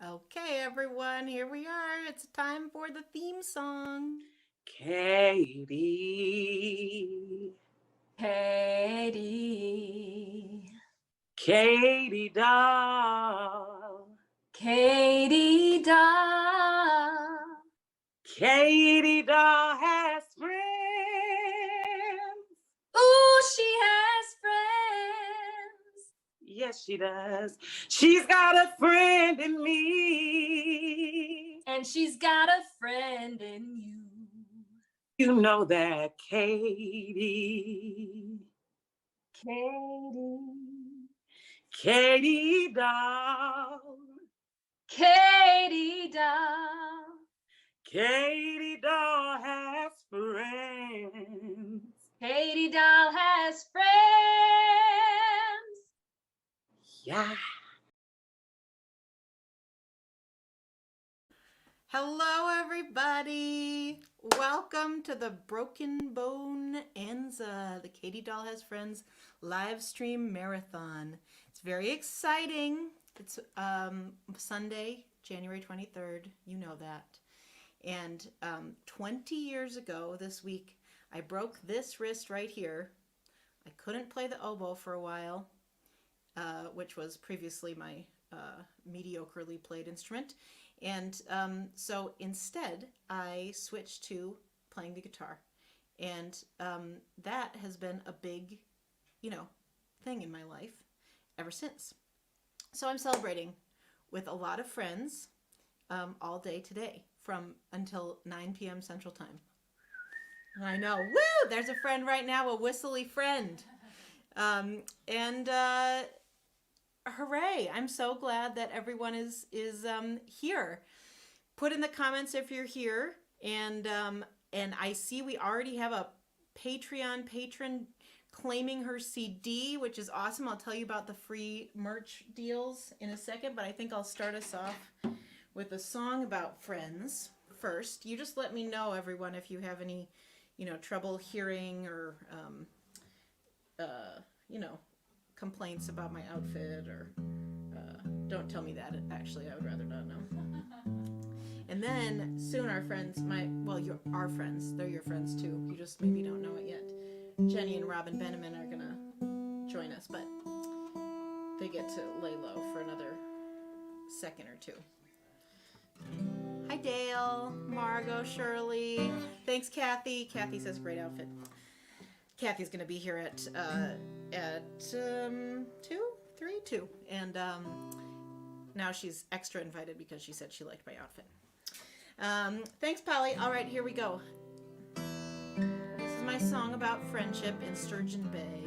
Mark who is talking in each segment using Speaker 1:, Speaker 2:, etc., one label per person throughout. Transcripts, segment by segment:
Speaker 1: Okay, everyone, here we are. It's time for the theme song.
Speaker 2: Katie.
Speaker 3: Katie.
Speaker 2: Katie Dahl.
Speaker 3: Katie Dahl.
Speaker 2: Katie Dahl has friends.
Speaker 3: Ooh, she has friends.
Speaker 2: Yes, she does. She's got a friend in me.
Speaker 3: And she's got a friend in you.
Speaker 2: You know that, Katie.
Speaker 3: Katie.
Speaker 2: Katie Dahl.
Speaker 3: Katie Dahl.
Speaker 2: Katie Dahl has friends.
Speaker 3: Katie Dahl has friends.
Speaker 2: Yeah.
Speaker 1: Hello, everybody. Welcome to the Broken Bone-Anza, the Katie Dahl Has Friends live stream marathon. It's very exciting. It's Sunday, January 23rd. You know that. And 20 years ago this week, I broke this wrist right here. I couldn't play the oboe for a while, which was previously my mediocrely played instrument. And so instead, I switched to playing the guitar. And that has been a big, thing in my life ever since. So I'm celebrating with a lot of friends all day today from until 9 p.m. Central Time. I know. Woo! There's a friend right now, a whistly friend. And hooray! I'm so glad that everyone is here. Put in the comments if you're here, and I see we already have a Patreon patron claiming her CD, which is awesome. I'll tell you about the free merch deals in a second, but I think I'll start us off with a song about friends first. You just let me know, everyone, if you have any, trouble hearing or, complaints about my outfit, or don't tell me that. Actually, I would rather not know. And then soon our friends, our friends, they're your friends too. You just maybe don't know it yet. Jenny and Robin Bienemann are gonna join us, but they get to lay low for another second or two. Hi Dale, Margot, Shirley. Thanks, Cathy. Cathy says great outfit. Cathy's gonna be here at 2, and now she's extra invited because she said she liked my outfit. Thanks, Polly. All right, here we go. This is my song about friendship in Sturgeon Bay.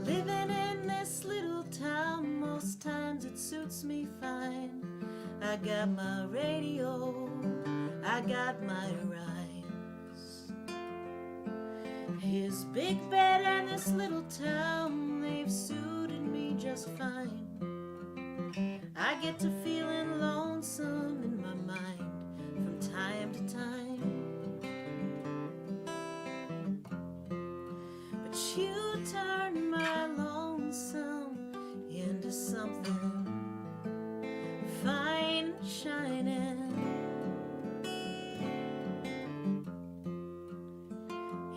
Speaker 1: Living in this little town, most times it suits me fine. I got my radio, I got my rhymes. His big bed and this little town, they've suited me just fine. I get to feeling lonesome in my mind from time to time. But you turn my lonesome into something fine and shining.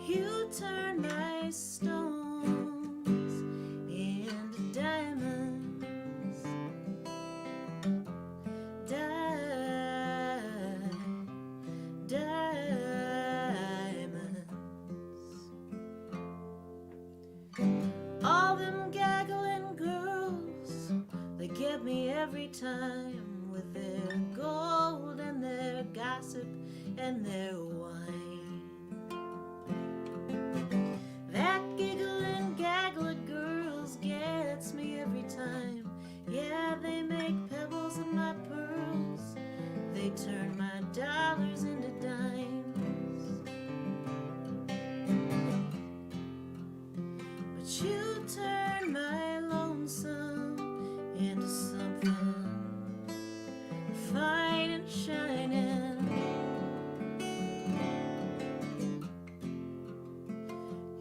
Speaker 1: You turn my stones into diamonds. Diamonds. All them gaggling girls, they get me every time with their gold and their gossip and their wine. That giggling gaggle of girls gets me every time. Yeah, they make pebbles of my pearls, they turn my dollars into dimes. But you turn my lonesome into something fine and shining.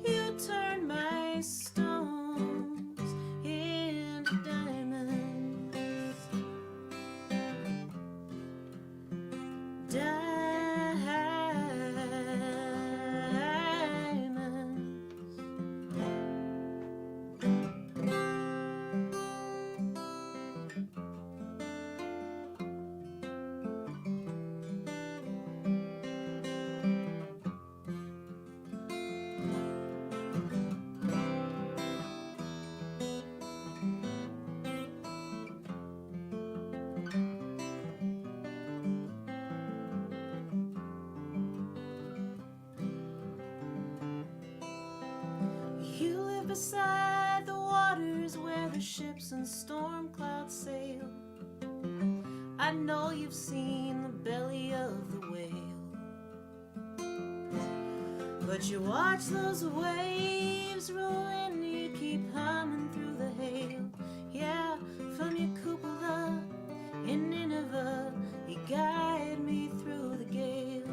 Speaker 1: You turn my stones into beside the waters where the ships and storm clouds sail. I know you've seen the belly of the whale, but you watch those waves roll in, you keep humming through the hail. Yeah, from your cupola in Nineveh, you guide me through the gale.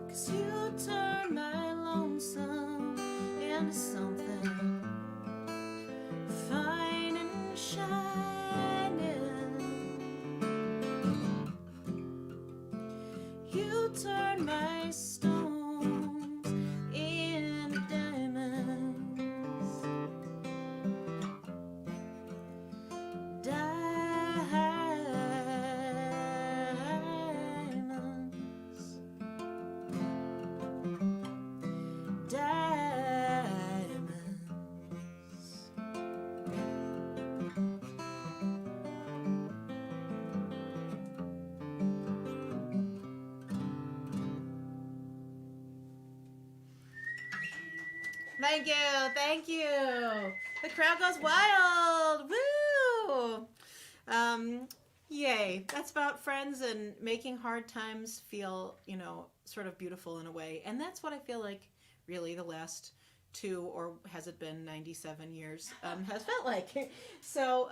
Speaker 1: 'Cause you turn my lonesome into something fine and shining. You turn my stones into diamonds. Diamonds. Diamonds. Thank you, thank you. The crowd goes wild. Woo! Yay. That's about friends and making hard times feel, you know, sort of beautiful in a way. And that's what I feel like really the last 2, or has it been 97 years, has felt like. So,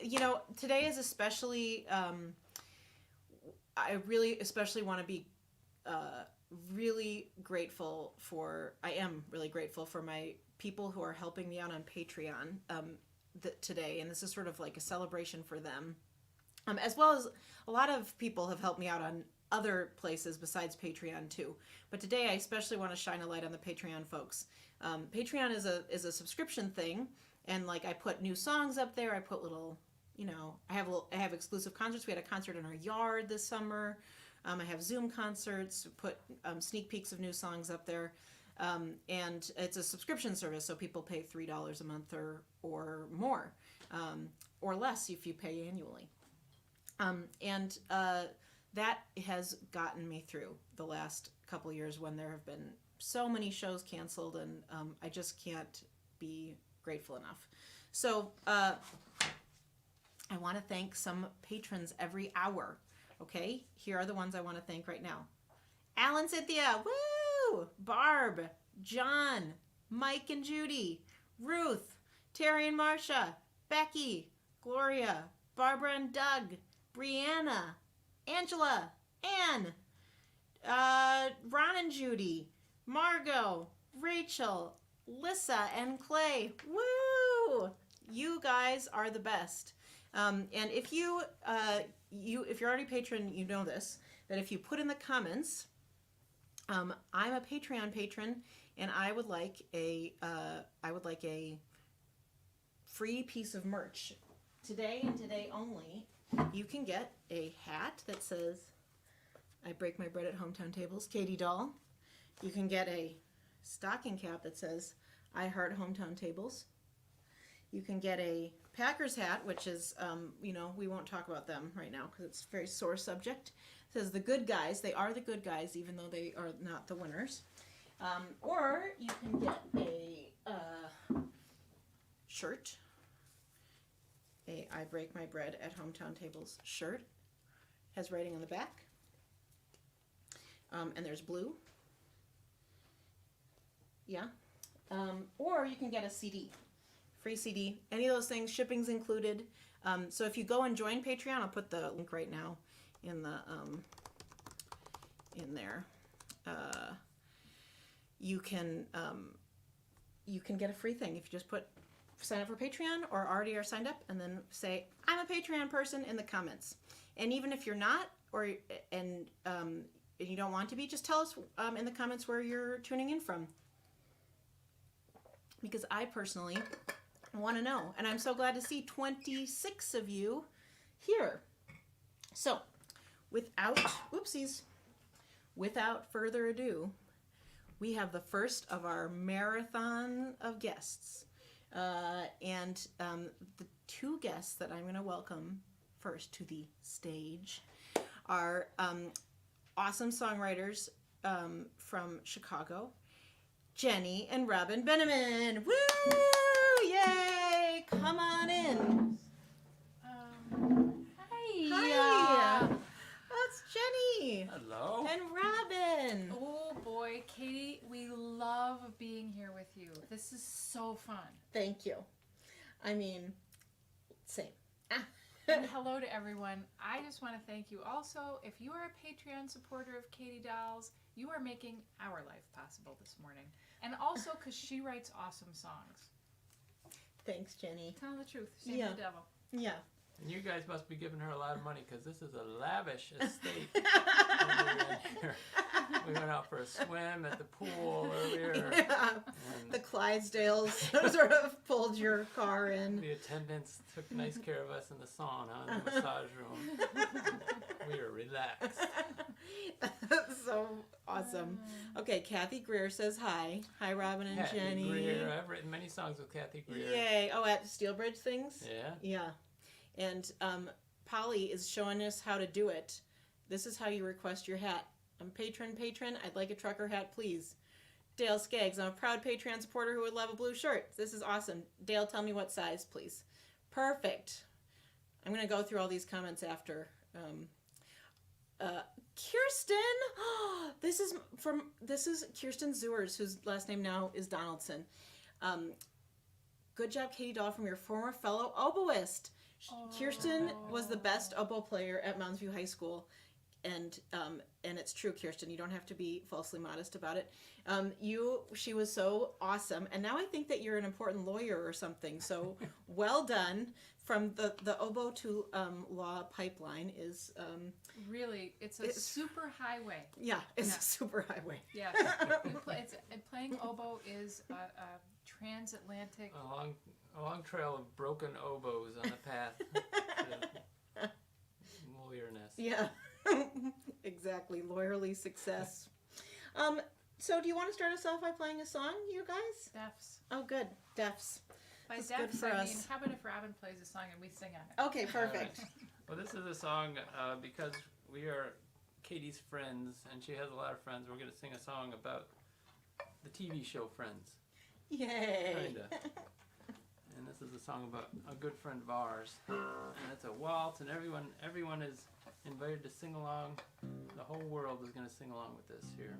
Speaker 1: you know, today is especially, I really especially want to be really grateful for, I am really grateful for my people who are helping me out on Patreon today. And this is sort of like a celebration for them. As well as a lot of people have helped me out on other places besides Patreon too. But today I especially want to shine a light on the Patreon folks. Patreon is a subscription thing, and like I put new songs up there. I put little, you know, I have exclusive concerts. We had a concert in our yard this summer. I have Zoom concerts. Put sneak peeks of new songs up there, and it's a subscription service, so people pay $3 a month or more, or less if you pay annually. And that has gotten me through the last couple years when there have been so many shows canceled, and I just can't be grateful enough. So I want to thank some patrons every hour. Okay, here are the ones I want to thank right now. Alan, Cynthia, woo! Barb, John, Mike and Judy, Ruth, Terry and Marcia, Becky, Gloria, Barbara and Doug, Brianna, Angela, Anne, Ron and Judy, Margot, Rachel, Lissa, and Clay. Woo! You guys are the best. And if if you're already a patron, you know this, that if you put in the comments, I'm a Patreon patron, and I would like a free piece of merch. Today and today only, you can get a hat that says, I break my bread at hometown tables, Katie Dahl. You can get a stocking cap that says, I heart hometown tables. You can get a Packers hat, which is, you know, we won't talk about them right now because it's a very sore subject. It says the good guys. They are the good guys, even though they are not the winners. Or you can get a shirt. I break my bread at hometown tables shirt. Has writing on the back. And there's blue. Yeah. Or you can get a CD. Free CD. Any of those things. Shipping's included. So if you go and join Patreon, I'll put the link right now in the in there. You can get a free thing if you just sign up for Patreon or already are signed up, and then say I'm a Patreon person in the comments. And even if you're not, and you don't want to be, just tell us in the comments where you're tuning in from, because I personally want to know, and I'm so glad to see 26 of you here. So without further ado, we have the first of our marathon of guests. And the two guests that I'm going to welcome first to the stage are awesome songwriters, from Chicago, Jenny and Robin Bienemann. Woo! Yay! Come on in.
Speaker 3: Hi.
Speaker 1: That's Jenny
Speaker 4: Hello.
Speaker 1: and Robin.
Speaker 5: Oh boy, Katie, we love being here with you. This is so fun.
Speaker 1: Thank you. I mean, same.
Speaker 5: And hello to everyone. I just want to thank you. Also, if you are a Patreon supporter of Katie Dolls, you are making our life possible this morning. And also because she writes awesome songs.
Speaker 1: Thanks, Jenny.
Speaker 5: Tell the truth. Same
Speaker 1: Yeah.
Speaker 5: the devil.
Speaker 1: Yeah.
Speaker 4: And you guys must be giving her a lot of money because this is a lavish estate. over in here. We went out for a swim at the pool earlier.
Speaker 1: Yeah.
Speaker 4: And
Speaker 1: The Clydesdales sort of pulled your car in.
Speaker 4: the attendants took nice care of us in the sauna and the massage room. We were relaxed.
Speaker 1: That's so awesome. Okay, Cathy Grier says hi. Hi, Robin and
Speaker 4: Cathy
Speaker 1: Jenny.
Speaker 4: Grier. I've written many songs with Cathy Grier.
Speaker 1: Yay. Oh, at Steelbridge things?
Speaker 4: Yeah.
Speaker 1: Yeah. And Polly is showing us how to do it. This is how you request your hat. I'm patron. I'd like a trucker hat, please. Dale Skaggs. I'm a proud Patreon supporter who would love a blue shirt. This is awesome. Dale, tell me what size, please. Perfect. I'm going to go through all these comments after. Kirsten. This is Kirsten Zewers, whose last name now is Donaldson. Good job, Katie Dahl, from your former fellow oboist. Kirsten was the best oboe player at Mounds View High School, and it's true, Kirsten. You don't have to be falsely modest about it. She was so awesome, and now I think that you're an important lawyer or something. So well done. From the oboe to law pipeline is
Speaker 5: Really, it's a super highway.
Speaker 1: yeah, it's a super highway.
Speaker 5: Yeah. Playing oboe is a transatlantic.
Speaker 4: A long trail of broken oboes on the path to lawyerness.
Speaker 1: Yeah, exactly. Lawyerly success. So do you want to start us off by playing a song, you guys?
Speaker 5: Deafs.
Speaker 1: Oh, good. Deafs.
Speaker 5: By
Speaker 1: That's good
Speaker 5: Deafs,
Speaker 1: for
Speaker 5: I
Speaker 1: us.
Speaker 5: mean, how about if Robin plays a song and we sing on it?
Speaker 1: Okay, perfect.
Speaker 4: Well, this is a song because we are Katie's friends, and she has a lot of friends. We're going to sing a song about the TV show Friends.
Speaker 1: Yay.
Speaker 4: Kinda. And this is a song about a good friend of ours. And it's a waltz, and everyone is invited to sing along. The whole world is going to sing along with this here.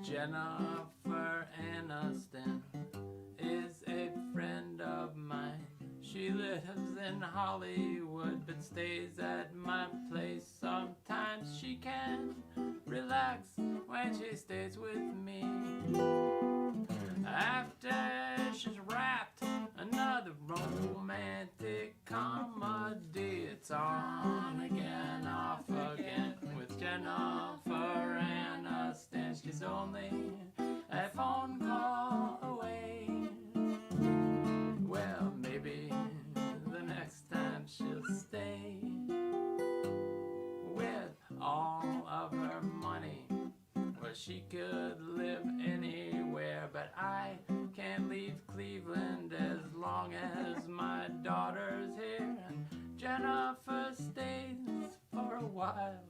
Speaker 4: Jennifer Aniston is a friend of mine. She lives in Hollywood but stays at my place. Sometimes she can relax when she stays with me. After she's wrapped another romantic comedy, it's on again, off again with Jennifer Aniston. She's only a phone call away. Well, maybe the next time she'll stay with all of her money. Well, she could live anywhere, but I can't leave Cleveland as long as my daughter's here. And Jennifer stays for a while.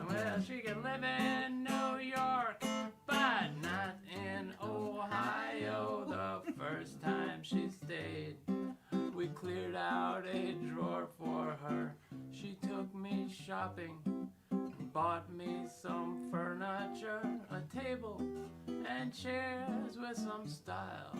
Speaker 4: Well, she can live in New York, but not in Ohio. The first time she stayed, we cleared out a drawer for her. She took me shopping, bought me some furniture, a table and chairs with some style.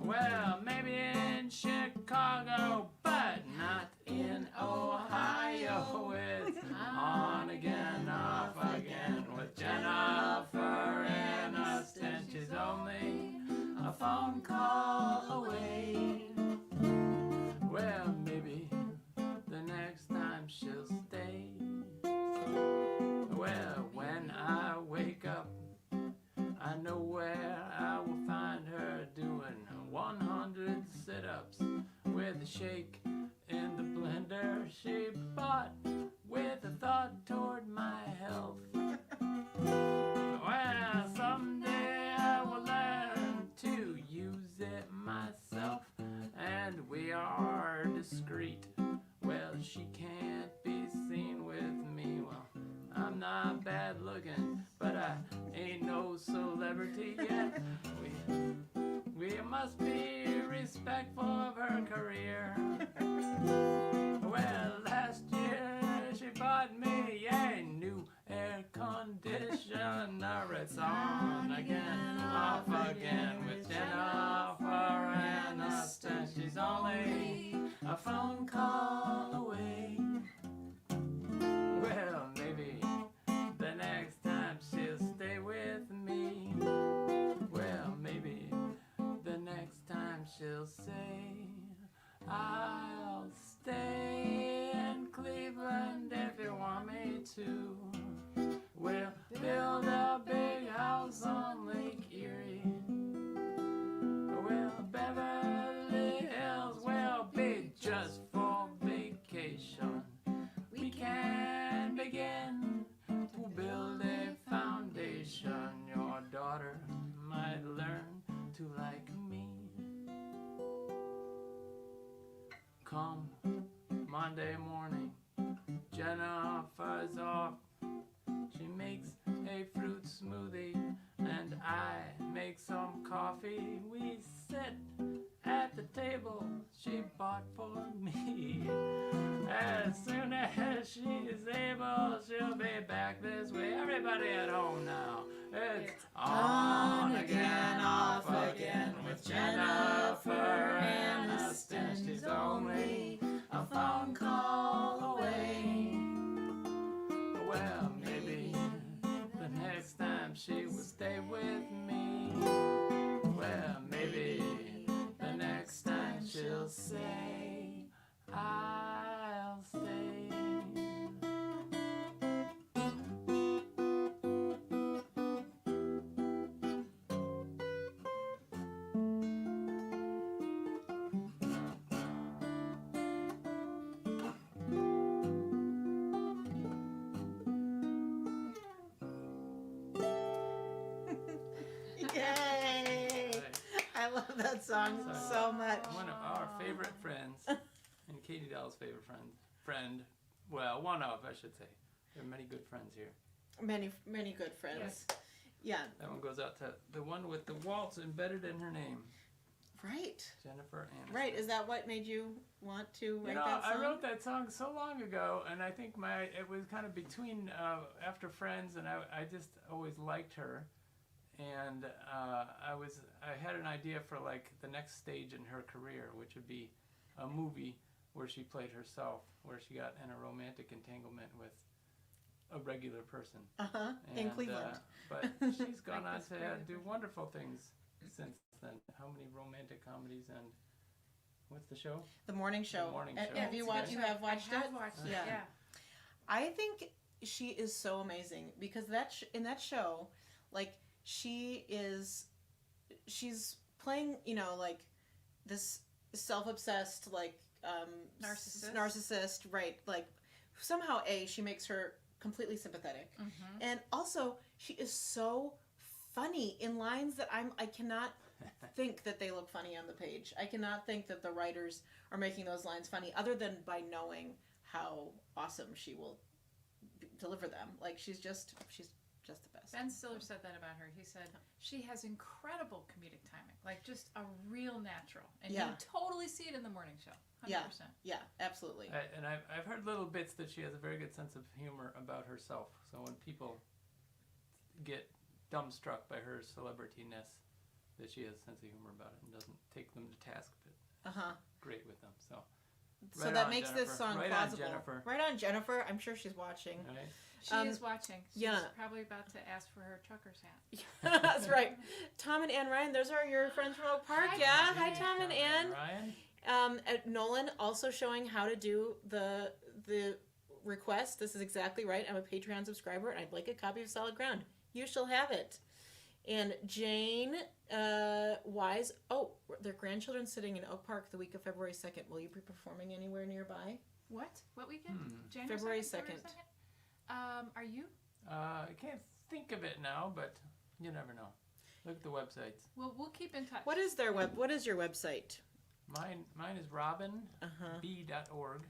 Speaker 4: Well, maybe in Chicago, but not in Ohio. It's on again, off again with Jennifer Aniston. She's only a phone call away. Well, maybe the next time she'll stay. Well, when I wake up, I know where I will find her doing 100 sit-ups with I'm not bad looking, but I ain't no celebrity yet. We must be respectful of her career. Well, last year she bought me a new air conditioner. It's on again, off again with Jennifer Aniston. She's only a phone call away. Well, maybe the next time she'll stay with me. Well, maybe the next time she'll say, I'll stay in Cleveland if you want me to. We'll build a big house on Lake Erie. Well, Beverly Hills will be just for vacation. We can begin to build a foundation. Your daughter might learn to like me. Come Monday morning, Jennifer's off. She makes a fruit smoothie and I make some coffee. We sit at the table she bought for me. As soon as she's able, she'll be back this way. Everybody at home now. It's on again, off again with Jennifer Aniston. She's only a phone call away. Well, maybe the next time she will stay with me. Well, maybe the next time she'll say, I'll stay.
Speaker 1: Yay! I love that song so much.
Speaker 4: One of our favorite friends, and Katie Dahl's favorite friend. Well, one of, I should say. There are many good friends here.
Speaker 1: Many good friends.
Speaker 5: Yes.
Speaker 1: Yeah.
Speaker 4: That one goes out to the one with the waltz embedded in her name,
Speaker 1: Right.
Speaker 4: Jennifer Aniston.
Speaker 1: Right. Is that what made you want to write
Speaker 4: You know,
Speaker 1: that song?
Speaker 4: I wrote that song so long ago, and I think it was kind of between after Friends, and I just always liked her, and I had an idea for like the next stage in her career, which would be a movie where she played herself, where she got in a romantic entanglement with a regular person.
Speaker 1: In Cleveland.
Speaker 4: But she's gone on to do wonderful things since then. How many romantic comedies and what's the show?
Speaker 1: The Morning Show.
Speaker 4: The Morning
Speaker 1: A-
Speaker 4: Show.
Speaker 1: Have you watched? You have watched
Speaker 5: I have
Speaker 1: it?
Speaker 5: watched it,
Speaker 1: Yeah.
Speaker 5: yeah.
Speaker 1: I think she is so amazing because in that show, like she's playing, like this self-obsessed, like narcissist, right? Like somehow she makes her completely sympathetic, and also she is so funny in lines that I cannot think that they look funny on the page. I cannot think that the writers are making those lines funny, other than by knowing how awesome she will deliver them. Like she's just the best.
Speaker 5: Ben Stiller said that about her. He said she has incredible comedic timing, like just a real natural, and you totally see it in the morning show. 100%.
Speaker 1: Yeah, absolutely.
Speaker 4: And I've heard little bits that she has a very good sense of humor about herself. So when people get dumbstruck by her celebrityness, that she has a sense of humor about it and doesn't take them to task, but great with them. So
Speaker 1: So that makes
Speaker 4: Jennifer.
Speaker 1: this song
Speaker 4: Right
Speaker 1: plausible.
Speaker 4: on, Jennifer.
Speaker 1: Right on, Jennifer. I'm sure she's watching.
Speaker 4: Right?
Speaker 5: She is watching. She's probably about to ask for her trucker's hat.
Speaker 1: That's right. Tom and Ann Ryan, those are your friends from Oak Park. Hi, Tom and Ann.
Speaker 4: Ryan.
Speaker 1: Nolan also showing how to do the request. This is exactly right. I'm a Patreon subscriber and I'd like a copy of Solid Ground. You shall have it. And Jane Wise. Oh, their grandchildren sitting in Oak Park the week of February 2nd. Will you be performing anywhere nearby?
Speaker 5: What weekend? January
Speaker 1: February
Speaker 5: 2nd. Are you?
Speaker 4: I can't think of it now, but you never know. Look at the websites.
Speaker 5: Well, we'll keep in touch.
Speaker 1: What is your website?
Speaker 4: Mine is robinb.org.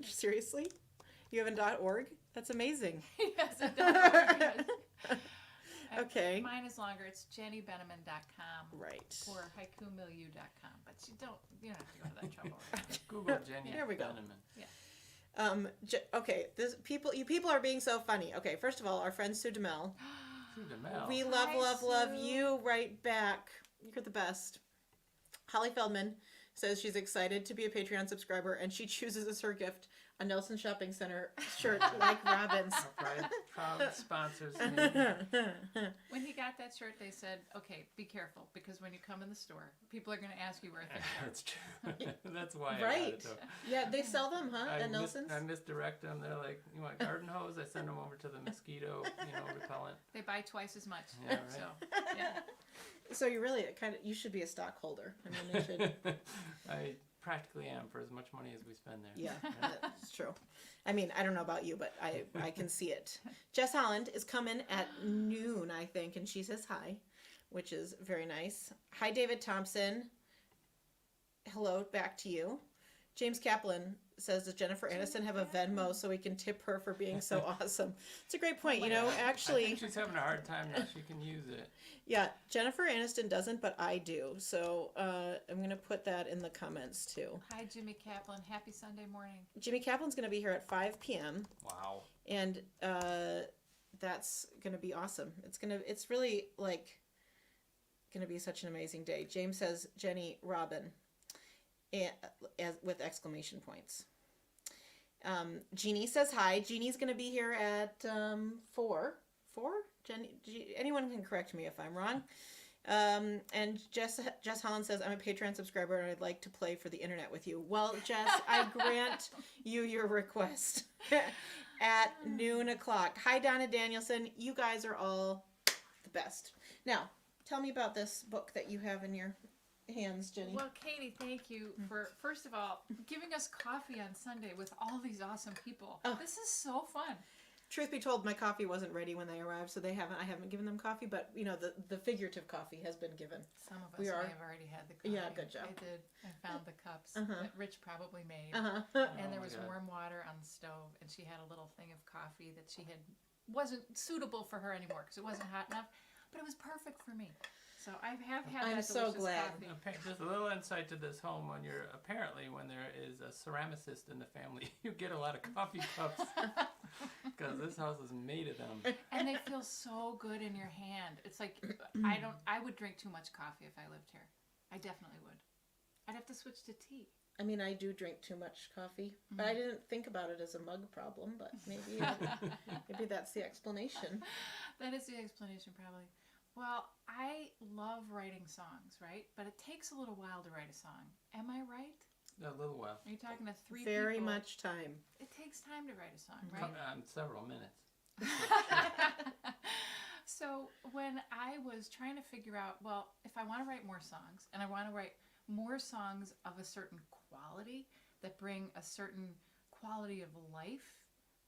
Speaker 1: Seriously? You have a .org? That's amazing.
Speaker 5: Yes, it does.
Speaker 1: Okay.
Speaker 5: Mine is longer. It's JennyBienemann.com.
Speaker 1: Right.
Speaker 5: Or haikumilieu.com. But you don't have to go to that trouble.
Speaker 4: Google Jenny
Speaker 1: There we go.
Speaker 4: Bienemann.
Speaker 1: Okay, you people are being so funny. Okay, first of all, our friend Sue DeMel.
Speaker 4: Sue DeMel.
Speaker 1: We love,
Speaker 5: Hi,
Speaker 1: love
Speaker 5: Sue.
Speaker 1: you right back. You're the best. Holly Feldman says she's excited to be a Patreon subscriber, and she chooses as her gift a Nelson Shopping Center shirt like Robin's.
Speaker 4: Our proud sponsors.
Speaker 5: When he got that shirt, they said, okay, be careful, because when you come in the store, people are going to ask you where things are.
Speaker 4: That's true. That's why I got
Speaker 1: Right.
Speaker 4: it, though.
Speaker 1: Yeah, they sell them, huh, at Nelson's?
Speaker 4: I misdirect them. They're like, you want garden hose? I send them over to the mosquito, repellent.
Speaker 5: They buy twice as much.
Speaker 4: Yeah, right.
Speaker 5: So, yeah.
Speaker 1: So you really you should be a stockholder. I mean, you should.
Speaker 4: I practically am for as much money as we spend there.
Speaker 1: Yeah, that's true. I mean, I don't know about you, but I can see it. Jess Holland is coming at noon, I think, and she says hi, which is very nice. Hi, David Thompson. Hello, back to you. James Kaplan says, does Jennifer Aniston have a Venmo so we can tip her for being so awesome? It's a great point.
Speaker 4: I
Speaker 1: Actually,
Speaker 4: think she's having a hard time now. She can use it.
Speaker 1: yeah, Jennifer Aniston doesn't, but I do. So I'm going to put that in the comments too.
Speaker 5: Hi, Jimmy Kaplan. Happy Sunday morning.
Speaker 1: Jimmy Kaplan's going to be here at 5 p.m.
Speaker 4: Wow.
Speaker 1: And that's going to be awesome. It's really like going to be such an amazing day. James says, Jenny, Robin, with exclamation points. Jeannie says hi. Jeannie's going to be here at 4. Jenny, anyone can correct me if I'm wrong. And Jess Holland says, I'm a Patreon subscriber and I'd like to play for the internet with you. Well, Jess, I grant you your request at noon o'clock. Hi, Donna Danielson. You guys are all the best. Now, tell me about this book that you have in your hands, Jenny.
Speaker 5: Well, Katie, thank you for, first of all, giving us coffee on Sunday with all these awesome people.
Speaker 1: Oh.
Speaker 5: This is so fun.
Speaker 1: Truth be told, my coffee wasn't ready when they arrived, so I haven't given them coffee, but the figurative coffee has been given.
Speaker 5: Some of us
Speaker 1: We
Speaker 5: may
Speaker 1: are-
Speaker 5: have already had the coffee.
Speaker 1: Yeah, good job.
Speaker 5: I did. I found the cups
Speaker 1: Uh-huh.
Speaker 5: that Rich probably made.
Speaker 1: Uh-huh.
Speaker 5: And there
Speaker 4: Oh my
Speaker 5: was
Speaker 4: God.
Speaker 5: warm water on the stove, and she had a little thing of coffee that wasn't suitable for her anymore because it wasn't hot enough, but it was perfect for me. So I have had
Speaker 1: I'm
Speaker 5: that
Speaker 1: so
Speaker 5: delicious
Speaker 1: glad.
Speaker 5: coffee.
Speaker 4: Just a little insight to this home. When there is a ceramicist in the family, you get a lot of coffee cups because this house is made of them.
Speaker 5: And they feel so good in your hand. It's like I would drink too much coffee if I lived here. I definitely would. I'd have to switch to tea.
Speaker 1: I mean, I do drink too much coffee, but I didn't think about it as a mug problem, but maybe that's the explanation.
Speaker 5: That is the explanation, probably. Well, I love writing songs, right? But it takes a little while to write a song. Am I right?
Speaker 4: A little while.
Speaker 5: Are you talking to three
Speaker 1: Very
Speaker 5: people?
Speaker 1: much time.
Speaker 5: It takes time to write a song, right?
Speaker 4: Several minutes.
Speaker 5: So when I was trying to figure out, well, if I want to write more songs, and I want to write more songs of a certain quality that bring a certain quality of life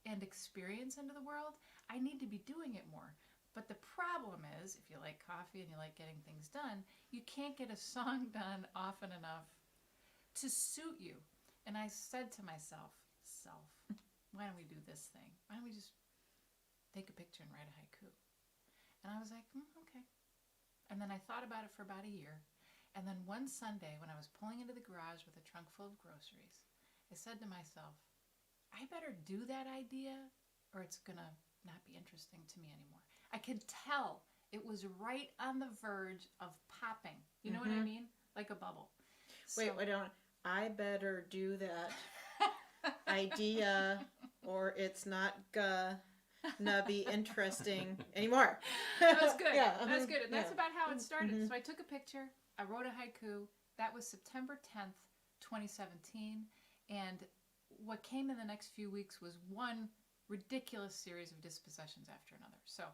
Speaker 5: and experience into the world, I need to be doing it more. But the problem is, if you like coffee and you like getting things done, you can't get a song done often enough to suit you. And I said to myself, why don't we do this thing? Why don't we just take a picture and write a haiku? And I was like, okay. And then I thought about it for about a year. And then one Sunday, when I was pulling into the garage with a trunk full of groceries, I said to myself, I better do that idea or it's going to not be interesting to me anymore. I could tell it was right on the verge of popping. You know what I mean? Like a bubble.
Speaker 1: Wait, I better do that idea or it's not gonna be interesting anymore.
Speaker 5: That was good.
Speaker 1: Yeah,
Speaker 5: That was good. And that's
Speaker 1: yeah.
Speaker 5: about how it started. So I took a picture. I wrote a haiku. That was September 10th, 2017. And what came in the next few weeks was one ridiculous series of dispossessions after another. So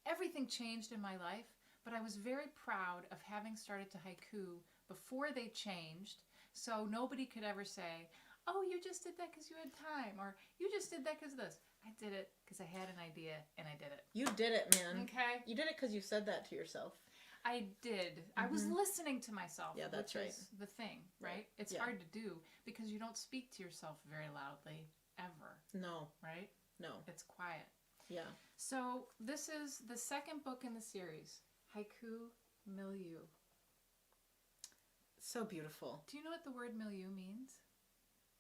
Speaker 5: everything changed in my life, but I was very proud of having started to haiku before they changed, so nobody could ever say, oh, you just did that because you had time, or you just did that because of this. I did it because I had an idea, and I did it.
Speaker 1: You did it, man.
Speaker 5: Okay?
Speaker 1: You did it because you said that to yourself.
Speaker 5: I did. I was listening to myself,
Speaker 1: Yeah, that's
Speaker 5: which
Speaker 1: right.
Speaker 5: is the thing, right? It's
Speaker 1: Yeah.
Speaker 5: hard to do because you don't speak to yourself very loudly ever,
Speaker 1: No,
Speaker 5: right?
Speaker 1: no.
Speaker 5: It's quiet.
Speaker 1: Yeah.
Speaker 5: So this is the second book in the series, Haiku Milieu.
Speaker 1: So beautiful.
Speaker 5: Do you know what the word milieu means?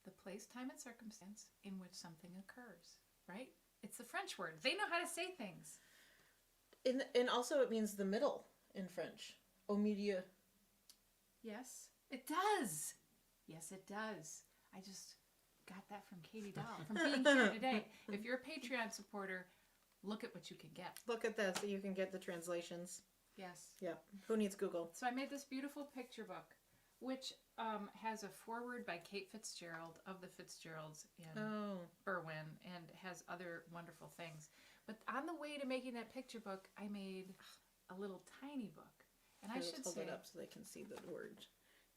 Speaker 5: The place, time, and circumstance in which something occurs, right? It's the French word. They know how to say things.
Speaker 1: And also it means the middle in French. Au milieu.
Speaker 5: Yes, it does. Yes, it does. I just got that from Katie Dahl, from being here today. If you're a Patreon supporter, look at what you can get.
Speaker 1: Look at this. So you can get the translations.
Speaker 5: Yes.
Speaker 1: Yeah. Who needs Google?
Speaker 5: So I made this beautiful picture book, which has a foreword by Kate Fitzgerald of the Fitzgeralds in Berwyn, and has other wonderful things. But on the way to making that picture book, I made a little tiny book. And I should
Speaker 1: hold
Speaker 5: say,
Speaker 1: it up so they can see the word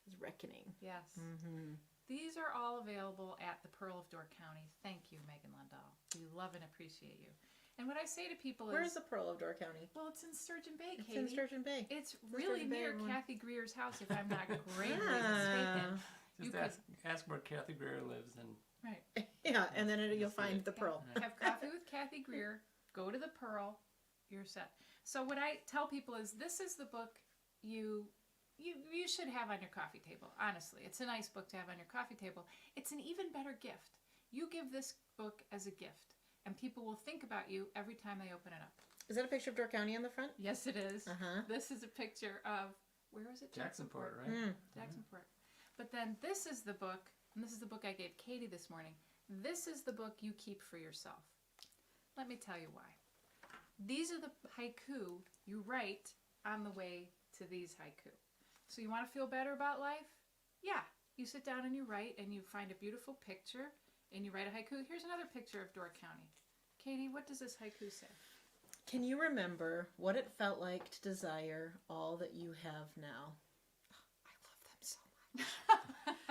Speaker 1: is reckoning.
Speaker 5: yes,
Speaker 1: Mm-hmm.
Speaker 5: these are all available at the Pearl of Door County. Thank you, Megan Lundahl. We love and appreciate you. And what I say to people
Speaker 1: Where's
Speaker 5: is,
Speaker 1: the Pearl of Door County?
Speaker 5: well, it's in Sturgeon Bay,
Speaker 1: It's
Speaker 5: Katie.
Speaker 1: in Sturgeon Bay.
Speaker 5: It's
Speaker 1: in
Speaker 5: really
Speaker 1: Sturgeon Bay,
Speaker 5: near
Speaker 1: everyone.
Speaker 5: Cathy Grier's house, if I'm not greatly mistaken. You
Speaker 4: Just ask where Cathy Grier lives, and
Speaker 5: Right.
Speaker 1: Yeah, and then you'll
Speaker 4: That's
Speaker 1: find
Speaker 4: it.
Speaker 1: the Pearl.
Speaker 5: Have coffee with Cathy Grier. Go to the Pearl. You're set. So what I tell people is, this is the book you should have on your coffee table. Honestly, it's a nice book to have on your coffee table. It's an even better gift. You give this book as a gift, and people will think about you every time they open it up.
Speaker 1: Is that a picture of Door County on the front?
Speaker 5: Yes, it is.
Speaker 1: Uh-huh.
Speaker 5: This is a picture of, where is it?
Speaker 4: Jacksonport, right?
Speaker 1: Mm.
Speaker 5: Jacksonport. But then this is the book, and this is the book I gave Katie this morning. This is the book you keep for yourself. Let me tell you why. These are the haiku you write on the way to these haiku. So you want to feel better about life? Yeah. You sit down and you write, and you find a beautiful picture, and you write a haiku. Here's another picture of Door County. Katie, what does this haiku say?
Speaker 1: Can you remember what it felt like to desire all that you have now? Oh, I love them so much.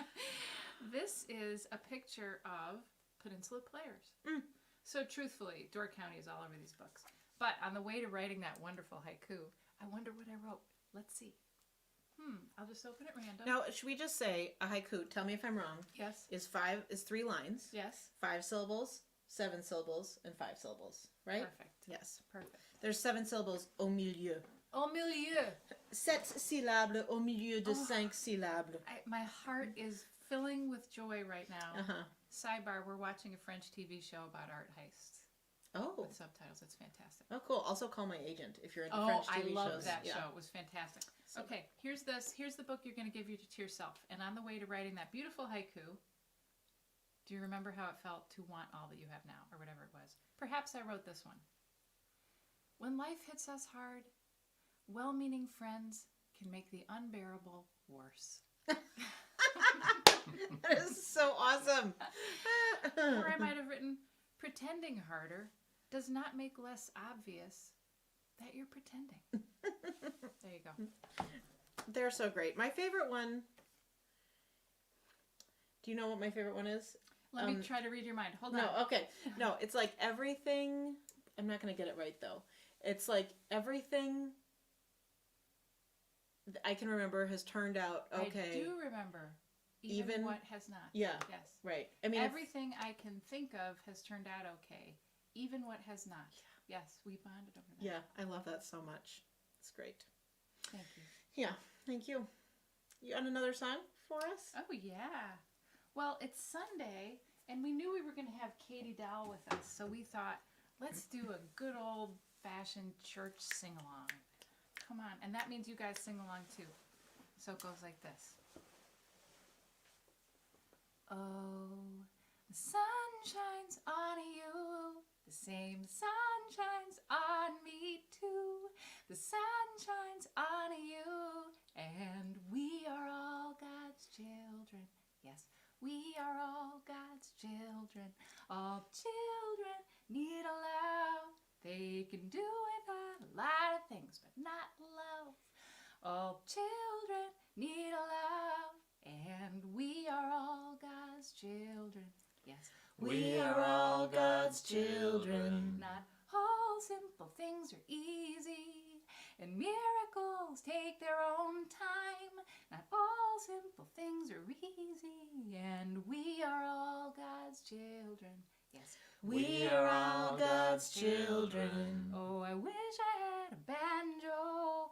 Speaker 5: This is a picture of Peninsula Players.
Speaker 1: Mm.
Speaker 5: So truthfully, Door County is all over these books. But on the way to writing that wonderful haiku, I wonder what I wrote. Let's see. I'll just open it random.
Speaker 1: Now, should we just say a haiku, tell me if I'm wrong,
Speaker 5: Yes.
Speaker 1: is 3 lines,
Speaker 5: Yes.
Speaker 1: 5 syllables, 7 syllables, and 5 syllables, right?
Speaker 5: Perfect.
Speaker 1: Yes.
Speaker 5: Perfect.
Speaker 1: There's 7 syllables au milieu.
Speaker 5: Au milieu.
Speaker 1: 7 syllables au milieu de 5 syllables.
Speaker 5: My heart is filling with joy right now.
Speaker 1: Uh-huh.
Speaker 5: Sidebar, we're watching a French TV show about art heists
Speaker 1: Oh.
Speaker 5: with subtitles. It's fantastic.
Speaker 1: Oh, cool. Also call my agent if you're into
Speaker 5: Oh,
Speaker 1: French
Speaker 5: I
Speaker 1: TV
Speaker 5: loved
Speaker 1: shows.
Speaker 5: that
Speaker 1: Yeah.
Speaker 5: show. It was fantastic. Okay, here's this. Here's the book you're going to give to yourself. And on the way to writing that beautiful haiku, do you remember how it felt to want all that you have now, or whatever it was? Perhaps I wrote this one. When life hits us hard, well-meaning friends can make the unbearable worse.
Speaker 1: That is so awesome.
Speaker 5: Or I might have written, pretending harder does not make less obvious that you're pretending. There you go.
Speaker 1: They're so great. My favorite one. Do you know what my favorite one is?
Speaker 5: Let me try to read your mind. Hold on.
Speaker 1: No, okay. No, it's like everything. I'm not going to get it right though. It's like everything I can remember has turned out okay.
Speaker 5: I do remember. Even what has not.
Speaker 1: Yeah.
Speaker 5: Yes.
Speaker 1: Right. I mean,
Speaker 5: Everything I can think of has turned out okay. Even what has not. Yes, we bonded over that.
Speaker 1: yeah, I love that so much. It's great.
Speaker 5: Thank you.
Speaker 1: Yeah, thank you. You got another song for us?
Speaker 5: Oh, yeah. Well, it's Sunday, and we knew we were going to have Katie Dahl with us, so we thought, let's do a good old-fashioned church sing-along. Come on. And that means you guys sing along, too. So it goes like this. Oh, the sun shines on you. The same sun shines on me, too. The sun shines on you. And we are all God's children. Yes, we are all God's children. All children need a love. They can do without a lot of things, but not love. All children need a love. And we are all God's children. Yes,
Speaker 1: We are all God's children.
Speaker 5: not all simple things are easy. And miracles take their own time. Not all simple things are easy. And we are all God's children. Yes.
Speaker 1: We are all God's children.
Speaker 5: Oh, I wish I had a banjo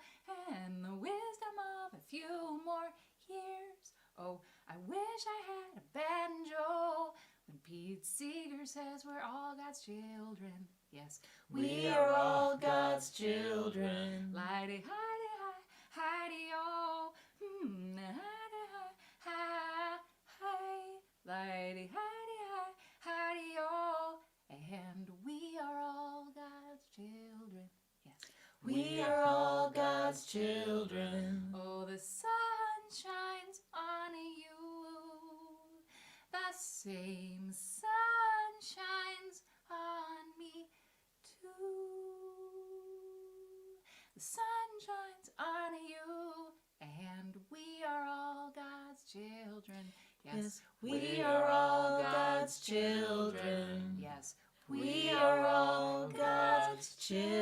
Speaker 5: and the wisdom of a few more years. Oh, I wish I had a banjo when Pete Seeger says we're all God's children. Yes,
Speaker 1: We are all God's children.
Speaker 5: Lighty, hidey, hi, hidey, oh. Hidey, hi, hi, lighty, hidey, hi, hidey, oh. And we are all God's children. Yes.
Speaker 1: We are all God's children.
Speaker 5: Oh, the sun shines on you. The same sun shines on me too. The sun shines on you, and we are all God's children. Yes,
Speaker 1: we are all God's children.
Speaker 5: Yes,
Speaker 1: We are all God's children.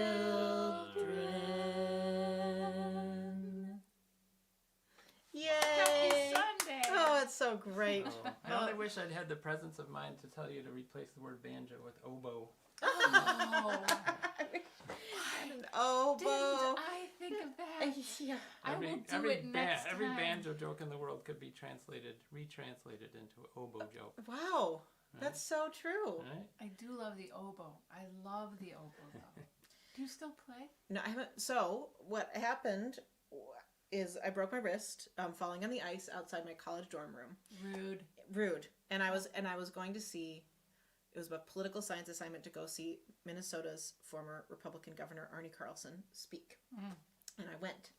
Speaker 5: Happy
Speaker 1: Yay!
Speaker 5: Sunday!
Speaker 1: Oh, it's so great.
Speaker 4: Oh, I only wish I'd had the presence of mind to tell you to replace the word banjo with oboe.
Speaker 5: Oh,
Speaker 1: An oboe.
Speaker 5: didn't I think of that?
Speaker 1: Yeah.
Speaker 5: I will do it next time.
Speaker 4: Every banjo joke in the world could be retranslated into an oboe joke.
Speaker 1: Wow, that's so true.
Speaker 4: Right?
Speaker 5: I do love the oboe. I love the oboe, though. Do you still play?
Speaker 1: No, I haven't. So what happened is I broke my wrist falling on the ice outside my college dorm room. Rude. And I was going to see. It was a political science assignment to go see Minnesota's former Republican governor Arnie Carlson speak, and I went.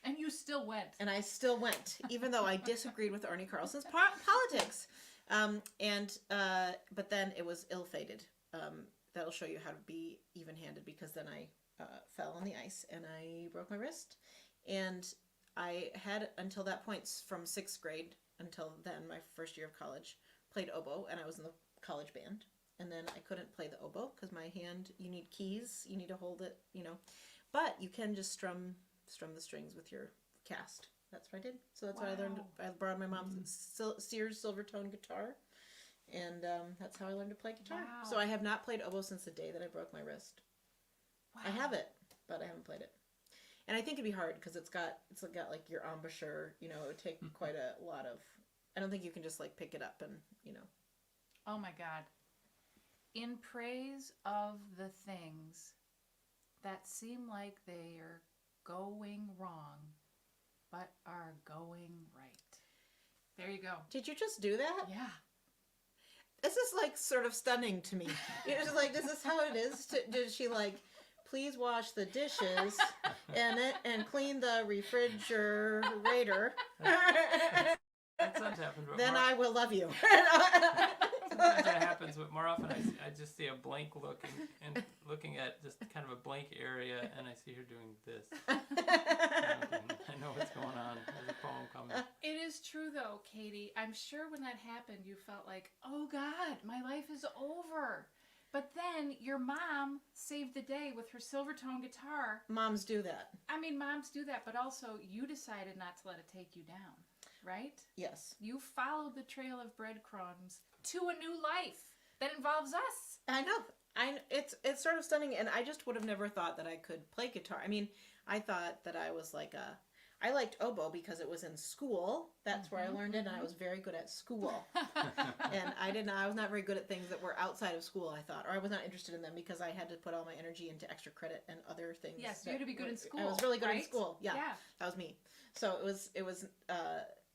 Speaker 5: And you still went.
Speaker 1: And I still went, even though I disagreed with Arnie Carlson's politics. But then it was ill-fated. That'll show you how to be even-handed, because then I fell on the ice and I broke my wrist. And I had, until that point, from 6th grade until then, my first year of college, played oboe, and I was in the college band. And then I couldn't play the oboe because my hand, you need keys, you need to hold it, But you can just strum the strings with your cast. That's what I did. So that's what I learned. I borrowed my mom's Sears Silvertone guitar, and that's how I learned to play guitar.
Speaker 5: Wow.
Speaker 1: So I have not played oboe since the day that I broke my wrist.
Speaker 5: Wow.
Speaker 1: I have it, but I haven't played it. And I think it'd be hard because it's got like your embouchure. It would take quite a lot of. I don't think you can just like pick it up and.
Speaker 5: Oh my God. In praise of the things that seem like they are going wrong, but are going right. There you go.
Speaker 1: Did you just do that?
Speaker 5: Yeah.
Speaker 1: This is like sort of stunning to me. It's just like, this is how it is. Did she like, please wash the dishes and clean the refrigerator?
Speaker 4: That sometimes happens. But
Speaker 1: Then I will love you.
Speaker 4: sometimes that happens, but more often I just see a blank look and looking at just kind of a blank area, and I see her doing this. I know what's going on. There's a poem coming.
Speaker 5: It is true, though, Katie. I'm sure when that happened, you felt like, oh, God, my life is over. But then your mom saved the day with her Silvertone guitar.
Speaker 1: Moms do that.
Speaker 5: I mean, moms do that, but also you decided not to let it take you down, right?
Speaker 1: Yes.
Speaker 5: You followed the trail of breadcrumbs to a new life that involves us.
Speaker 1: I know. It's sort of stunning, and I just would have never thought that I could play guitar. I mean, I thought that I was like I liked oboe because it was in school. That's where I learned it, and I was very good at school. And I was not very good at things that were outside of school, I thought, or I was not interested in them because I had to put all my energy into extra credit and other things.
Speaker 5: Yes, you had to be good in school.
Speaker 1: I was really good in
Speaker 5: right?
Speaker 1: school. Yeah, that was me. So it was.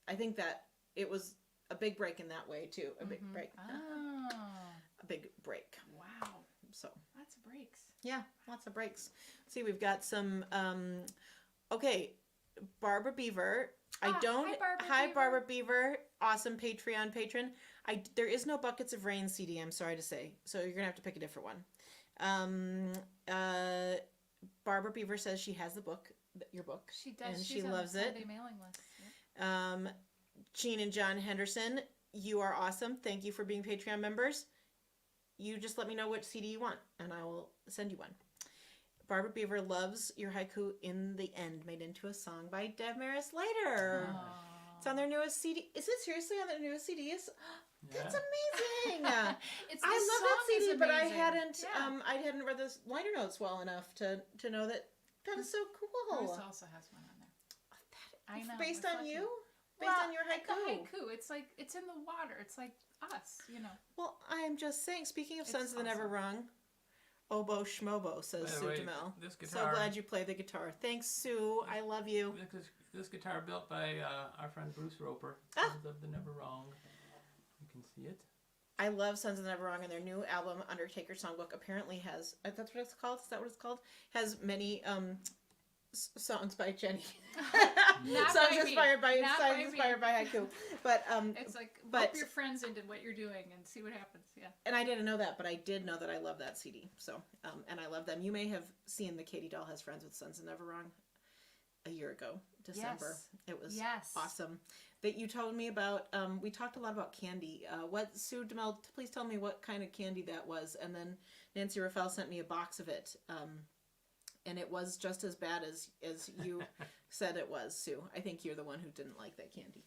Speaker 1: I think that it was a big break in that way too. A big break.
Speaker 5: Oh.
Speaker 1: A big break.
Speaker 5: Wow.
Speaker 1: So
Speaker 5: Lots of breaks.
Speaker 1: yeah, lots of breaks. See, we've got some. Okay, Barbara Beaver. Hi, Barbara Beaver. Awesome Patreon patron. There is no Buckets of Rain CD. I'm sorry to say. So you're gonna have to pick a different one. Barbara Beaver says she has the book, your book.
Speaker 5: She does.
Speaker 1: And
Speaker 5: She's
Speaker 1: she
Speaker 5: on
Speaker 1: loves
Speaker 5: the
Speaker 1: it.
Speaker 5: Sunday mailing list. Yep.
Speaker 1: Jeanne and John Henderson, you are awesome. Thank you for being Patreon members. You just let me know which CD you want, and I will send you one. Barbara Beaver loves your haiku in the end, made into a song by Damaris Later. It's on their newest CD. Is it seriously on their newest CD? That's amazing.
Speaker 5: It's
Speaker 1: I
Speaker 5: this
Speaker 1: love
Speaker 5: song
Speaker 1: that CD,
Speaker 5: is
Speaker 1: but
Speaker 5: amazing.
Speaker 1: I hadn't read the liner notes well enough to know that is so cool.
Speaker 5: Herbst also has one on there. I know.
Speaker 1: Based
Speaker 5: it's
Speaker 1: on
Speaker 5: lucky.
Speaker 1: you? Based on your haiku?
Speaker 5: The haiku. It's like, it's in the water. It's like us, you know.
Speaker 1: Well, I'm just saying, speaking of
Speaker 5: It's
Speaker 1: Sons of the Never
Speaker 5: awesome.
Speaker 1: Rung, Oboe Schmobo, says
Speaker 4: By the
Speaker 1: Sue
Speaker 4: way,
Speaker 1: DeMille.
Speaker 4: this
Speaker 1: So
Speaker 4: guitar-
Speaker 1: glad you play the guitar. Thanks, Sue. I love you.
Speaker 4: This guitar built by our friend Bruce Roper,
Speaker 1: Ah.
Speaker 4: Sons of the Never Wrong. You can see it.
Speaker 1: I love Sons of the Never Wrong, and their new album, Undertaker Songbook, apparently has, that's what it's called? Is that what it's called? Has many songs by Jenny.
Speaker 5: Not
Speaker 1: songs
Speaker 5: by me.
Speaker 1: inspired by
Speaker 5: Not
Speaker 1: songs
Speaker 5: by me.
Speaker 1: inspired by haiku. But
Speaker 5: It's like,
Speaker 1: but-
Speaker 5: rope your friends into what you're doing and see what happens. Yeah.
Speaker 1: and I didn't know that, but I did know that I love that CD. So and I love them. You may have seen the Katie Dahl Has Friends with Sons of Never Wrong a year ago, December.
Speaker 5: Yes.
Speaker 1: It was
Speaker 5: Yes.
Speaker 1: awesome. That you told me about. We talked a lot about candy. What Sue DeMille? Please tell me what kind of candy that was. And then Nancy Raffel sent me a box of it. And it was just as bad as you said it was, Sue. I think you're the one who didn't like that candy,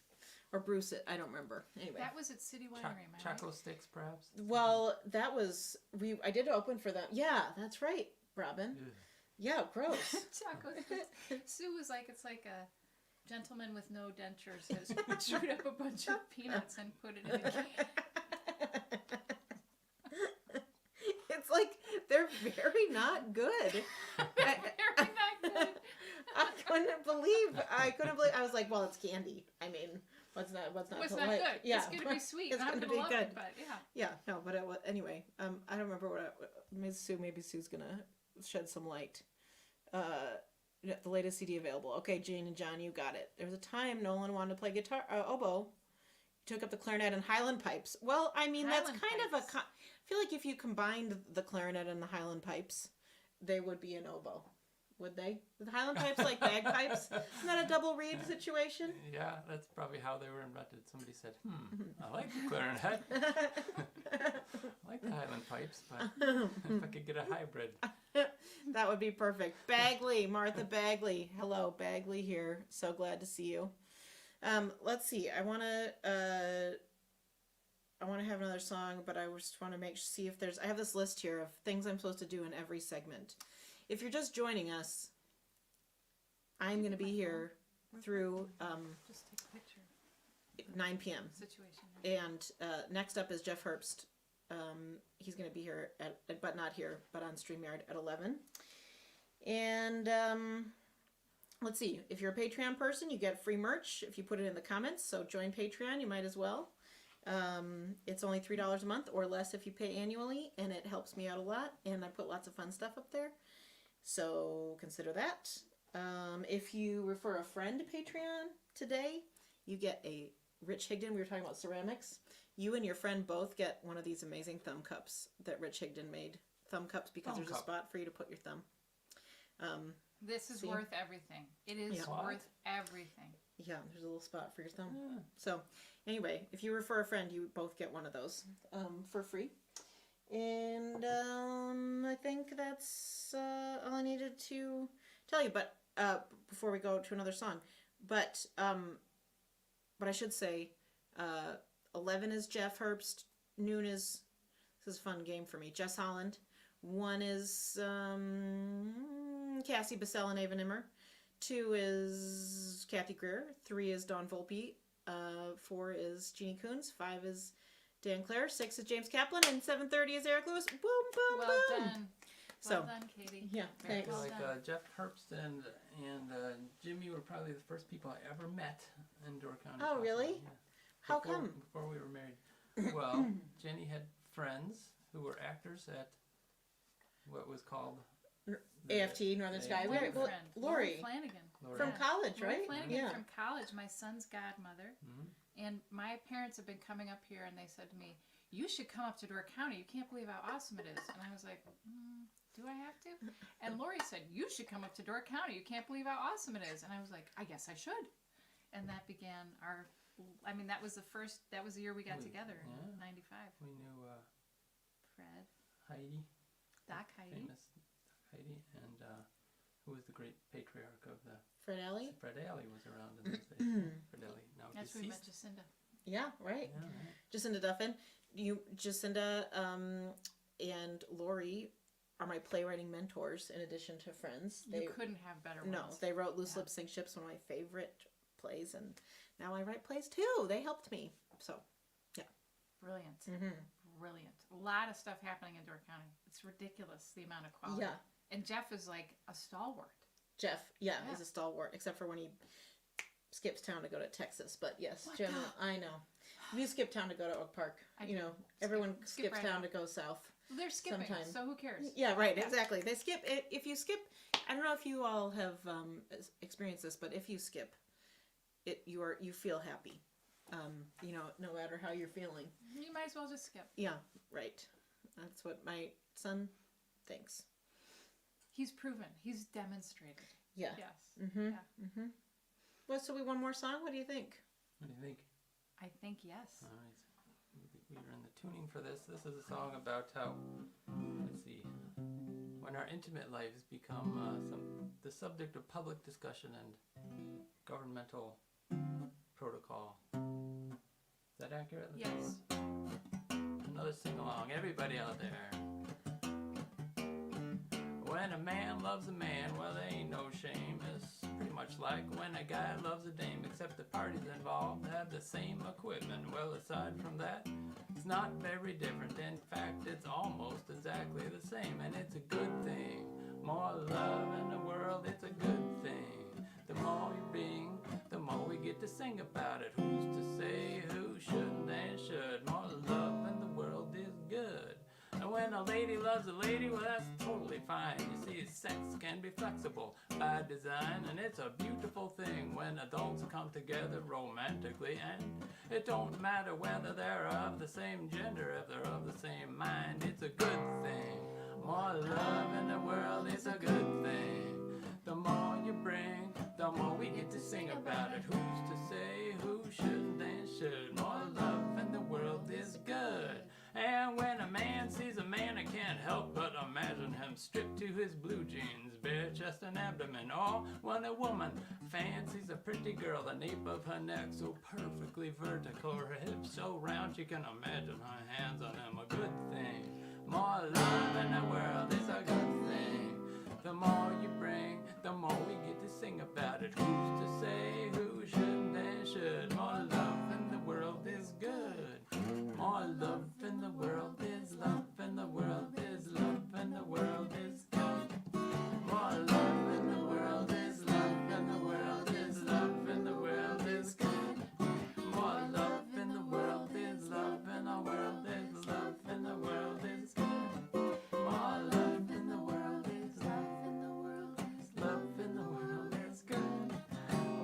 Speaker 1: or Bruce. I don't remember. Anyway,
Speaker 5: That was at City Winery, am I right?
Speaker 4: Choco sticks, perhaps.
Speaker 1: well, that was I did open for them. Yeah, that's right, Robin.
Speaker 4: Ugh.
Speaker 1: Yeah, gross.
Speaker 5: Choco sticks. Sue was like, it's like a gentleman with no dentures has chewed up a bunch of peanuts and put it in a cake.
Speaker 1: It's like they're very not good.
Speaker 5: Very not good.
Speaker 1: I couldn't believe. I was like, well, it's candy. I mean, what's not
Speaker 5: What's
Speaker 1: to
Speaker 5: not
Speaker 1: like?
Speaker 5: good?
Speaker 1: Yeah,
Speaker 5: It's going to be sweet.
Speaker 1: It's
Speaker 5: and I'm
Speaker 1: gonna
Speaker 5: going to
Speaker 1: be
Speaker 5: love
Speaker 1: good.
Speaker 5: it, but yeah.
Speaker 1: Yeah, no, but it was, anyway. I don't remember maybe Sue's gonna shed some light. The latest CD available. Okay, Jane and John, you got it. There was a time Nolan wanted to play guitar, oboe. He took up the clarinet and Highland pipes. Well, I mean, that's
Speaker 5: Highland
Speaker 1: kind
Speaker 5: pipes.
Speaker 1: of I feel like if you combined the clarinet and the Highland pipes, they would be an oboe. Would they? The Highland pipes like bagpipes? Isn't that a double reed situation?
Speaker 4: Yeah, that's probably how they were invented. Somebody said, I like the clarinet. I like the Highland pipes, but if I could get a hybrid.
Speaker 1: That would be perfect. Bagley, Martha Bagley. Hello, Bagley here. So glad to see you. Let's see. I want to have another song, but I just want to see if I have this list here of things I'm supposed to do in every segment. If you're just joining us, I'm going to be here through
Speaker 5: Just take a picture.
Speaker 1: 9 p.m.
Speaker 5: Situation.
Speaker 1: And next up is Jeff Herbst. He's going to be here but not here, but on StreamYard at 11. And let's see. If you're a Patreon person, you get free merch if you put it in the comments. So join Patreon. You might as well. It's only $3 a month or less if you pay annually, and it helps me out a lot. And I put lots of fun stuff up there. So consider that. If you refer a friend to Patreon today, you get a Rich Higdon. We were talking about ceramics. You and your friend both get one of these amazing thumb cups that Rich Higdon made. Thumb cups because
Speaker 4: Thumb
Speaker 1: there's
Speaker 4: cup.
Speaker 1: a spot for you to put your thumb.
Speaker 5: This is
Speaker 1: See?
Speaker 5: worth everything. It is
Speaker 1: Yeah.
Speaker 5: worth everything.
Speaker 1: Yeah, there's a little spot for your thumb.
Speaker 4: Yeah.
Speaker 1: So anyway, if you refer a friend, you both get one of those for free. And I think that's all I needed to tell you. But before we go to another song, but I should say, 11 is Jeff Herbst. Noon is, this is a fun game for me, Jess Holland. 1 is Cassie, Bissell, and Ava Nimmer. 2 is Cathy Grier. 3 is Dawn Volpe. 4 is Jeanne Kuhns. 5 is Dan Klarer. 6 is James Kaplan. And 7:30 is Eric Lewis. Boom, boom,
Speaker 5: Well
Speaker 1: boom.
Speaker 5: done.
Speaker 1: So,
Speaker 5: Well done, Katie.
Speaker 1: yeah,
Speaker 5: Very
Speaker 1: thanks.
Speaker 4: I feel
Speaker 5: well
Speaker 4: like
Speaker 5: done.
Speaker 4: Jeff Herbst and Jimmy were probably the first people I ever met in Door County.
Speaker 1: Oh, really?
Speaker 4: Yeah.
Speaker 1: How
Speaker 4: Before-
Speaker 1: come?
Speaker 4: Before we were married. Well, Jenny had friends who were actors at what was called
Speaker 1: AFT, Northern Sky.
Speaker 4: AFT.
Speaker 1: Wait,
Speaker 5: One
Speaker 1: well,
Speaker 5: friend,
Speaker 1: Lori,
Speaker 5: Flanagan.
Speaker 4: Lori.
Speaker 1: from
Speaker 5: Yeah.
Speaker 1: college,
Speaker 5: Lori
Speaker 1: right?
Speaker 5: Flanagan
Speaker 1: Yeah.
Speaker 5: from college, my son's godmother.
Speaker 4: Mhm.
Speaker 5: And my parents have been coming up here and they said to me, you should come up to Door County. You can't believe how awesome it is. And I was like, do I have to? And Lori said, you should come up to Door County. You can't believe how awesome it is. And I was like, I guess I should. And that began that was the year we got together in
Speaker 4: Yeah.
Speaker 5: 95.
Speaker 4: We knew
Speaker 5: Fred,
Speaker 4: Heidi,
Speaker 5: Doc Heidi.
Speaker 4: famous Heidi, and who was the great patriarch of the...
Speaker 1: Fred Alley?
Speaker 4: Fred Alley was around in those days. Fred Alley, now
Speaker 5: That's where we met
Speaker 4: deceased.
Speaker 5: Jacinda.
Speaker 1: Yeah, right.
Speaker 4: Yeah, right.
Speaker 1: Jacinda Duffin. Jacinda and Lori are my playwriting mentors in addition to friends.
Speaker 5: You couldn't have better ones.
Speaker 1: No, they wrote Loose Lip Sink Ships, one of my favorite plays, and now I write plays too. They helped me. So,
Speaker 5: Brilliant.
Speaker 1: mm-hmm.
Speaker 5: Brilliant. A lot of stuff happening in Door County. It's ridiculous, the amount of quality.
Speaker 1: Yeah.
Speaker 5: And Jeff is like a stalwart.
Speaker 1: Jeff,
Speaker 5: Yeah.
Speaker 1: is a stalwart, except for when he skips town to go to Texas. But yes,
Speaker 5: What
Speaker 1: generally,
Speaker 5: the-
Speaker 1: I know. You skip town to go to Oak Park.
Speaker 5: I
Speaker 1: You
Speaker 5: do.
Speaker 1: know, everyone
Speaker 5: Skip
Speaker 1: skips
Speaker 5: right
Speaker 1: town
Speaker 5: out.
Speaker 1: to go south.
Speaker 5: They're skipping,
Speaker 1: Sometime.
Speaker 5: so who cares?
Speaker 1: Yeah, right,
Speaker 5: Yeah.
Speaker 1: exactly. They skip. If you skip, I don't know if you all have experienced this, but if you skip, you feel happy. No matter how you're feeling.
Speaker 5: You might as well just skip.
Speaker 1: Yeah, right. That's what my son thinks.
Speaker 5: He's proven. He's demonstrated.
Speaker 1: Yeah.
Speaker 5: Yes.
Speaker 1: Mm-hmm.
Speaker 5: Yeah.
Speaker 1: Mm-hmm. Well, so we one more song. What do you think?
Speaker 4: What do you think?
Speaker 5: I think yes.
Speaker 4: All right. We were in the tuning for this. This is a song about how, let's see, when our intimate lives become the subject of public discussion and governmental protocol. Is that accurate?
Speaker 5: Yes.
Speaker 4: Another sing-along. Everybody out there. When a man loves a man, well, there ain't no shame. It's pretty much like when a guy loves a dame, except the parties involved have the same equipment. Well, aside from that, it's not very different. In fact, it's almost exactly the same, and it's a good thing. More love in the world, it's a good thing. The more you bring, the more we get to sing about it. Who's to say who shouldn't and should? More love in the world is good. And when a lady loves a lady, well, that's totally fine. You see, sex can be flexible by design, and it's a beautiful thing when adults come together romantically. And it don't matter whether they're of the same gender, if they're of the same mind, it's a good thing. More love in the world is a good thing. The more you bring, the more we get to sing about it. Who's to say who shouldn't and should? More love in the world is good. And when a man sees a man, I can't help but imagine him stripped to his blue jeans, bare chest and abdomen. Or when a woman fancies a pretty girl, the nape of her neck so perfectly vertical, her hips so round she can imagine her hands on them. A good thing. More love in the world is a good thing. The more you bring, the more we get to sing about it. Who's to say who shouldn't and should? More love in the world is good. More love in the world is love in the world is love in the world is good. More love in the world is love in the world is love in the world is good. More love in the world is love in the world is love in the world is good. More love in the world is love in the world is love in the world is good.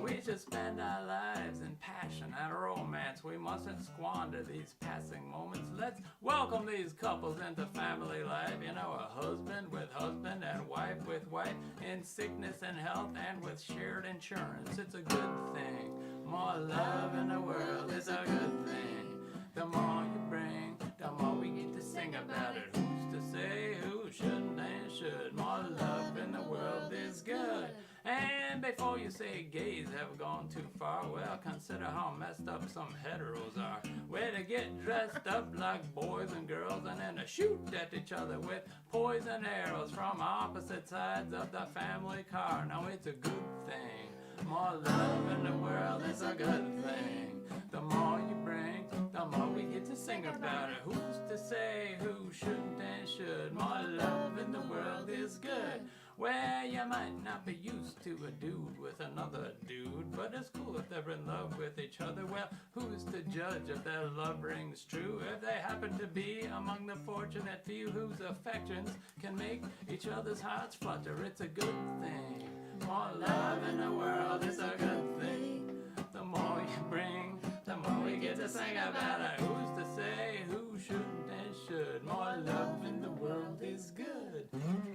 Speaker 4: We should spend our lives in passion and romance. We mustn't squander these passing moments. Let's welcome these couples into family life. You know, a husband with husband and wife with wife, in sickness and health and with shared insurance. It's a good thing. More love in the world is a good thing. The more you bring, the more we get to sing about it. Who's to say who shouldn't and should? More love in the world is good. And before you say gays have gone too far, well, consider how messed up some heteros are. Where they get dressed up like boys and girls and then shoot at each other with poison arrows from opposite sides of the family car. Now it's a good thing. More love in the world is a good thing. The more you bring, the more we get to sing about it. Who's to say who shouldn't and should? More love in the world is good. Well, you might not be used to a dude with another dude, but it's cool if they're in love with each other. Well, who's to judge if their love rings true? If they happen to be among the fortunate few whose affections can make each other's hearts flutter, it's a good thing. More love in the world is a good thing. The more you bring, the more we get to sing about it. Who's to say who shouldn't and should? More love in the world is good.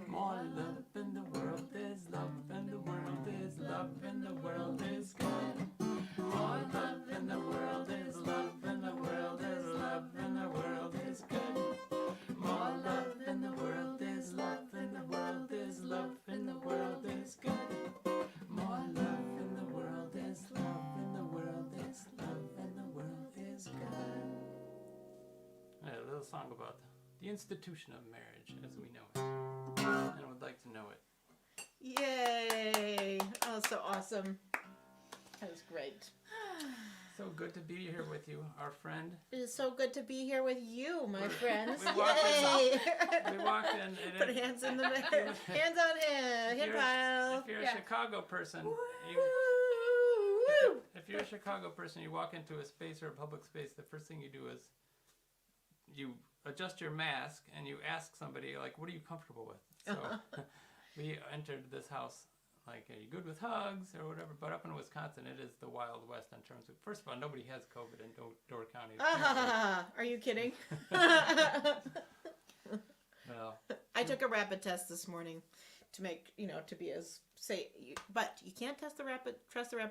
Speaker 4: More love in the world is love in the world is love in the world is good. More love in the world is love in the world is love in the world is good. More love in the world is love in the world is song about the institution of marriage as we know it, and would like to know it.
Speaker 1: Yay! Oh, so awesome. That was great.
Speaker 4: So good to be here with you, our friend.
Speaker 1: It is so good to be here with you, my friends.
Speaker 4: We walked in.
Speaker 1: Yay!
Speaker 4: We walked in. And
Speaker 1: Put hands in the hands on him. Hip pile.
Speaker 4: If you're a Chicago person, if you're a Chicago person, you walk into a space or a public space, the first thing you do is you adjust your mask and you ask somebody, like, what are you comfortable with? So we entered this house like, are you good with hugs or whatever? But up in Wisconsin, it is the Wild West in terms of, first of all, nobody has COVID in Door County.
Speaker 1: Are you kidding?
Speaker 4: Well,
Speaker 1: I took a rapid test this morning to make, to be as safe. But you can't trust the rapid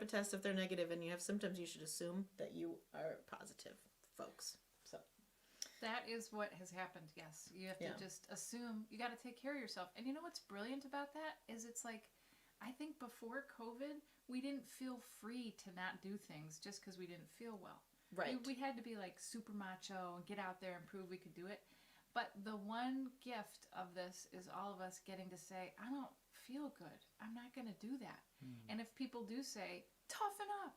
Speaker 1: test if they're negative and you have symptoms. You should assume that you are positive, folks. So
Speaker 5: That is what has happened, yes. You have to just assume, you got to take care of yourself. And you know what's brilliant about that is it's like, I think before COVID, we didn't feel free to not do things just because we didn't feel well.
Speaker 1: Right.
Speaker 5: We had to be like super macho and get out there and prove we could do it. But the one gift of this is all of us getting to say, I don't feel good. I'm not going to do that. And if people do say, toughen up,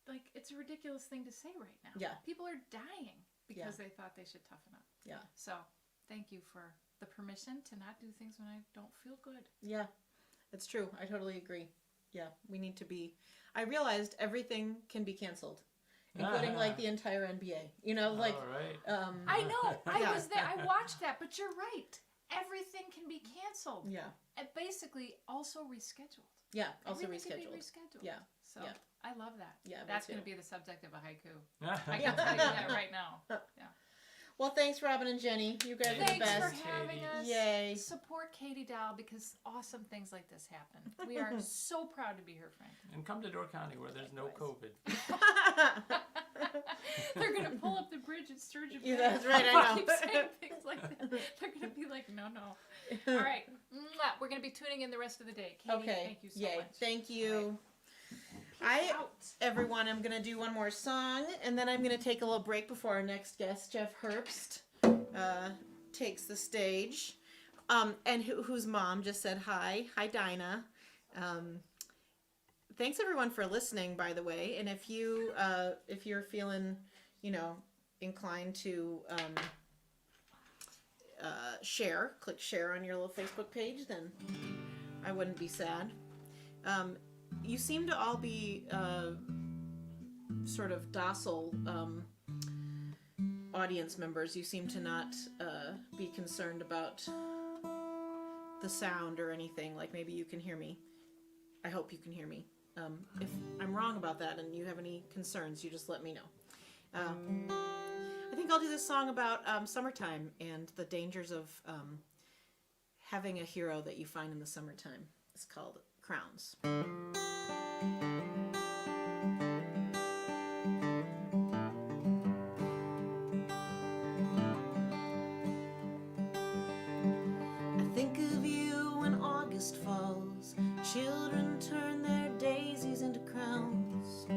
Speaker 5: like it's a ridiculous thing to say right now.
Speaker 1: Yeah.
Speaker 5: People are dying because they thought they should toughen up.
Speaker 1: Yeah.
Speaker 5: So thank you for the permission to not do things when I don't feel good.
Speaker 1: Yeah, it's true. I totally agree. Yeah, we need to be. I realized everything can be canceled, including like the entire NBA. Like.
Speaker 4: all right.
Speaker 5: I know. I
Speaker 1: Yeah.
Speaker 5: was there. I watched that, but you're right. Everything can be canceled.
Speaker 1: Yeah.
Speaker 5: And basically also rescheduled.
Speaker 1: Yeah. Also
Speaker 5: Everything can
Speaker 1: rescheduled.
Speaker 5: be rescheduled.
Speaker 1: Yeah.
Speaker 5: So
Speaker 1: Yeah.
Speaker 5: I love that.
Speaker 1: Yeah, me
Speaker 5: That's
Speaker 1: too.
Speaker 5: going to be the subject of a haiku. I can tell you that right now. Yeah.
Speaker 1: Well, thanks, Robin and Jenny. You guys are the
Speaker 5: Thanks for
Speaker 1: best.
Speaker 5: having us.
Speaker 1: Yay.
Speaker 5: Support Katie Dahl because awesome things like this happen. We are so proud to be her friend.
Speaker 4: And come to Door County where there's no COVID.
Speaker 5: They're going to pull up the bridge at Sturgeon.
Speaker 1: Yeah, that's right, I know.
Speaker 5: Keep saying things like that. They're going to be like, no. All right. Mwah. We're going to be tuning in the rest of the day. Katie,
Speaker 1: Okay.
Speaker 5: thank you so
Speaker 1: Yay.
Speaker 5: much.
Speaker 1: Thank you.
Speaker 5: All right. Peace out.
Speaker 1: Everyone, I'm going to do one more song, and then I'm going to take a little break before our next guest, Jeff Herbst, takes the stage. And whose mom just said hi. Hi, Dinah. Thanks, everyone, for listening, by the way. And if you're feeling, inclined to click share on your little Facebook page, then I wouldn't be sad. You seem to all be sort of docile audience members. You seem to not be concerned about the sound or anything. Like maybe you can hear me. I hope you can hear me. If I'm wrong about that and you have any concerns, you just let me know. I think I'll do this song about summertime and the dangers of having a hero that you find in the summertime. It's called Crowns. I think of you when August falls. Children turn their daisies into crowns.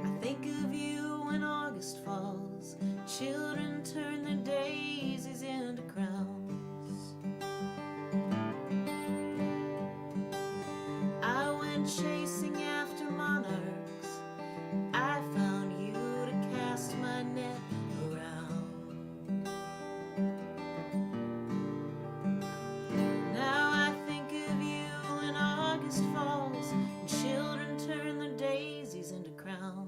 Speaker 1: I think of you when August falls. Children turn their daisies into crowns. I went chasing after monarchs. I found you to cast my net around. Now I think of you when August falls and children turn their daisies into crowns.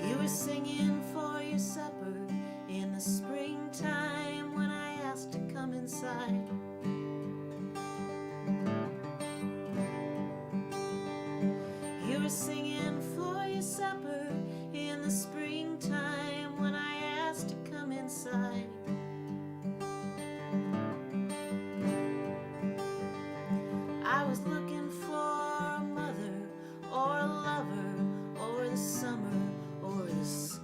Speaker 1: You were singing for your supper in the springtime when I asked to come inside. You were singing for your supper in the springtime when I asked to come inside. I was looking for a mother or a lover or the summer or the sun.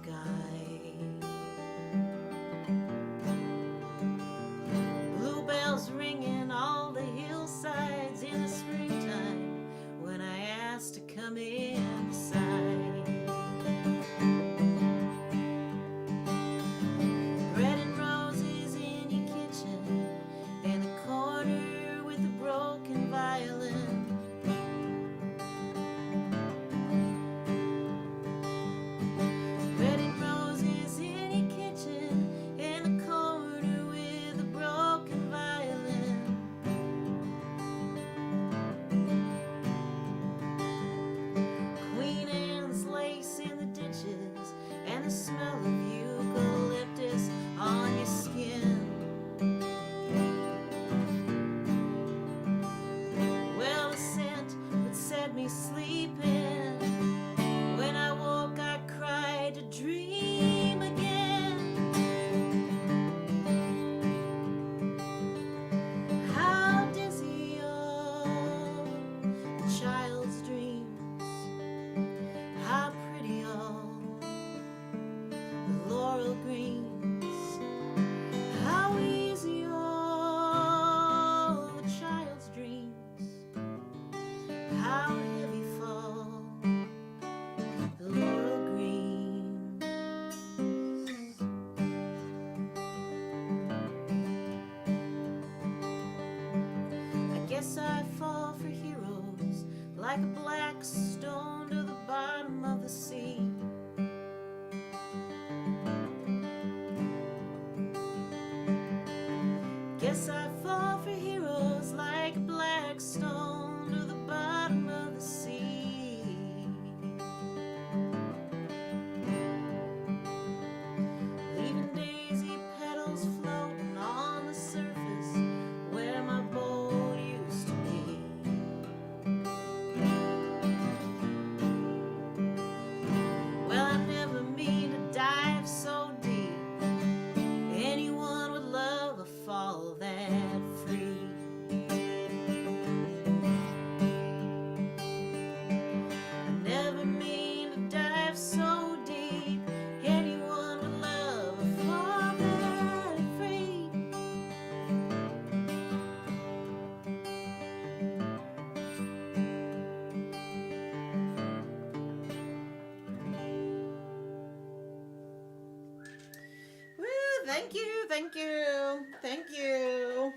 Speaker 1: Thank you, thank you, thank you.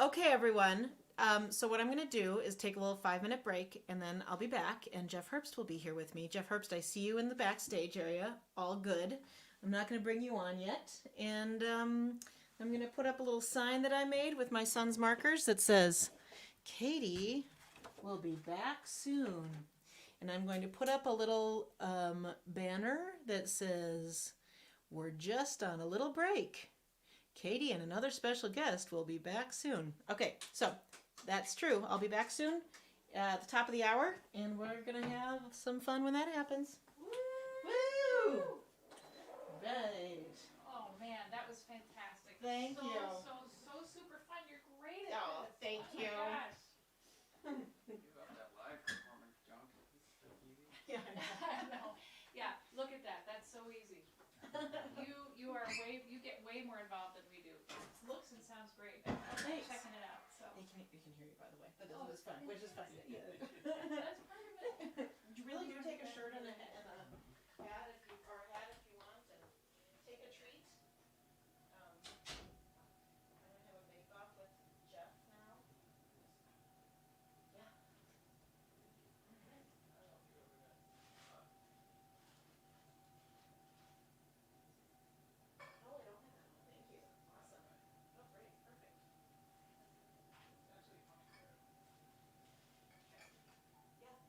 Speaker 1: Okay, everyone. So what I'm going to do is take a little 5-minute break, and then I'll be back, and Jeff Herbst will be here with me. Jeff Herbst, I see you in the backstage area. All good. I'm not going to bring you on yet. And I'm going to put up a little sign that I made with my son's markers that says, Katie will be back soon. And I'm going to put up a little banner that says, we're just on a little break. Katie and another special guest will be back soon. Okay, so that's true. I'll be back soon at the top of the hour, and we're going to have some fun when that happens. Woo! Right.
Speaker 5: Oh man, that was fantastic.
Speaker 1: Thank you.
Speaker 5: So super fun. You're great at
Speaker 1: Oh,
Speaker 5: this.
Speaker 1: thank
Speaker 5: Oh my
Speaker 1: you.
Speaker 5: gosh.
Speaker 4: Give up that live performance junk. It's so easy.
Speaker 1: Yeah, I know.
Speaker 5: I know. Yeah, look at that. That's so easy. You get way more involved than we do. It looks and sounds great. I'm
Speaker 1: Thanks.
Speaker 5: checking it out. So
Speaker 1: They can hear you, by the way. That is fun, which is fun. Yeah.
Speaker 5: that's part of it.
Speaker 1: You really do take a shirt and a hat if you want, and take a treat. I'm gonna have a bake off with Jeff now. Yeah. Oh, I don't have that one. Thank you. Awesome. Oh, great. Perfect. Yeah.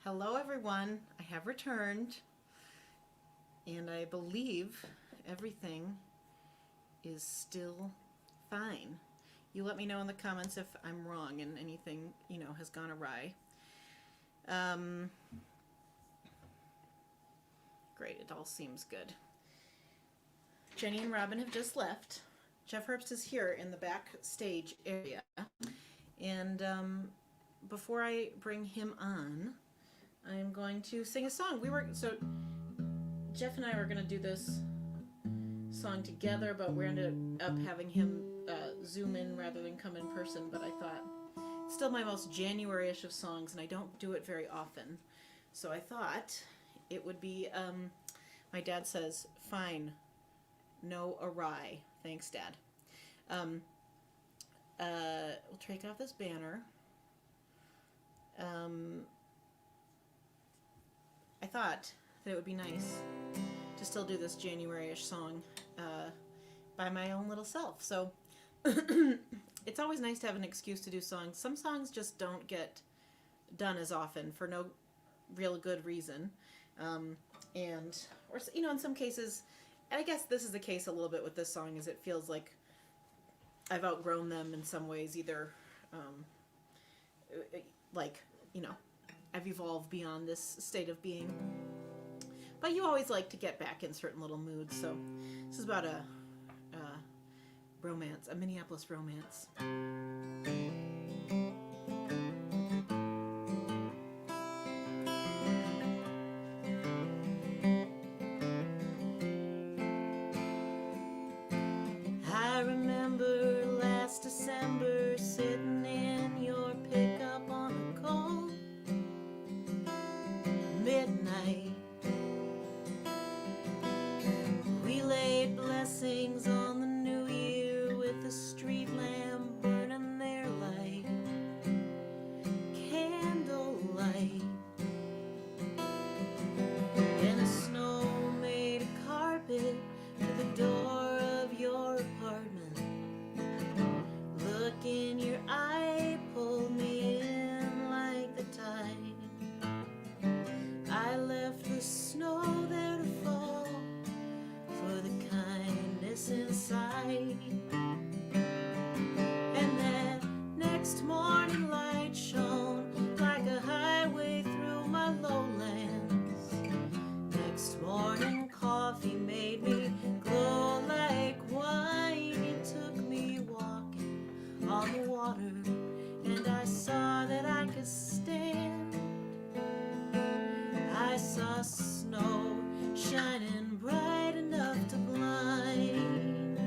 Speaker 1: Hello, everyone. I have returned, and I believe everything is still fine. You let me know in the comments if I'm wrong and anything, has gone awry. Great, it all seems good. Jenny and Robin have just left. Jeff Herbst is here in the backstage area. And before I bring him on, I'm going to sing a song. So Jeff and I were going to do this song together, but we ended up having him Zoom in rather than come in person. But I thought, it's still my most January-ish of songs, and I don't do it very often. So I thought it would be, my dad says, fine, no awry. Thanks, Dad. We'll take off this banner. I thought that it would be nice to still do this January-ish song by my own little self. So it's always nice to have an excuse to do songs. Some songs just don't get done as often for no real good reason. Or in some cases, and I guess this is the case a little bit with this song, is it feels like I've outgrown them in some ways, either I've evolved beyond this state of being. But you always like to get back in certain little moods, so this is about a romance, a Minneapolis romance. I remember last December sitting in your pickup on a cold midnight. We laid blessings on the new year with the street lamp burning their light, candlelight, and the snow made a carpet to the door of your apartment. Look in your eye pulled me in like the tide. I left the snow there to fall for the kindness inside. And that next morning light shone like a highway through my lowlands. Next morning coffee made me glow like wine. It took me walking on the water, and I saw that I could stand. I saw snow shining bright enough to blind.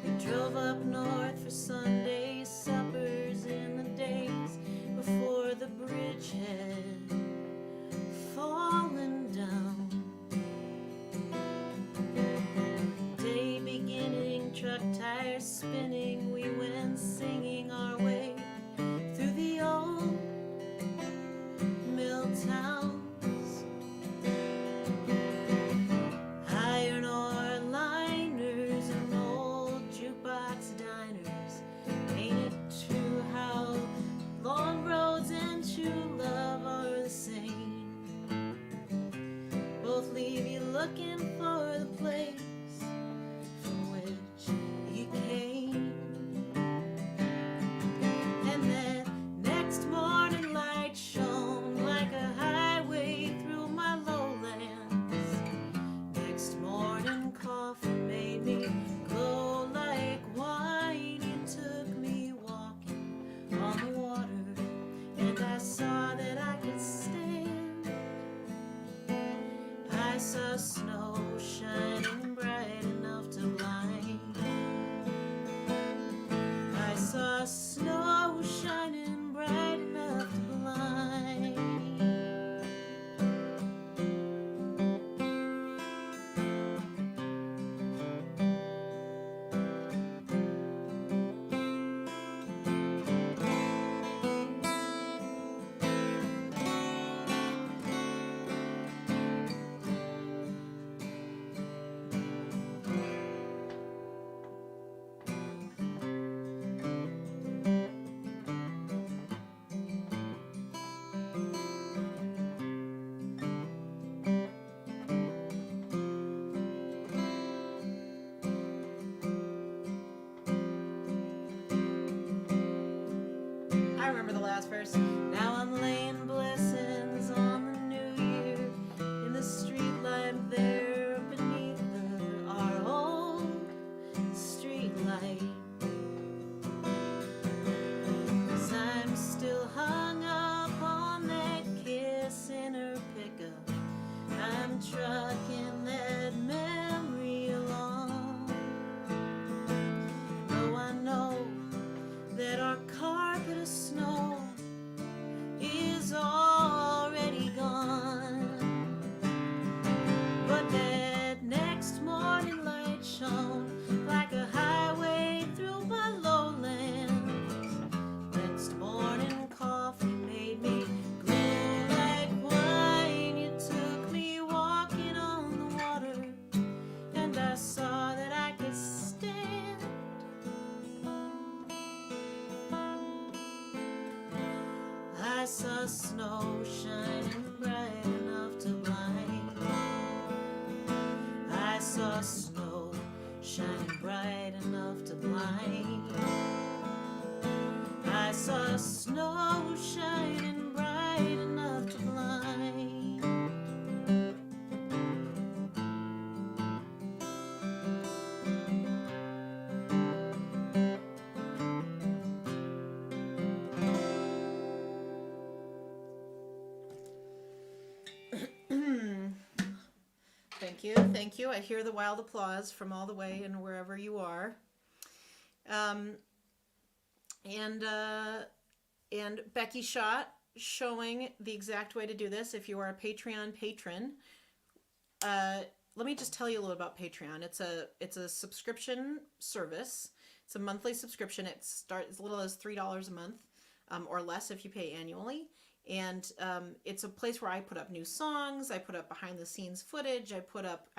Speaker 1: We drove up north for Sunday suppers in the days before the bridge had fallen down. Day beginning, truck tires spinning, we went singing our way through the old mill towns. Iron ore liners and old jukebox diners, ain't it true how long roads and true love are the same? Both leave you looking for the place from which you came. And that next morning light shone like a highway through my lowlands. Next morning coffee made me glow like wine. It took me walking on the water, and I saw that I could stand. I saw snow shining bright enough to blind. I saw snow shining bright enough to blind. remember the last verse. Now I'm laying blessings on the new year in the street lamp there beneath our old street light. 'Cause I'm still hung up on that kiss in her pickup. I'm trucking that memory along. Though I know that our carpet of snow is already gone, but that next morning light shone like a highway through my lowlands. Next morning coffee made me glow like wine. You took me walking on the water, and I saw that I could stand. I saw snow shining bright enough to blind. I saw snow shining bright enough to blind. I saw snow shining bright enough to blind. Thank you. I hear the wild applause from all the way and wherever you are. And Becky Schott showing the exact way to do this. If you are a Patreon patron, let me just tell you a little about Patreon. It's a subscription service. It's a monthly subscription. It starts as little as $3 a month, or less if you pay annually. And it's a place where I put up new songs, I put up behind the scenes footage, I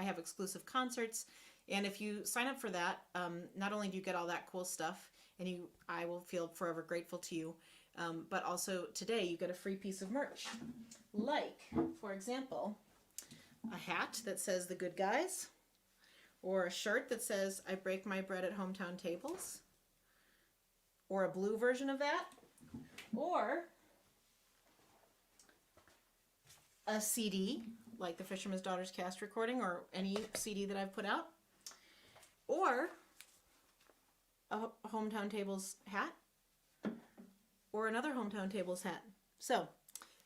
Speaker 1: have exclusive concerts. And if you sign up for that, not only do you get all that cool stuff, and I will feel forever grateful to you, but also today you get a free piece of merch. Like, for example, a hat that says The Good Guys, or a shirt that says I Break My Bread at Hometown Tables, or a blue version of that, or a CD, like the Fisherman's Daughter's cast recording, or any CD that I've put out, or a Hometown Tables hat, or another Hometown Tables hat. So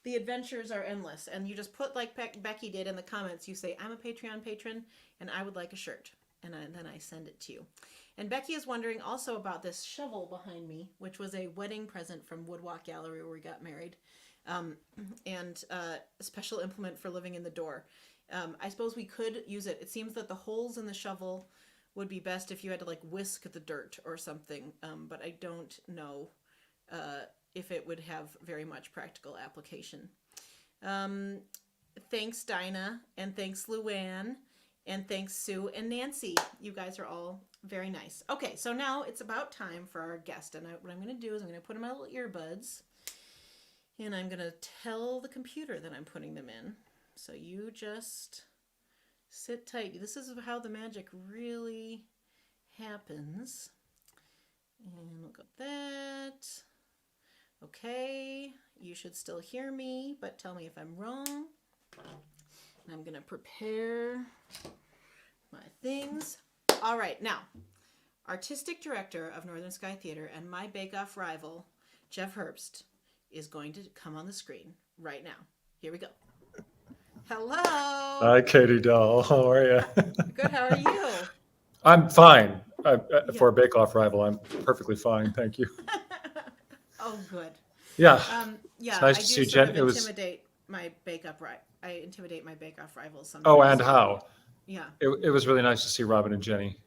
Speaker 1: the adventures are endless, and you just put, like Becky did in the comments, you say, I'm a Patreon patron, and I would like a shirt, and then I send it to you. And Becky is wondering also about this shovel behind me, which was a wedding present from Woodwalk Gallery where we got married. And a special implement for living in the door. I suppose we could use it. It seems that the holes in the shovel would be best if you had to like whisk the dirt or something, but I don't know if it would have very much practical application. Thanks Dinah, and thanks Luann, and thanks Sue and Nancy. You guys are all very nice. Okay, so now it's about time for our guest, and what I'm going to do is I'm going to put in my little earbuds. And I'm going to tell the computer that I'm putting them in. So you just sit tight. This is how the magic really happens. And we'll go with that. Okay. You should still hear me, but tell me if I'm wrong. And I'm going to prepare my things. All right. Now, artistic director of Northern Sky Theater and my bake-off rival, Jeff Herbst, is going to come on the screen right now. Here we go. Hello.
Speaker 6: Hi, Katie Dahl. How are you?
Speaker 1: Good. How are you?
Speaker 6: I'm fine. For a bake-off rival, I'm perfectly fine. Thank you.
Speaker 1: Oh, good.
Speaker 6: Yeah.
Speaker 1: Yeah.
Speaker 6: It's nice
Speaker 1: I
Speaker 6: to
Speaker 1: do
Speaker 6: see
Speaker 1: sort
Speaker 6: Jen.
Speaker 1: of intimidate my bake-off rivals sometimes.
Speaker 6: Oh, and how?
Speaker 1: Yeah.
Speaker 6: It was really nice to see Robin and Jenny.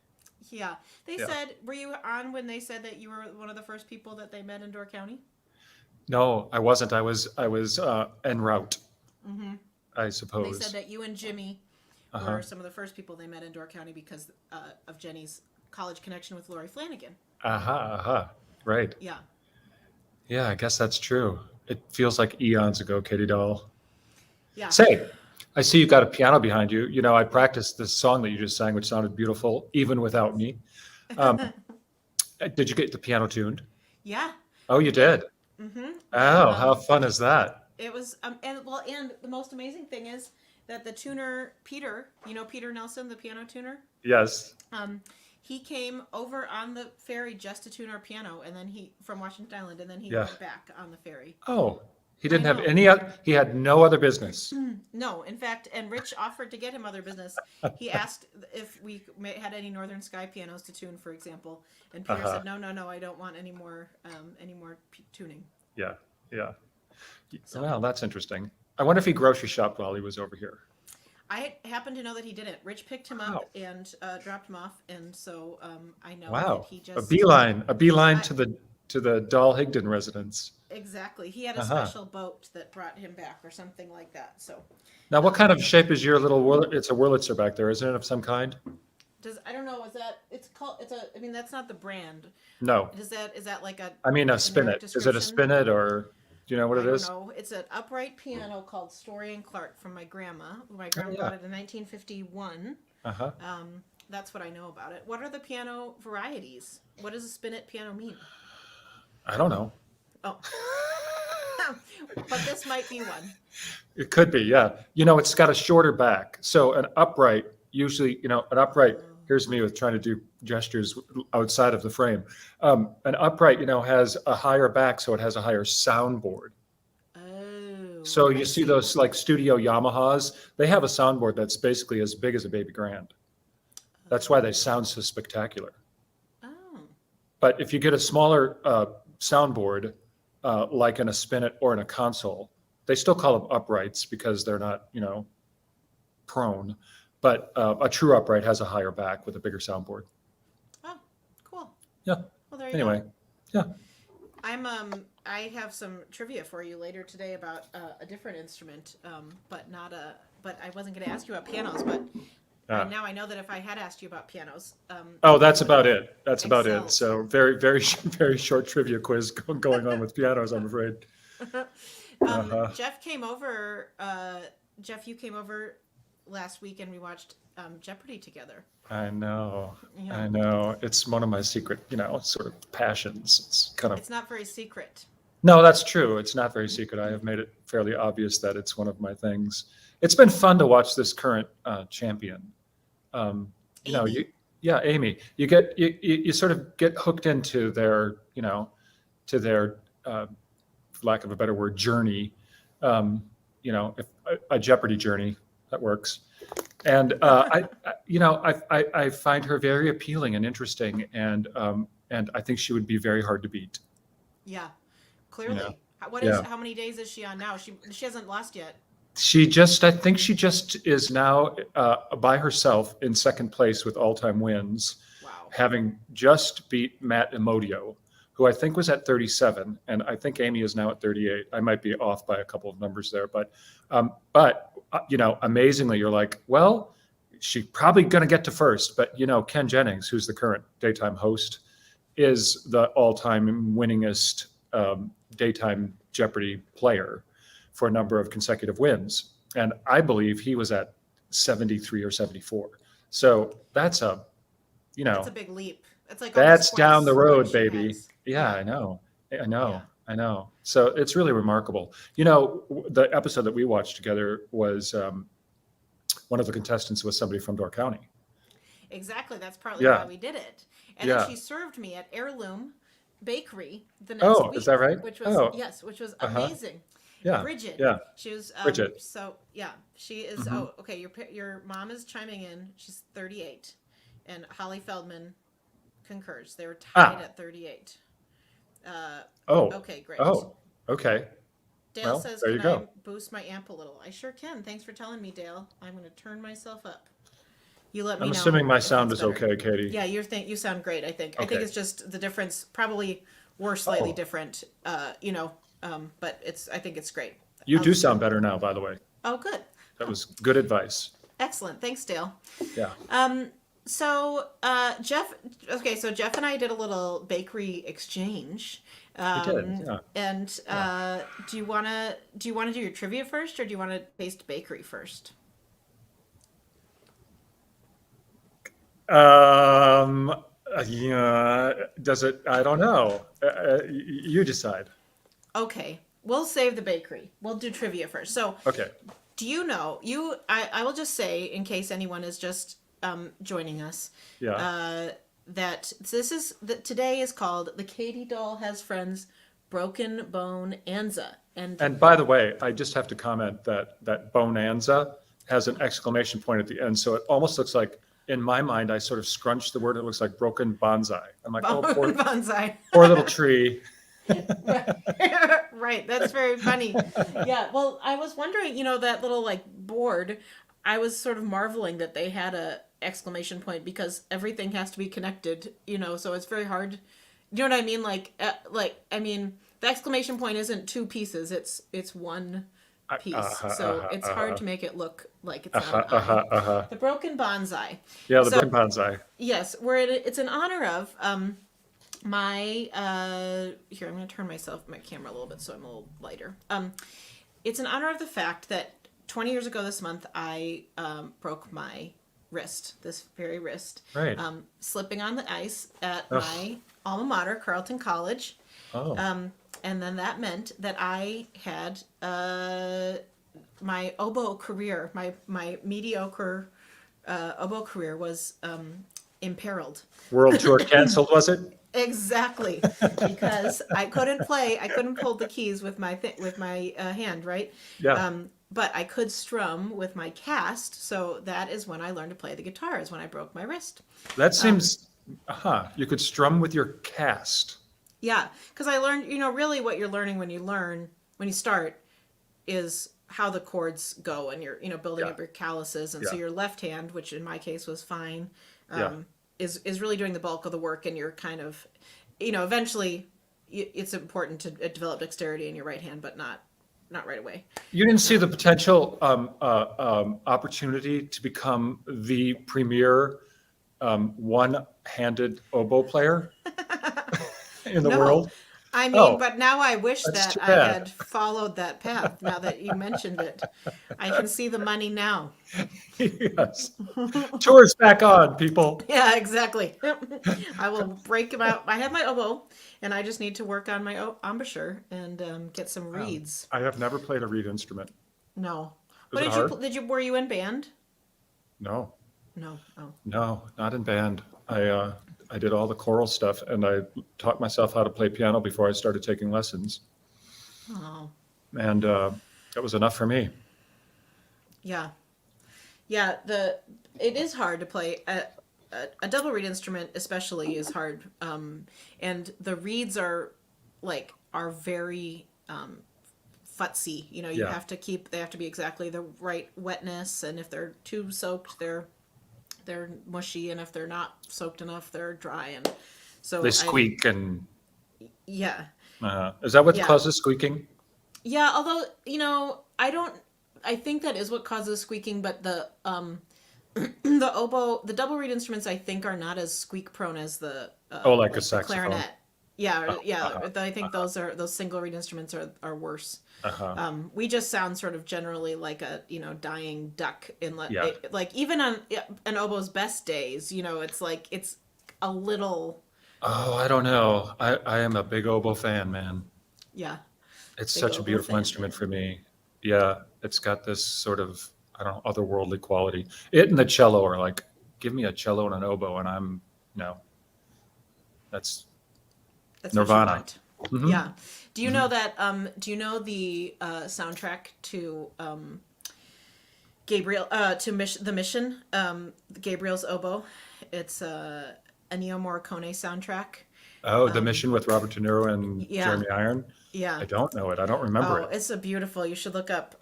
Speaker 1: Yeah. They
Speaker 6: Yeah.
Speaker 1: said, were you on when they said that you were one of the first people that they met in Door County?
Speaker 6: No, I wasn't. I was en route,
Speaker 1: Mm-hmm.
Speaker 6: I
Speaker 1: They
Speaker 6: suppose.
Speaker 1: said that you and Jimmy were some of the first people they met in Door County because of Jenny's college connection with Lori Flanagan.
Speaker 6: Right.
Speaker 1: Yeah.
Speaker 6: Yeah, I guess that's true. It feels like eons ago, Katie Dahl.
Speaker 1: Yeah.
Speaker 6: Say, I see you got a piano behind you. You know, I practiced this song that you just sang, which sounded beautiful, even without me. Did you get the piano tuned?
Speaker 1: Yeah.
Speaker 6: Oh, you did? Oh, how fun is that?
Speaker 1: It was, and the most amazing thing is that the tuner Peter, Peter Nelson, the piano tuner,
Speaker 6: Yes.
Speaker 1: he came over on the ferry just to tune our piano, and then from Washington Island, and then he
Speaker 6: Yeah.
Speaker 1: went back on the ferry.
Speaker 6: Oh, he didn't have
Speaker 1: know.
Speaker 6: any other, he had no other business.
Speaker 1: No, in fact, and Rich offered to get him other business. He asked if we had any Northern Sky pianos to tune, for example, and Peter said, "No, I don't want any more tuning."
Speaker 6: Yeah. Yeah. Well, that's interesting. I wonder if he grocery shopped while he was over here.
Speaker 1: I happen to know that he didn't. Rich picked him
Speaker 6: Wow.
Speaker 1: up and dropped him off, and so I know
Speaker 6: Wow.
Speaker 1: that he just
Speaker 6: A beeline to the Dahl Higdon residence.
Speaker 1: Exactly. He had a special boat that brought him back, or something like that. So
Speaker 6: Now, what kind of shape is your little Wurlitzer? It's a Wurlitzer back there, isn't it, of some kind?
Speaker 1: I don't know. Is that it's called? I mean, that's not the brand.
Speaker 6: No.
Speaker 1: Is that like a?
Speaker 6: I mean, a
Speaker 1: generic
Speaker 6: spinet. Is it a
Speaker 1: description?
Speaker 6: spinet, or do you know what it is?
Speaker 1: I don't know. It's an upright piano called Story and Clark from my grandma. My grandma
Speaker 6: yeah.
Speaker 1: got it in 1951.
Speaker 6: Uh-huh.
Speaker 1: That's what I know about it. What are the piano varieties? What does a spinet piano mean?
Speaker 6: I don't know.
Speaker 1: Oh, but this might be one.
Speaker 6: It could be, yeah. It's got a shorter back. So an upright, usually, here's me with trying to do gestures outside of the frame. An upright, has a higher back, so it has a higher soundboard.
Speaker 1: Oh.
Speaker 6: So
Speaker 1: I
Speaker 6: you see those like studio Yamahas, they have a soundboard that's basically as big as a baby grand. That's why they sound so spectacular.
Speaker 1: Oh.
Speaker 6: But if you get a smaller soundboard, like in a spinet or in a console, they still call them uprights because they're not, prone. But a true upright has a higher back with a bigger soundboard.
Speaker 1: Oh, cool.
Speaker 6: Yeah.
Speaker 1: Well, there you
Speaker 6: Anyway,
Speaker 1: go.
Speaker 6: yeah.
Speaker 1: I have some trivia for you later today about a different instrument, but I wasn't going to ask you about pianos, but now I know that if I had asked you about pianos.
Speaker 6: Oh, that's about it. That's about
Speaker 1: Excelled.
Speaker 6: it. So very, very, very short trivia quiz going on with pianos, I'm afraid.
Speaker 1: Jeff came over. Jeff, you came over last week, and we watched Jeopardy together.
Speaker 6: I know.
Speaker 1: Yeah.
Speaker 6: I know. It's one of my secret, sort of passions.
Speaker 1: It's not very secret.
Speaker 6: No, that's true. It's not very secret. I have made it fairly obvious that it's one of my things. It's been fun to watch this current champion.
Speaker 1: Amy.
Speaker 6: Amy. You sort of get hooked into their, to their, for lack of a better word, journey. If a Jeopardy journey that works. And I find her very appealing and interesting, and I think she would be very hard to beat.
Speaker 1: Yeah, clearly.
Speaker 6: Yeah.
Speaker 1: How many days is she on now? She hasn't lost yet.
Speaker 6: I think she just is now by herself in second place with all-time wins.
Speaker 1: Wow.
Speaker 6: Having just beat Matt Emodio, who I think was at 37, and I think Amy is now at 38. I might be off by a couple of numbers there, but amazingly, you're like, well, she's probably going to get to first. But Ken Jennings, who's the current daytime host, is the all-time winningest daytime Jeopardy player for a number of consecutive wins, and I believe he was at 73 or 74. So that's a
Speaker 1: big leap. It's like
Speaker 6: that's
Speaker 1: almost
Speaker 6: down the
Speaker 1: twice
Speaker 6: road,
Speaker 1: what she
Speaker 6: baby.
Speaker 1: has.
Speaker 6: Yeah, I know.
Speaker 1: Yeah.
Speaker 6: I know. So it's really remarkable. The episode that we watched together was one of the contestants was somebody from Door County.
Speaker 1: Exactly. That's partly
Speaker 6: Yeah.
Speaker 1: why we did it. And
Speaker 6: Yeah.
Speaker 1: then she served me at Heirloom Bakery the next week.
Speaker 6: Is that right?
Speaker 1: Which was which was amazing.
Speaker 6: Yeah.
Speaker 1: Bridget.
Speaker 6: Yeah.
Speaker 1: She was
Speaker 6: Bridget.
Speaker 1: So yeah, she is.
Speaker 6: Mhm.
Speaker 1: Oh, okay. Your mom is chiming in. She's 38, and Holly Feldman concurs. They were tied at 38. Okay, great.
Speaker 6: Oh, okay.
Speaker 1: Dale
Speaker 6: well,
Speaker 1: says,
Speaker 6: there you
Speaker 1: "Can I
Speaker 6: go.
Speaker 1: boost my amp a little?" I sure can. Thanks for telling me, Dale. I'm going to turn myself up. You let me
Speaker 6: I'm
Speaker 1: know.
Speaker 6: assuming my
Speaker 1: if
Speaker 6: sound
Speaker 1: that's
Speaker 6: is
Speaker 1: better.
Speaker 6: okay, Katie.
Speaker 1: Yeah, you sound great. I think. I think
Speaker 6: Okay.
Speaker 1: it's just the difference. Probably we're slightly
Speaker 6: Oh.
Speaker 1: different. But I think it's great.
Speaker 6: You do sound better now, by the way.
Speaker 1: Oh, good.
Speaker 6: That was good advice.
Speaker 1: Excellent. Thanks, Dale.
Speaker 6: Yeah.
Speaker 1: So Jeff and I did a little bakery exchange.
Speaker 6: We did, yeah.
Speaker 1: And do you wanna do your trivia first, or do you want to taste bakery first?
Speaker 6: Yeah. Does it? I don't know. You decide.
Speaker 1: Okay, we'll save the bakery. We'll do trivia first. So,
Speaker 6: Okay.
Speaker 1: do you know, I will just say, in case anyone is just joining us,
Speaker 6: Yeah.
Speaker 1: that today is called The Katie Dahl Has Friends Broken Bone-Anza.
Speaker 6: And by the way, I just have to comment that Bone-Anza has an exclamation point at the end, so it almost looks like, in my mind, I sort of scrunched the word. It looks like broken bonsai. I'm like, oh, poor,
Speaker 1: Bonsai.
Speaker 6: poor little tree.
Speaker 1: Right, that's very funny. Yeah, well, I was wondering, that little like board, I was sort of marveling that they had a exclamation point because everything has to be connected, so it's very hard. You know what I mean? The exclamation point isn't two pieces, it's one piece. So it's hard to make it look like it's not an eye. The broken bonsai.
Speaker 6: Yeah, the
Speaker 1: So-
Speaker 6: broken bonsai.
Speaker 1: Yes, it's in honor of my here, I'm going to turn my camera a little bit so I'm a little lighter. It's in honor of the fact that 20 years ago this month I broke my wrist, this very wrist,
Speaker 6: Right.
Speaker 1: slipping on the ice at my alma mater, Carleton College.
Speaker 6: Oh.
Speaker 1: And then that meant that I had my oboe career, my mediocre oboe career was imperiled.
Speaker 6: World tour canceled, was it?
Speaker 1: Exactly, because I couldn't hold the keys with my hand, right?
Speaker 6: Yeah.
Speaker 1: But I could strum with my cast, so that is when I learned to play the guitar, is when I broke my wrist.
Speaker 6: That seems, you could strum with your cast.
Speaker 1: Yeah, because I learned, really what you're learning when you start is how the chords go, and you're, building up your calluses, and so
Speaker 6: Yeah.
Speaker 1: your left hand, which in my case was fine,
Speaker 6: Yeah.
Speaker 1: is really doing the bulk of the work, and you're kind of, eventually it's important to develop dexterity in your right hand, but not right away.
Speaker 6: You didn't see the potential opportunity to become the premier one-handed oboe player in the
Speaker 1: No.
Speaker 6: world?
Speaker 1: I mean,
Speaker 6: Oh,
Speaker 1: but now I wish
Speaker 6: that's
Speaker 1: that
Speaker 6: too
Speaker 1: I
Speaker 6: bad.
Speaker 1: had followed that path. Now that you mentioned it, I can see the money now.
Speaker 6: Yes. Tour's back on, people.
Speaker 1: Yeah, exactly. I will break them out. I have my oboe, and I just need to work on my embouchure and get some reeds.
Speaker 6: I have never played a reed instrument.
Speaker 1: No.
Speaker 6: Was
Speaker 1: What
Speaker 6: it hard?
Speaker 1: were you in band?
Speaker 6: No,
Speaker 1: No. Oh.
Speaker 6: no, not in band. I did all the choral stuff, and I taught myself how to play piano before I started taking lessons,
Speaker 1: Oh.
Speaker 6: and that was enough for me.
Speaker 1: Yeah. Yeah, it is hard to play a double reed instrument, especially, is hard. And the reeds are very futzy. You
Speaker 6: Yeah.
Speaker 1: they have to be exactly the right wetness, and if they're too soaked, they're mushy, and if they're not soaked enough, they're dry, and so
Speaker 6: They squeak, and
Speaker 1: yeah.
Speaker 6: is that what
Speaker 1: Yeah.
Speaker 6: causes squeaking?
Speaker 1: Yeah, although, I think that is what causes squeaking, but the the oboe, the double reed instruments, I think, are not as squeak prone as the
Speaker 6: Like a
Speaker 1: the
Speaker 6: saxophone.
Speaker 1: clarinet. Yeah, I think those single reed instruments are worse. We just sound sort of generally like a dying duck
Speaker 6: Yeah.
Speaker 1: like even on an oboe's best days, it's a little.
Speaker 6: Oh, I don't know. I am a big oboe fan, man.
Speaker 1: Yeah.
Speaker 6: It's
Speaker 1: Big
Speaker 6: such a
Speaker 1: oboe
Speaker 6: beautiful
Speaker 1: fan.
Speaker 6: instrument for me. Yeah, it's got this sort of, I don't know, otherworldly quality. It and the cello are like, give me a cello and an oboe, and I'm, that's
Speaker 1: That's
Speaker 6: Nirvana.
Speaker 1: What you want.
Speaker 6: Mhm.
Speaker 1: Yeah. Do you know that? Do you know the soundtrack to Gabriel the Mission? Gabriel's oboe. It's a Ennio Morricone soundtrack.
Speaker 6: The Mission with Robert De Niro and
Speaker 1: Yeah.
Speaker 6: Jeremy Iron.
Speaker 1: Yeah.
Speaker 6: I don't know it. I don't remember
Speaker 1: Oh,
Speaker 6: it.
Speaker 1: it's a beautiful. You should look up.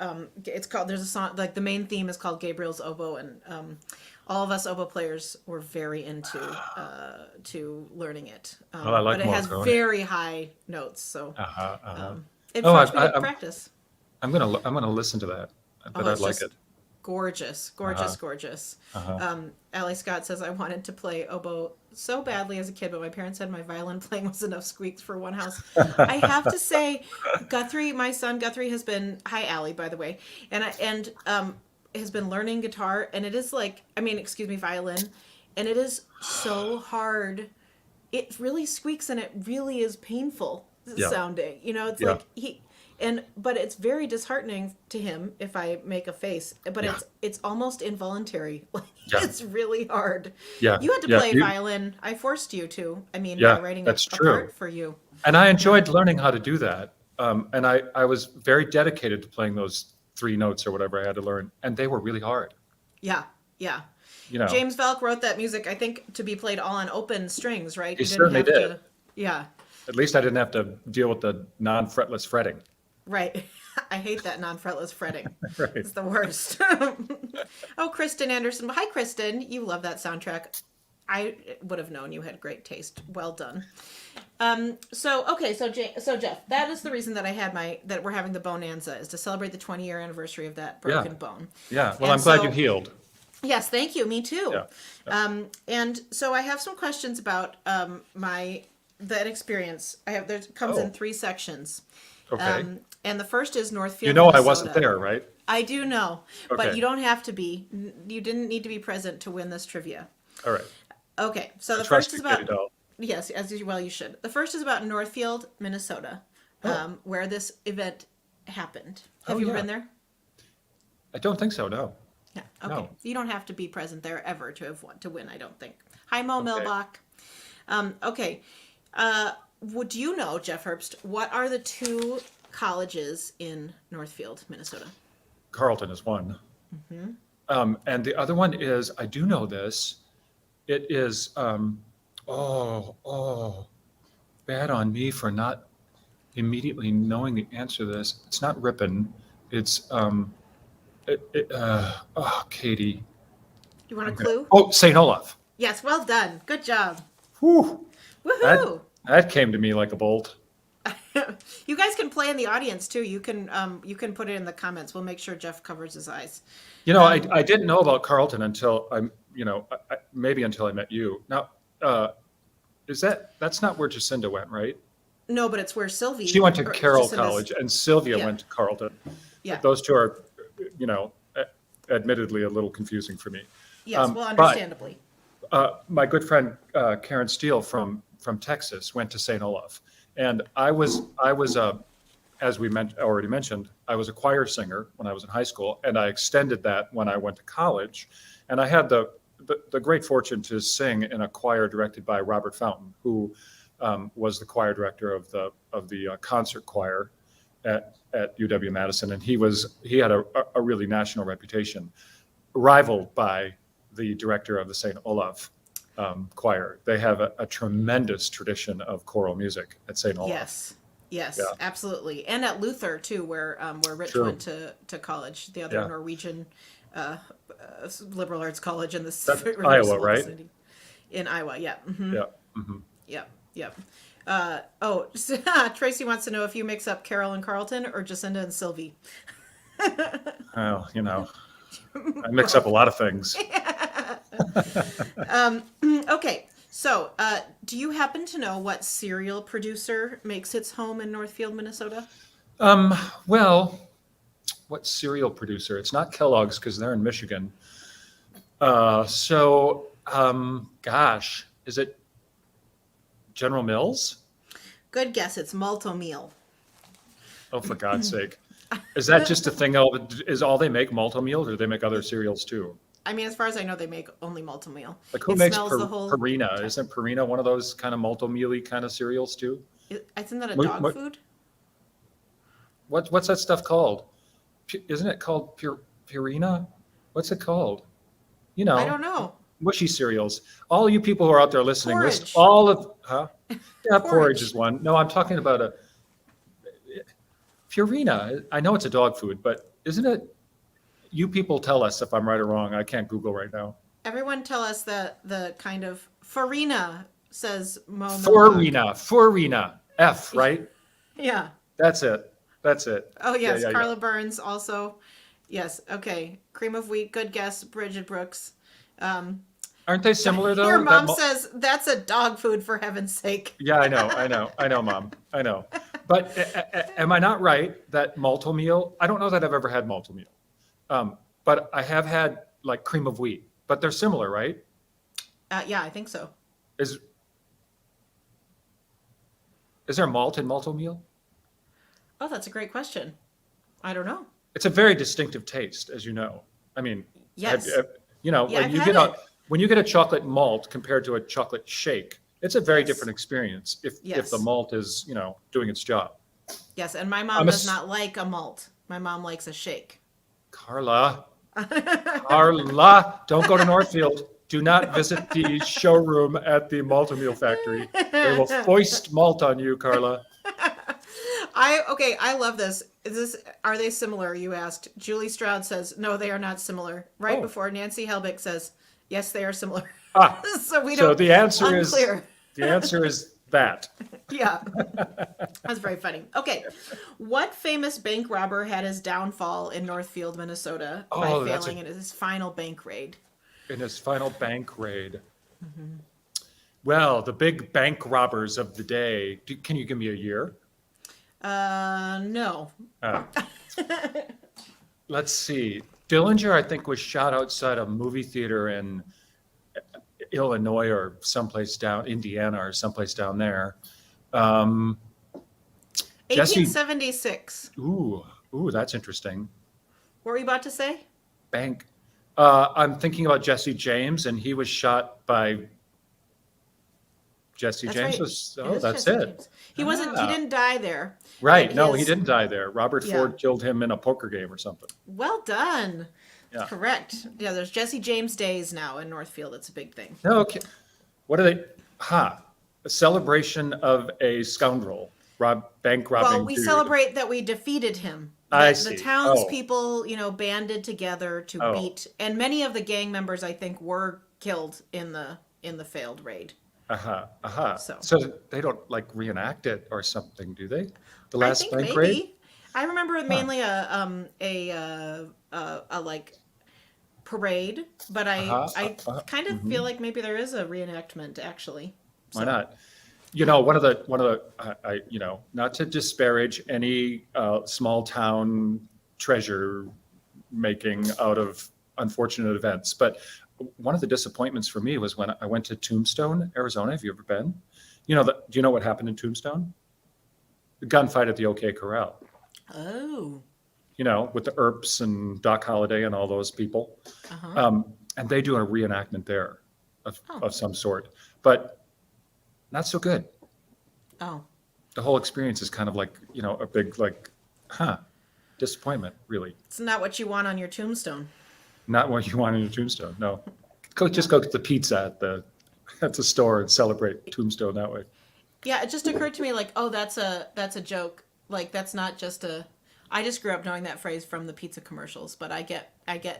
Speaker 1: It's called. There's a song, like the main theme is called Gabriel's Oboe, and all of us oboe players were very into to learning it.
Speaker 6: Well, I like
Speaker 1: but it has
Speaker 6: Morricone.
Speaker 1: very high notes, so it
Speaker 6: Oh,
Speaker 1: forced me to
Speaker 6: I'm-
Speaker 1: practice.
Speaker 6: I'm gonna listen to that. I bet I'd
Speaker 1: it's
Speaker 6: like
Speaker 1: just
Speaker 6: it.
Speaker 1: Gorgeous. Allie Scott says, I wanted to play oboe so badly as a kid, but my parents said my violin playing was enough squeaks for one house. I have to say, my son Guthrie has been, hi Allie, by the way, and has been learning guitar, and it is violin, and it is so hard. It really squeaks, and it really is painful.
Speaker 6: Yeah.
Speaker 1: sounding. It's
Speaker 6: Yeah.
Speaker 1: like but it's very disheartening to him if I make a face, but
Speaker 6: Yeah.
Speaker 1: it's almost involuntary. Like
Speaker 6: Yeah.
Speaker 1: it's really hard.
Speaker 6: Yeah.
Speaker 1: You had to
Speaker 6: Yeah.
Speaker 1: play violin. I forced you to. I mean,
Speaker 6: Yeah,
Speaker 1: by writing
Speaker 6: that's
Speaker 1: a
Speaker 6: true.
Speaker 1: part for you.
Speaker 6: And I enjoyed learning how to do that. And I was very dedicated to playing those 3 notes or whatever I had to learn. And they were really hard.
Speaker 1: Yeah, yeah. James Valk wrote that music, I think, to be played all on open strings, right?
Speaker 6: He
Speaker 1: You didn't
Speaker 6: certainly
Speaker 1: have
Speaker 6: did.
Speaker 1: to. Yeah,
Speaker 6: At least I didn't have to deal with the non-fretless fretting.
Speaker 1: right. I hate that non-fretless fretting.
Speaker 6: Right.
Speaker 1: It's the worst. Oh, Kristen Anderson. Hi, Kristen. You love that soundtrack. I would have known you had great taste. Well done. So Jeff, that is the reason that that we're having the Bone-Anza, is to celebrate the 20-year anniversary of that broken bone.
Speaker 6: Yeah. Well,
Speaker 1: And
Speaker 6: I'm glad
Speaker 1: so-
Speaker 6: you healed.
Speaker 1: Yes, thank you. Me too.
Speaker 6: Yeah.
Speaker 1: And so I have some questions about that experience. There comes in 3 sections.
Speaker 6: Okay.
Speaker 1: And the first is Northfield.
Speaker 6: You know I
Speaker 1: Minnesota.
Speaker 6: wasn't there, right?
Speaker 1: I do know, but
Speaker 6: Okay.
Speaker 1: you don't have to be. You didn't need to be present to win this trivia.
Speaker 6: All right.
Speaker 1: Okay, so the
Speaker 6: Trust
Speaker 1: first is
Speaker 6: you,
Speaker 1: about
Speaker 6: Katie Dahl.
Speaker 1: yes, you should. The first is about Northfield, Minnesota, where this event happened. Have
Speaker 6: Oh,
Speaker 1: you
Speaker 6: yeah.
Speaker 1: been there?
Speaker 6: I don't think so, no.
Speaker 1: Yeah. Okay.
Speaker 6: No.
Speaker 1: You don't have to be present there ever to win. I don't think. Hi, Mo
Speaker 6: Okay.
Speaker 1: Milbach. Okay. Would you know, Jeff Herbst, what are the 2 colleges in Northfield, Minnesota?
Speaker 6: Carleton is one.
Speaker 1: Mm-hmm.
Speaker 6: And the other one is, I do know this. It is, bad on me for not immediately knowing the answer to this. It's not Ripon. It's, Katie.
Speaker 1: You want a clue?
Speaker 6: Oh, St. Olaf.
Speaker 1: Yes. Well done. Good job.
Speaker 6: Whew.
Speaker 1: Woohoo!
Speaker 6: That came to me like a bolt.
Speaker 1: You guys can play in the audience too. You can put it in the comments. We'll make sure Jeff covers his eyes.
Speaker 6: I didn't know about Carleton until maybe until I met you. Now, that's not where Jacinda went, right?
Speaker 1: No, but it's where Sylvie.
Speaker 6: She went to
Speaker 1: or
Speaker 6: Carroll
Speaker 1: Jacinda's-
Speaker 6: College, and Sylvia
Speaker 1: Yeah.
Speaker 6: went to Carleton.
Speaker 1: Yeah.
Speaker 6: Those 2 are, admittedly a little confusing for me.
Speaker 1: Yes. Well,
Speaker 6: but-
Speaker 1: understandably.
Speaker 6: My good friend Karen Steele from Texas went to St. Olaf, and I was as we already mentioned, I was a choir singer when I was in high school, and I extended that when I went to college, and I had the great fortune to sing in a choir directed by Robert Fountain, who was the choir director of the concert choir at UW-Madison, and he had a really national reputation, rivaled by the director of the St. Olaf choir. They have a tremendous tradition of choral music at St. Olaf.
Speaker 1: Yes. Yes,
Speaker 6: Yeah.
Speaker 1: absolutely. And at Luther too, where Rich
Speaker 6: True.
Speaker 1: went to college, the other
Speaker 6: Yeah.
Speaker 1: Norwegian liberal arts college in the
Speaker 6: That's
Speaker 1: really
Speaker 6: Iowa,
Speaker 1: small
Speaker 6: right?
Speaker 1: vicinity. In Iowa, yeah. Mm-hmm.
Speaker 6: Yeah. Hmm.
Speaker 1: Yep. Tracy wants to know if you mix up Carol and Carlton or Jacinda and Sylvie.
Speaker 6: Well, I mix up a lot of things.
Speaker 1: Okay, so do you happen to know what cereal producer makes its home in Northfield, Minnesota?
Speaker 6: Well, what cereal producer? It's not Kellogg's because they're in Michigan. Gosh, is it General Mills?
Speaker 1: Good guess. It's Malto-Meal.
Speaker 6: Oh, for God's sake. Is that just a thing? Is all they make Malto-Meal, or do they make other cereals too?
Speaker 1: I mean, as far as I know, they make only Malto-Meal.
Speaker 6: Like who
Speaker 1: It
Speaker 6: makes
Speaker 1: smells the whole-
Speaker 6: Purina? Isn't Purina one of those kind of Malto-Mealy kind of cereals too?
Speaker 1: Isn't that a
Speaker 6: Mo-
Speaker 1: dog
Speaker 6: mo-
Speaker 1: food?
Speaker 6: What's that stuff called? Isn't it called Purina? What's it called?
Speaker 1: I don't know.
Speaker 6: Mushy cereals. All you people who are out there listening,
Speaker 1: Porridge.
Speaker 6: all of, huh? Yeah, porridge
Speaker 1: Porridge.
Speaker 6: is one. No, I'm talking about a Purina. I know it's a dog food, but isn't it? You people tell us if I'm right or wrong. I can't Google right now.
Speaker 1: Everyone tell us the kind of farina, says Mo. Milbach.
Speaker 6: Farina. F, right?
Speaker 1: Yeah.
Speaker 6: That's it.
Speaker 1: Oh, yes.
Speaker 6: yeah.
Speaker 1: Carla Burns also. Yes. Okay. Cream of wheat. Good guess. Bridget Brooks.
Speaker 6: Aren't they similar though?
Speaker 1: Your
Speaker 6: That
Speaker 1: mom
Speaker 6: mo-
Speaker 1: says that's a dog food, for heaven's sake.
Speaker 6: Yeah, I know, Mom. I know. But am I not right that Malto-Meal? I don't know that I've ever had Malto-Meal, but I have had like cream of wheat. But they're similar, right?
Speaker 1: Yeah, I think so.
Speaker 6: Is Is there malt in malto meal?
Speaker 1: Oh, that's a great question. I don't know.
Speaker 6: It's a very distinctive taste, as you know. I mean,
Speaker 1: Yes.
Speaker 6: you know,
Speaker 1: Yeah,
Speaker 6: when
Speaker 1: I've
Speaker 6: you
Speaker 1: had
Speaker 6: get
Speaker 1: it.
Speaker 6: when you get a chocolate malt compared to a chocolate shake, it's a very
Speaker 1: Yes.
Speaker 6: different experience if
Speaker 1: Yes.
Speaker 6: the malt is, you know, doing its job.
Speaker 1: Yes, and my mom
Speaker 6: I'm a
Speaker 1: does
Speaker 6: s-
Speaker 1: not like a malt. My mom likes a shake.
Speaker 6: Carla, Carla, don't go to Northfield. Do not visit the showroom at the malto meal factory. They will foist malt on you, Carla.
Speaker 1: I love this. Are they similar? You asked. Julie Stroud says, no, they are not similar. Right
Speaker 6: Oh.
Speaker 1: before Nancy Helbig says, yes, they are similar.
Speaker 6: Ah,
Speaker 1: So we
Speaker 6: so
Speaker 1: don't.
Speaker 6: the answer
Speaker 1: Unclear.
Speaker 6: is that.
Speaker 1: Yeah. That's very funny. Okay. What famous bank robber had his downfall in Northfield, Minnesota by
Speaker 6: Oh, that's
Speaker 1: failing in his final bank raid?
Speaker 6: In his final bank raid. Well, the big bank robbers of the day. Can you give me a year?
Speaker 1: No.
Speaker 6: Let's see. Dillinger, I think, was shot outside a movie theater in Illinois or someplace down, Indiana or someplace down there. Jesse,
Speaker 1: 1876.
Speaker 6: ooh, that's interesting.
Speaker 1: What were you about to say?
Speaker 6: Bank. I'm thinking about Jesse James, and he was shot by Jesse
Speaker 1: That's
Speaker 6: James.
Speaker 1: right.
Speaker 6: Oh,
Speaker 1: is
Speaker 6: that's
Speaker 1: Jesse
Speaker 6: it.
Speaker 1: James. He wasn't.
Speaker 6: Ah.
Speaker 1: He didn't die there.
Speaker 6: Right.
Speaker 1: But
Speaker 6: No, he
Speaker 1: his-
Speaker 6: didn't die there. Robert
Speaker 1: Yeah.
Speaker 6: Ford killed him in a poker game or something.
Speaker 1: Well done.
Speaker 6: Yeah.
Speaker 1: Correct. Yeah, there's Jesse James days now in Northfield. It's a big thing.
Speaker 6: No, okay. What are they? A celebration of a scoundrel, bank robbing.
Speaker 1: Well, we
Speaker 6: dude.
Speaker 1: celebrate that we defeated him.
Speaker 6: I
Speaker 1: The
Speaker 6: see.
Speaker 1: townspeople, banded together to
Speaker 6: Oh.
Speaker 1: beat, and many of the gang members, I think, were killed in the failed raid.
Speaker 6: So they don't like reenact it or something, do they? The
Speaker 1: I
Speaker 6: last
Speaker 1: think
Speaker 6: bank
Speaker 1: maybe.
Speaker 6: raid?
Speaker 1: I remember mainly a like parade, but I kind of feel like maybe there is a reenactment actually.
Speaker 6: Why not? One of the not to disparage any small town treasure making out of unfortunate events, but one of the disappointments for me was when I went to Tombstone, Arizona. Have you ever been? Do you know what happened in Tombstone? The gunfight at the OK Corral.
Speaker 1: Oh.
Speaker 6: With the Herbst and Doc Holliday and all those people.
Speaker 1: Uh-huh.
Speaker 6: And they do a reenactment there
Speaker 1: Oh.
Speaker 6: of some sort, but not so good.
Speaker 1: Oh.
Speaker 6: The whole experience is kind of like, a big, disappointment, really.
Speaker 1: It's not what you want on your tombstone.
Speaker 6: Not what you want in your Tombstone, no. Just go get the pizza at the store and celebrate Tombstone that way.
Speaker 1: Yeah, it just occurred to me like, oh, that's a joke. Like that's not just a. I just grew up knowing that phrase from the pizza commercials, but I get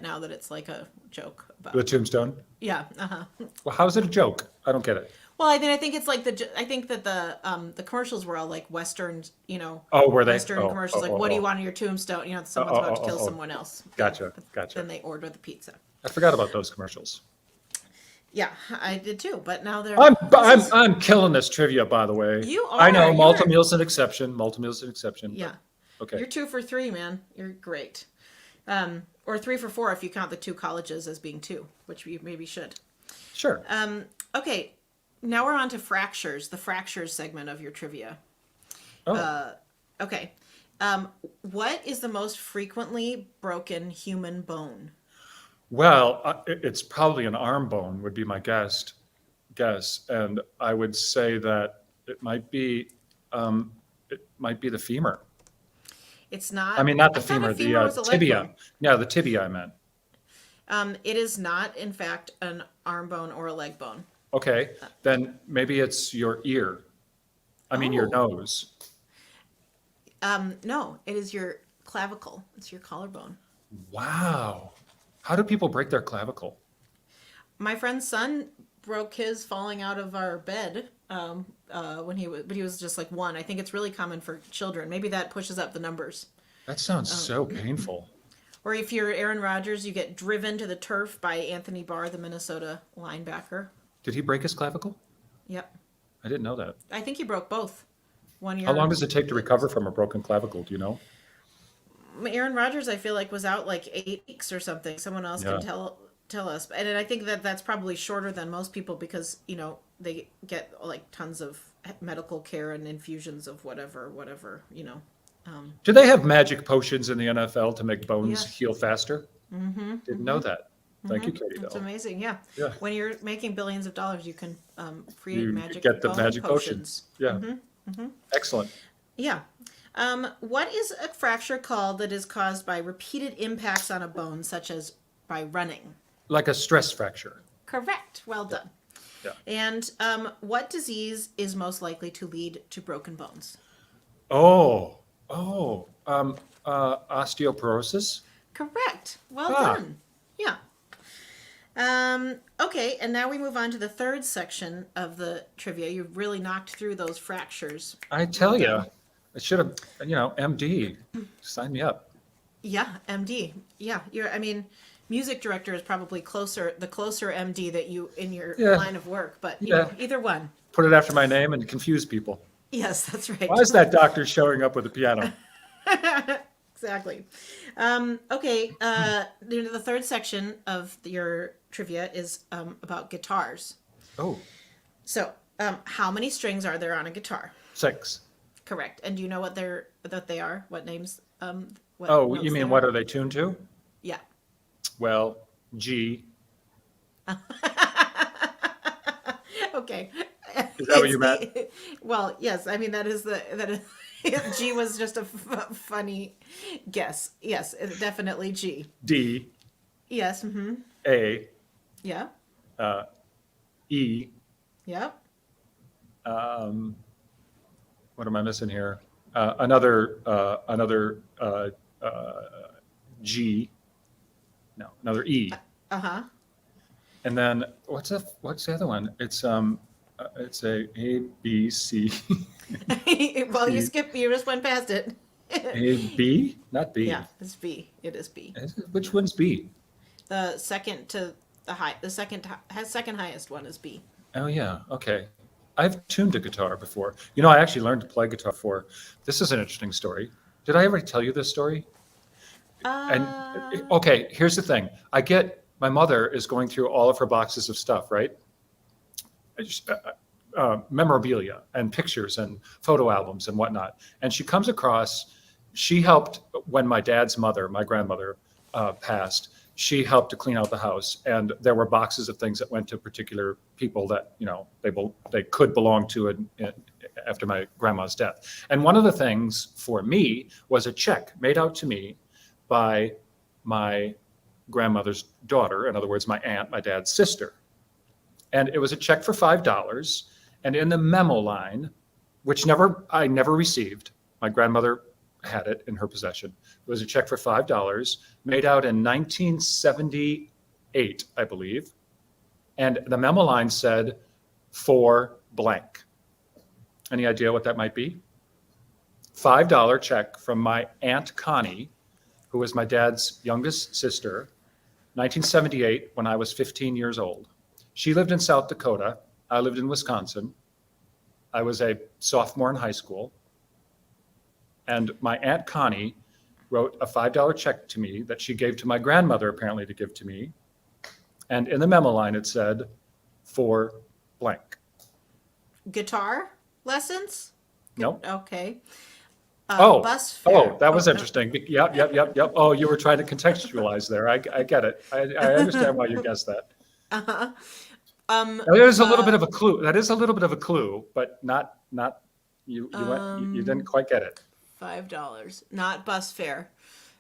Speaker 1: now that it's like a joke about.
Speaker 6: The Tombstone?
Speaker 1: Yeah. Uh-huh.
Speaker 6: Well, how is it a joke? I don't get it.
Speaker 1: Well, I think it's like I think that the commercials were all like Western,
Speaker 6: Oh, were they?
Speaker 1: Western commercials. Like, what do you want on your tombstone? Someone's about to kill someone else.
Speaker 6: Gotcha.
Speaker 1: Then they order the pizza.
Speaker 6: I forgot about those commercials.
Speaker 1: Yeah, I did too. But now they're.
Speaker 6: I'm killing this trivia, by the way.
Speaker 1: You are.
Speaker 6: I know
Speaker 1: You're-
Speaker 6: multi-meal's an exception. Multi-meal's an exception.
Speaker 1: Yeah.
Speaker 6: Okay.
Speaker 1: You're 2 for 3, man. You're great. Or 3 for 4 if you count the 2 colleges as being 2, which you maybe should.
Speaker 6: Sure.
Speaker 1: Okay, now we're on to fractures, the fractures segment of your trivia.
Speaker 6: Oh.
Speaker 1: Okay. What is the most frequently broken human bone?
Speaker 6: Well, it's probably an arm bone would be my guess, and I would say that it might be the femur.
Speaker 1: It's not.
Speaker 6: I mean, not the
Speaker 1: I thought
Speaker 6: femur,
Speaker 1: a femur was a
Speaker 6: the
Speaker 1: leg
Speaker 6: tibia.
Speaker 1: bone.
Speaker 6: Yeah, the tibia I meant.
Speaker 1: It is not, in fact, an arm bone or a leg bone.
Speaker 6: Okay, then maybe it's your ear. I mean, your
Speaker 1: Oh.
Speaker 6: nose.
Speaker 1: No, it is your clavicle. It's your collarbone.
Speaker 6: Wow. How do people break their clavicle?
Speaker 1: My friend's son broke his falling out of our bed when he was just like 1. I think it's really common for children. Maybe that pushes up the numbers.
Speaker 6: That sounds so painful.
Speaker 1: Or if you're Aaron Rodgers, you get driven to the turf by Anthony Barr, the Minnesota linebacker.
Speaker 6: Did he break his clavicle?
Speaker 1: Yep.
Speaker 6: I didn't know that.
Speaker 1: I think he broke both. 1 year.
Speaker 6: How long does it take to recover from a broken clavicle? Do you know?
Speaker 1: Aaron Rodgers, I feel like, was out like 8 weeks or something. Someone else
Speaker 6: Yeah.
Speaker 1: can tell us. And I think that that's probably shorter than most people because, they get like tons of medical care and infusions of whatever, you know.
Speaker 6: Do they have magic potions in the NFL to make bones
Speaker 1: Yes.
Speaker 6: heal faster?
Speaker 1: Mm-hmm,
Speaker 6: Didn't know that. Thank you, Katie
Speaker 1: It's
Speaker 6: Dahl.
Speaker 1: amazing, yeah.
Speaker 6: Yeah.
Speaker 1: When you're making billions of dollars, you can create
Speaker 6: You
Speaker 1: magic
Speaker 6: get the
Speaker 1: bone
Speaker 6: magic
Speaker 1: potions.
Speaker 6: potion. Yeah. Excellent.
Speaker 1: Yeah. What is a fracture called that is caused by repeated impacts on a bone, such as by running?
Speaker 6: Like a stress fracture.
Speaker 1: Correct. Well done.
Speaker 6: Yeah.
Speaker 1: And what disease is most likely to lead to broken bones?
Speaker 6: Osteoporosis.
Speaker 1: Correct. Well
Speaker 6: Ah.
Speaker 1: done. Yeah. Okay, and now we move on to the third section of the trivia. You've really knocked through those fractures.
Speaker 6: I tell you, I should have, MD, sign me up.
Speaker 1: Yeah, MD. Yeah, music director is probably the closer MD that you in your
Speaker 6: Yeah.
Speaker 1: line of work, but
Speaker 6: Yeah.
Speaker 1: either one.
Speaker 6: Put it after my name and confuse people.
Speaker 1: Yes, that's right.
Speaker 6: Why is that doctor showing up with a piano?
Speaker 1: Exactly. Okay, the third section of your trivia is about guitars.
Speaker 6: Oh,
Speaker 1: So, how many strings are there on a guitar?
Speaker 6: 6.
Speaker 1: Correct. And do you know what they are? What names? What
Speaker 6: Oh,
Speaker 1: notes
Speaker 6: you
Speaker 1: they
Speaker 6: mean
Speaker 1: are?
Speaker 6: what are they tuned to?
Speaker 1: Yeah.
Speaker 6: Well, G.
Speaker 1: Okay.
Speaker 6: Is that what you meant?
Speaker 1: Well, yes. I mean, that is G was just a funny guess. Yes, definitely G.
Speaker 6: D.
Speaker 1: Yes. Mm-hmm.
Speaker 6: A.
Speaker 1: Yeah.
Speaker 6: E.
Speaker 1: Yep.
Speaker 6: What am I missing here? Another G. No, another E.
Speaker 1: Uh-huh.
Speaker 6: And then what's the other one? It's a B C
Speaker 1: Well, you just went past it.
Speaker 6: A B, not B.
Speaker 1: Yeah, it's B. It is B.
Speaker 6: Which one's B?
Speaker 1: The second highest one is B.
Speaker 6: Oh yeah, okay. I've tuned a guitar before. I actually learned to play guitar before. This is an interesting story. Did I ever tell you this story? And okay, here's the thing. My mother is going through all of her boxes of stuff, right? Memorabilia and pictures and photo albums and whatnot. And she helped when my dad's mother, my grandmother, passed. She helped to clean out the house, and there were boxes of things that went to particular people that they could belong to after my grandma's death. And one of the things for me was a check made out to me by my grandmother's daughter, in other words, my aunt, my dad's sister. And it was a check for $5. And in the memo line, which I never received, my grandmother had it in her possession. It was a check for $5 made out in 1978, I believe. And the memo line said, for blank. Any idea what that might be? $5 check from my Aunt Connie, who was my dad's youngest sister, 1978, when I was 15 years old. She lived in South Dakota. I lived in Wisconsin. I was a sophomore in high school. And my Aunt Connie wrote a $5 check to me that she gave to my grandmother, apparently, to give to me. And in the memo line, it said, for blank.
Speaker 1: Guitar lessons?
Speaker 6: No.
Speaker 1: Okay.
Speaker 6: Bus
Speaker 1: fare.
Speaker 6: Oh, that was interesting. Yep. Oh, you were trying to contextualize there. I get it. I understand why you guessed that.
Speaker 1: Uh-huh.
Speaker 6: There's a little bit of a clue. That is a little bit of a clue, but not you didn't quite get it.
Speaker 1: $5, not bus fare.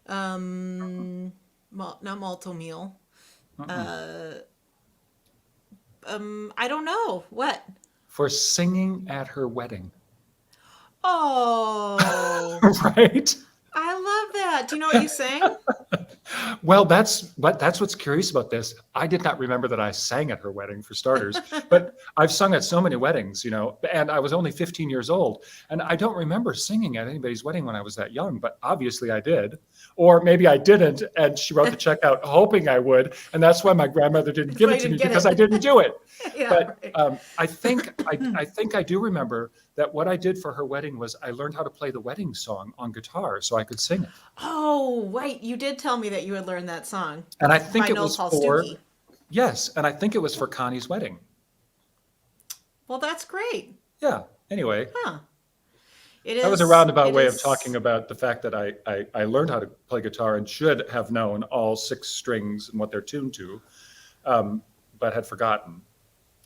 Speaker 1: Not malto meal. I don't know. What?
Speaker 6: For singing at her wedding.
Speaker 1: Oh.
Speaker 6: Right?
Speaker 1: I love that. Do you know what you sang?
Speaker 6: Well, that's what's curious about this. I did not remember that I sang at her wedding, for starters, but I've sung at so many weddings, and I was only 15 years old, and I don't remember singing at anybody's wedding when I was that young, but obviously I did, or maybe I didn't, and she wrote the check out hoping I would, and that's why my grandmother didn't give it to me, because I didn't do it.
Speaker 1: Yeah,
Speaker 6: But
Speaker 1: right.
Speaker 6: I think I do remember that what I did for her wedding was I learned how to play the wedding song on guitar so I could sing it.
Speaker 1: Oh, right. You did tell me that you had learned that song.
Speaker 6: And I think
Speaker 1: by
Speaker 6: it
Speaker 1: Noel
Speaker 6: was
Speaker 1: Paul
Speaker 6: for,
Speaker 1: Stookey.
Speaker 6: yes, and I think it was for Connie's wedding.
Speaker 1: Well, that's great.
Speaker 6: Yeah. Anyway,
Speaker 1: Huh. It
Speaker 6: that was a
Speaker 1: is-
Speaker 6: roundabout
Speaker 1: it
Speaker 6: way
Speaker 1: is-
Speaker 6: of talking about the fact that I learned how to play guitar and should have known all 6 strings and what they're tuned to, but had forgotten.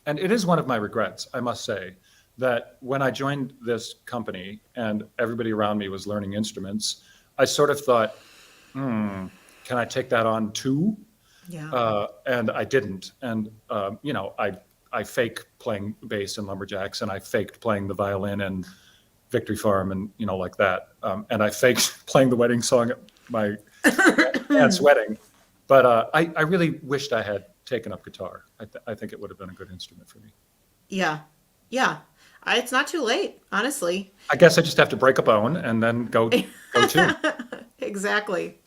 Speaker 6: And it is one of my regrets, I must say, that when I joined this company and everybody around me was learning instruments, I sort of thought, can I take that on too?
Speaker 1: Yeah.
Speaker 6: And I didn't. And, I fake playing bass in Lumberjacks, and I faked playing the violin in Victory Farm and, like that. And I faked playing the wedding song at my aunt's wedding. But I really wished I had taken up guitar. I think it would have been a good instrument for me.
Speaker 1: Yeah. Yeah. It's not too late, honestly.
Speaker 6: I guess I just have to break a bone and then go tune.
Speaker 1: Exactly.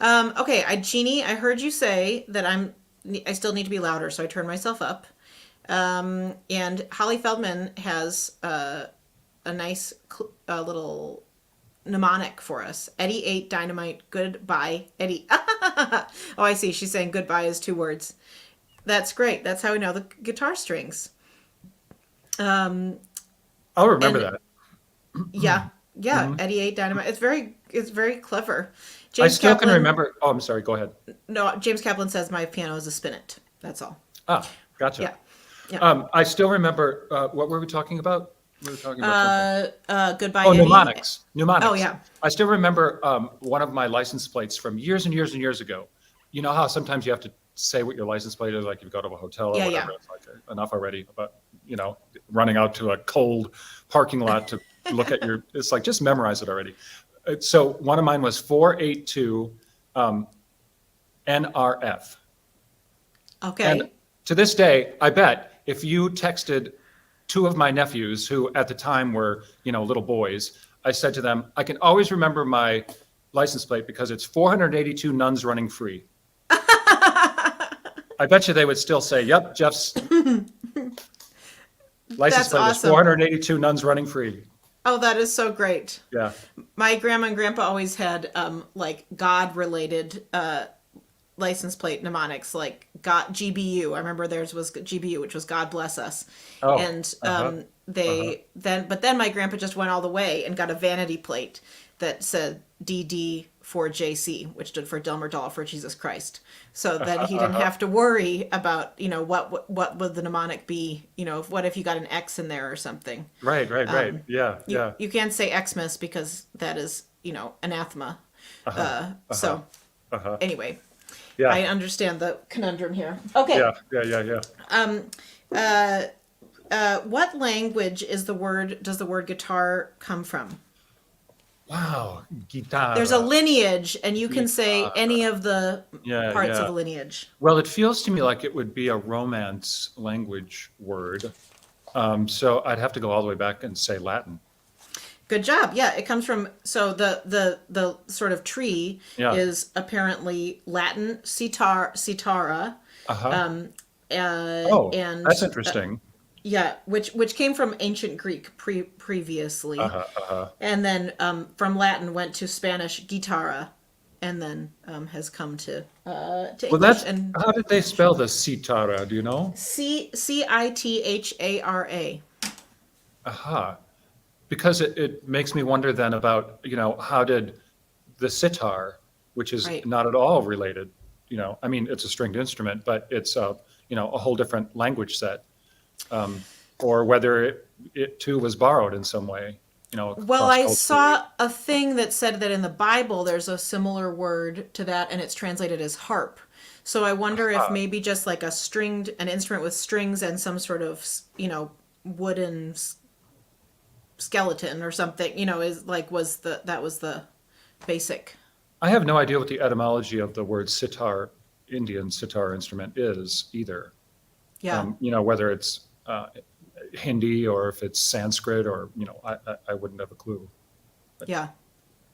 Speaker 1: Okay, Jeannie, I heard you say that I still need to be louder, so I turned myself up. And Holly Feldman has a nice little mnemonic for us. Eddie ate dynamite. Goodbye, Eddie. Oh, I see. She's saying goodbye is 2 words. That's great. That's how we know the guitar strings.
Speaker 6: I'll remember that.
Speaker 1: Yeah.
Speaker 6: Mm-hmm.
Speaker 1: Eddie ate dynamite. It's very clever.
Speaker 6: I still can remember. Oh, I'm sorry. Go ahead.
Speaker 1: No, James Kaplan says my piano is a spinet. That's all.
Speaker 6: Ah, gotcha.
Speaker 1: Yeah. Yeah.
Speaker 6: I still remember. What were we talking about? We were talking about
Speaker 1: Goodbye,
Speaker 6: Oh,
Speaker 1: Eddie.
Speaker 6: mnemonics. Mnemonics.
Speaker 1: Oh, yeah.
Speaker 6: I still remember one of my license plates from years and years and years ago. You know how sometimes you have to say what your license plate is, like you go to a hotel or
Speaker 1: Yeah,
Speaker 6: whatever. It's like enough already about, running out to a cold parking lot to look at your, it's like, just memorize it already. So one of mine was 482 NRF.
Speaker 1: Okay.
Speaker 6: And to this day, I bet if you texted 2 of my nephews, who at the time were, little boys, I said to them, I can always remember my license plate because it's 482 nuns running free. I bet you they would still say, yep, Jeff's license
Speaker 1: That's
Speaker 6: plate was
Speaker 1: awesome.
Speaker 6: 482 nuns running free.
Speaker 1: Oh, that is so great.
Speaker 6: Yeah.
Speaker 1: My grandma and grandpa always had like God-related license plate mnemonics, like God GBU. I remember theirs was GBU, which was God bless us.
Speaker 6: Oh,
Speaker 1: And then my grandpa just went all the way and got a vanity plate that said DD for JC, which stood for Delmer Dahl for Jesus Christ. So that he didn't have to worry about, what would the mnemonic be, what if you got an X in there or something.
Speaker 6: Right. Yeah.
Speaker 1: You can't say Xmas because that is, anathema. So anyway,
Speaker 6: Yeah.
Speaker 1: I understand the conundrum here. Okay.
Speaker 6: Yeah.
Speaker 1: What language does the word guitar come from?
Speaker 6: Wow. Guitar.
Speaker 1: There's a lineage, and you can say
Speaker 6: Guitar.
Speaker 1: any of the parts
Speaker 6: yeah.
Speaker 1: of the lineage.
Speaker 6: Well, it feels to me like it would be a Romance language word. So I'd have to go all the way back and say Latin.
Speaker 1: Good job. Yeah, it comes from, so the sort of tree
Speaker 6: Yeah.
Speaker 1: is apparently Latin citara.
Speaker 6: Oh,
Speaker 1: and
Speaker 6: that's interesting.
Speaker 1: yeah, which came from ancient Greek previously, and then from Latin went to Spanish guitarra, and then has come to
Speaker 6: Well,
Speaker 1: English.
Speaker 6: that's,
Speaker 1: And
Speaker 6: how did they spell the citara? Do you know?
Speaker 1: Cithara.
Speaker 6: Because it makes me wonder then about, how did the sitar, which is
Speaker 1: Right.
Speaker 6: not at all related, I mean, it's a stringed instrument, but it's a whole different language set. Or whether it too was borrowed in some way,
Speaker 1: Well, I
Speaker 6: cross-culturally.
Speaker 1: saw a thing that said that in the Bible there's a similar word to that, and it's translated as harp. So I wonder if maybe just like an instrument with strings and some sort of, wooden skeleton or something, is like that was the basic.
Speaker 6: I have no idea what the etymology of the word sitar, Indian sitar instrument is either.
Speaker 1: Yeah.
Speaker 6: Whether it's Hindi or if it's Sanskrit or, I wouldn't have a clue.
Speaker 1: Yeah.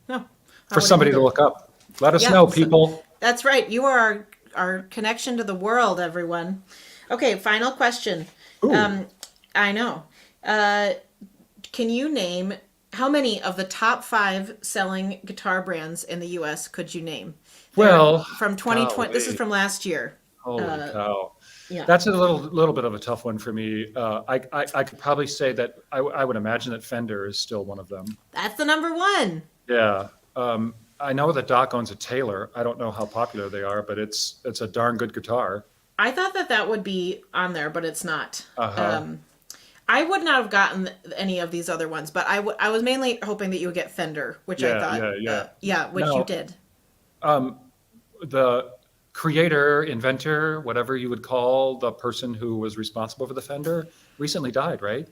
Speaker 1: No. I
Speaker 6: For
Speaker 1: wouldn't
Speaker 6: somebody
Speaker 1: either.
Speaker 6: to look up. Let us
Speaker 1: Yeah,
Speaker 6: know,
Speaker 1: so-
Speaker 6: people.
Speaker 1: That's right. You are our connection to the world, everyone. Okay, final question.
Speaker 6: Ooh.
Speaker 1: I know. Can you name how many of the top 5 selling guitar brands in the U.S. could you name?
Speaker 6: Well,
Speaker 1: from 2020. This is
Speaker 6: golly.
Speaker 1: from last year.
Speaker 6: Holy cow.
Speaker 1: Yeah.
Speaker 6: That's a little bit of a tough one for me. I could probably say that I would imagine that Fender is still one of them.
Speaker 1: That's the number one.
Speaker 6: Yeah. I know that Doc owns a Taylor. I don't know how popular they are, but it's a darn good guitar.
Speaker 1: I thought that would be on there, but it's not.
Speaker 6: Uh-huh.
Speaker 1: I would not have gotten any of these other ones, but I was mainly hoping that you would get Fender, which I
Speaker 6: Yeah,
Speaker 1: thought,
Speaker 6: yeah.
Speaker 1: which
Speaker 6: No.
Speaker 1: you did.
Speaker 6: The creator, inventor, whatever you would call the person who was responsible for the Fender, recently died, right?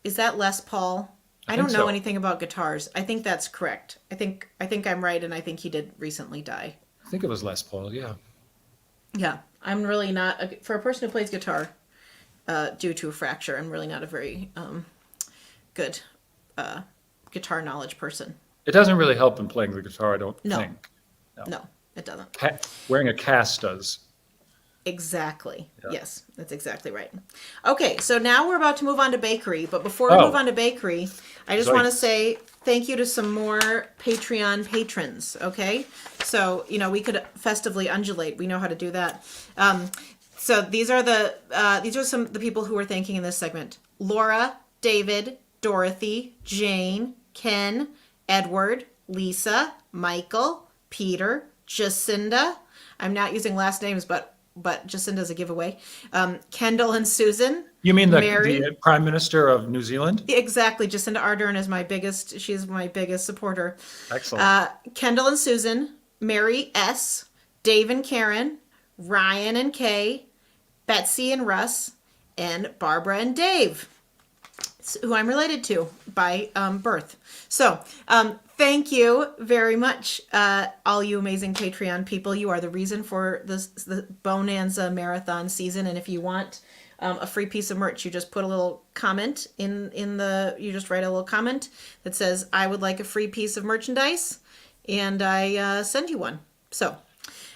Speaker 1: Is that Les Paul? I
Speaker 6: think
Speaker 1: don't know
Speaker 6: so.
Speaker 1: anything about guitars. I think that's correct. I think I'm right, and I think he did recently die.
Speaker 6: I think it was Les Paul, yeah.
Speaker 1: Yeah, I'm really not for a person who plays guitar due to a fracture. I'm really not a very good guitar knowledge person.
Speaker 6: It doesn't really help in playing the guitar, I don't
Speaker 1: No.
Speaker 6: think.
Speaker 1: No, it doesn't.
Speaker 6: Wearing a cast does.
Speaker 1: Exactly.
Speaker 6: Yeah.
Speaker 1: Yes, that's exactly right. Okay, so now we're about to move on to bakery, but before we
Speaker 6: Oh.
Speaker 1: move on to bakery, I just
Speaker 6: Sorry.
Speaker 1: want to say thank you to some more Patreon patrons. Okay, so we could festively undulate. We know how to do that. So these are some of the people who we're thanking in this segment: Laura, David, Dorothy, Jane, Ken, Edward, Lisa, Michael, Peter, Jacinda. I'm not using last names, but Jacinda's a giveaway. Kendall and Susan.
Speaker 6: You mean
Speaker 1: Mary?
Speaker 6: the Prime Minister of New Zealand?
Speaker 1: Exactly. Jacinda Ardern is she's my biggest supporter.
Speaker 6: Excellent.
Speaker 1: Kendall and Susan, Mary S., Dave and Karen, Ryan and Kay, Betsy and Russ, and Barbara and Dave, who I'm related to by birth. So thank you very much, all you amazing Patreon people. You are the reason for the Bone-Anza marathon season. And if you want a free piece of merch, you just put a little comment you just write a little comment that says, I would like a free piece of merchandise, and I send you one. So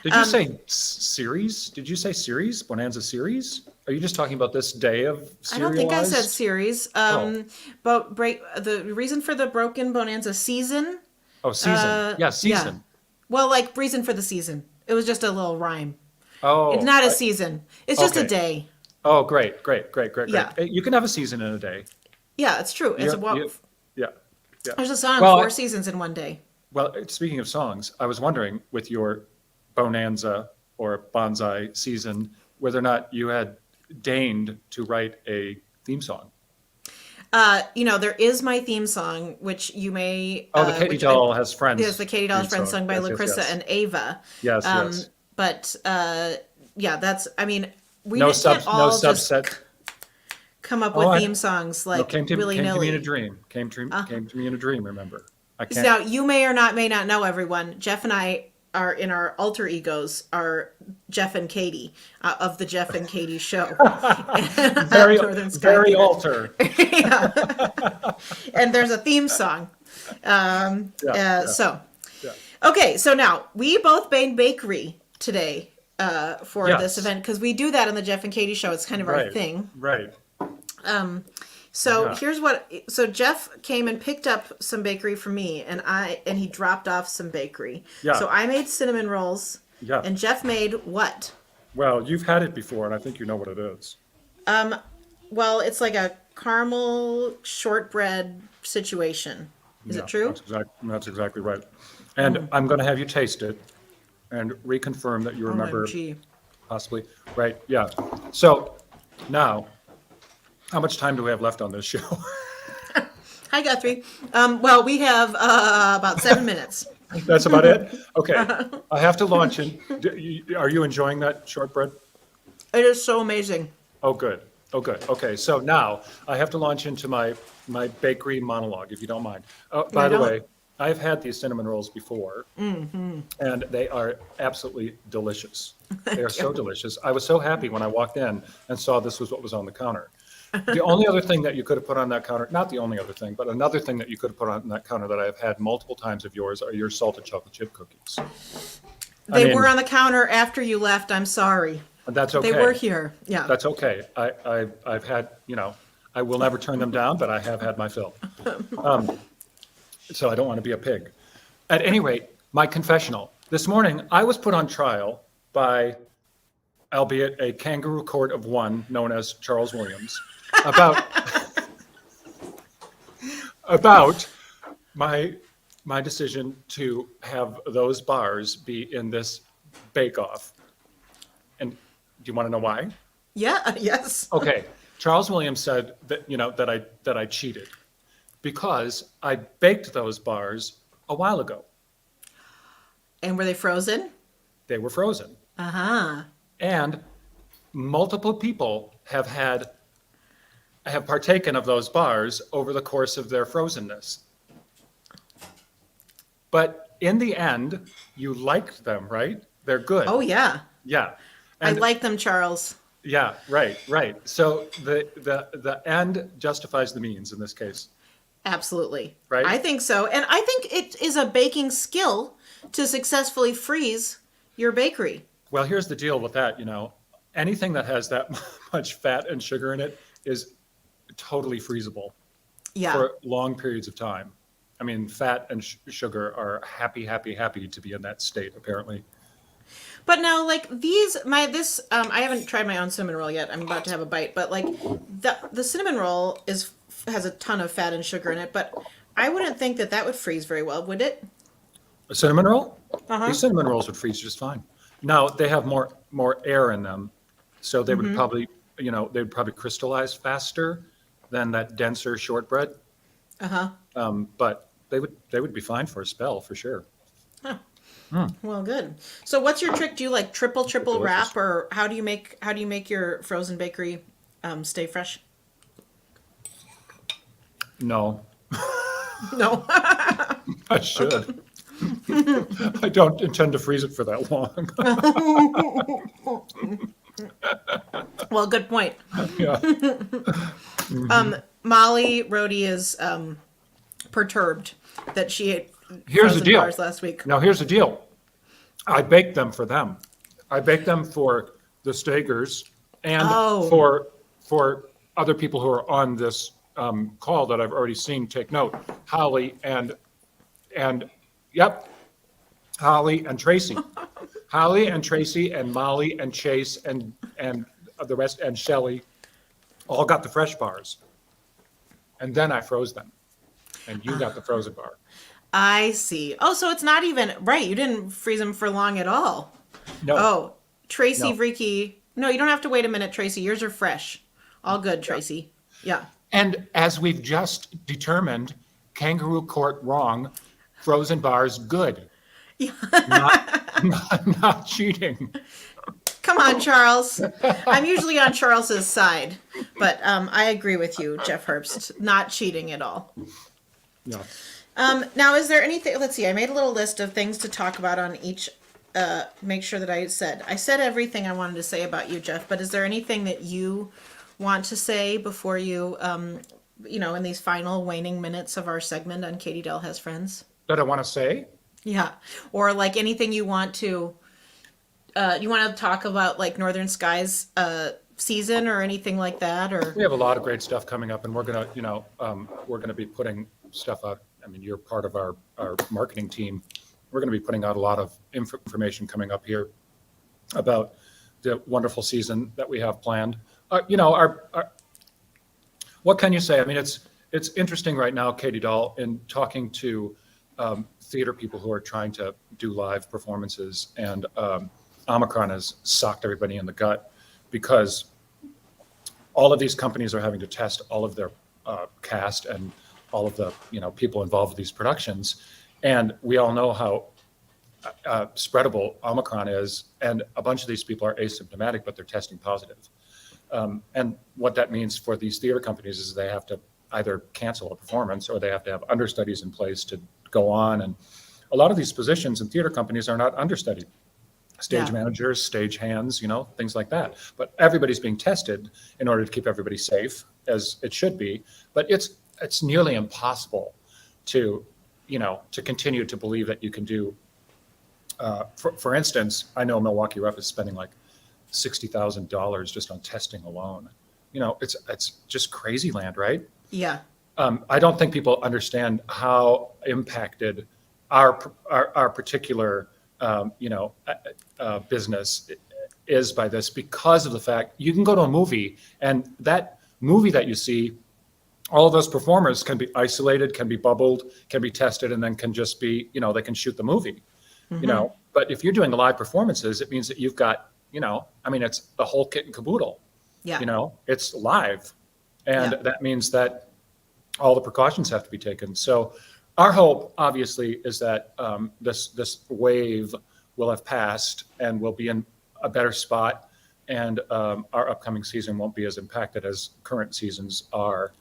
Speaker 6: Did you say series? Did you say series? Bone-Anza series? Are you just talking about this day of serialized?
Speaker 1: I don't think I said series. But the reason for the Broken Bone-Anza season.
Speaker 6: Oh, season. Yeah, season.
Speaker 1: Well, like reason for the season. It was just a little rhyme.
Speaker 6: Oh.
Speaker 1: It's not a season. It's just a
Speaker 6: okay.
Speaker 1: day.
Speaker 6: Oh, great.
Speaker 1: Yeah.
Speaker 6: You can have a season in a day.
Speaker 1: Yeah, it's true. It's
Speaker 6: Yeah.
Speaker 1: There's a song,
Speaker 6: Well,
Speaker 1: 4 seasons in one day.
Speaker 6: Well, speaking of songs, I was wondering with your Bone-Anza or Bonsai season, whether or not you had deigned to write a theme song.
Speaker 1: There is my theme song, which you may.
Speaker 6: Oh, the Katy Dahl has friends.
Speaker 1: Yes, the Katy Dahl has
Speaker 6: theme
Speaker 1: friends,
Speaker 6: song.
Speaker 1: sung by
Speaker 6: Yes,
Speaker 1: Lacrissa
Speaker 6: yes.
Speaker 1: and Ava.
Speaker 6: Yes, yes.
Speaker 1: But that's. I mean, we
Speaker 6: No
Speaker 1: can't all just
Speaker 6: subset.
Speaker 1: come up
Speaker 6: Oh,
Speaker 1: with theme songs like
Speaker 6: Came to me
Speaker 1: willy-nilly.
Speaker 6: in a dream. Came to me in a dream. Remember, I can't.
Speaker 1: Now, you may not know, everyone. Jeff and I are in our alter egos are Jeff and Katie of the Jeff and Katie show.
Speaker 6: very,
Speaker 1: Northern Sky
Speaker 6: very
Speaker 1: Theater.
Speaker 6: alter.
Speaker 1: Yeah. And there's a theme song. So, okay. So now we both made bakery today for this event because we do that on the Jeff and Katie show. It's kind of our thing.
Speaker 6: Right.
Speaker 1: So
Speaker 6: Yeah.
Speaker 1: here's so Jeff came and picked up some bakery for me, and he dropped off some bakery.
Speaker 6: Yeah.
Speaker 1: So I made cinnamon rolls,
Speaker 6: Yeah.
Speaker 1: and Jeff made what?
Speaker 6: Well, you've had it before, and I think you know what it is.
Speaker 1: Well, it's like a caramel shortbread situation. Is it true?
Speaker 6: That's exactly right. And I'm going to have you taste it and reconfirm that you remember
Speaker 1: OMG.
Speaker 6: possibly. Right. Yeah. So now, how much time do we have left on this show?
Speaker 1: Hi, Guthrie. Well, we have about 7 minutes.
Speaker 6: That's about it? Okay. I have to launch in. Are you enjoying that shortbread?
Speaker 1: It is so amazing.
Speaker 6: Oh, good. Oh, good. Okay. So now I have to launch into my bakery monologue, if you don't mind. By the way, I've had these cinnamon rolls before, and they are absolutely delicious. They are so delicious. I was so happy when I walked in and saw this was what was on the counter. The only other thing that you could have put on that counter, not the only other thing, but another thing that you could have put on that counter that I've had multiple times of yours are your salted chocolate chip cookies.
Speaker 1: They were on the counter after you left. I'm sorry.
Speaker 6: That's okay.
Speaker 1: They were here. Yeah.
Speaker 6: That's okay. I've had, I will never turn them down, but I have had my fill. So I don't want to be a pig. At any rate, my confessional. This morning, I was put on trial by albeit a kangaroo court of one, known as Charles Williams, about about my decision to have those bars be in this bake-off. And do you want to know why?
Speaker 1: Yeah. Yes.
Speaker 6: Okay. Charles Williams said that I cheated because I baked those bars a while ago.
Speaker 1: And were they frozen?
Speaker 6: They were frozen.
Speaker 1: Uh-huh.
Speaker 6: And multiple people have partaken of those bars over the course of their frozenness. But in the end, you liked them, right? They're good.
Speaker 1: Oh yeah.
Speaker 6: Yeah.
Speaker 1: I like them, Charles.
Speaker 6: Yeah, right. So the end justifies the means in this case.
Speaker 1: Absolutely.
Speaker 6: Right?
Speaker 1: I think so. And I think it is a baking skill to successfully freeze your bakery.
Speaker 6: Well, here's the deal with that, anything that has that much fat and sugar in it is totally freezable
Speaker 1: Yeah.
Speaker 6: for long periods of time. I mean, fat and sugar are happy to be in that state, apparently.
Speaker 1: But now, like I haven't tried my own cinnamon roll yet. I'm about to have a bite, but like the cinnamon roll has a ton of fat and sugar in it. But I wouldn't think that would freeze very well, would it?
Speaker 6: A cinnamon roll?
Speaker 1: Uh-huh.
Speaker 6: These cinnamon rolls would freeze just fine. Now they have more air in them, so they would probably crystallize faster than that denser shortbread.
Speaker 1: Uh-huh.
Speaker 6: But they would be fine for a spell for sure.
Speaker 1: Well, good. So what's your trick? Do you like triple
Speaker 6: Delicious.
Speaker 1: wrap, or how do you make your frozen bakery stay fresh?
Speaker 6: No,
Speaker 1: No.
Speaker 6: I should. I don't intend to freeze it for that long.
Speaker 1: Well, good point.
Speaker 6: Yeah.
Speaker 1: Molly Rhodey is perturbed that she ate
Speaker 6: Here's the
Speaker 1: frozen
Speaker 6: deal.
Speaker 1: bars last week.
Speaker 6: Now here's the deal. I baked them for them. I baked them for the Stagers and
Speaker 1: Oh.
Speaker 6: for other people who are on this call that I've already seen take note. Holly and Holly and Tracy. Holly and Tracy and Molly and Chase and the rest and Shelly all got the fresh bars. And then I froze them. And you got the frozen bar.
Speaker 1: I see. Oh, so it's not even right. You didn't freeze them for long at all.
Speaker 6: No.
Speaker 1: Oh, Tracy
Speaker 6: No.
Speaker 1: Vreeky. No, you don't have to wait a minute, Tracy. Yours are fresh. All good, Tracy. Yeah.
Speaker 6: And as we've just determined, kangaroo court wrong, frozen bars good.
Speaker 1: Yeah.
Speaker 6: Not cheating.
Speaker 1: Come on, Charles. I'm usually on Charles's side, but I agree with you, Jeff Herbst. Not cheating at all.
Speaker 6: Yeah.
Speaker 1: Now, is there anything? Let's see. I made a little list of things to talk about on each. Make sure that I said everything I wanted to say about you, Jeff. But is there anything that you want to say before you, in these final waning minutes of our segment on Katie Dahl Has Friends?
Speaker 6: That I want to say?
Speaker 1: Yeah, or like anything you want to talk about, like Northern Skies season or anything like that, or
Speaker 6: We have a lot of great stuff coming up, and we're gonna, we're gonna be putting stuff out. I mean, you're part of our marketing team. We're gonna be putting out a lot of information coming up here about the wonderful season that we have planned. What can you say? I mean, it's interesting right now, Katie Dahl, in talking to theater people who are trying to do live performances, and Omicron has socked everybody in the gut because all of these companies are having to test all of their cast and all of the people involved with these productions, and we all know how spreadable Omicron is, and a bunch of these people are asymptomatic, but they're testing positive. And what that means for these theater companies is they have to either cancel a performance or they have to have understudies in place to go on. And a lot of these positions in theater companies are not understudied. Stage managers, stage hands, things like that. But everybody's being tested in order to keep everybody safe, as it should be. But it's nearly impossible to continue to believe that you can do. For instance, I know Milwaukee Rep is spending like $60,000 just on testing alone. It's just crazy land, right?
Speaker 1: yeah,
Speaker 6: I don't think people understand how impacted our particular business is by this because of the fact you can go to a movie and that movie that you see, all of those performers can be isolated, can be bubbled, can be tested, and then can just be, they can shoot the movie, But if you're doing live performances, it means that you've got, it's the whole kit and caboodle.
Speaker 1: Yeah.
Speaker 6: It's live. And that means that all the precautions have to be taken. So our hope, obviously, is that this wave will have passed and we'll be in a better spot, and our upcoming season won't be as impacted as current seasons are.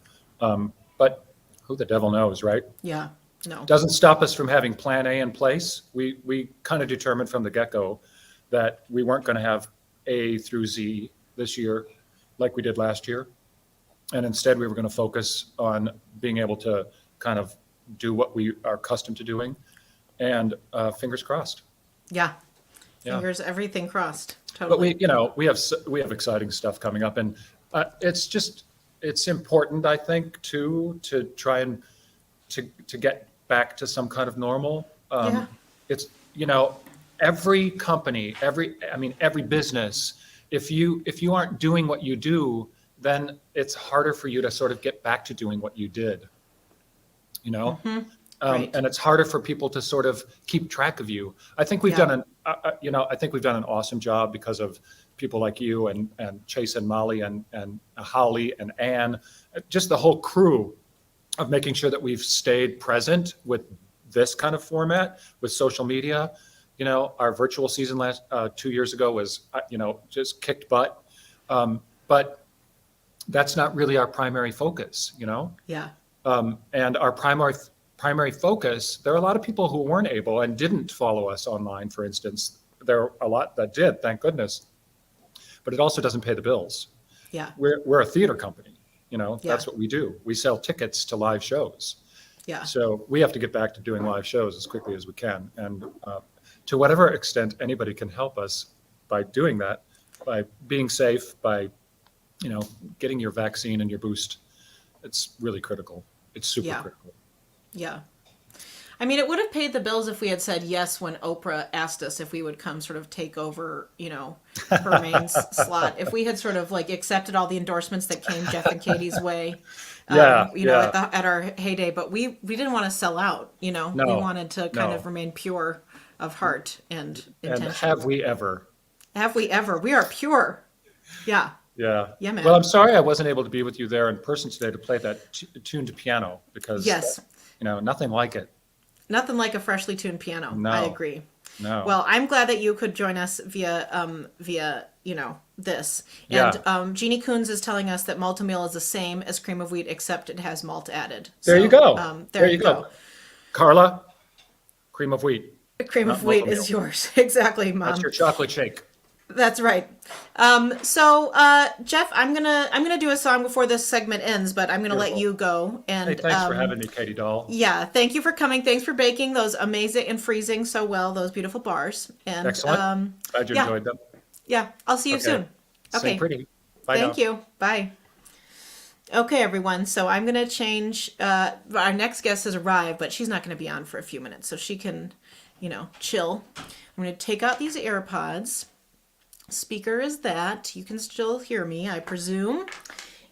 Speaker 6: But who the devil knows, right?
Speaker 1: Yeah. No.
Speaker 6: Doesn't stop us from having plan A in place. We kind of determined from the get-go that we weren't going to have A through Z this year like we did last year. And instead, we were going to focus on being able to kind of do what we are accustomed to doing. And fingers crossed.
Speaker 1: Yeah.
Speaker 6: Yeah.
Speaker 1: Fingers, everything crossed.
Speaker 6: But
Speaker 1: Totally.
Speaker 6: we have exciting stuff coming up. And it's important, I think, to try and to get back to some kind of normal. It's, every company, every business, if you aren't doing what you do, then it's harder for you to sort of get back to doing what you did,
Speaker 1: Right.
Speaker 6: and it's harder for people to sort of keep track of you. I think we've done an awesome job because of people like you and Chase and Molly and Holly and Anne, just the whole crew, of making sure that we've stayed present with this kind of format with social media. Our virtual season 2 years ago was, just kicked butt. But that's not really our primary focus,
Speaker 1: Yeah.
Speaker 6: And our primary focus, there are a lot of people who weren't able and didn't follow us online, for instance. There are a lot that did, thank goodness. But it also doesn't pay the bills.
Speaker 1: Yeah.
Speaker 6: We're a theater company. That's what we do. We sell tickets to live shows.
Speaker 1: Yeah.
Speaker 6: So we have to get back to doing live shows as quickly as we can. And to whatever extent anybody can help us by doing that, by being safe, by, getting your vaccine and your boost, it's really critical. It's super critical.
Speaker 1: Yeah. I mean, it would have paid the bills if we had said yes when Oprah asked us if we would come sort of take over, her main slot. If we had sort of like accepted all the endorsements that came Jeff and Katie's way, at our heyday, but we didn't want to sell out, we wanted to kind of remain pure of heart and intention.
Speaker 6: And have we ever?
Speaker 1: Have we ever? We are pure. Yeah.
Speaker 6: Yeah.
Speaker 1: Yeah, man.
Speaker 6: Well, I'm sorry I wasn't able to be with you there in person today to play that tuned piano because, nothing like it.
Speaker 1: Nothing like a freshly tuned piano.
Speaker 6: No.
Speaker 1: I agree.
Speaker 6: No.
Speaker 1: Well, I'm glad that you could join us via this. And Jeanne Kuhns is telling us that malt meal is the same as cream of wheat, except it has malt added.
Speaker 6: There you go.
Speaker 1: There you go.
Speaker 6: Carla, cream of wheat.
Speaker 1: Cream of wheat is yours. Exactly, Mom.
Speaker 6: That's your chocolate shake.
Speaker 1: That's right. Jeff, I'm gonna do a song before this segment ends, but I'm gonna let you go. And
Speaker 6: hey, thanks for having me, Katie Dahl.
Speaker 1: Yeah, thank you for coming. Thanks for baking those amazing and freezing so well those beautiful bars. And
Speaker 6: excellent. Glad you enjoyed them.
Speaker 1: Yeah, I'll see you soon. Okay.
Speaker 6: Stay pretty. Bye
Speaker 1: Thank you. Bye. Okay, everyone. So I'm gonna change. Our next guest has arrived, but she's not gonna be on for a few minutes, so she can, chill. I'm gonna take out these AirPods. Speaker is that. You can still hear me, I presume.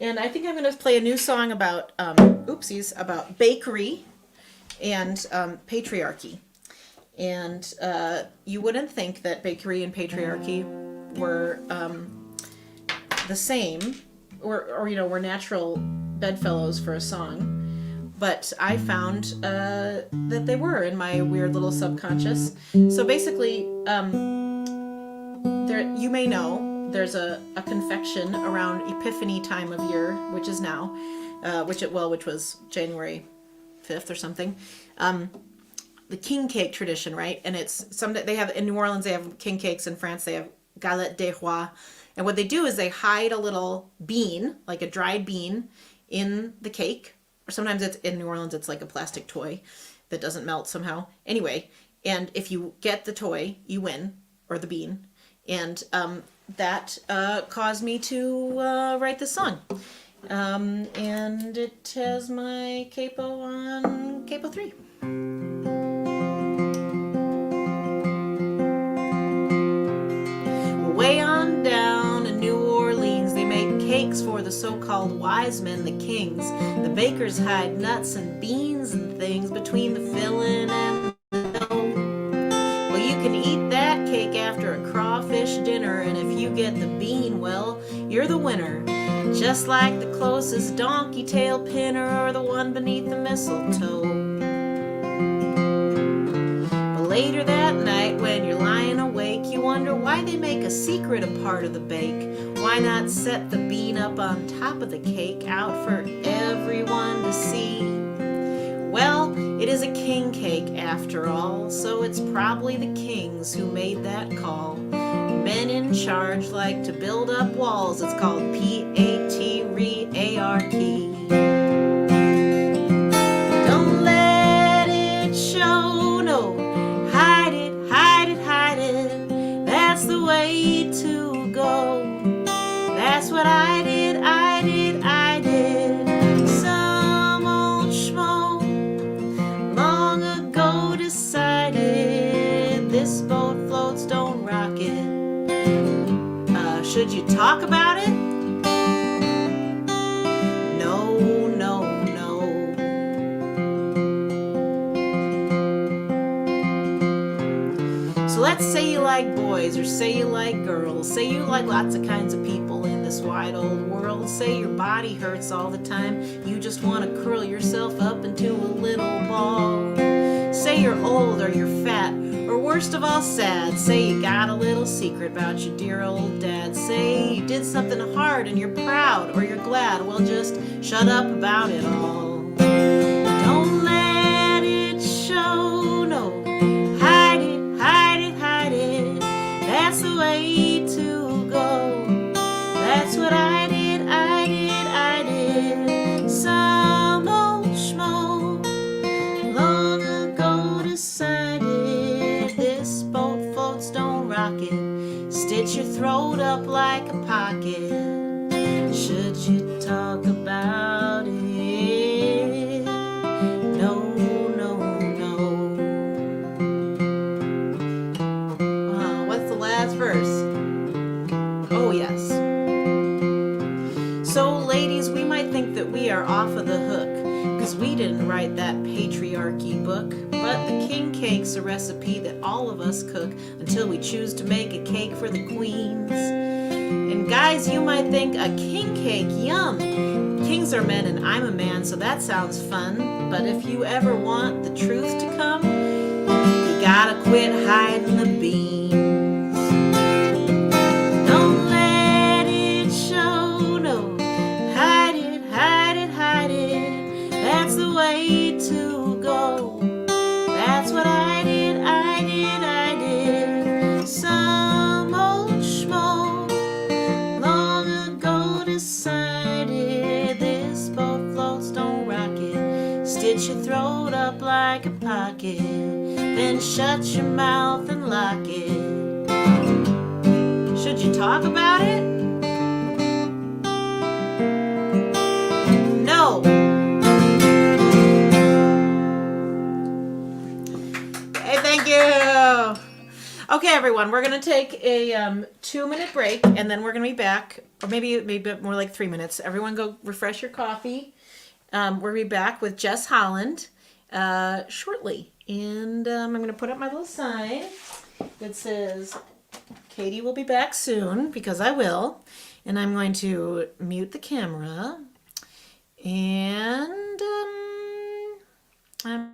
Speaker 1: And I think I'm going to play a new song about, about bakery and patriarchy. And you wouldn't think that bakery and patriarchy were the same or were natural bedfellows for a song. But I found that they were in my weird little subconscious. So basically, you may know there's a confection around Epiphany time of year, which is now, which was January 5th or something. The king cake tradition, right? And it's they have in New Orleans they have king cakes, in France they have galette des rois, and what they do is they hide a little bean, like a dried bean, in the cake, or sometimes it's in New Orleans it's like a plastic toy that doesn't melt somehow. Anyway, and if you get the toy, you win, or the bean. And that caused me to write this song. And it has my capo on capo 3. Way on so-called wise men, the kings. The bakers hide nuts and beans and things between the filling and the dough. Well, you can eat that cake after a crawfish dinner, and if you get the bean, well, you're the winner. Just like the closest donkey tail pinner or the one beneath the mistletoe. But later that night when you're lying awake, you wonder why they make a secret a part of the bake. Why not set the bean up on top of the cake out for everyone to see? Well, it is a king cake after all, so it's probably the kings who made that call. Men in charge like to build up walls. It's called patriarchy. Don't let it show, no. Hide it, hide it, hide it. That's the way to go. That's what I did, I did, I did. Some old schmo long ago decided this boat floats, don't rock it. Should you talk about it? No, no, no. So let's say you like boys, or say you like girls. Say you like lots of kinds of people in this wide old world. Say your body hurts all the time. You just want to curl yourself up into a little ball. Say you're old or you're fat, or worst of all sad. Say you got a little secret about your dear old dad. Say you did something hard and you're proud or you're glad. Well, just shut up about it all. Don't let it show, no. Hide it, hide it, hide it. That's the way to go. That's what I did, I did, I did. Some old schmo long ago decided this boat floats, don't rock it. Stitch your throat up like a pocket. Should you talk about it? No, no, no. What's the last verse? Oh, yes. So, ladies, we might think that we are off of the hook because we didn't write that patriarchy book, but the king cake's a recipe that all of us cook until we choose to make a cake for the queens. And guys, you might think a king cake, yum. Kings are men and I'm a man, so that sounds fun. But if you ever want the truth to come, you gotta quit hiding the beans. Don't let it show, no. Hide it, hide it, hide it. That's the way to go. That's what I did, I did, I did. Some old schmo long ago decided this boat floats, don't rock it. Stitch your throat up like a pocket, then shut your mouth and lock it. Should you talk about it? No. Hey, thank you. Okay, everyone, we're going to take a 2-minute break, and then we're going to be back, or maybe a bit more like 3 minutes. Everyone go refresh your coffee. We're going to be back with Jess Holland shortly. And I'm going to put up my little sign that says, Katie will be back soon, because I will. And I'm going to mute the camera. And I'm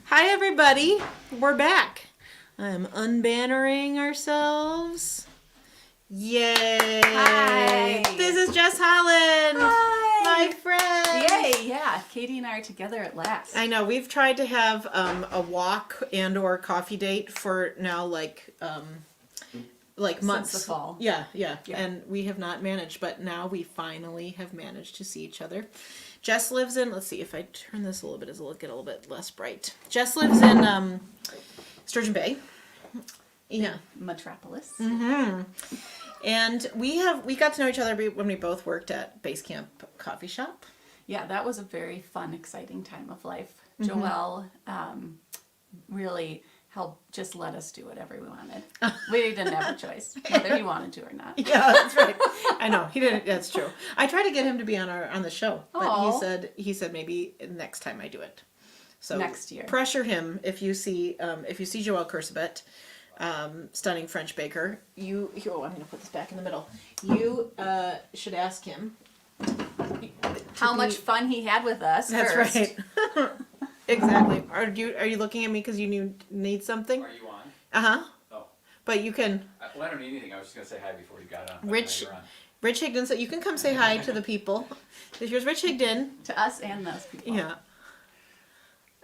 Speaker 1: Hi, everybody. We're back. I'm unbannering ourselves. Yay.
Speaker 3: Hi.
Speaker 1: This is Jess Holland.
Speaker 3: Hi.
Speaker 1: My friend.
Speaker 3: Yay, yeah. Katie and I are together at last.
Speaker 1: I know. We've tried to have a walk and or coffee date for now like months.
Speaker 3: Since the fall.
Speaker 1: Yeah.
Speaker 3: Yeah.
Speaker 1: And we have not managed, but now we finally have managed to see each other. Jess lives in, let's see if I turn this a little bit, it'll get a little bit less bright. Jess lives in Sturgeon Bay. Yeah.
Speaker 3: Metropolis.
Speaker 1: Mm-hmm. And we got to know each other when we both worked at Base Camp Coffee Shop.
Speaker 3: Yeah, that was a very fun, exciting time of life.
Speaker 1: Mm-hmm.
Speaker 3: Joelle really helped just let us do whatever we wanted. We didn't have a choice, whether he wanted to or not.
Speaker 1: Yeah, that's right. I know he didn't. That's true. I tried to get him to be on the show, but
Speaker 3: Aw.
Speaker 1: he said maybe next time I do it. So
Speaker 3: Next year.
Speaker 1: pressure him if you see Joelle Cursabet, stunning French baker. I'm going to put this back in the middle. You should ask him
Speaker 3: How much fun he had with us.
Speaker 1: That's
Speaker 3: first.
Speaker 1: right. Exactly. Are you looking at me because you need something?
Speaker 4: Are you on?
Speaker 1: Uh huh.
Speaker 4: Oh.
Speaker 1: But you can.
Speaker 4: Well, I don't need anything. I was just going to say hi before you got on. but
Speaker 1: Rich-
Speaker 4: now you're on.
Speaker 1: Rich Higdon said you can come say hi to the people. Here's Rich Higdon.
Speaker 3: To us and those people.
Speaker 1: Yeah.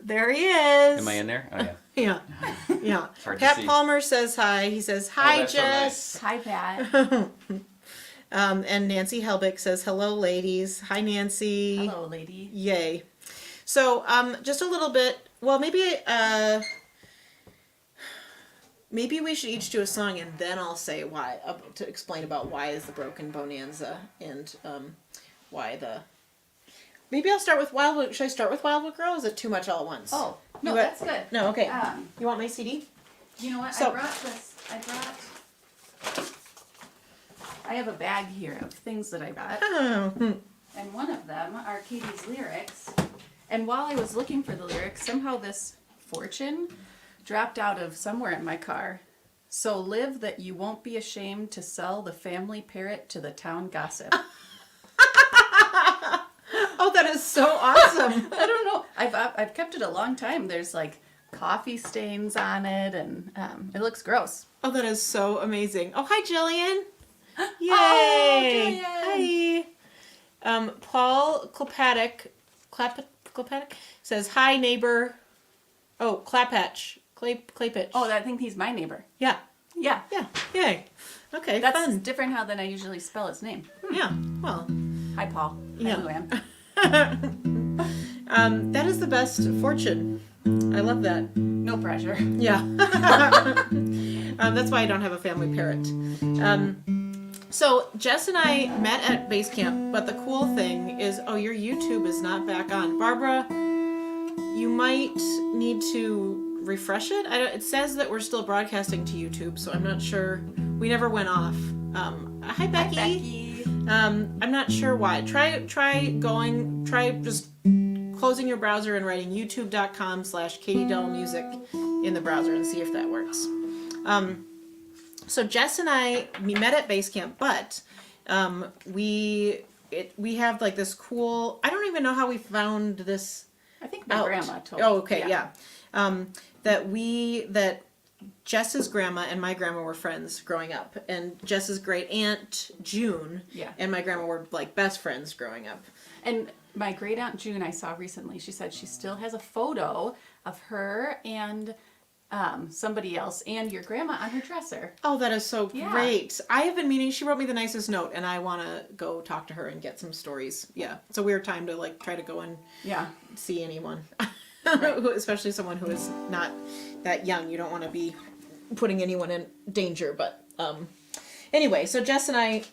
Speaker 1: There he is.
Speaker 4: Am I in there? Oh, yeah.
Speaker 1: Yeah. Yeah.
Speaker 4: It's hard to
Speaker 1: Pat
Speaker 4: see.
Speaker 1: Palmer says hi. He says hi,
Speaker 4: that's so
Speaker 1: Jess.
Speaker 3: Hi, Pat.
Speaker 1: And Nancy Helbig says hello, ladies. Hi, Nancy.
Speaker 3: Hello, lady.
Speaker 1: Yay. So, just a little bit. Well, maybe we should each do a song, and then I'll say why to explain about why is the broken Bone-Anza and why the. Maybe I'll start with Wildwood. Should I start with Wildwood Girl? Or is it too much all at once?
Speaker 3: Oh, no,
Speaker 1: You
Speaker 3: that's good.
Speaker 1: No, okay.
Speaker 3: Um,
Speaker 1: You want my CD?
Speaker 3: You know what?
Speaker 1: So-
Speaker 3: I have a bag here of things that I got,
Speaker 1: Oh,
Speaker 3: and one of them are Katie's lyrics. And while I was looking for the lyrics, somehow this fortune dropped out of somewhere in my car. So live that you won't be ashamed to sell the family parrot to the town gossip.
Speaker 1: Oh, that is so awesome.
Speaker 3: I don't know. I've kept it a long time. There's like coffee stains on it, and it looks gross.
Speaker 1: Oh, that is so amazing. Oh, hi, Jillian. Yay.
Speaker 3: Oh, Jillian.
Speaker 1: Hi. Paul Klapatic says, hi, neighbor. Oh, Clapatch. Claypitch.
Speaker 3: Oh, I think he's my neighbor.
Speaker 1: Yeah.
Speaker 3: Yeah,
Speaker 1: Yeah. Yay. Okay,
Speaker 3: that's
Speaker 1: fun.
Speaker 3: different how than I usually spell his name.
Speaker 1: Yeah. Well,
Speaker 3: Hi, Paul.
Speaker 1: Yeah.
Speaker 3: Hi, Luann.
Speaker 1: that is the best fortune. I love that.
Speaker 3: No pressure.
Speaker 1: Yeah. That's why I don't have a family parrot. So Jess and I met at base camp, but the cool thing is, oh, your YouTube is not back on. Barbara, you might need to refresh it. It says that we're still broadcasting to YouTube, so I'm not sure. We never went off. Hi, Becky.
Speaker 3: Hi, Becky.
Speaker 1: I'm not sure why. Try just closing your browser and writing youtube.com/KatieDahlMusic in the browser and see if that works. So Jess and we met at base camp, but we have like this cool. I don't even know how we found this.
Speaker 3: I think my
Speaker 1: out.
Speaker 3: grandma told
Speaker 1: Oh, okay,
Speaker 3: yeah.
Speaker 1: yeah. That Jess's grandma and my grandma were friends growing up, and Jess's great aunt June
Speaker 3: Yeah.
Speaker 1: and my grandma were like best friends growing up.
Speaker 3: And my great aunt June, I saw recently, she said she still has a photo of her and somebody else and your grandma on her dresser.
Speaker 1: Oh, that is so
Speaker 3: Yeah.
Speaker 1: great. I have been meaning, she wrote me the nicest note, and I want to go talk to her and get some stories. Yeah. It's a weird time to like try to go and
Speaker 3: Yeah.
Speaker 1: see anyone, especially someone who is not that young. You don't want to be putting anyone in danger, but anyway, so Jess and I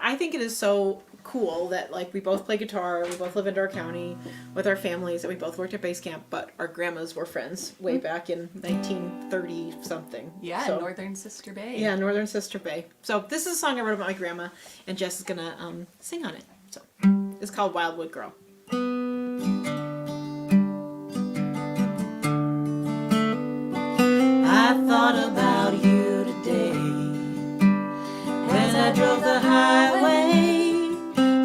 Speaker 1: I think it is so cool that like we both play guitar, we both live in Door County with our families, and we both worked at base camp, but our grandmas were friends way back in 1930 something.
Speaker 3: Yeah,
Speaker 1: So-
Speaker 3: Northern Sister Bay.
Speaker 1: yeah, Northern Sister Bay. So this is a song I wrote about my grandma, and Jess is gonna sing on it. So it's called Wildwood Girl. I thought about you today when I drove the highway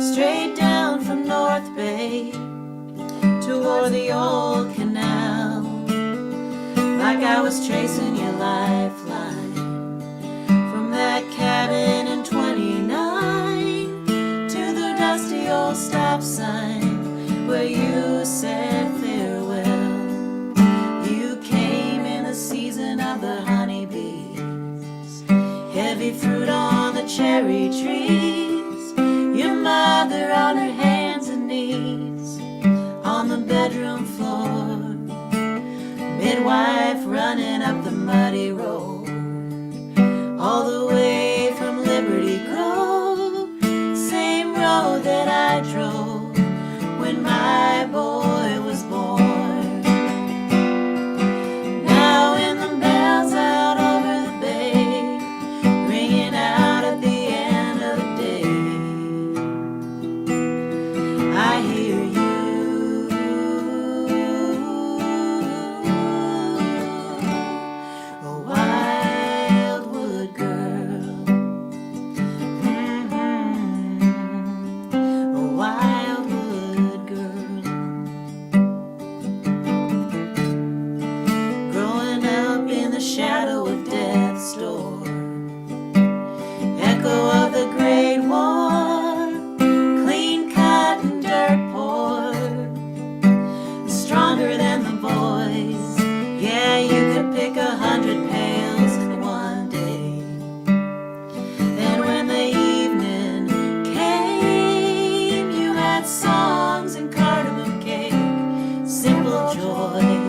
Speaker 1: straight down from North Bay toward the old canal. like I was tracing your lifeline from that cabin in 29 to the dusty old stop sign where you said farewell. You came in the season of the honeybees, heavy fruit on the cherry trees, your mother on her hands and knees on the bedroom floor, midwife running up the muddy road, all the way from Liberty Grove, same road that I drove when my boy was born. Now when the bells out over the bay, ringing out at the end of the day, I hear you. Shadow of death's door, echo of the Great War, clean cut and dirt poor, stronger than the boys. Yeah, you could pick 100 pails in one day. And when the evening came, you had songs and cardamom cake, simple joys.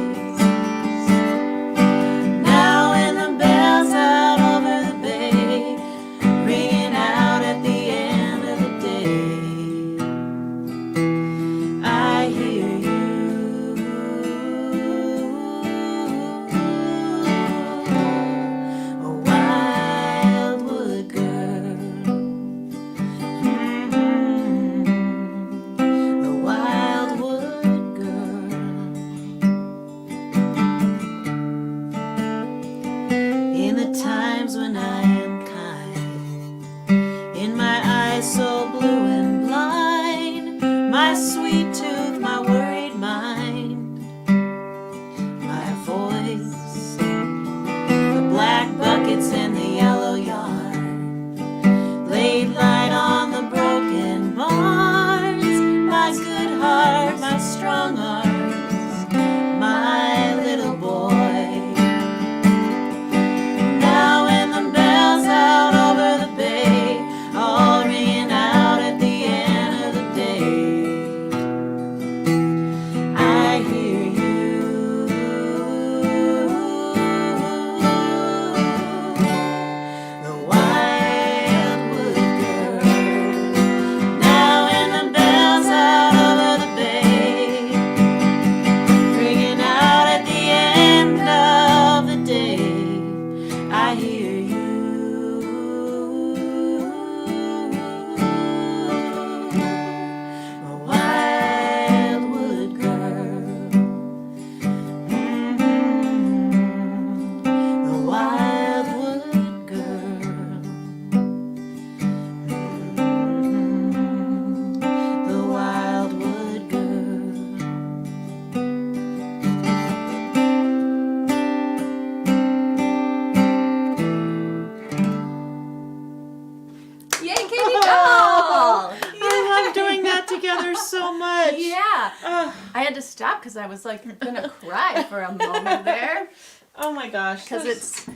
Speaker 3: I had to stop because I was like gonna cry for a moment there.
Speaker 1: Oh my gosh.
Speaker 3: Because it's,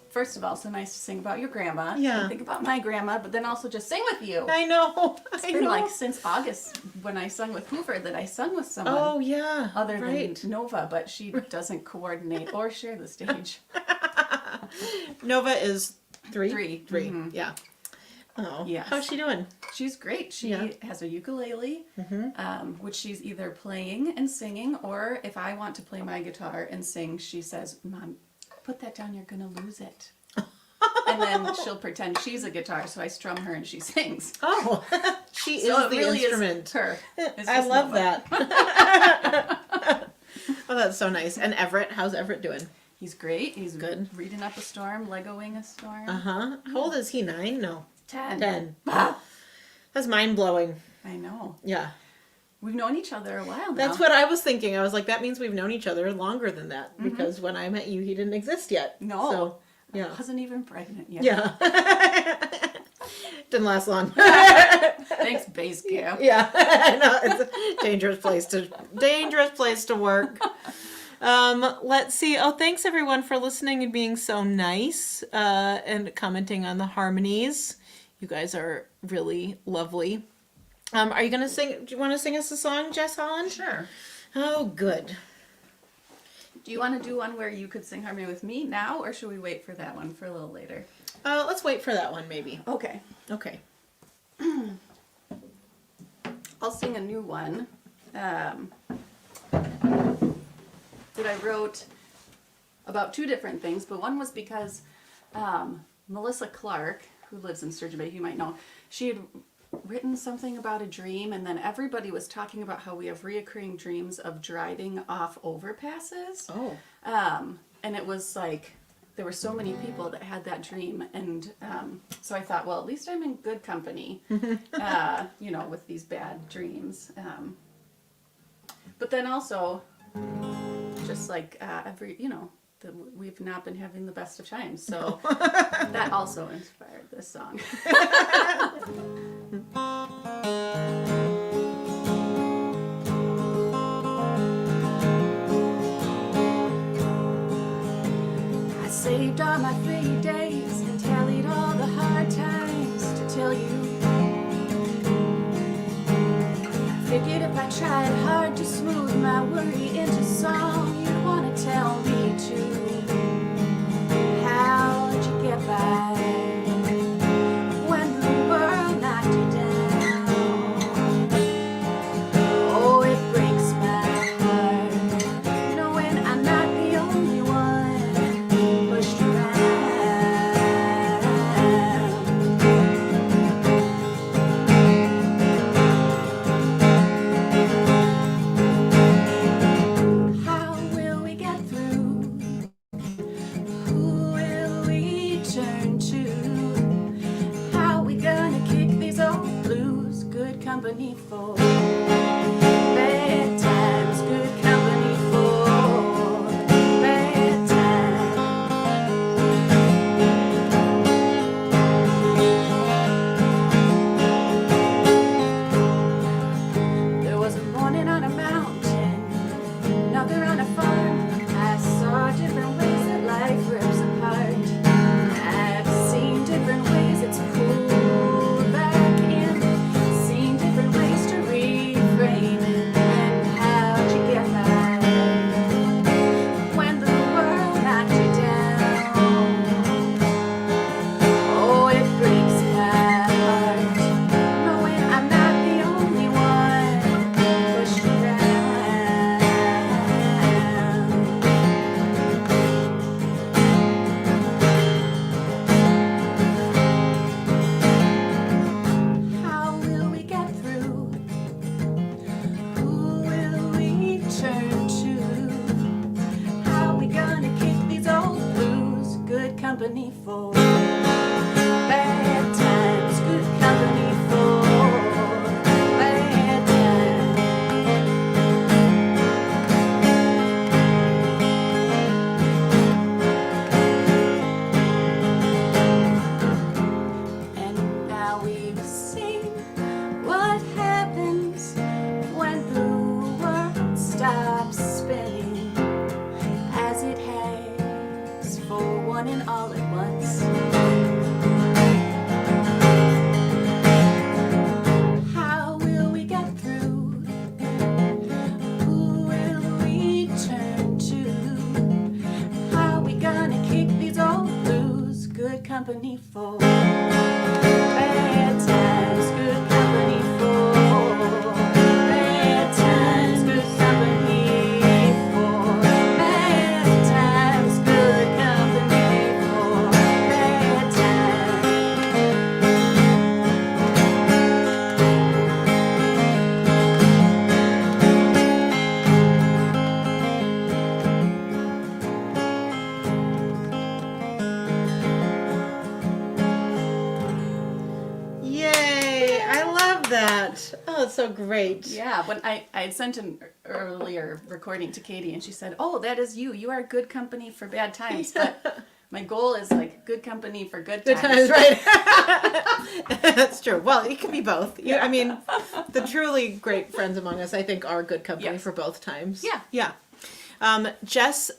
Speaker 3: first of all, so nice to sing about your grandma.
Speaker 1: Yeah.
Speaker 3: And think about my grandma, but then also just sing with you.
Speaker 1: I know.
Speaker 3: It's been like since August when I sung with Hoover that I sung with someone.
Speaker 1: Oh yeah.
Speaker 3: Other than Nova, but she doesn't coordinate or share the stage.
Speaker 1: Nova is three.
Speaker 3: Mm-hmm.
Speaker 1: Yeah. Oh.
Speaker 3: Yes.
Speaker 1: How's she doing?
Speaker 3: She's great. She has a ukulele, which she's either playing and singing, or if I want to play my guitar and sing, she says, "Mom, put that down, you're gonna lose it." And then she'll pretend she's a guitar, so I strum her and she sings.
Speaker 1: Oh, she
Speaker 3: So
Speaker 1: is the
Speaker 3: really
Speaker 1: instrument.
Speaker 3: Is her.
Speaker 1: I love
Speaker 3: Nova.
Speaker 1: that. Oh, that's so nice. And Everett, how's Everett doing?
Speaker 3: He's great. He's
Speaker 1: good.
Speaker 3: Reading up a storm, Legoing a storm.
Speaker 1: Uh-huh. How old is he? 9? No.
Speaker 3: 10.
Speaker 1: 10. That's mind-blowing.
Speaker 3: I know.
Speaker 1: Yeah.
Speaker 3: We've known each other a while now.
Speaker 1: That's what I was thinking. I was like, that means we've known each other longer than that because when I met you, he didn't exist yet.
Speaker 3: No.
Speaker 1: So, yeah.
Speaker 3: I wasn't even pregnant yet.
Speaker 1: Yeah. Didn't last long.
Speaker 3: Thanks, base camp.
Speaker 1: Yeah. No, it's a dangerous place to work. Let's see. Oh, thanks everyone for listening and being so nice and commenting on the harmonies. You guys are really lovely. Are you gonna sing? Do you want to sing us a song, Jess Holland?
Speaker 3: Sure.
Speaker 1: Oh, good.
Speaker 3: Do you want to do one where you could sing harmony with me now, or should we wait for that one for a little later?
Speaker 1: Let's wait for that one, maybe.
Speaker 3: Okay.
Speaker 1: Okay.
Speaker 3: I'll sing a new one that I wrote about two different things, but one was because Melissa Clark, who lives in Sturgeon Bay, you might know, she had written something about a dream, and then everybody was talking about how we have reoccurring dreams of driving off overpasses.
Speaker 1: Oh.
Speaker 3: And it was like there were so many people that had that dream, and so I thought, well, at least I'm in good company, you know, with these bad dreams. But then also, just like we've not been having the best of times, so that also inspired this song. I saved all my free days and tallied all the hard times to tell you. I figured if I tried hard to smooth my worry into song, you'd want to tell me too. How'd you get by when the world knocked you down? Oh, it breaks my heart knowing I'm not the only one pushed around. How will we get through? Who will we turn to? How we gonna kick these old blues? Good company for bad times, good company for bad times. There was a morning on a mountain, another on a farm. I saw different ways that life rips apart. I've seen different ways it's pulled back in, seen different ways to reframe it. And how'd you get by when the world knocked you down? Oh, it breaks my heart knowing I'm not the only one pushed around. How will we get through? Who will we turn to? How we gonna kick these old blues? Good company for bad times, good company for bad times. And now we've seen what happens when the world stops spinning, as it has for one and all at once. How will we get through? Who will we turn to? How we gonna kick these old blues? Good company for bad times, good company for bad times, good company for bad times, good company for bad times.
Speaker 1: that. Oh, it's so great.
Speaker 3: Yeah, when I had sent an earlier recording to Katie, and she said, "Oh, that is you. You are good company for bad times." But my goal is like good company for good times.
Speaker 1: Good times, right? That's true. Well, it can be both. I mean, the truly great friends among us, I think, are good company
Speaker 3: Yes.
Speaker 1: for both times.
Speaker 3: Yeah.
Speaker 1: Yeah. Jess,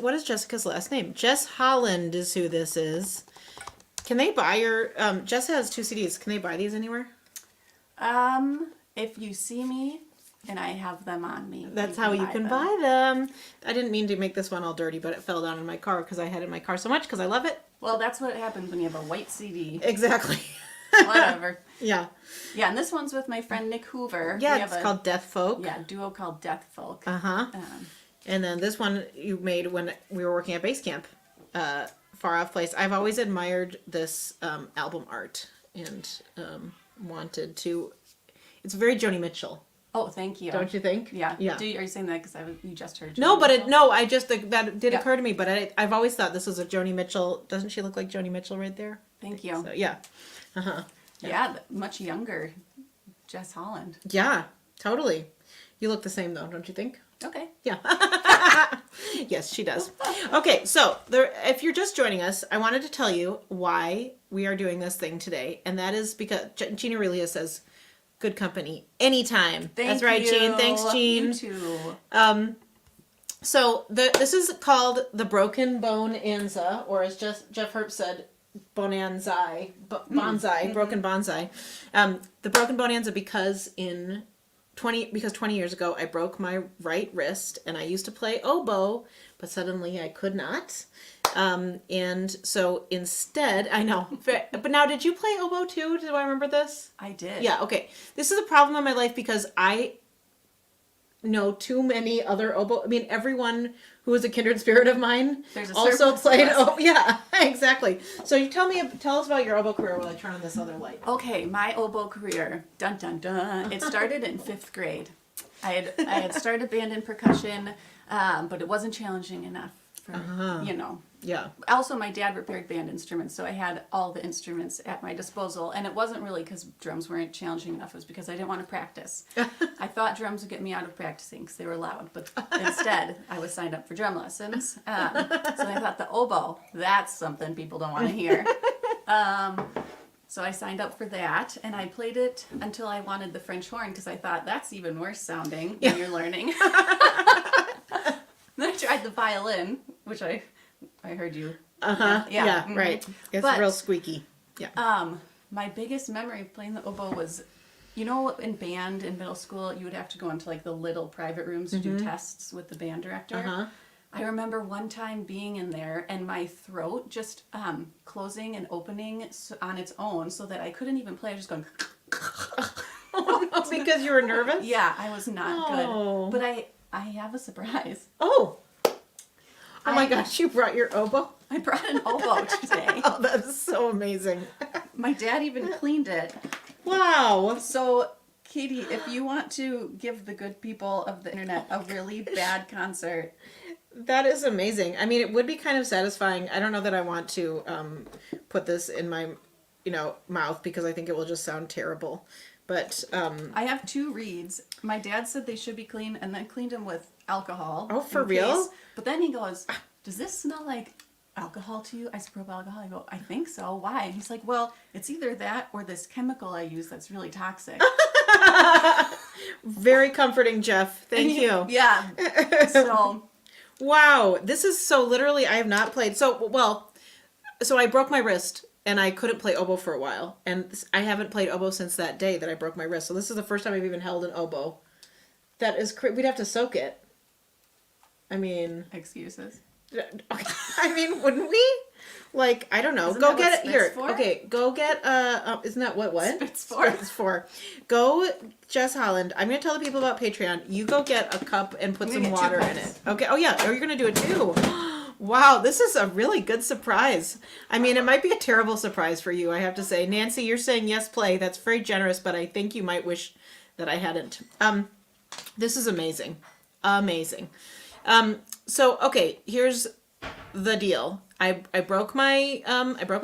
Speaker 1: what is Jessica's last name? Jess Holland is who this is. Can they buy your, Jess has 2 CDs. Can they buy these anywhere?
Speaker 3: If you see me and I have them on me,
Speaker 1: That's how you can buy them. I didn't mean to make this one all dirty, but it fell down in my car because I had it in my car so much because I love it.
Speaker 3: Well, that's what happens when you have a white CD.
Speaker 1: Exactly.
Speaker 3: Whatever.
Speaker 1: Yeah.
Speaker 3: Yeah, and this one's with my friend Nick Hoover.
Speaker 1: Yeah,
Speaker 3: We
Speaker 1: it's
Speaker 3: have
Speaker 1: called Death Folk.
Speaker 3: a duo called Death Folk.
Speaker 1: Uh-huh.
Speaker 3: Um,
Speaker 1: And then this one you made when we were working at base camp, Far Off Place. I've always admired this album art and wanted to. It's very Joni Mitchell,
Speaker 3: oh, thank you.
Speaker 1: don't you think?
Speaker 3: Yeah.
Speaker 1: Yeah.
Speaker 3: Are you saying that because you just heard?
Speaker 1: No,
Speaker 3: Joni
Speaker 1: but
Speaker 3: Mitchell?
Speaker 1: I just that did
Speaker 3: Yeah.
Speaker 1: occur to me. But I've always thought this was a Joni Mitchell. Doesn't she look like Joni Mitchell right there?
Speaker 3: Thank you.
Speaker 1: So yeah,
Speaker 3: Yeah, much younger, Jess Holland.
Speaker 1: yeah, totally. You look the same though, don't you think?
Speaker 3: Okay.
Speaker 1: Yeah. Yes, she does. Okay, so if you're just joining us, I wanted to tell you why we are doing this thing today, and that is because Jeanne Aurelia says, "Good company anytime." That's right, Jeanne. Thanks, Jeanne.
Speaker 3: You too.
Speaker 1: So this is called the Broken Bone-Anza, or as Jeff Herbst said, Bone-Anza, bonsai, broken bonsai. The Broken Bone-Anza because 20 years ago I broke my right wrist and I used to play oboe, but suddenly I could not. And so instead, I know, but now did you play oboe too? Do I remember this?
Speaker 3: I did.
Speaker 1: Yeah, okay. This is a problem in my life because I know too many other oboe. I mean, everyone who is a kindred spirit of mine
Speaker 3: There's a
Speaker 1: also
Speaker 3: surplus
Speaker 1: played
Speaker 3: of us.
Speaker 1: oboe. Yeah, exactly. So you tell us about your oboe career while I turn on this other light.
Speaker 3: Okay, my oboe career. Dun dun dun. It started in 5th grade. I had started band and percussion, but it wasn't challenging enough for
Speaker 1: Yeah.
Speaker 3: Also, my dad repaired band instruments, so I had all the instruments at my disposal. And it wasn't really because drums weren't challenging enough. It was because I didn't want to practice. I thought drums would get me out of practicing because they were loud. But instead, I was signed up for drum lessons. So I thought the oboe, that's something people don't want to hear. So I signed up for that, and I played it until I wanted the French horn because I thought that's even worse sounding when you're learning. Then I tried the violin, which I heard you.
Speaker 1: Yeah,
Speaker 3: mhm.
Speaker 1: right. It's
Speaker 3: But-
Speaker 1: real squeaky. Yeah.
Speaker 3: My biggest memory of playing the oboe was, in band in middle school, you would have to go into like the little private rooms to do tests with the band director. I remember one time being in there and my throat just closing and opening on its own so that I couldn't even play. I was just going.
Speaker 1: Because you were nervous?
Speaker 3: Yeah, I was not
Speaker 1: Oh.
Speaker 3: good. But I have a surprise.
Speaker 1: Oh my gosh, you brought your oboe?
Speaker 3: I brought an oboe today.
Speaker 1: Oh, that's so amazing.
Speaker 3: My dad even cleaned it.
Speaker 1: Wow.
Speaker 3: So, Katie, if you want to give the good people of the internet a really bad concert,
Speaker 1: That is amazing. I mean, it would be kind of satisfying. I don't know that I want to put this in my, mouth because I think it will just sound terrible. But
Speaker 3: I have 2 reeds. My dad said they should be clean and then cleaned them with alcohol.
Speaker 1: Oh, for
Speaker 3: in
Speaker 1: real?
Speaker 3: case. But then he goes, "Does this smell like alcohol to you?" Isopropyl alcohol. I go, "I think so. Why?" And he's like, "Well, it's either that or this chemical I use that's really toxic."
Speaker 1: very comforting, Jeff. Thank
Speaker 3: And
Speaker 1: you.
Speaker 3: Yeah. So,
Speaker 1: Wow. This is so literally, I have not played. So I broke my wrist and I couldn't play oboe for a while. And I haven't played oboe since that day that I broke my wrist. So this is the first time I've even held an oboe. That is we'd have to soak it. I mean,
Speaker 3: excuses.
Speaker 1: I mean, wouldn't we? Like, I don't know.
Speaker 3: Isn't
Speaker 1: Go
Speaker 3: that
Speaker 1: get
Speaker 3: what
Speaker 1: it here.
Speaker 3: spit's for?
Speaker 1: Okay, go get isn't that what?
Speaker 3: Spit's for.
Speaker 1: Spit's for. Go, Jess Holland. I'm gonna tell the people about Patreon. You go get a cup and put
Speaker 3: I'm
Speaker 1: some
Speaker 3: gonna get 2
Speaker 1: water in it.
Speaker 3: cups.
Speaker 1: Okay. Oh yeah. Oh, you're gonna do it too. Wow, this is a really good surprise. I mean, it might be a terrible surprise for you, I have to say. Nancy, you're saying yes, play. That's very generous, but I think you might wish that I hadn't. This is amazing. Amazing. So okay, here's the deal. I broke my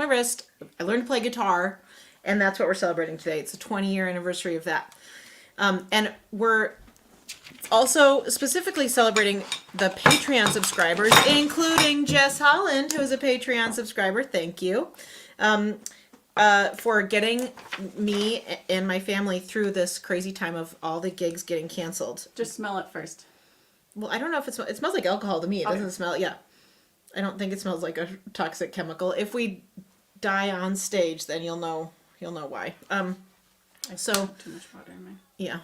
Speaker 1: wrist. I learned to play guitar, And that's what we're celebrating today. It's the 20-year anniversary of that. And we're also specifically celebrating the Patreon subscribers, including Jess Holland, who is a Patreon subscriber. Thank you. For getting me and my family through this crazy time of all the gigs getting canceled.
Speaker 3: Just smell it first.
Speaker 1: Well, I don't know if it smells like alcohol to me. It
Speaker 3: Okay.
Speaker 1: doesn't smell, yeah. I don't think it smells like a toxic chemical. If we die on stage, then you'll know why. So
Speaker 3: Too much water in my.
Speaker 1: yeah.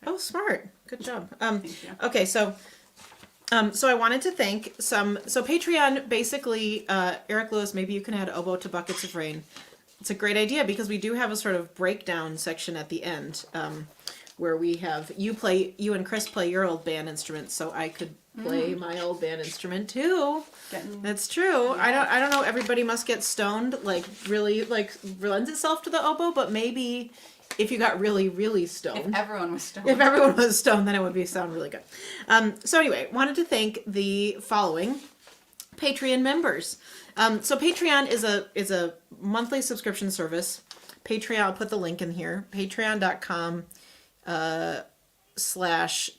Speaker 1: Oh, smart. Good job.
Speaker 3: Thank you.
Speaker 1: Okay, so I wanted to thank so Patreon basically, Eric Lewis, maybe you can add oboe to buckets of rain. It's a great idea because we do have a sort of breakdown section at the end, where we have you and Chris play your old band instrument, so I could play my old band instrument too. That's true.
Speaker 3: Yeah.
Speaker 1: I don't know. Everybody must get stoned, like really, like lends itself to the oboe, but maybe if you got really, really stoned.
Speaker 3: If everyone was stoned.
Speaker 1: If everyone was stoned, then it would sound really good. So anyway, wanted to thank the following Patreon members. So Patreon is a monthly subscription service. Patreon, I'll put the link in here. Patreon.com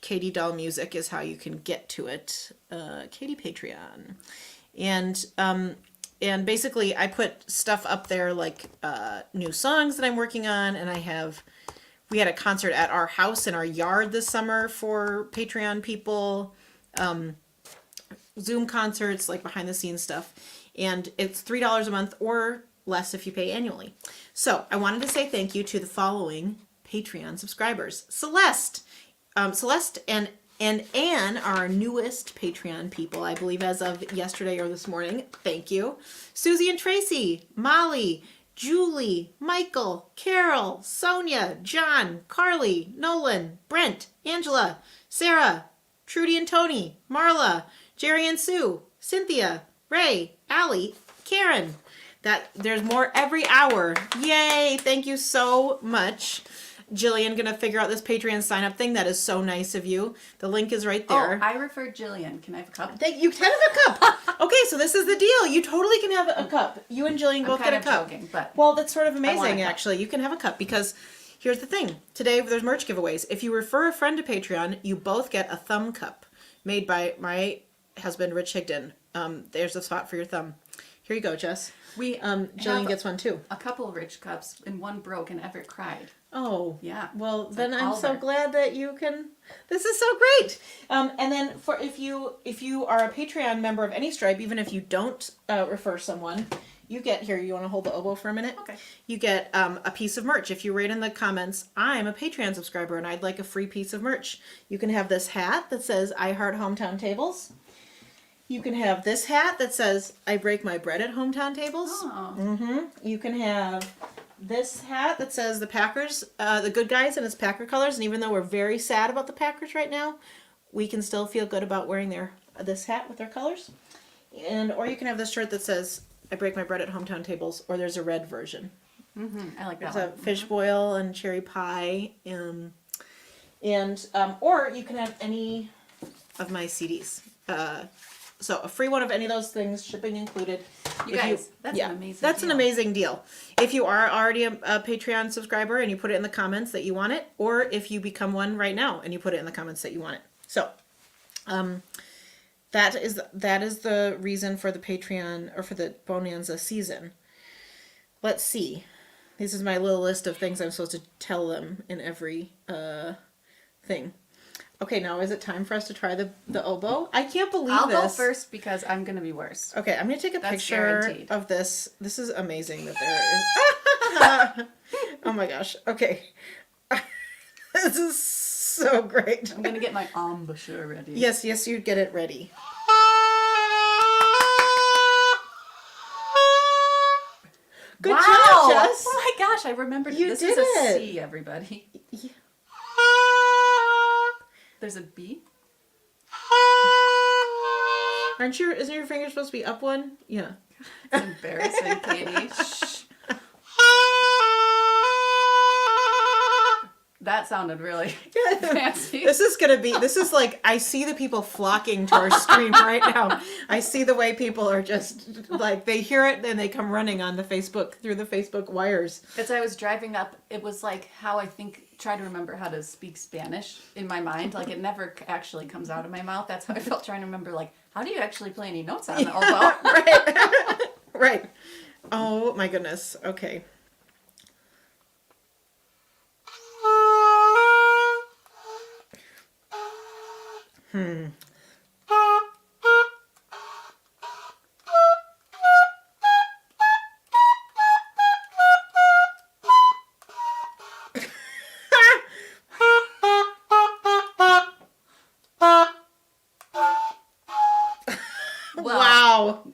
Speaker 1: / Katie Dahl Music is how you can get to it. Katie Patreon. And basically I put stuff up there like new songs that I'm working on, and we had a concert at our house in our yard this summer for Patreon people. Zoom concerts, like behind the scenes stuff. And it's $3 a month or less if you pay annually. So I wanted to say thank you to the following Patreon subscribers. Celeste and Anne are our newest Patreon people, I believe as of yesterday or this morning. Thank you. Susie and Tracy, Molly, Julie, Michael, Carol, Sonia, John, Carly, Nolan, Brent, Angela, Sarah, Trudy and Tony, Marla, Jerry and Sue, Cynthia, Ray, Allie, Karen. There's more every hour. Yay! Thank you so much. Jillian, gonna figure out this Patreon sign up thing. That is so nice of you. The link is right there.
Speaker 3: Oh, I referred Jillian. Can I have a cup?
Speaker 1: You can have a cup. Okay, so this is the deal. You totally can have a cup. You and Jillian both get a cup.
Speaker 3: Joking, but
Speaker 1: Well, that's sort of
Speaker 3: want a
Speaker 1: amazing,
Speaker 3: cup.
Speaker 1: actually. You can have a cup because here's the thing. Today there's merch giveaways. If you refer a friend to Patreon, you both get a thumb cup made by my husband, Rich Higdon. There's a spot for your thumb. Here you go, Jess. Jillian
Speaker 3: have
Speaker 1: gets one too.
Speaker 3: a couple of rich cups, and one broke, and Everett cried.
Speaker 1: Oh,
Speaker 3: Yeah.
Speaker 1: well,
Speaker 3: It's
Speaker 1: then
Speaker 3: like
Speaker 1: I'm so
Speaker 3: Oliver.
Speaker 1: glad that you can. This is so great. And then for if you are a Patreon member of any stripe, even if you don't refer someone, you get here. You want to hold the oboe for a minute?
Speaker 3: Okay.
Speaker 1: You get a piece of merch. If you rate in the comments, I'm a Patreon subscriber and I'd like a free piece of merch. You can have this hat that says I Heart Hometown Tables. You can have this hat that says I Break My Bread at Hometown Tables.
Speaker 3: Oh.
Speaker 1: You can have this hat that says the Packers, the good guys, in its Packer colors. And even though we're very sad about the Packers right now, we can still feel good about wearing this hat with their colors. Or you can have this shirt that says I Break My Bread at Hometown Tables, or there's a red version.
Speaker 3: I like that
Speaker 1: There's
Speaker 3: one.
Speaker 1: a fish boil and cherry pie. Or you can have any of my CDs. So a free one of any of those things, shipping included.
Speaker 3: You
Speaker 1: If
Speaker 3: guys, that's
Speaker 1: yeah,
Speaker 3: an amazing
Speaker 1: That's
Speaker 3: deal.
Speaker 1: an amazing deal. If you are already a Patreon subscriber and you put it in the comments that you want it, or if you become one right now and you put it in the comments that you want it. So, that is the reason for the Patreon or for the Bone-Anza season. Let's see. This is my little list of things I'm supposed to tell them in every thing. Okay, now is it time for us to try the oboe? I can't believe
Speaker 3: I'll
Speaker 1: this.
Speaker 3: go first because I'm gonna be worse.
Speaker 1: Okay, I'm gonna take a
Speaker 3: That's
Speaker 1: picture
Speaker 3: guaranteed.
Speaker 1: of this. This is amazing that there is. Oh my gosh. Okay. This is so great.
Speaker 3: I'm gonna get my embouchure ready.
Speaker 1: Yes, you get it ready. Good
Speaker 3: Wow!
Speaker 1: job, Jess.
Speaker 3: Oh my gosh, I remembered.
Speaker 1: You
Speaker 3: This
Speaker 1: did
Speaker 3: is a
Speaker 1: it.
Speaker 3: C, everybody.
Speaker 1: Yeah.
Speaker 3: There's a B.
Speaker 1: Isn't your finger supposed to be up one? Yeah.
Speaker 3: It's embarrassing, Katie. Shh. That sounded really fancy.
Speaker 1: This is like, I see the people flocking to our stream right now. I see the way people are just like, they hear it and they come running on the Facebook, through the Facebook wires.
Speaker 3: As I was driving up, it was like how I try to remember how to speak Spanish in my mind. Like it never actually comes out of my mouth. That's how I felt trying to remember, like, how do you actually play any notes on the oboe?
Speaker 1: Right. Right. Oh my goodness. Okay.
Speaker 3: Well,
Speaker 1: Wow.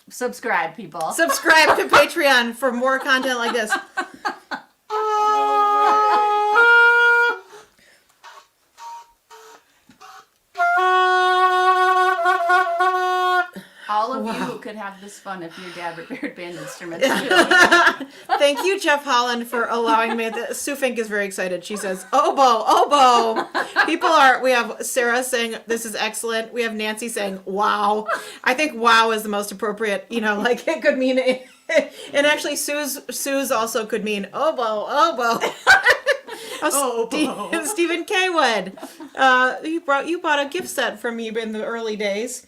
Speaker 3: Subscribe, people.
Speaker 1: Subscribe to Patreon for more content like this.
Speaker 3: All of
Speaker 1: Wow.
Speaker 3: you could have this fun if your dad repaired band instruments.
Speaker 1: Thank you, Jeff Holland, for allowing me. Sue Fink is very excited. She says, oboe, oboe. We have Sarah saying, this is excellent. We have Nancy saying, wow. I think wow is the most appropriate, like it could mean, and actually Sue's also could mean oboe, oboe.
Speaker 3: Oboe.
Speaker 1: Stephen K. Wood. You bought a gift set from me in the early days.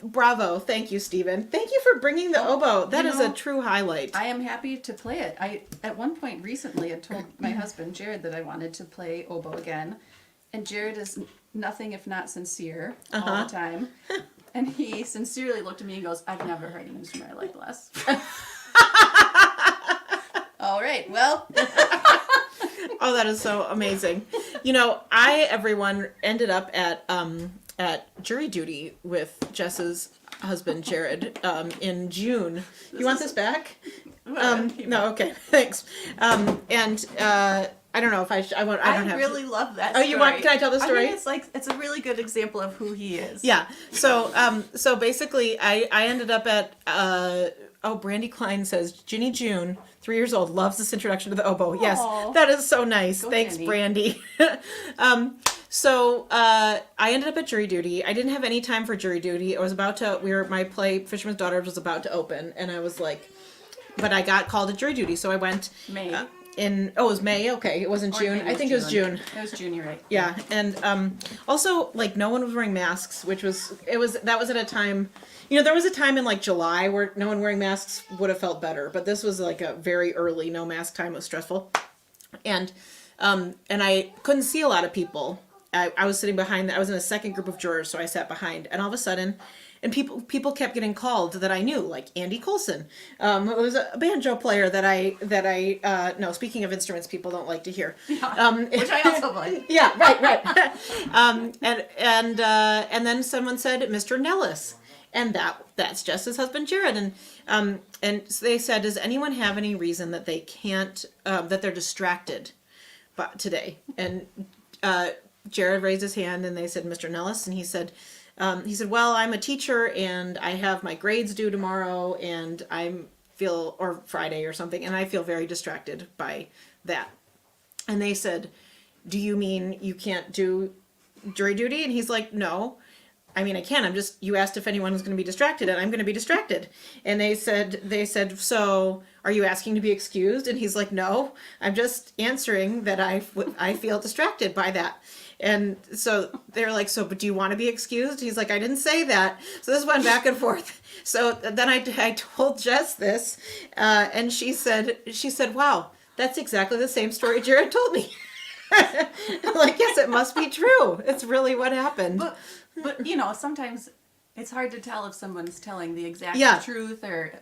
Speaker 1: Bravo. Thank you, Stephen. Thank you for bringing the oboe. That is a true highlight.
Speaker 3: I am happy to play it. I, at one point recently, had told my husband, Jared, that I wanted to play oboe again. And Jared is nothing if not sincere all the time. And he sincerely looked at me and goes, I've never heard an instrument I like less. All right, well.
Speaker 1: Oh, that is so amazing. Everyone ended up at jury duty with Jess's husband Jared in June. You want this back? No, okay, thanks. I don't know if I don't have.
Speaker 3: Really love that.
Speaker 1: Oh,
Speaker 3: story.
Speaker 1: you want? Can I tell the story?
Speaker 3: I think it's a really good example of who he is.
Speaker 1: Yeah. So basically, I ended up at. Brandy Klein says Ginny June, 3 years old, loves this introduction to the oboe. Yes, that is so nice.
Speaker 3: Go
Speaker 1: Thanks,
Speaker 3: Jenny.
Speaker 1: Brandy. I ended up at jury duty. I didn't have any time for jury duty. I was about to. My play Fisherman's Daughter was about to open, and I was like, but I got called to jury duty, so I went.
Speaker 3: May.
Speaker 1: It was May. Okay, it wasn't
Speaker 3: Or
Speaker 1: June.
Speaker 3: maybe
Speaker 1: I think it was June.
Speaker 3: It was June, you're right.
Speaker 1: Yeah, and also like no one was wearing masks, that was at a time, there was a time in like July where no one wearing masks would have felt better, but this was like a very early no mask time. It was stressful, and I couldn't see a lot of people. I was sitting behind. I was in a second group of jurors, so I sat behind, and all of a sudden. And people kept getting called that I knew, like Andy Coulson. It was a banjo player that I no. Speaking of instruments, people don't like to hear.
Speaker 3: Which I also like.
Speaker 1: Yeah, right. And then someone said Mr. Nellis, and that's Jess's husband Jared. And they said, does anyone have any reason that they can't that they're distracted, today? And Jared raised his hand, and they said Mr. Nellis, and he said, well, I'm a teacher and I have my grades due tomorrow and or Friday or something, and I feel very distracted by that. And they said, do you mean you can't do jury duty? And he's like, no, I mean, I can. You asked if anyone was going to be distracted, and I'm going to be distracted. And they said, so are you asking to be excused? And he's like, no, I'm just answering that I feel distracted by that. And so they're like, but do you want to be excused? He's like, I didn't say that. So this went back and forth. So then I told Jess this, and she said, wow, that's exactly the same story Jared told me. I'm like, yes, it must be true. It's really what happened.
Speaker 3: But sometimes it's hard to tell if someone's telling the exact truth or,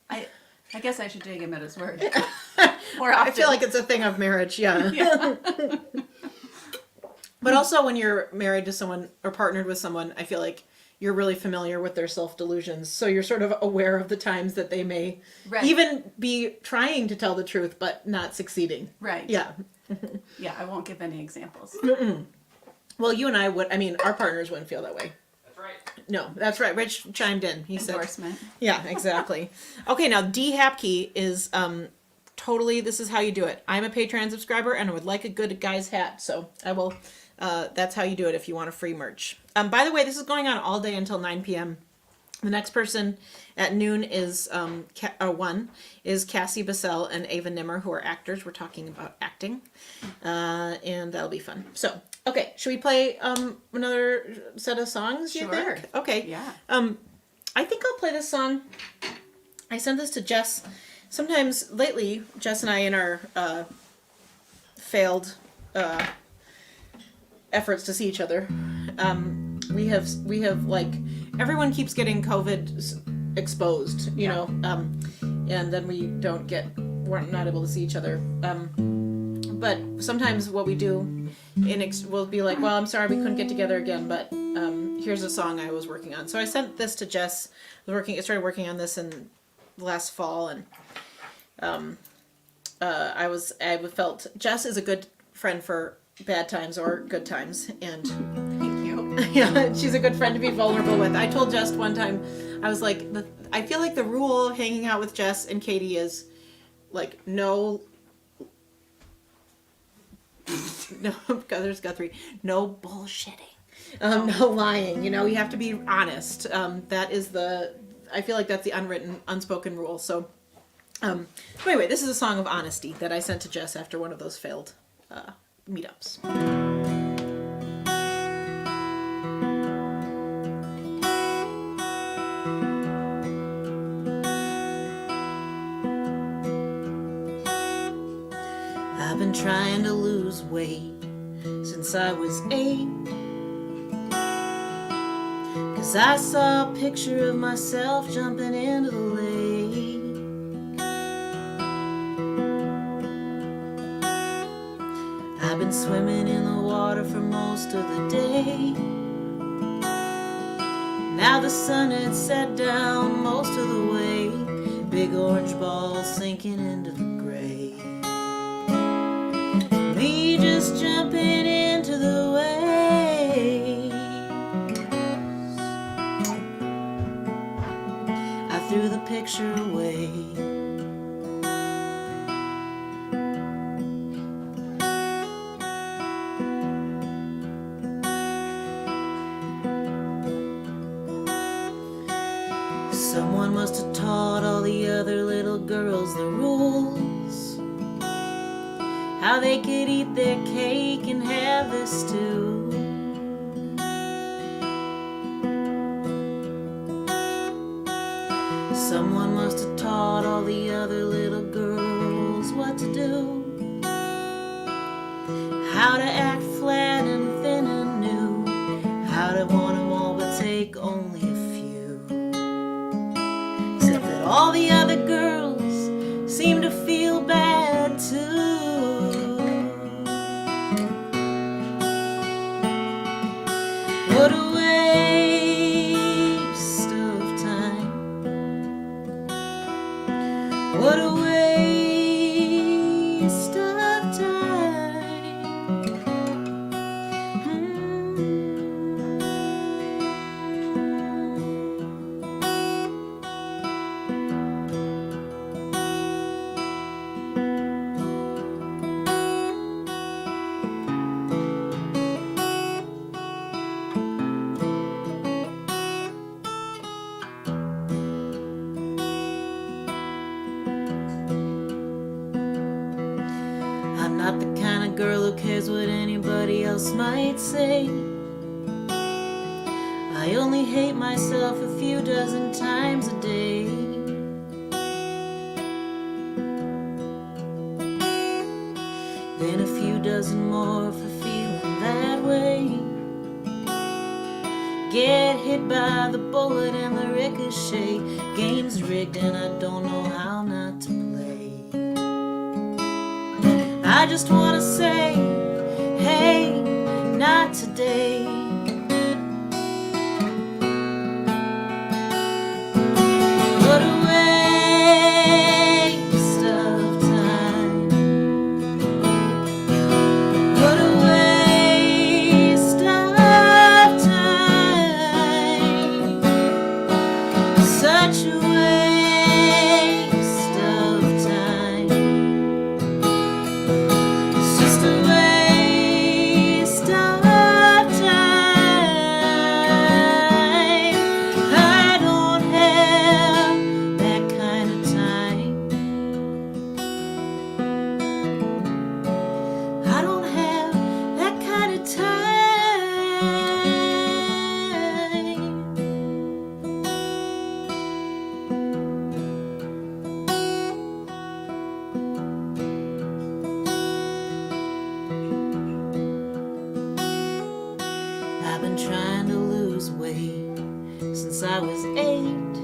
Speaker 3: I guess I should take him at his word. More often.
Speaker 1: I feel like it's a thing of marriage, yeah. But also when you're married to someone or partnered with someone, I feel like you're really familiar with their self-delusions. So you're sort of aware of the times that they may even be trying to tell the truth, but not succeeding.
Speaker 3: Right.
Speaker 1: Yeah.
Speaker 3: Yeah, I won't give any examples.
Speaker 1: Well, you and I would, our partners wouldn't feel that way.
Speaker 4: That's right.
Speaker 1: No, that's right. Rich chimed in. He
Speaker 3: Endorsement.
Speaker 1: said, yeah, exactly. Okay, now D. Hapke is totally, this is how you do it. I'm a Patreon subscriber and I would like a good guy's hat. So I will, that's how you do it if you want a free merch. By the way, this is going on all day until 9 p.m. The next person at noon is one is Cassie, Bissell, and Ava Nimmer, who are actors. We're talking about acting, and that'll be fun. So, okay, should we play another set of songs? You
Speaker 3: Sure.
Speaker 1: think? Okay.
Speaker 3: Yeah.
Speaker 1: I think I'll play this song. I sent this to Jess. Sometimes lately, Jess and I, in our failed efforts to see each other, we have like everyone keeps getting COVID exposed, you know, and then we're not able to see each other. But sometimes what we do, we'll be like, well, I'm sorry we couldn't get together again, but here's a song I was working on. So I sent this to Jess. I started working on this in last fall, and I felt Jess is a good friend for bad times or good times, and
Speaker 3: Thank you.
Speaker 1: yeah, she's a good friend to be vulnerable with. I told Jess one time, I was like, I feel like the rule hanging out with Jess and Katie is like no, there's Guthrie, no bullshitting, no lying. You know, you have to be honest. That is I feel like that's the unspoken rule. So, anyway, this is a song of honesty that I sent to Jess after one of those failed meetups. I've been trying to lose weight since I was 8, 'cause I saw a picture of myself jumping into the lake. I've been swimming in the water for most of the day. Now the sun had set down most of the way, big orange balls sinking into the gray. Me just jumping into the waves. I threw the picture away. Someone must have taught all the other little girls the rules, how they could eat their cake and have this too. Someone must have taught all the other little girls what to do, how to act flat and thin and new, how to want them all but take only a few. Except that all the other girls seem to feel bad too. What a waste of time. What a waste of time. I'm not the kind of girl who cares what anybody else might say. I only hate myself a few dozen times a day. Then a few dozen more for feeling that way. Get hit by the bullet and the ricochet. Game's rigged and I don't know how not to play. I just wanna say, hey, not today. What a waste of time. What a waste of time. Such a waste of time. since I was 8.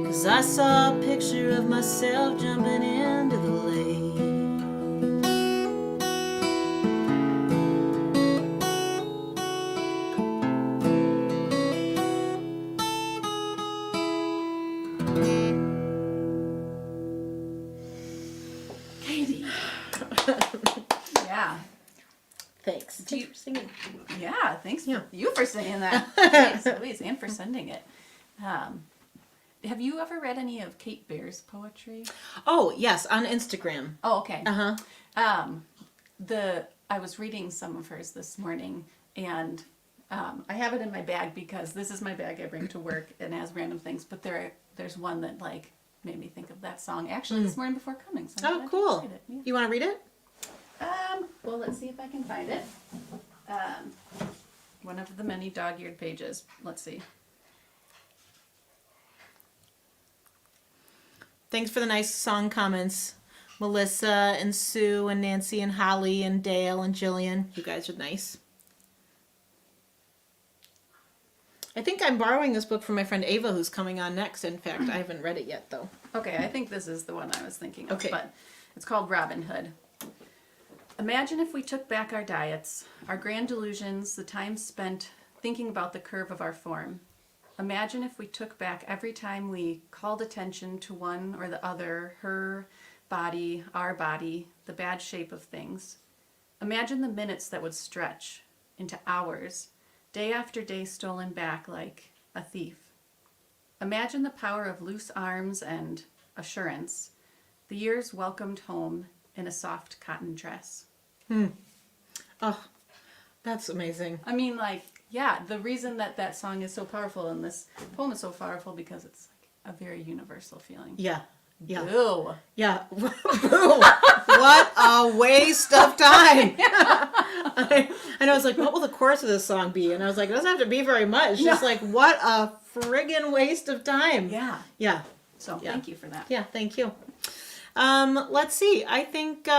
Speaker 1: 'Cause I saw a picture of myself jumping into the lake.
Speaker 3: Katie. Yeah.
Speaker 1: Thanks.
Speaker 3: Do you-
Speaker 1: Thanks for singing.
Speaker 3: Yeah, thanks
Speaker 1: Yeah.
Speaker 3: you for saying that. Jeez Louise, and for sending it. Have you ever read any of Kate Baer's poetry?
Speaker 1: Oh, yes, on Instagram.
Speaker 3: Oh, okay.
Speaker 1: Uh-huh.
Speaker 3: I was reading some of hers this morning, and I have it in my bag because this is my bag I bring to work and has random things. But there's one that like made me think of that song actually this morning before coming. So I'm
Speaker 1: Oh,
Speaker 3: glad
Speaker 1: cool.
Speaker 3: you played it. Yeah.
Speaker 1: You want to read it?
Speaker 3: Well, let's see if I can find it. One of the many dog-eared pages. Let's see.
Speaker 1: Thanks for the nice song comments, Melissa and Sue and Nancy and Holly and Dale and Jillian. You guys are nice. I think I'm borrowing this book from my friend Ava, who's coming on next. In fact, I haven't read it yet, though.
Speaker 3: Okay, I think this is the one I was thinking of,
Speaker 1: Okay.
Speaker 3: but it's called Robin Hood. Imagine if we took back our diets, our grand delusions, the time spent thinking about the curve of our form. Imagine if we took back every time we called attention to one or the other, her body, our body, the bad shape of things. Imagine the minutes that would stretch into hours, day after day stolen back like a thief. Imagine the power of loose arms and assurance, the years welcomed home in a soft cotton dress.
Speaker 1: Oh, that's amazing.
Speaker 3: I mean, like, yeah, the reason that song is so powerful and this poem is so powerful because it's like a very universal feeling.
Speaker 1: Yeah. Yeah.
Speaker 3: Ew.
Speaker 1: Yeah. Boo. What a waste of time. I know, I was like, what will the chorus of this song be? And I was like, it doesn't have to be very much. It's just like, what a friggin' waste of time.
Speaker 3: Yeah.
Speaker 1: Yeah.
Speaker 3: So
Speaker 1: Yeah.
Speaker 3: thank you for that.
Speaker 1: Yeah, thank you. Let's see. I think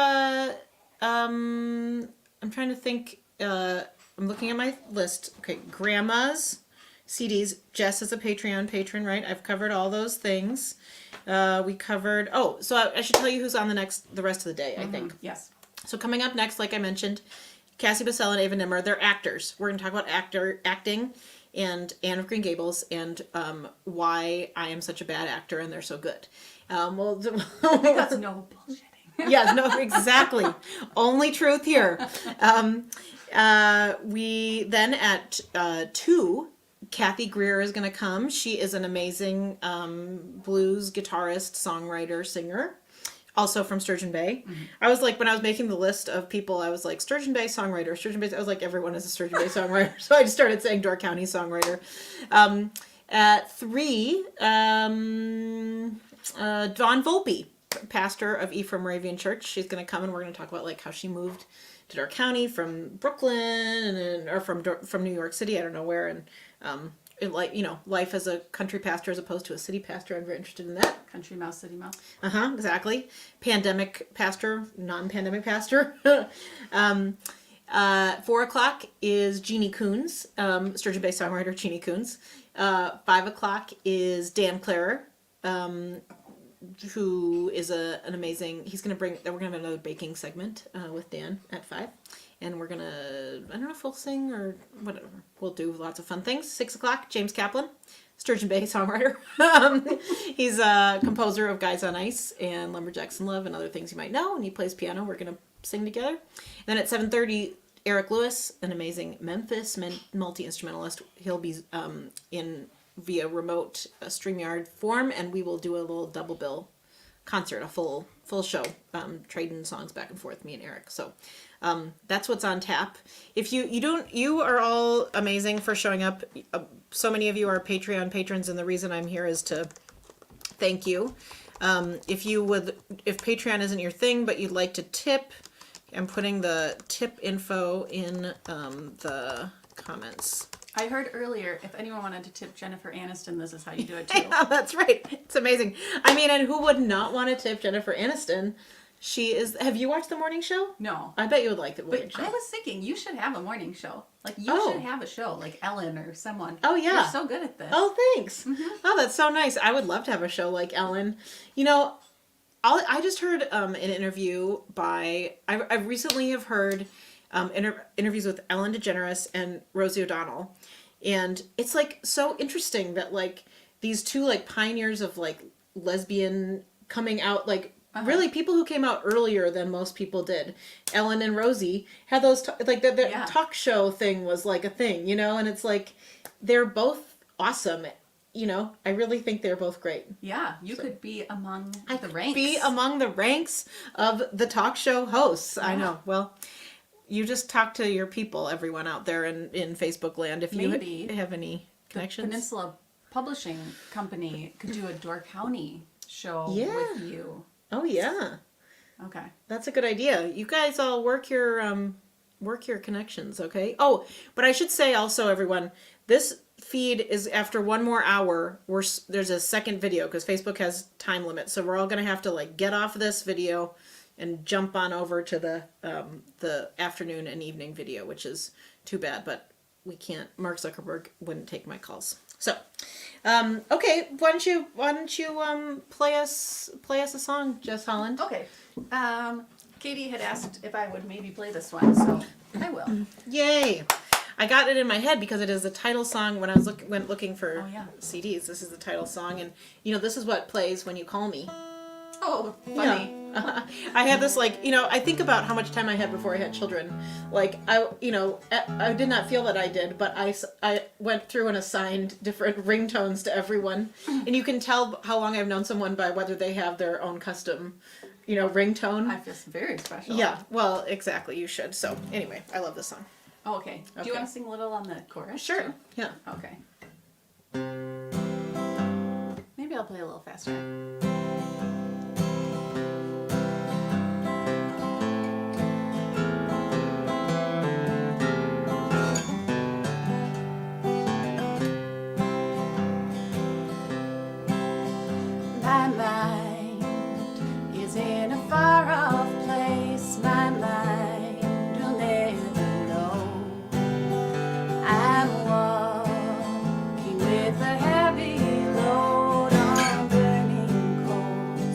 Speaker 1: I'm trying to think. I'm looking at my list. Okay, grandma's CDs. Jess is a Patreon patron, right? I've covered all those things. We covered. Oh, so I should tell you who's on the rest of the day. I think.
Speaker 3: Yes.
Speaker 1: So coming up next, like I mentioned, Cassie, Bissell, and Ava Nimmer. They're actors. We're going to talk about acting and Anne of Green Gables and why I am such a bad actor and they're so good.
Speaker 3: Because no bullshitting.
Speaker 1: Yeah, no, exactly. Only truth here. We then at 2, Cathy Grier is going to come. She is an amazing blues guitarist, songwriter, singer. Also from Sturgeon Bay.
Speaker 3: Mm-hmm.
Speaker 1: I was like, when I was making the list of people, I was like, Sturgeon Bay songwriter, Sturgeon Bay. I was like, everyone is a Sturgeon Bay songwriter. So I just started saying Door County songwriter. At 3, Dawn Volpe, pastor of Ephraim Moravian Church. She's going to come and we're going to talk about like how she moved to Door County from Brooklyn or from New York City. I don't know where. And like, you know, life as a country pastor as opposed to a city pastor. I'm very interested in that.
Speaker 3: Country mouse, city mouse.
Speaker 1: Exactly. Pandemic pastor, non-pandemic pastor. 4 o'clock is Jeanne Kuhns, Sturgeon Bay songwriter Jeanne Kuhns. 5 o'clock is Dan Klarer, who is an amazing. He's going to bring. We're going to have another baking segment with Dan at 5, and we're going to. I don't know if we'll sing or whatever. We'll do lots of fun things. 6 o'clock, James Kaplan, Sturgeon Bay songwriter. He's a composer of Guys on Ice and Lumberjacks in Love and other things you might know, and he plays piano. We're going to sing together. And then at 7:30, Eric Lewis, an amazing Memphis multi-instrumentalist. He'll be in via remote StreamYard form, and we will do a little double bill concert, a full show, trading songs back and forth, me and Eric. So that's what's on tap. If you are all amazing for showing up. So many of you are Patreon patrons, and the reason I'm here is to thank you. If Patreon isn't your thing, but you'd like to tip, I'm putting the tip info in the comments.
Speaker 3: I heard earlier, if anyone wanted to tip Jennifer Aniston, this is how you do it too.
Speaker 1: Yeah, that's right. It's amazing. I mean, and who would not want to tip Jennifer Aniston? She is. Have you watched the morning show?
Speaker 3: No.
Speaker 1: I bet you would like the
Speaker 3: But
Speaker 1: morning show.
Speaker 3: I was thinking you should have a morning show. Like you
Speaker 1: Oh.
Speaker 3: should have a show like Ellen or someone.
Speaker 1: Oh, yeah.
Speaker 3: You're so good at this.
Speaker 1: Oh, thanks. Oh, that's so nice. I would love to have a show like Ellen. You know, I just heard an interview by. I recently have heard interviews with Ellen DeGeneres and Rosie O'Donnell, and it's like so interesting that like these two like pioneers of like lesbian coming out, like really people who came out earlier than most people did. Ellen and Rosie had those like the
Speaker 3: Yeah.
Speaker 1: talk show thing was like a thing, you know, and it's like they're both awesome. You know, I really think they're both great.
Speaker 3: Yeah, you could be among the ranks.
Speaker 1: Be among the ranks of the talk show hosts. I
Speaker 3: Yeah.
Speaker 1: know. Well, you just talk to your people, everyone out there in Facebook land. If you
Speaker 3: Maybe
Speaker 1: have any connections.
Speaker 3: Peninsula Publishing Company could do a Door County show
Speaker 1: Yeah.
Speaker 3: with you.
Speaker 1: Oh yeah,
Speaker 3: Okay.
Speaker 1: that's a good idea. You guys all work your connections, okay? Oh, but I should say also, everyone, this feed is after 1 more hour. There's a second video because Facebook has time limit, so we're all gonna have to like get off this video and jump on over to the afternoon and evening video, which is too bad, but we can't. Mark Zuckerberg wouldn't take my calls. So, okay, why don't you play us a song, Jess Holland?
Speaker 3: Okay. Katie had asked if I would maybe play this one, so I will.
Speaker 1: Yay! I got it in my head because it is the title song when I was went looking for
Speaker 3: Oh, yeah.
Speaker 1: CDs. This is the title song, and you know this is what plays when you call me.
Speaker 3: Oh, funny.
Speaker 1: Yeah. I had this like, you know, I think about how much time I had before I had children. Like I did not feel that I did, but I went through and assigned different ringtones to everyone, and you can tell how long I've known someone by whether they have their own custom, you know, ringtone.
Speaker 3: I feel very special.
Speaker 1: Yeah, well, exactly. You should. So anyway, I love this song.
Speaker 3: Oh, okay. Do you
Speaker 1: Okay.
Speaker 3: want to sing a little on the chorus?
Speaker 1: Sure.
Speaker 3: too?
Speaker 1: Yeah.
Speaker 3: Okay. Maybe I'll play a little faster. My mind is in a far off place. My mind will never know. I'm walking with a heavy load on burning coal.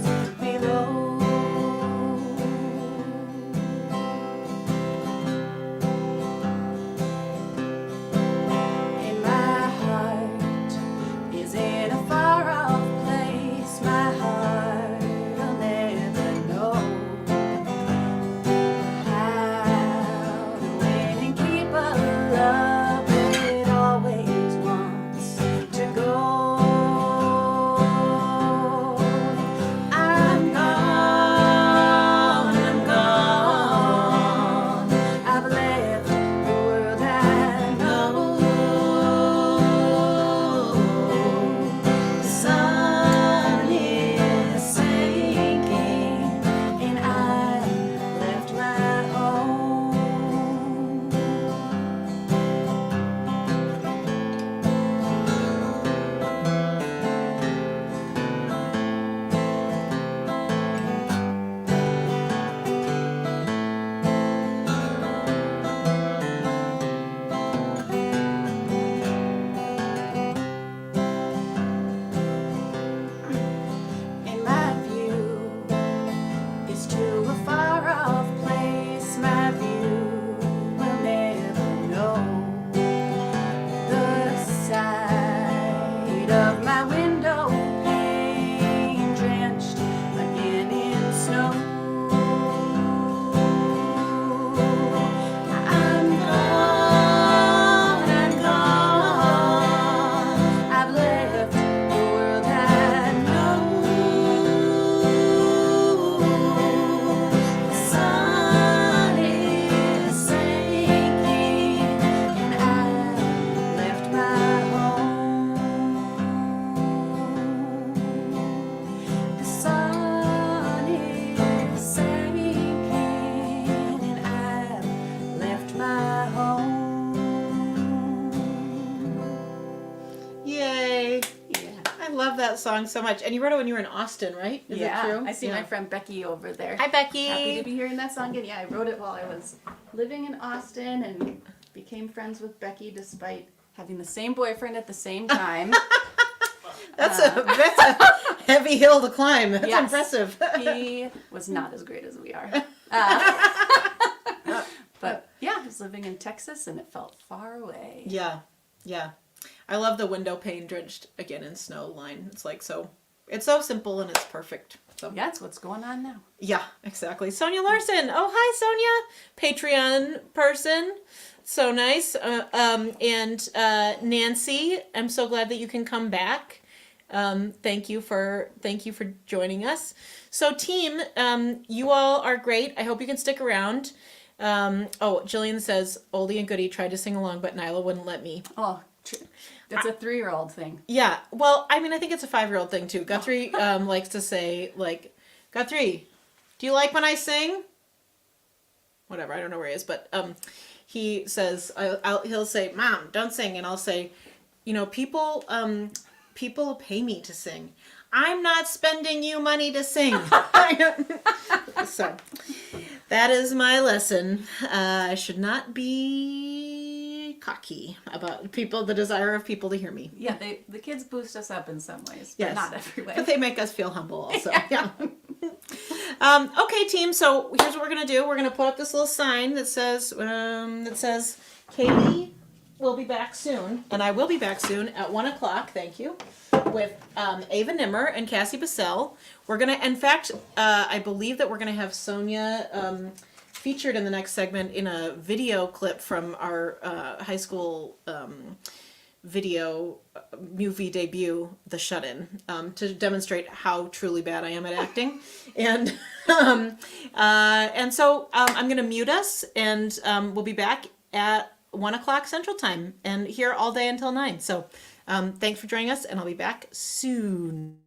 Speaker 1: love that song so much. And you wrote it when you were in Austin, right? Is it true?
Speaker 3: I see my friend Becky over there.
Speaker 1: Hi, Becky.
Speaker 3: Happy to be hearing that song again. Yeah, I wrote it while I was living in Austin and became friends with Becky despite having the same boyfriend at the same time.
Speaker 1: That's a heavy hill to climb. That's
Speaker 3: Yes.
Speaker 1: impressive.
Speaker 3: He was not as great as we are. But yeah, I was living in Texas and it felt far away.
Speaker 1: Yeah. I love the window pane drenched again in snow line. It's like it's so simple and it's perfect. So
Speaker 3: Yeah, that's what's going on now.
Speaker 1: yeah, exactly. Sonia Larson. Oh, hi, Sonia. Patreon person. So nice. And Nancy, I'm so glad that you can come back. Thank you for joining us. So team, you all are great. I hope you can stick around. Jillian says oldie and goodie tried to sing along, but Nyla wouldn't let me.
Speaker 3: Oh, that's a 3-year-old thing.
Speaker 1: Yeah. Well, I mean, I think it's a 5-year-old thing too. Guthrie likes to say Guthrie, do you like when I sing? Whatever. I don't know where he is, but he says he'll say, "Mom, don't sing," and I'll say, people pay me to sing. I'm not spending you money to sing. So that is my lesson. I should not be cocky about the desire of people to hear me.
Speaker 3: Yeah, the kids boost us up in some ways, but
Speaker 1: Yes.
Speaker 3: not every way.
Speaker 1: But they make us feel humble also. Yeah. Okay, team. So here's what we're gonna do. We're gonna put up this little sign that says Katie will be back soon, and I will be back soon at 1:00. Thank you. With Ava Nimmer and Cassie Bissell. We're gonna, in fact, I believe that we're gonna have Sonia featured in the next segment in a video clip from our high school video movie debut, The Shut-In, to demonstrate how truly bad I am at acting. And so I'm gonna mute us, and we'll be back at 1:00 Central Time, and here all day until 9. So thanks for joining us, and I'll be back soon.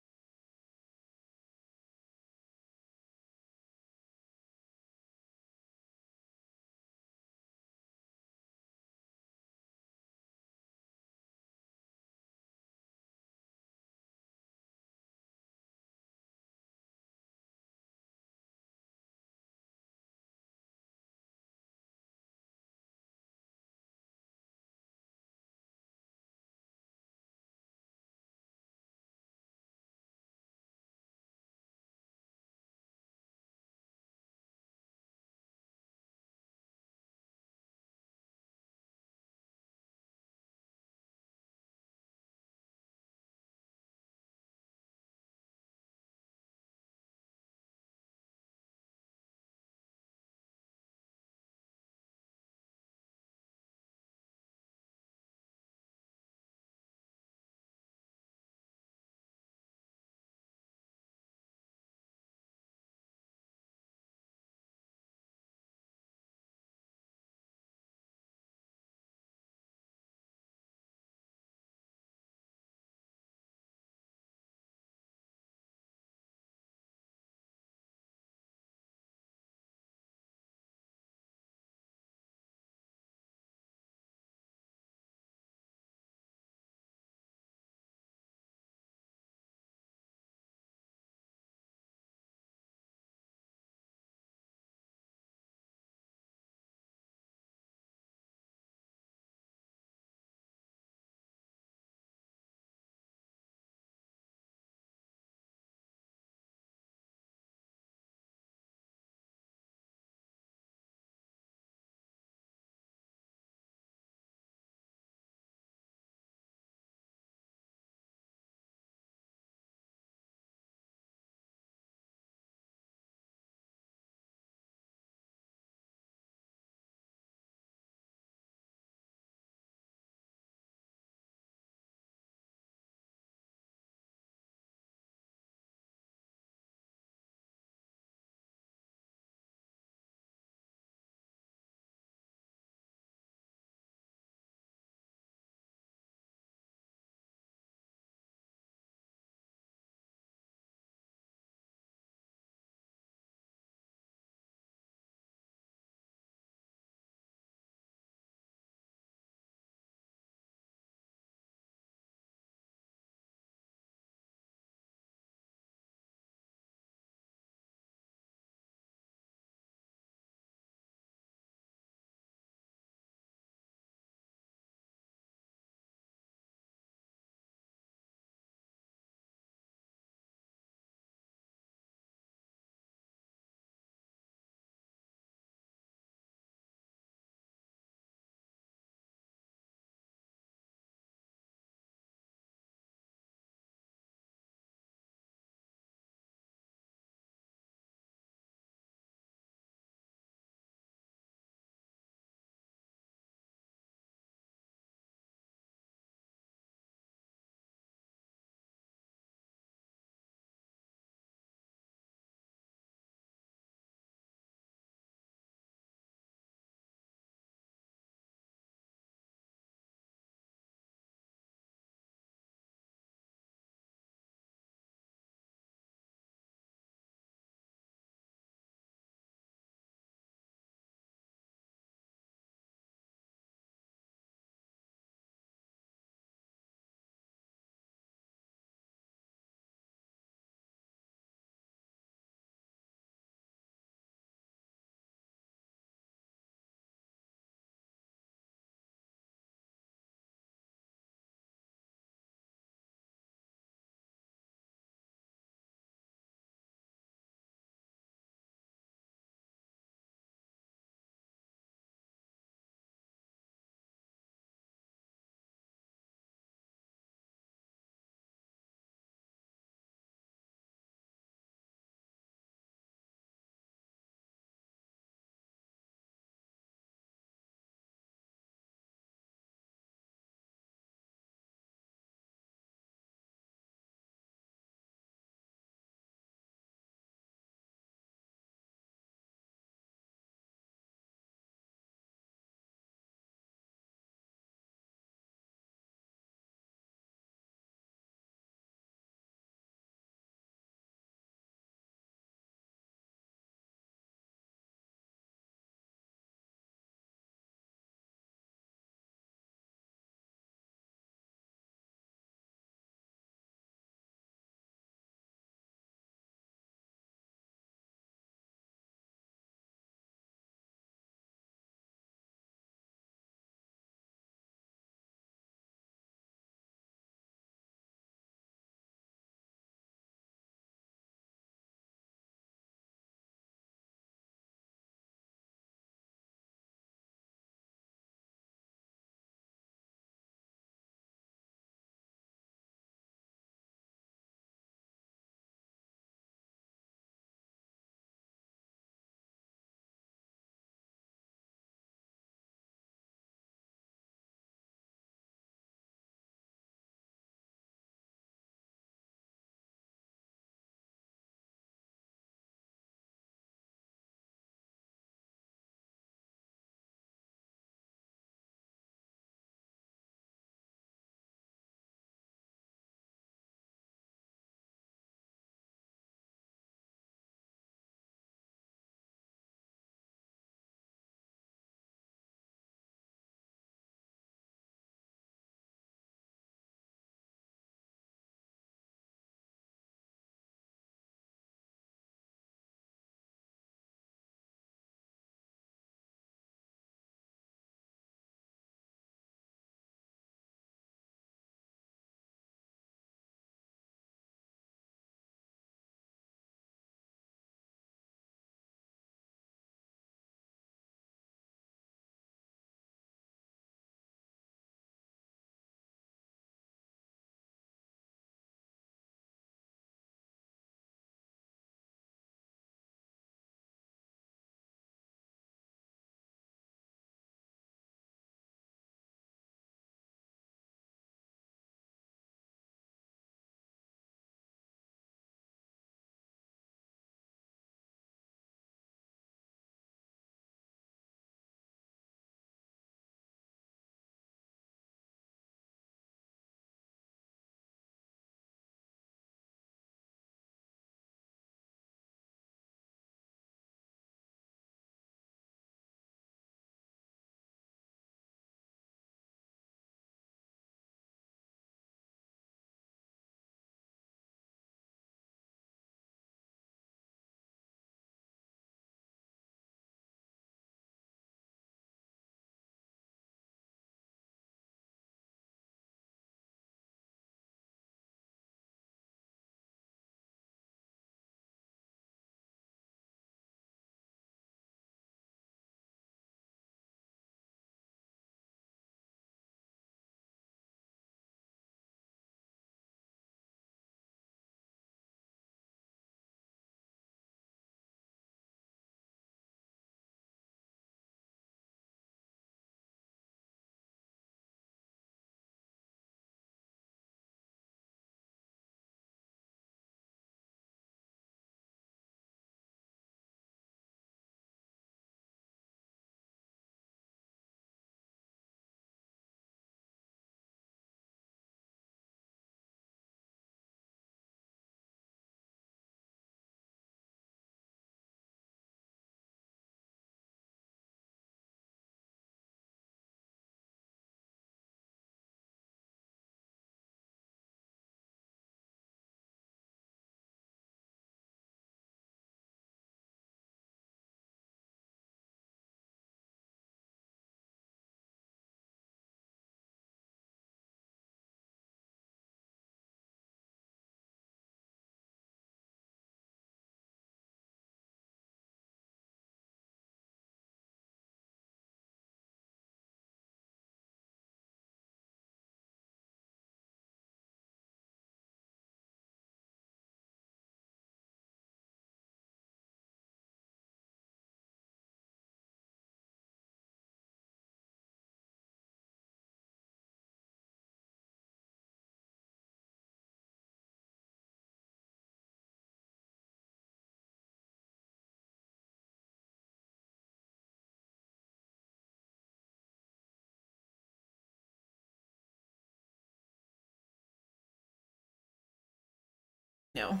Speaker 1: No.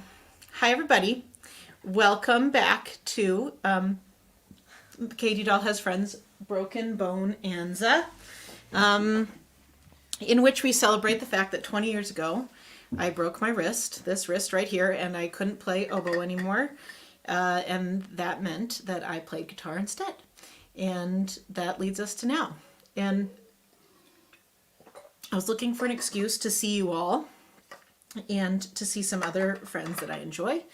Speaker 1: Hi, everybody. Welcome back to Katie Dahl Has Friends, Broken Bone-Anza, in which we celebrate the fact that 20 years ago, I broke my wrist, this wrist right here, and I couldn't play oboe anymore. And that meant that I played guitar instead. And that leads us to now. And I was looking for an excuse to see you all and to see some other friends that I enjoy.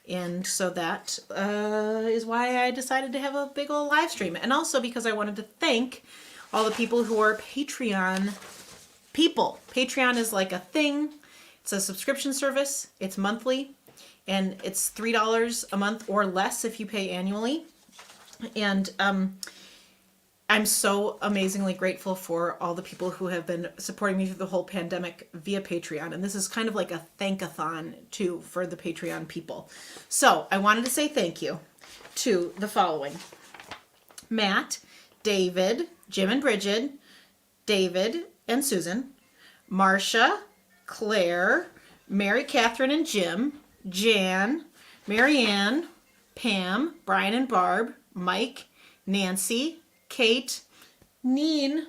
Speaker 1: And so that is why I decided to have a big old live stream. And also because I wanted to thank all the people who are Patreon people. Patreon is like a thing. It's a subscription service. It's monthly. And it's $3 a month or less if you pay annually. And I'm so amazingly grateful for all the people who have been supporting me through the whole pandemic via Patreon. And this is kind of like a thank-a-thon, too, for the Patreon people. So I wanted to say thank you to the following. Matt, David, Jim and Bridget, David and Susan, Marcia, Claire, Mary Catherine and Jim, Jan, Marianne, Pam, Brian and Barb, Mike, Nancy, Kate, Neen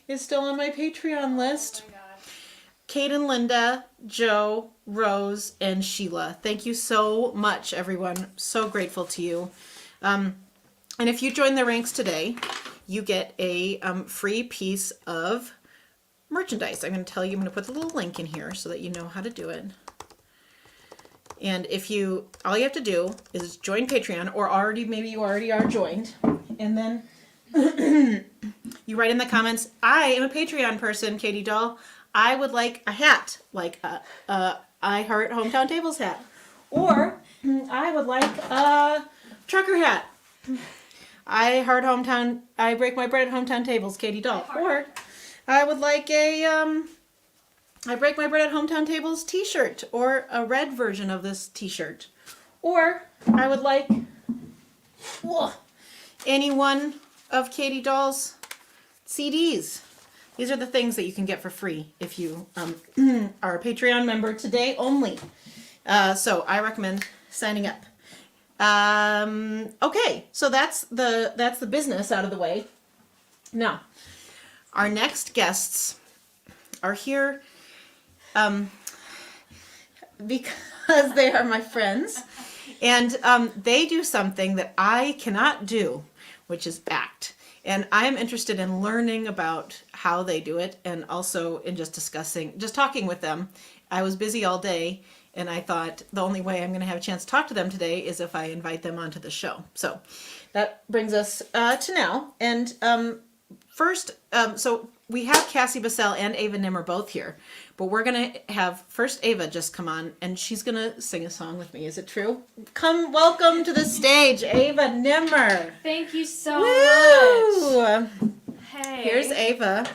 Speaker 1: is still on my Patreon list.
Speaker 5: Oh my God.
Speaker 1: Kate and Linda, Joe, Rose, and Sheila. Thank you so much, everyone. So grateful to you. And if you join the ranks today, you get a free piece of merchandise. I'm going to tell you, I'm going to put the little link in here so that you know how to do it. And all you have to do is join Patreon, or maybe you already are joined, and then you write in the comments, I am a Patreon person, Katie Dahl. I would like a hat, like a I Heart Hometown Tables hat. Or I would like a trucker hat. I break my bread at Hometown Tables, Katie Dahl. Or I would like I break my bread at Hometown Tables t-shirt, or a red version of this t-shirt. Or I would like any one of Katie Dahl's CDs. These are the things that you can get for free if you are a Patreon member today only. So I recommend signing up. Okay, so that's the business out of the way. Now, our next guests are here because they are my friends, and they do something that I cannot do, which is act. And I am interested in learning about how they do it, and also in just talking with them. I was busy all day, and I thought the only way I'm going to have a chance to talk to them today is if I invite them onto the show. So that brings us to now. And first, so we have Cassie, Bissell, and Ava Nimmer both here. But we're going to have first Ava just come on, and she's going to sing a song with me. Is it true? Welcome to the stage, Ava Nimmer.
Speaker 7: Thank you so
Speaker 1: Woo!
Speaker 7: much. Hey.
Speaker 1: Here's Ava.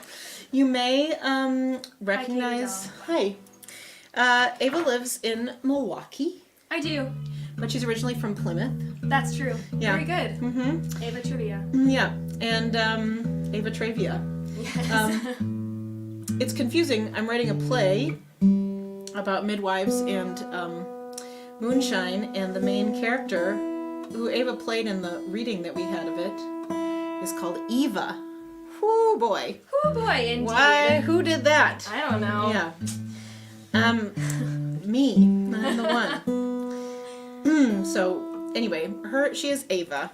Speaker 1: You may recognize... Hi. Ava lives in Milwaukee,
Speaker 7: I do.
Speaker 1: but she's originally from Plymouth.
Speaker 7: That's true.
Speaker 1: Yeah.
Speaker 7: Very good.
Speaker 1: Mm-hmm.
Speaker 7: Ava Trivia.
Speaker 1: Yeah, and Ava Travia.
Speaker 7: Yes.
Speaker 1: It's confusing. I'm writing a play about midwives and moonshine, and the main character, who Ava played in the reading that we had of it, is called Eva. Whoo boy.
Speaker 7: Oh boy, indeed.
Speaker 1: Why? Who did that?
Speaker 7: I don't know.
Speaker 1: Yeah. Me. I'm the one. So anyway, she is Ava,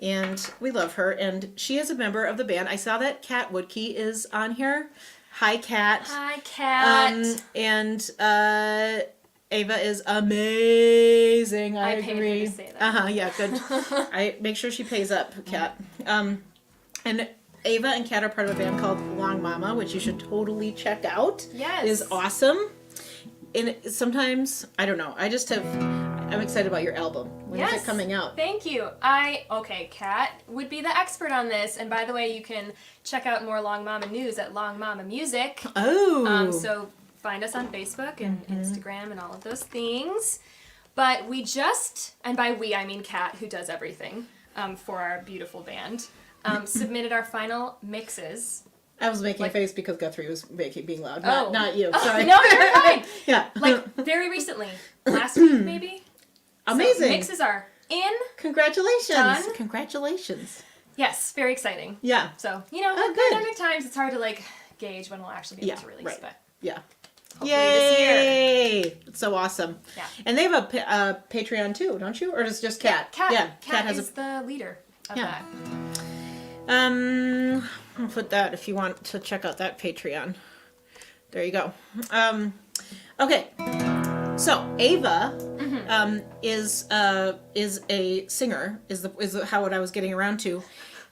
Speaker 1: and we love her, and she is a member of the band. I saw that Kat Woodkey is on here. Hi, Kat.
Speaker 7: Hi, Kat.
Speaker 1: And Ava is amazing. I
Speaker 7: paid her
Speaker 1: agree.
Speaker 7: to say that.
Speaker 1: Yeah, good. I make sure she pays up, Kat. And Ava and Kat are part of a band called Long Mama, which you should totally check out.
Speaker 7: Yes.
Speaker 1: It is awesome. And sometimes, I don't know, I'm excited about your album. When is it coming out?
Speaker 7: Thank you. Okay, Kat would be the expert on this. And by the way, you can check out more Long Mama news at Long Mama Music.
Speaker 1: Oh.
Speaker 7: So find us on Facebook and Instagram and all of those things. But we just, and by we I mean Kat, who does everything for our beautiful band, submitted our final mixes
Speaker 1: I was making
Speaker 7: Like-
Speaker 1: a face because Guthrie was being loud.
Speaker 7: Oh.
Speaker 1: Not you.
Speaker 7: Oh,
Speaker 1: Sorry.
Speaker 7: no, you're fine.
Speaker 1: Yeah.
Speaker 7: Like very recently, last week maybe.
Speaker 1: Amazing.
Speaker 7: So mixes are in.
Speaker 1: Congratulations.
Speaker 7: Done.
Speaker 1: Congratulations.
Speaker 7: Yes, very exciting.
Speaker 1: Yeah.
Speaker 7: So
Speaker 1: Oh,
Speaker 7: with
Speaker 1: good.
Speaker 7: pandemic times, it's hard to like gauge when we'll actually be able to release.
Speaker 1: right.
Speaker 7: But
Speaker 1: Yeah.
Speaker 7: hopefully this year.
Speaker 1: Yay! It's so awesome.
Speaker 7: Yeah.
Speaker 1: And they have a Patreon too, don't you? Or is it just Kat?
Speaker 7: Kat.
Speaker 1: Yeah.
Speaker 7: Kat
Speaker 1: has
Speaker 7: is the leader of
Speaker 1: Yeah.
Speaker 7: that.
Speaker 1: I'll put that if you want to check out that Patreon. There you go. Okay. So Ava is a singer. Is how what I was getting around to.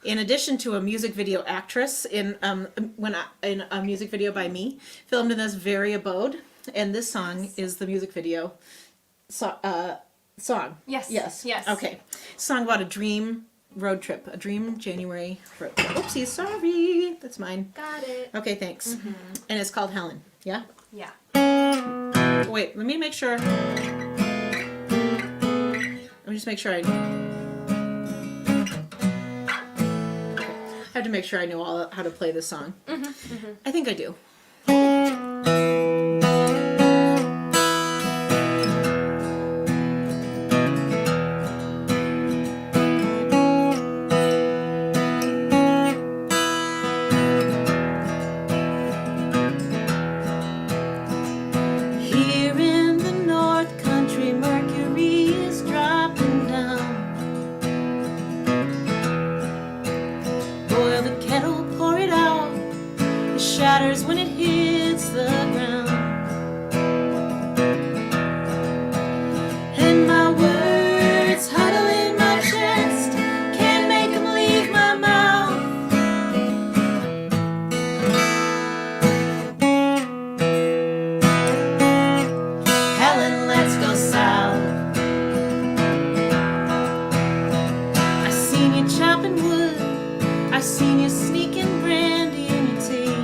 Speaker 1: In addition to a music video actress in in a music video by me, filmed in this very abode, and this song is the music video song.
Speaker 7: Yes.
Speaker 1: Yes.
Speaker 7: Yes.
Speaker 1: Okay. Song about a dream road trip, a dream January road trip. Oopsie, sorry, that's mine.
Speaker 7: Got it.
Speaker 1: Okay, thanks. And it's called Helen. Yeah.
Speaker 7: Yeah.
Speaker 1: Wait, let me make sure. Let me just make sure I have to make sure I know all how to play this song. I think I do. Here in the North Country, Mercury is dropping down. Boil the kettle, pour it out. It shatters when it hits the ground. And my words huddle in my chest, can't make them leave my mouth. Helen, let's go south. I seen you chopping wood, I seen you sneaking brandy in your tea.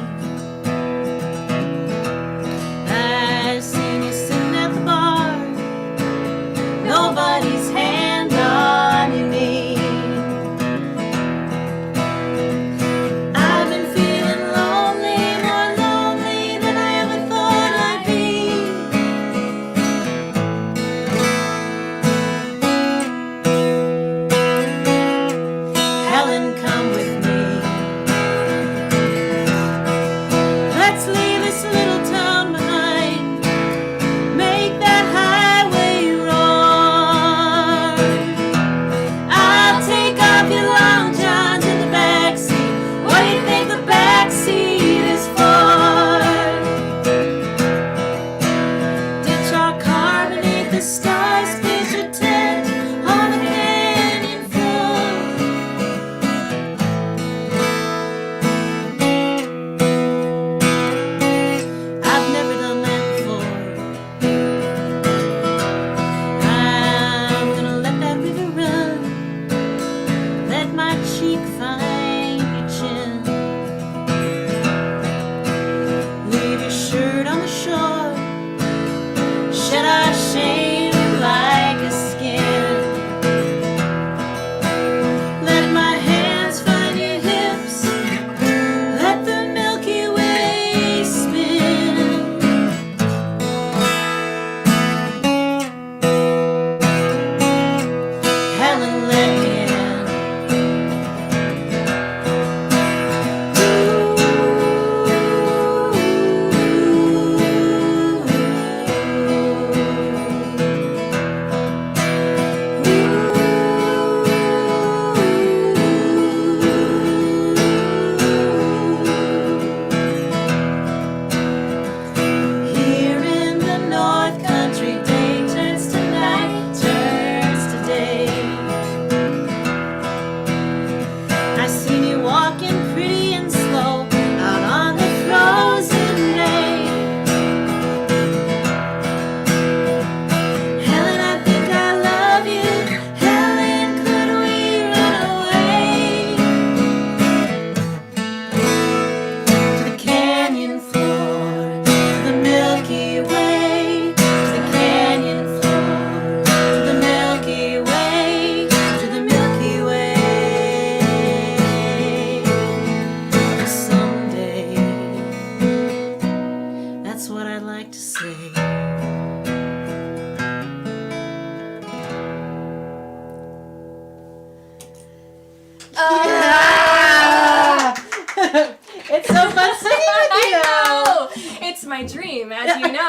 Speaker 7: my dream, as you know.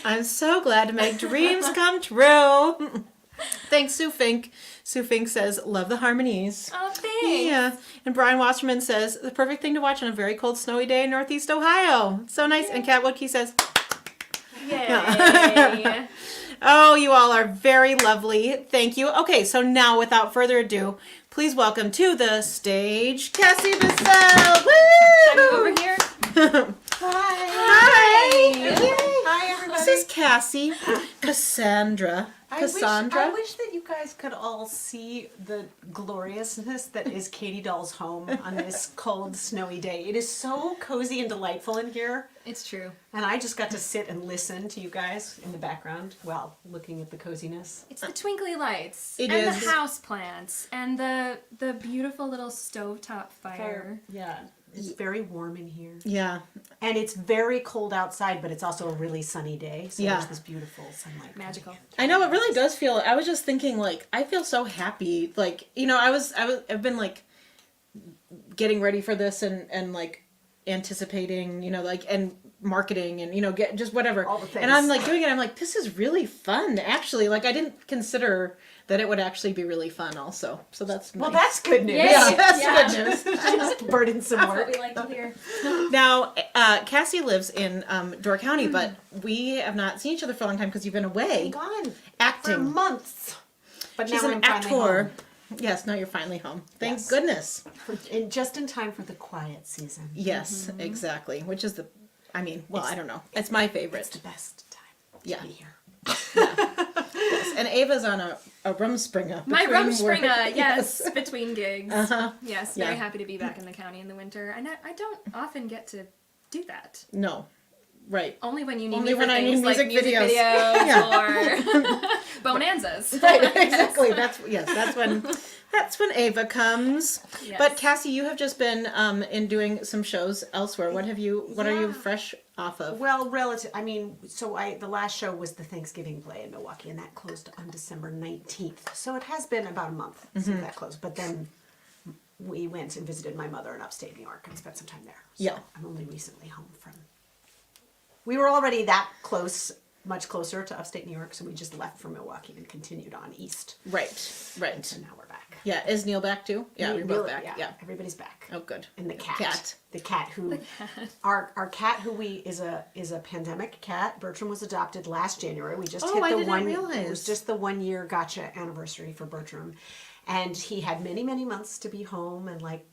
Speaker 1: I'm so glad to make dreams come true. Thanks, Sue Fink. Sue Fink says, love the harmonies.
Speaker 7: Oh, thanks.
Speaker 1: Yeah. And Brian Wasserman says, the perfect thing to watch on a very cold, snowy day in Northeast Ohio. So nice. And Kat Woodkey says,
Speaker 7: Yay.
Speaker 1: oh, you all are very lovely. Thank you. Okay, so now without further ado, please welcome to the stage, Cassie Bissell.
Speaker 7: Should I move over here?
Speaker 1: Hi.
Speaker 2: Hi, everybody.
Speaker 1: This is Cassie. Cassandra.
Speaker 2: I wish that you guys could all see the gloriousness that is Katie Dahl's home on this cold, snowy day. It is so cozy and delightful in here.
Speaker 7: It's true.
Speaker 2: And I just got to sit and listen to you guys in the background while looking at the coziness.
Speaker 7: It's the twinkly lights
Speaker 1: It
Speaker 7: and
Speaker 1: is.
Speaker 7: the house plants and the beautiful little stovetop fire.
Speaker 2: Yeah. It's very warm in here.
Speaker 1: Yeah.
Speaker 2: And it's very cold outside, but it's also a really sunny day. So
Speaker 1: Yeah.
Speaker 2: there's this beautiful sunlight.
Speaker 7: Magical.
Speaker 1: I know, it really does feel, I was just thinking, like, I feel so happy. Like, you know, I've been, like, getting ready for this and like, anticipating, you know, like, and marketing and, you know, get just whatever.
Speaker 2: All the things.
Speaker 1: And I'm, like, doing it. I'm like, this is really fun, actually. Like, I didn't consider that it would actually be really fun also. So that's
Speaker 2: Well,
Speaker 1: nice.
Speaker 2: that's good news.
Speaker 7: Yay.
Speaker 1: Yeah, that's
Speaker 7: Yeah.
Speaker 1: good news.
Speaker 2: Just burden some
Speaker 7: That's what
Speaker 2: work.
Speaker 7: we like to hear.
Speaker 1: Now, Cassie lives in Door County, but we have not seen each other for a long time because you've been away
Speaker 2: Gone for
Speaker 1: acting.
Speaker 2: months. But
Speaker 1: She's
Speaker 2: now
Speaker 1: an
Speaker 2: I'm finally
Speaker 1: actor.
Speaker 2: home.
Speaker 1: Yes, now you're finally home. Thank
Speaker 2: Yes.
Speaker 1: goodness.
Speaker 2: Just in time for the quiet season.
Speaker 1: Yes, exactly. Which is I don't know. It's my favorite.
Speaker 2: It's the best time to
Speaker 1: Yeah.
Speaker 2: be here.
Speaker 1: Yes. And Ava's on a Rumspringa.
Speaker 7: My
Speaker 1: between
Speaker 7: Rumspringa,
Speaker 1: work.
Speaker 7: yes, between gigs.
Speaker 1: Uh-huh.
Speaker 7: Yes, very
Speaker 1: Yeah.
Speaker 7: happy to be back in the county in the winter. And I don't often get to do that.
Speaker 1: No. Right.
Speaker 7: Only when you need
Speaker 1: Only
Speaker 7: me for
Speaker 1: when I need
Speaker 7: things like
Speaker 1: music
Speaker 7: music
Speaker 1: videos.
Speaker 7: videos
Speaker 1: Yeah.
Speaker 7: or Bone-Anzas.
Speaker 1: Right, exactly. That's when Ava comes.
Speaker 7: Yes.
Speaker 1: But Cassie, you have just been in doing some shows elsewhere. What are you
Speaker 2: Yeah.
Speaker 1: fresh off of?
Speaker 2: Well, the last show was the Thanksgiving play in Milwaukee, and that closed on December 19th. So it has been about a month since that closed. But then we went and visited my mother in upstate New York and spent some time there. So
Speaker 1: Yeah.
Speaker 2: I'm only recently home from. We were already that close, much closer to upstate New York, so we just left from Milwaukee and continued on east.
Speaker 1: Right.
Speaker 2: And so now we're back.
Speaker 1: Yeah, is Neil back too? Yeah, we're both back. Yeah.
Speaker 2: Everybody's back.
Speaker 1: Oh, good.
Speaker 2: And the cat.
Speaker 1: Cat.
Speaker 2: The cat who our cat who is a pandemic cat. Bertram was adopted last January. We just hit
Speaker 1: I
Speaker 2: the
Speaker 1: did not
Speaker 2: one
Speaker 1: realize.
Speaker 2: It was just the 1 year gotcha anniversary for Bertram. And he had many, many months to be home and like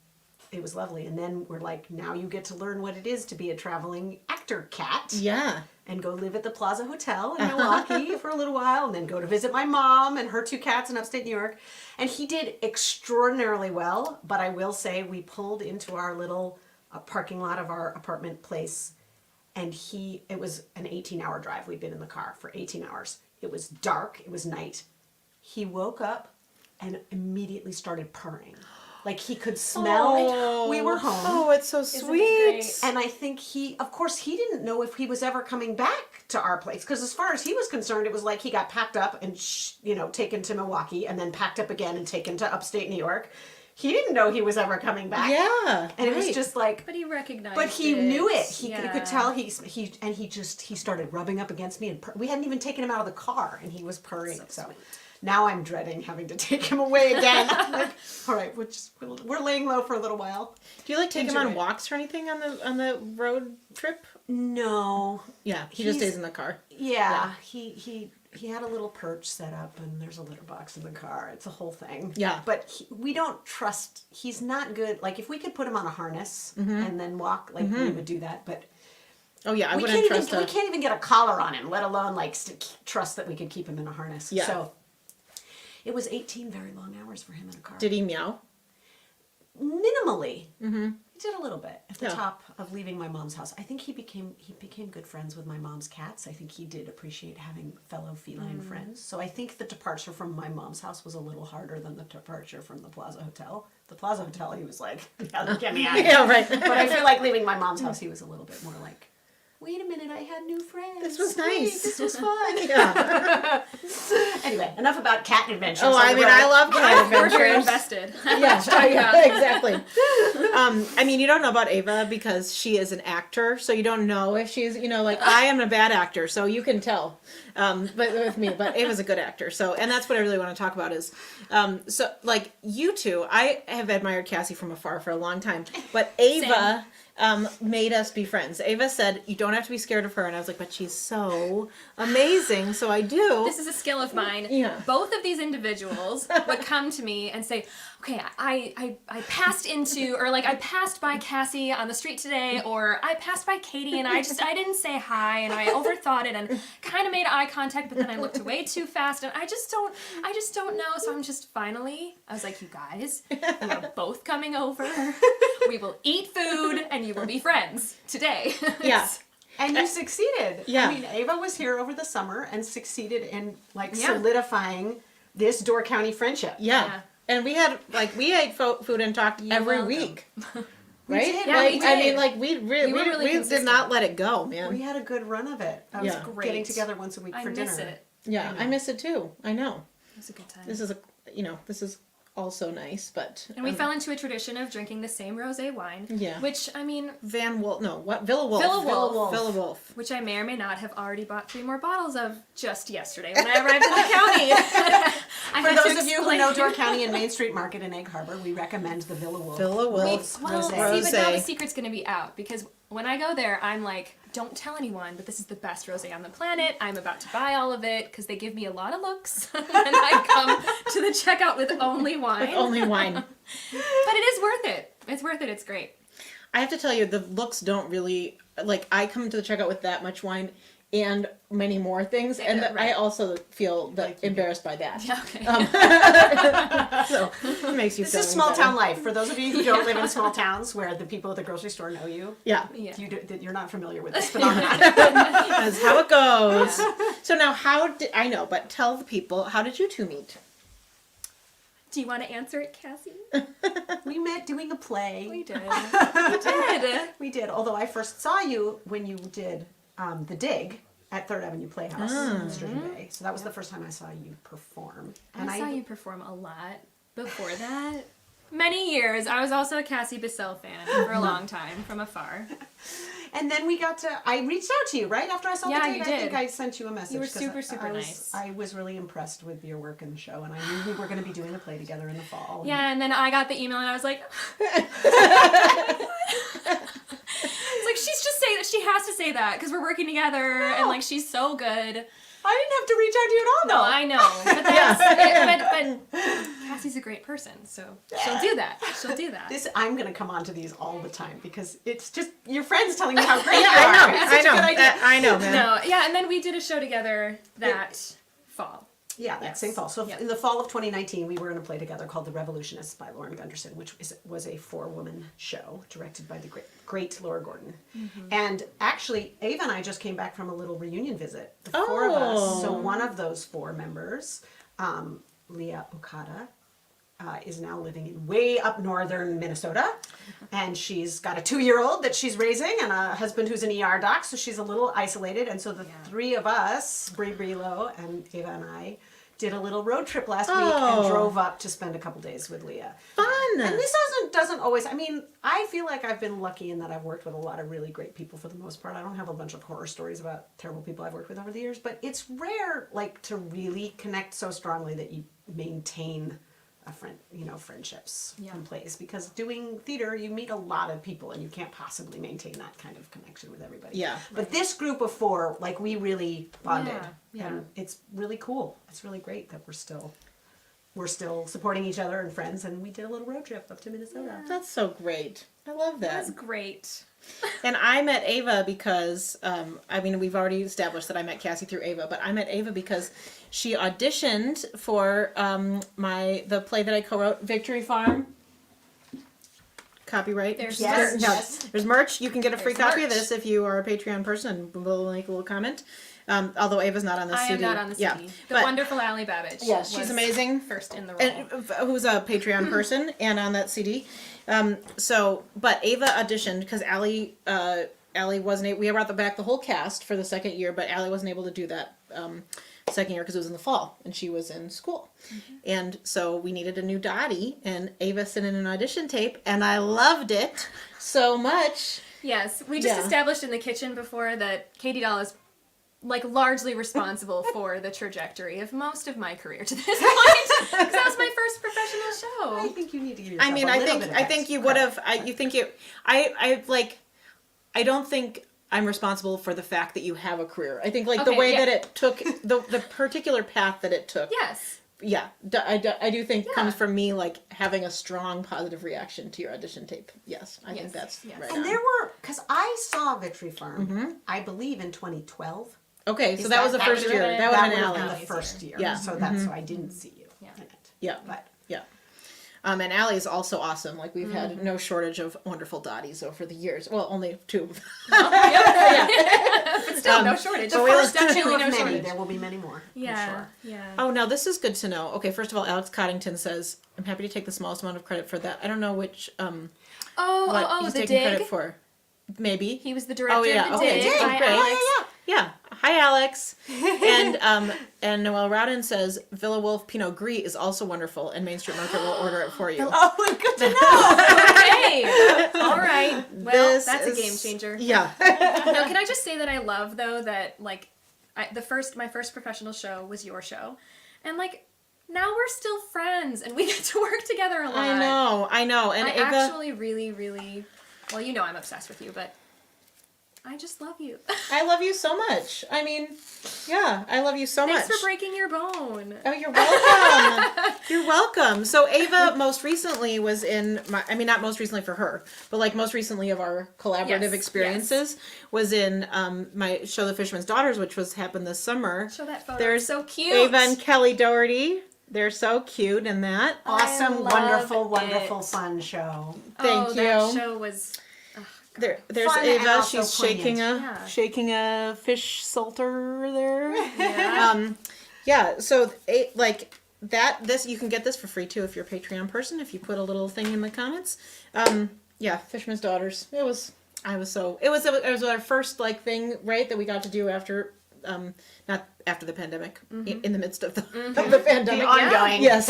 Speaker 2: it was lovely. And then we're like, now you get to learn what it is to be a traveling actor cat.
Speaker 1: Yeah.
Speaker 2: And go live at the Plaza Hotel in Milwaukee for a little while, and then go to visit my mom and her 2 cats in upstate New York. And he did extraordinarily well, but I will say we pulled into our little parking lot of our apartment place, and it was an 18-hour drive. We'd been in the car for 18 hours. It was dark. It was night. He woke up and immediately started purring. Like he could smell we were home.
Speaker 1: Oh, it's so
Speaker 7: Isn't it
Speaker 1: sweet.
Speaker 7: great?
Speaker 2: And I think of course, he didn't know if he was ever coming back to our place. Because as far as he was concerned, it was like he got packed up and, taken to Milwaukee and then packed up again and taken to upstate New York. He didn't know he was ever coming back.
Speaker 1: Yeah.
Speaker 2: And it was just like,
Speaker 7: But he recognized
Speaker 2: but he
Speaker 7: it.
Speaker 2: knew it. You
Speaker 7: Yeah.
Speaker 2: could tell he started rubbing up against me and we hadn't even taken him out of the car and he was purring. So now I'm dreading having to take him away again. I'm like, all right, we're laying low for a little while.
Speaker 1: Do you like take him on
Speaker 2: Enjoy it.
Speaker 1: walks or anything on the road trip?
Speaker 2: No.
Speaker 1: Yeah, he just
Speaker 2: He's-
Speaker 1: stays in the car.
Speaker 2: Yeah, he had a little perch set up, and there's a litter box in the car. It's a whole thing.
Speaker 1: Yeah.
Speaker 2: But we don't trust. He's not good. Like if we could put him on a harness and then walk, like we would do that. But
Speaker 1: Oh yeah, I
Speaker 2: we
Speaker 1: wouldn't trust
Speaker 2: we can't even get a collar on him, let alone like trust that we could keep him in a harness.
Speaker 1: Yeah.
Speaker 2: So it was 18 very long hours for him in a car.
Speaker 1: Did he meow?
Speaker 2: Minimally.
Speaker 1: Mm-hmm.
Speaker 2: He did a little bit at the
Speaker 1: Yeah.
Speaker 2: top of leaving my mom's house. I think he became good friends with my mom's cats. I think he did appreciate having fellow feline friends. So I think the departure from my mom's house was a little harder than the departure from the Plaza Hotel. The Plaza Hotel, he was like, "Yeah, get me out of here."
Speaker 1: Yeah, right.
Speaker 2: But I feel like leaving my mom's house, he was a little bit more like, wait a minute, I had new friends.
Speaker 1: This was
Speaker 2: Wait,
Speaker 1: nice.
Speaker 2: this was fun.
Speaker 1: Yeah.
Speaker 2: Anyway, enough about cat adventures.
Speaker 1: Oh,
Speaker 2: on
Speaker 1: I
Speaker 2: the
Speaker 1: mean,
Speaker 2: road.
Speaker 1: I love cat
Speaker 7: We're very
Speaker 1: adventures.
Speaker 7: invested.
Speaker 1: Yeah, exactly. I mean, you don't know about Ava because she is an actor, so you don't know if she's, like I am a bad actor, so you can tell. But with me, but Ava's a good actor. So, and that's what I really want to talk about is, so like you two, I have admired Cassie from afar for a long time, but Ava made us be friends. Ava said, you don't have to be scared of her. And I was like, but she's so amazing. So I do.
Speaker 7: This is a skill of mine.
Speaker 1: Yeah.
Speaker 7: Both of these individuals would come to me and say, okay, I passed into, or like I passed by Cassie on the street today, or I passed by Katie and I didn't say hi and I overthought it and kind of made eye contact, but then I looked way too fast and I just don't know. So I'm just finally, I was like, you guys, we are both coming over. We will eat food and you will be friends today.
Speaker 1: Yeah.
Speaker 2: And you succeeded.
Speaker 1: Yeah.
Speaker 2: I mean, Ava was here over the summer and succeeded in like
Speaker 7: Yeah.
Speaker 2: solidifying this Door County friendship.
Speaker 1: Yeah.
Speaker 7: Yeah.
Speaker 1: And we ate food and talked every
Speaker 7: welcome.
Speaker 1: week. Right?
Speaker 2: did.
Speaker 7: Yeah,
Speaker 1: like,
Speaker 7: we
Speaker 1: I
Speaker 7: did.
Speaker 1: mean, like we
Speaker 7: were really
Speaker 1: did
Speaker 7: consistent.
Speaker 1: not let it go, man.
Speaker 2: We had a good run of it. I was
Speaker 1: Yeah.
Speaker 7: Great.
Speaker 2: getting together once a week
Speaker 7: I
Speaker 2: for dinner.
Speaker 7: miss it.
Speaker 1: Yeah, I miss it too. I know.
Speaker 7: It was a good time.
Speaker 1: This is this is also nice, but
Speaker 7: And we fell into a tradition of drinking the same rosé wine.
Speaker 1: Yeah.
Speaker 7: Which, I mean,
Speaker 1: Van Wolf, no, what? Villa Wolf.
Speaker 7: Villa Wolf.
Speaker 1: Villa Wolf.
Speaker 7: which I may or may not have already bought 3 more bottles of just yesterday when I arrived in the county. I
Speaker 2: For
Speaker 7: had to
Speaker 2: those of you who
Speaker 7: explain-
Speaker 2: know Door County and Main Street Market in Egg Harbor, we recommend the Villa Wolf.
Speaker 1: Villa Wolf.
Speaker 7: Well,
Speaker 2: Rosé.
Speaker 7: see, but now the
Speaker 1: Rosé.
Speaker 7: secret's going to be out because when I go there, I'm like, don't tell anyone, but this is the best rosé on the planet. I'm about to buy all of it because they give me a lot of looks, and I come to the checkout with only wine.
Speaker 1: With only wine.
Speaker 7: But it is worth it. It's worth it. It's great.
Speaker 1: I have to tell you, the looks don't really like. I come to the checkout with that much wine and many more things, and
Speaker 7: Yeah, right.
Speaker 1: I also feel embarrassed by that.
Speaker 7: Yeah, okay.
Speaker 1: So it makes you.
Speaker 2: This
Speaker 1: feel
Speaker 2: is small
Speaker 1: better.
Speaker 2: town life. For those of you who don't live in small towns where the people at the grocery store know you,
Speaker 1: Yeah,
Speaker 7: Yeah.
Speaker 2: you're not familiar with this phenomenon.
Speaker 1: that's how it goes. So now, I know, but tell the people, how did you two meet?
Speaker 7: Do you want to answer it, Cassie?
Speaker 2: We met doing a play.
Speaker 7: We did. We did.
Speaker 2: We did. Although I first saw you when you did The Dig at Third Avenue Playhouse in Sturgeon Bay. So that was the first time I saw you perform. And
Speaker 7: I saw you perform a lot before that. Many years. I was also a Cassie Bissell fan for a long time from afar.
Speaker 2: And then I reached out to you right after I saw
Speaker 7: Yeah,
Speaker 2: The Dig.
Speaker 7: you
Speaker 2: I think
Speaker 7: did.
Speaker 2: I sent you a message.
Speaker 7: You were
Speaker 2: 'cause
Speaker 7: super, super
Speaker 2: I was,
Speaker 7: nice.
Speaker 2: I was really impressed with your work in the show, and I knew we were going to be doing a play together in the fall.
Speaker 7: Yeah, and then I got the email and I was like, it's like she's just saying that she has to say that because we're working together and like she's so good.
Speaker 2: I didn't have to reach out to you at all,
Speaker 7: No,
Speaker 2: though.
Speaker 7: I know, but that's but Cassie's a great person, so she'll do that. She'll do that.
Speaker 2: I'm going to come on to these all the time because it's just your friends telling me how great you
Speaker 1: I
Speaker 2: are.
Speaker 1: know,
Speaker 2: It's such a good idea.
Speaker 1: I know, man.
Speaker 7: No, yeah, and then we did a show together that fall.
Speaker 2: Yeah, that same fall. So
Speaker 7: Yep.
Speaker 2: in the fall of 2019, we were in a play together called The Revolutionists by Lauren Gunderson, which was a 4-woman show directed by the great Laura Gordon. And actually, Ava and I just came back from a little reunion visit, the 4 of us. So one of those 4 members, Leah Okada, is now living in way up northern Minnesota. And she's got a 2-year-old that she's raising and a husband who's an ER doc, so she's a little isolated. And so the 3 of us, Brie Brilo and Ava and I, did a little road trip last week and drove up to spend a couple days with Leah.
Speaker 1: Fun.
Speaker 2: And this doesn't always, I mean, I feel like I've been lucky in that I've worked with a lot of really great people for the most part. I don't have a bunch of horror stories about terrible people I've worked with over the years, but it's rare, like, to really connect so strongly that you maintain friendships in plays, because doing theater you meet a lot of people and you can't possibly maintain that kind of connection with everybody.
Speaker 1: Yeah.
Speaker 2: But this group of 4, like, we really bonded.
Speaker 7: Yeah.
Speaker 2: And it's really cool. It's really great that we're still supporting each other and friends, and we did a little road trip up to Minnesota.
Speaker 1: That's so great. I love that.
Speaker 7: That's great.
Speaker 1: And I met Ava because, we've already established that I met Cassie through Ava, but I met Ava because she auditioned for the play that I co-wrote, Victory Farm. Copyright.
Speaker 7: There's
Speaker 2: Yes.
Speaker 7: merch.
Speaker 1: There's merch. You can get a free
Speaker 7: There's
Speaker 1: copy of
Speaker 7: merch.
Speaker 1: this if you are a Patreon person. We'll make a little comment. Although Ava's not on the
Speaker 7: I
Speaker 1: CD.
Speaker 7: am not on the CD.
Speaker 1: Yeah.
Speaker 7: The
Speaker 1: But-
Speaker 7: wonderful Allie Babbage.
Speaker 1: Yes, she's
Speaker 7: was
Speaker 1: amazing.
Speaker 7: First in the role.
Speaker 1: And who's a Patreon person and on that CD. But Ava auditioned because Allie Allie wasn't able, we brought back the whole cast for the second year, but Allie wasn't able to do that second year because it was in the fall and she was in school. And so we needed a new Dottie, and Ava sent in an audition tape, and I loved it so much.
Speaker 7: Yes, we just
Speaker 1: Yeah.
Speaker 7: established in the kitchen before that Katie Dahl is like largely responsible for the trajectory of most of my career to this point, because that was my first professional
Speaker 2: I
Speaker 7: show.
Speaker 2: think you need to give yourself
Speaker 1: I mean,
Speaker 2: a
Speaker 1: I
Speaker 2: little
Speaker 1: think
Speaker 2: bit of
Speaker 1: I think
Speaker 2: extra
Speaker 1: you would
Speaker 2: credit.
Speaker 1: have. You think you? I like. I don't think I'm responsible for the fact that you have a career. I think like the
Speaker 7: Okay,
Speaker 1: way
Speaker 7: yeah.
Speaker 1: that it took the particular path that it took.
Speaker 7: Yes.
Speaker 1: Yeah, I do think
Speaker 7: Yeah.
Speaker 1: comes from me like having a strong positive reaction to your audition tape. Yes, I think
Speaker 7: Yes,
Speaker 1: that's
Speaker 7: yes.
Speaker 1: right.
Speaker 2: And
Speaker 1: on.
Speaker 2: there were, because I saw Victory Farm,
Speaker 1: Mm-hmm.
Speaker 2: I believe in 2012.
Speaker 1: Okay, so
Speaker 2: Is
Speaker 1: that was the
Speaker 2: that
Speaker 1: first
Speaker 7: accurate?
Speaker 1: year. That would have been
Speaker 2: would've been
Speaker 1: Allie.
Speaker 2: the first year.
Speaker 1: Yeah.
Speaker 2: So that's why I didn't see you
Speaker 7: Yeah.
Speaker 2: in it.
Speaker 1: Yeah.
Speaker 2: But
Speaker 1: Yeah. And Allie is also awesome. Like we've had no shortage of wonderful Dotties over the years. Well, only two.
Speaker 7: But still, no shortage.
Speaker 2: the
Speaker 1: So we
Speaker 2: first
Speaker 1: will-
Speaker 2: two
Speaker 7: definitely
Speaker 2: of
Speaker 7: no
Speaker 2: many.
Speaker 7: shortage.
Speaker 2: There will be many more.
Speaker 7: Yeah.
Speaker 2: I'm sure.
Speaker 7: Yeah.
Speaker 1: Oh, now this is good to know. Okay, first of all, Alex Coddington says, "I'm happy to take the smallest amount of credit for that." I don't know which what he's
Speaker 7: the
Speaker 1: taking
Speaker 7: dig.
Speaker 1: credit for. Maybe.
Speaker 7: He was the director
Speaker 1: Oh yeah.
Speaker 7: of the
Speaker 1: Okay.
Speaker 7: dig.
Speaker 1: Great.
Speaker 7: Hi,
Speaker 1: Great.
Speaker 7: Alex.
Speaker 1: Yeah. Hi, Alex. and Noelle Rowden says Villa Wolf Pinot Gris is also wonderful, and Main Street Market will order it for you.
Speaker 2: Oh, good to know.
Speaker 7: Okay. All right. Well,
Speaker 1: This
Speaker 7: that's a
Speaker 1: is-
Speaker 7: game changer.
Speaker 1: Yeah.
Speaker 7: No, can I just say that I love though that like my first professional show was your show, and like now we're still friends and we get to work together a lot.
Speaker 1: I know. And
Speaker 7: I
Speaker 1: Ava,
Speaker 7: actually really, really, well, you know I'm obsessed with you, but I just love you.
Speaker 1: I love you so much. I mean, yeah, I love you so
Speaker 7: Thanks
Speaker 1: much.
Speaker 7: for breaking your bone.
Speaker 1: Oh, you're welcome. You're welcome. So Ava most recently was in my, I mean, not most recently for her, but like most recently of our collaborative
Speaker 7: Yes,
Speaker 1: experiences was in my show, The Fisherman's Daughters, which was happened this summer.
Speaker 7: Show that photo.
Speaker 1: There's
Speaker 7: It's so cute.
Speaker 1: Ava and Kelly Doherty. They're so cute in that.
Speaker 2: Awesome,
Speaker 7: love
Speaker 2: wonderful,
Speaker 7: it.
Speaker 2: wonderful, fun show.
Speaker 1: Thank
Speaker 7: That
Speaker 1: you.
Speaker 7: show was.
Speaker 1: There's
Speaker 2: Fun and
Speaker 1: Ava.
Speaker 2: also
Speaker 1: She's shaking
Speaker 7: Yeah.
Speaker 1: shaking a fish salter there.
Speaker 7: Yeah.
Speaker 1: Yeah, so like that, this you can get this for free too if you're a Patreon person. If you put a little thing in the comments, yeah, Fisherman's Daughters. It was our first like thing, right, that we got to do after, not after the pandemic, in the midst of the pandemic.
Speaker 2: Ongoing.
Speaker 1: Yes.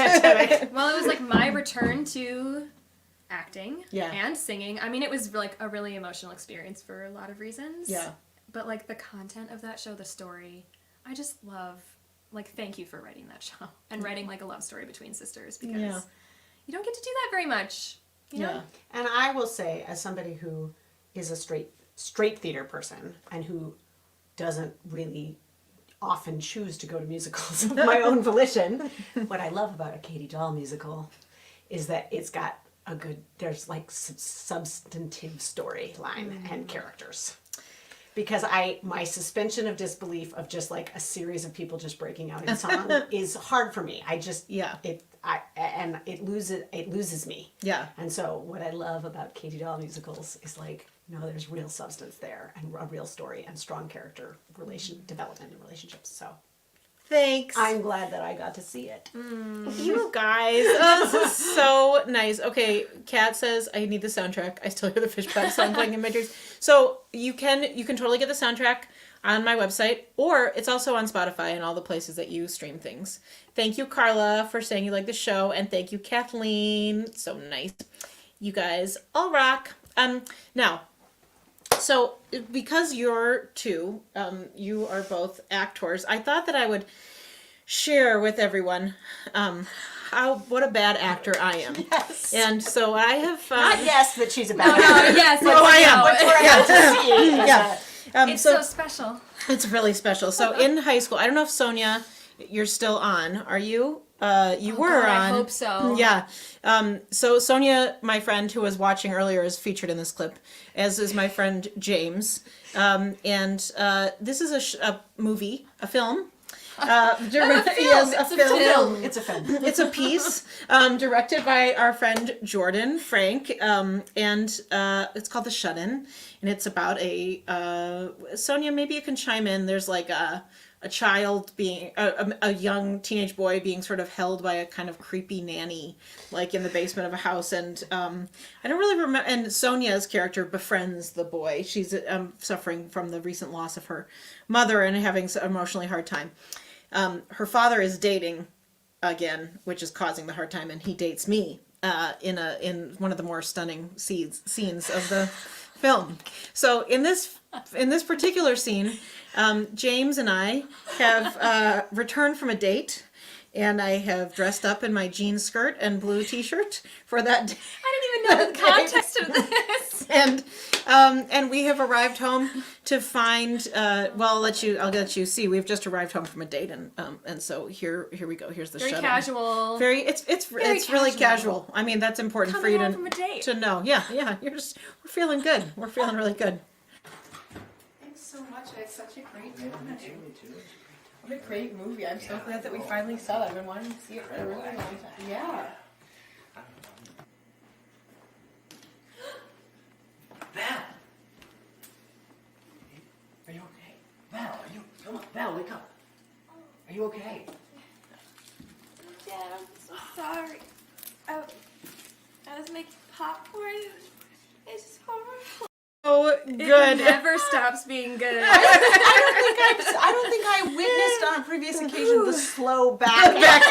Speaker 7: Well, it was like my return to acting
Speaker 1: Yeah.
Speaker 7: and singing. I mean, it was like a really emotional experience for a lot of reasons.
Speaker 1: Yeah.
Speaker 7: But like the content of that show, the story, I just love. Like, thank you for writing that show and writing like a love story between sisters, because
Speaker 1: Yeah.
Speaker 7: you don't get to do that very much. You know?
Speaker 2: And I will say, as somebody who is a straight theater person and who doesn't really often choose to go to musicals of my own volition, what I love about a Katie Dahl musical is that it's got there's like substantive storyline and characters. Because my suspension of disbelief of just like a series of people just breaking out in song is hard for me. It loses me.
Speaker 1: Yeah.
Speaker 2: And so what I love about Katie Dahl musicals is like, no, there's real substance there and a real story and strong character development and relationships. So
Speaker 1: Thanks.
Speaker 2: I'm glad that I got to see it.
Speaker 1: You guys, oh, this is so nice. Okay, Kat says I need the soundtrack. I still hear the Fishback song playing in my dreams. So you can totally get the soundtrack on my website, or it's also on Spotify and all the places that you stream things. Thank you, Carla, for saying you like the show, and thank you, Kathleen. So nice. You guys all rock. Now, so because you're two, you are both actors, I thought that I would share with everyone what a bad actor I am.
Speaker 2: Yes.
Speaker 1: And so I have
Speaker 2: Not yes that she's about
Speaker 7: Yes.
Speaker 1: Oh, I am.
Speaker 2: But we're about to see.
Speaker 1: yeah.
Speaker 7: It's so special.
Speaker 1: It's really special. So in high school, I don't know if Sonia, you're still on. Are you? You were
Speaker 7: God,
Speaker 1: on.
Speaker 7: I hope so.
Speaker 1: Yeah. So Sonia, my friend who was watching earlier, is featured in this clip, as is my friend James. And this is a movie, a film. Yes, a film.
Speaker 2: It's a film.
Speaker 1: It's a piece directed by our friend Jordan Frank, and it's called The Shut-In, and it's about Sonia, maybe you can chime in. There's like a child being a young teenage boy being sort of held by a kind of creepy nanny, like in the basement of a house. And I don't really remember. And Sonia's character befriends the boy. She's suffering from the recent loss of her mother and having an emotionally hard time. Her father is dating again, which is causing the hard time, and he dates me in one of the more stunning scenes of the film. So in this particular scene, James and I have returned from a date, and I have dressed up in my jean skirt and blue T-shirt for that day.
Speaker 7: I didn't even know the context of this.
Speaker 1: And we have arrived home to find. Well, I'll let you see. We've just arrived home from a date, and so here we go. Here's the
Speaker 7: Very
Speaker 1: shut-in.
Speaker 7: casual.
Speaker 1: It's really casual. I mean, that's important
Speaker 7: Coming
Speaker 1: for you
Speaker 7: home from a date.
Speaker 1: to know. Yeah. We're feeling good. We're feeling really good.
Speaker 3: Thanks so much. I had such a great movie. What a great movie. I'm so glad that we finally saw it. I've been wanting to see it for a really long time. Yeah.
Speaker 8: Val! Are you okay? Val, come on, Val, wake up. Are you okay?
Speaker 9: Dad, I'm so sorry. I was making popcorn. It's just horrible.
Speaker 1: Oh, good.
Speaker 7: Never stops being good.
Speaker 2: I don't think I witnessed on a previous occasion the slow backing up.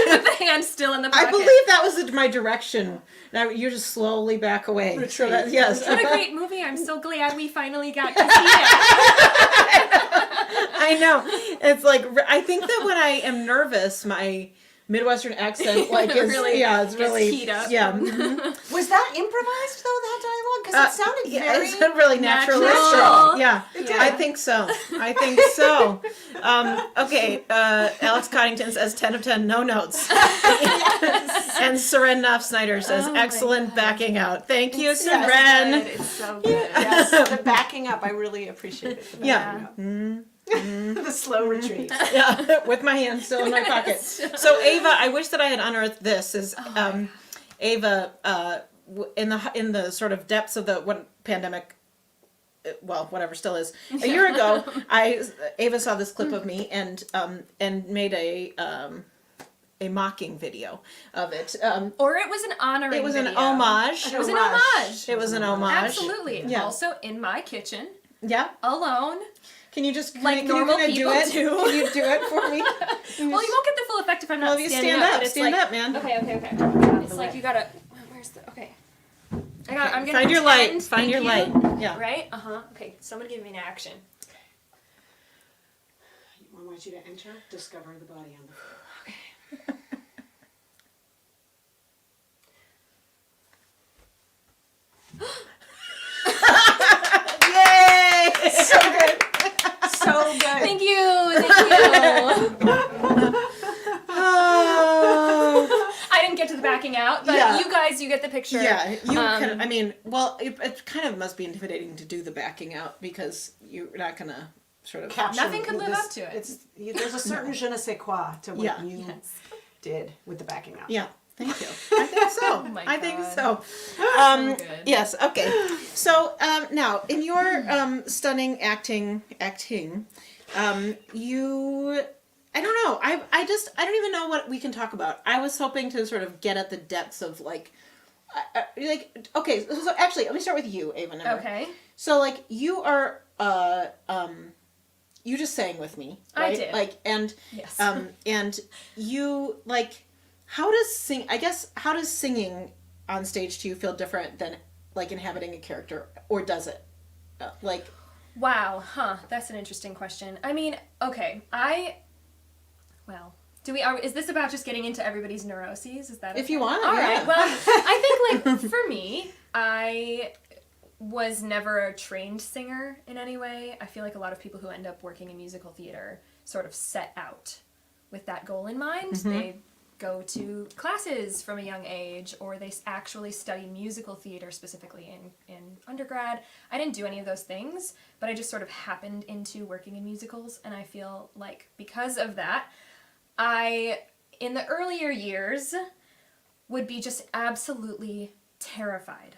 Speaker 7: With the hand still in the pocket.
Speaker 1: I believe that was my direction. Now you just slowly back away. So that, yes.
Speaker 7: What a great movie. I'm so glad we finally got to see it.
Speaker 1: I know. It's like, I think that when I am nervous, my Midwestern accent is
Speaker 7: Really
Speaker 1: it's really
Speaker 7: keyed up.
Speaker 1: Yeah.
Speaker 2: Was that improvised though, that dialogue? Because it sounded very
Speaker 1: it's really naturalistic.
Speaker 7: natural.
Speaker 1: Yeah, I think so. Okay, Alex Coddington says 10 of 10, no notes. And Seren Knopf Snyder says excellent backing out. Thank you, Seren.
Speaker 7: It's so good.
Speaker 2: yes, the backing up. I really appreciate it.
Speaker 1: Yeah.
Speaker 2: The slow retreat.
Speaker 1: Yeah, with my hand still in my pocket. So Ava, I wish that I had unearthed this. Ava, in the sort of depths of the pandemic, well, whatever still is. A year ago, Ava saw this clip of me and made a mocking video of it.
Speaker 7: Or it was an honoring
Speaker 1: It was an
Speaker 7: video.
Speaker 1: homage.
Speaker 7: It was an homage.
Speaker 1: It was an homage.
Speaker 7: Absolutely.
Speaker 1: Yeah.
Speaker 7: Also in my kitchen,
Speaker 1: Yeah.
Speaker 7: alone.
Speaker 1: Can you just
Speaker 7: Like
Speaker 1: can you
Speaker 7: normal
Speaker 1: kinda do
Speaker 7: people
Speaker 1: it?
Speaker 7: do.
Speaker 1: Can you do it for me?
Speaker 7: Well, you won't get the full effect if I'm not
Speaker 1: Well, if you
Speaker 7: standing
Speaker 1: stand
Speaker 7: up.
Speaker 1: up,
Speaker 7: but it's
Speaker 1: stand
Speaker 7: like,
Speaker 1: up, man.
Speaker 7: Okay. It's like you gotta. Where's the? Okay. I'm gonna
Speaker 1: Find your light.
Speaker 7: pretend,
Speaker 1: Find your
Speaker 7: thank
Speaker 1: light.
Speaker 7: you.
Speaker 1: Yeah.
Speaker 7: Right? Okay. Someone give me an action.
Speaker 2: I want you to enter, discover the body on the floor.
Speaker 1: Yay!
Speaker 2: So good. So good.
Speaker 7: Thank you.
Speaker 1: Oh.
Speaker 7: I didn't get to the backing out, but
Speaker 1: Yeah.
Speaker 7: you guys, you get the picture.
Speaker 1: Yeah, you can. I mean, well, it kind of must be intimidating to do the backing out because you're not gonna sort of.
Speaker 2: Capture
Speaker 7: Nothing could live
Speaker 2: this-
Speaker 7: up to it.
Speaker 2: There's a certain je ne sais quoi to what
Speaker 1: Yeah.
Speaker 2: you did with the backing out.
Speaker 1: Yeah, thank you. I think so.
Speaker 7: my
Speaker 1: I think
Speaker 7: God.
Speaker 1: so.
Speaker 7: So good.
Speaker 1: Yes. Okay. So now, in your stunning acting, you. I don't know. I don't even know what we can talk about. I was hoping to sort of get at the depths of okay. So actually, let me start with you, Ava. Nimmer.
Speaker 7: Okay.
Speaker 1: So you are you just sang with me, right?
Speaker 7: I did.
Speaker 1: Yes.
Speaker 7: Yes.
Speaker 1: And you how does singing on stage to you feel different than inhabiting a character, or does it?
Speaker 7: Wow. That's an interesting question. I mean, okay. Is this about just getting into everybody's neuroses? Is that
Speaker 1: If
Speaker 7: okay?
Speaker 1: you want,
Speaker 7: All
Speaker 1: yeah.
Speaker 7: right. Well, I think for me, I was never a trained singer in any way. I feel like a lot of people who end up working in musical theater sort of set out with that goal in mind.
Speaker 1: Mm-hmm.
Speaker 7: They go to classes from a young age, or they actually study musical theater specifically in undergrad. I didn't do any of those things, but I just sort of happened into working in musicals, and I feel like because of that, I, in the earlier years, would be just absolutely terrified,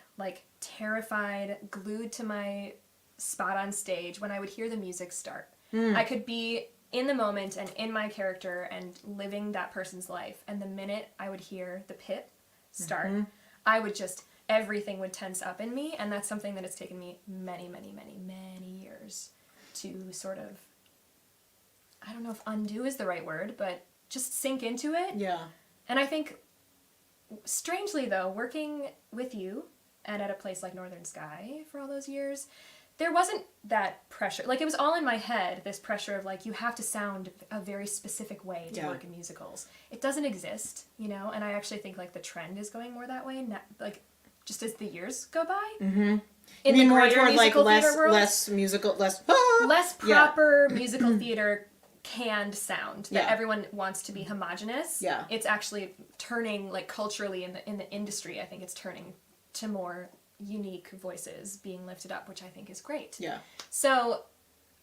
Speaker 7: glued to my spot on stage when I would hear the music start. I could be in the moment and in my character and living that person's life. And the minute I would hear the pit start, I would just, everything would tense up in me. And that's something that it's taken me many, many, many, many years to sort of, I don't know if undo is the right word, but just sink into it.
Speaker 1: Yeah.
Speaker 7: And I think, strangely though, working with you and at a place like Northern Sky for all those years, there wasn't that pressure. Like, it was all in my head, this pressure of, like, you have to sound a very specific way to work in musicals. It doesn't exist, you know? And I actually think, like, the trend is going more that way, like, just as the years go by.
Speaker 1: Mm-hmm.
Speaker 7: In
Speaker 1: You mean
Speaker 7: the
Speaker 1: more
Speaker 7: greater
Speaker 1: toward, like,
Speaker 7: musical theater world,
Speaker 1: less musical, less
Speaker 7: proper musical theater canned sound that
Speaker 1: Yeah.
Speaker 7: everyone wants to be homogenous.
Speaker 1: Yeah.
Speaker 7: It's actually turning, like, culturally in the industry, I think it's turning to more unique voices being lifted up, which I think is great.
Speaker 1: Yeah.
Speaker 7: So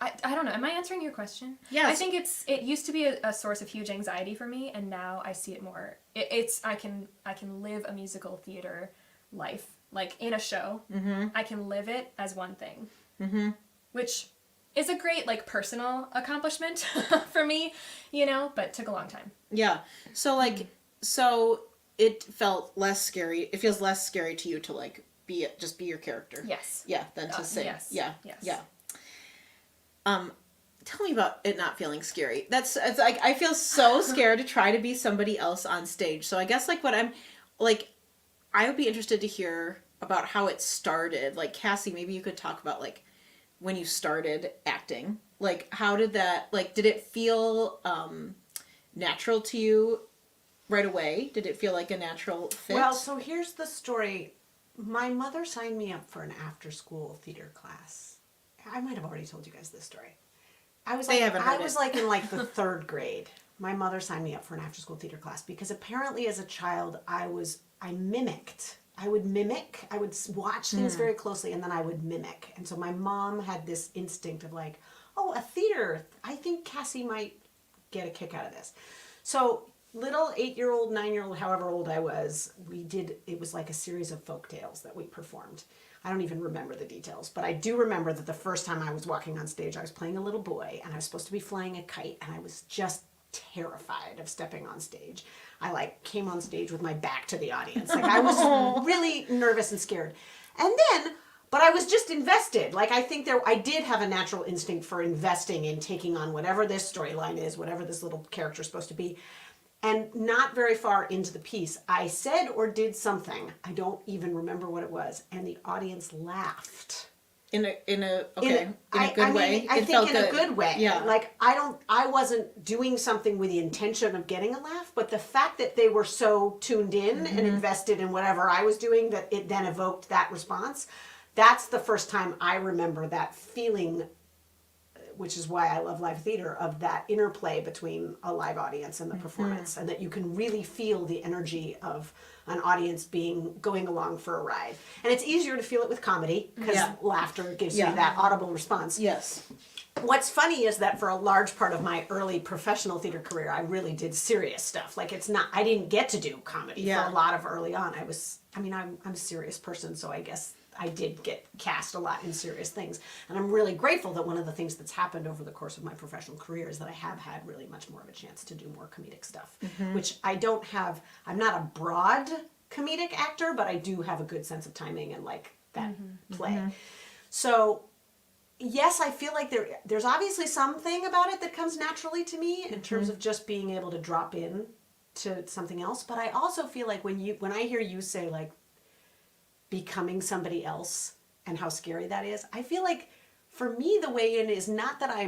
Speaker 7: I don't know, am I answering your question?
Speaker 1: Yes.
Speaker 7: I think it used to be a source of huge anxiety for me, and now I see it more, I can live a musical theater life, like in a show. I can live it as one thing, which is a great, like, personal accomplishment for me, you know, but took a long time.
Speaker 1: Yeah. So, like, so it felt less scary. It feels less scary to you to, like, be your character.
Speaker 7: Yes.
Speaker 1: Yeah, than to sing.
Speaker 7: Yes.
Speaker 1: Yeah.
Speaker 7: Yes.
Speaker 1: Yeah. Tell me about it not feeling scary. It's like, I feel so scared to try to be somebody else on stage. So I guess, like, what I'm, like, I would be interested to hear about how it started. Like, Cassie, maybe you could talk about, like, when you started acting. Like, how did that, like, did it feel natural to you right away? Did it feel like a natural fit?
Speaker 2: Well, so here's the story. My mother signed me up for an after-school theater class. I might have already told you guys this story. I was
Speaker 1: They haven't heard
Speaker 2: I was
Speaker 1: it.
Speaker 2: like in, like, the 3rd grade. My mother signed me up for an after-school theater class because apparently as a child I mimicked. I would watch things very closely, and then I would mimic. And so my mom had this instinct of, like, oh, a theater. I think Cassie might get a kick out of this. So little 8-year-old, 9-year-old, however old I was, it was like a series of folk tales that we performed. I don't even remember the details, but I do remember that the first time I was walking on stage, I was playing a little boy, and I was supposed to be flying a kite, and I was just terrified of stepping on stage. I, like, came on stage with my back to the audience. Like, I was really nervous and scared. But I was just invested. Like, I think I did have a natural instinct for investing in taking on whatever this storyline is, whatever this little character is supposed to be. And not very far into the piece, I said or did something, I don't even remember what it was, and the audience laughed.
Speaker 1: in a good way.
Speaker 2: I
Speaker 1: It
Speaker 2: think
Speaker 1: felt
Speaker 2: in a good way.
Speaker 1: Yeah.
Speaker 2: Like, I wasn't doing something with the intention of getting a laugh, but the fact that they were so tuned in and invested in whatever I was doing that it then evoked that response, that's the first time I remember that feeling, which is why I love live theater, of that interplay between a live audience and the performance, and that you can really feel the energy of an audience going along for a ride. And it's easier to feel it with comedy because laughter gives you that audible response.
Speaker 1: Yes.
Speaker 2: What's funny is that for a large part of my early professional theater career, I really did serious stuff. Like, I didn't get to do comedy for a lot of early on. I'm a serious person, so I guess I did get cast a lot in serious things. And I'm really grateful that one of the things that's happened over the course of my professional career is that I have had really much more of a chance to do more comedic stuff, which I don't have. I'm not a broad comedic actor, but I do have a good sense of timing and, like, that play. So yes, I feel like there's obviously something about it that comes naturally to me in terms of just being able to drop in to something else. But I also feel like when I hear you say, like, becoming somebody else and how scary that is, I feel like for me the way in is not that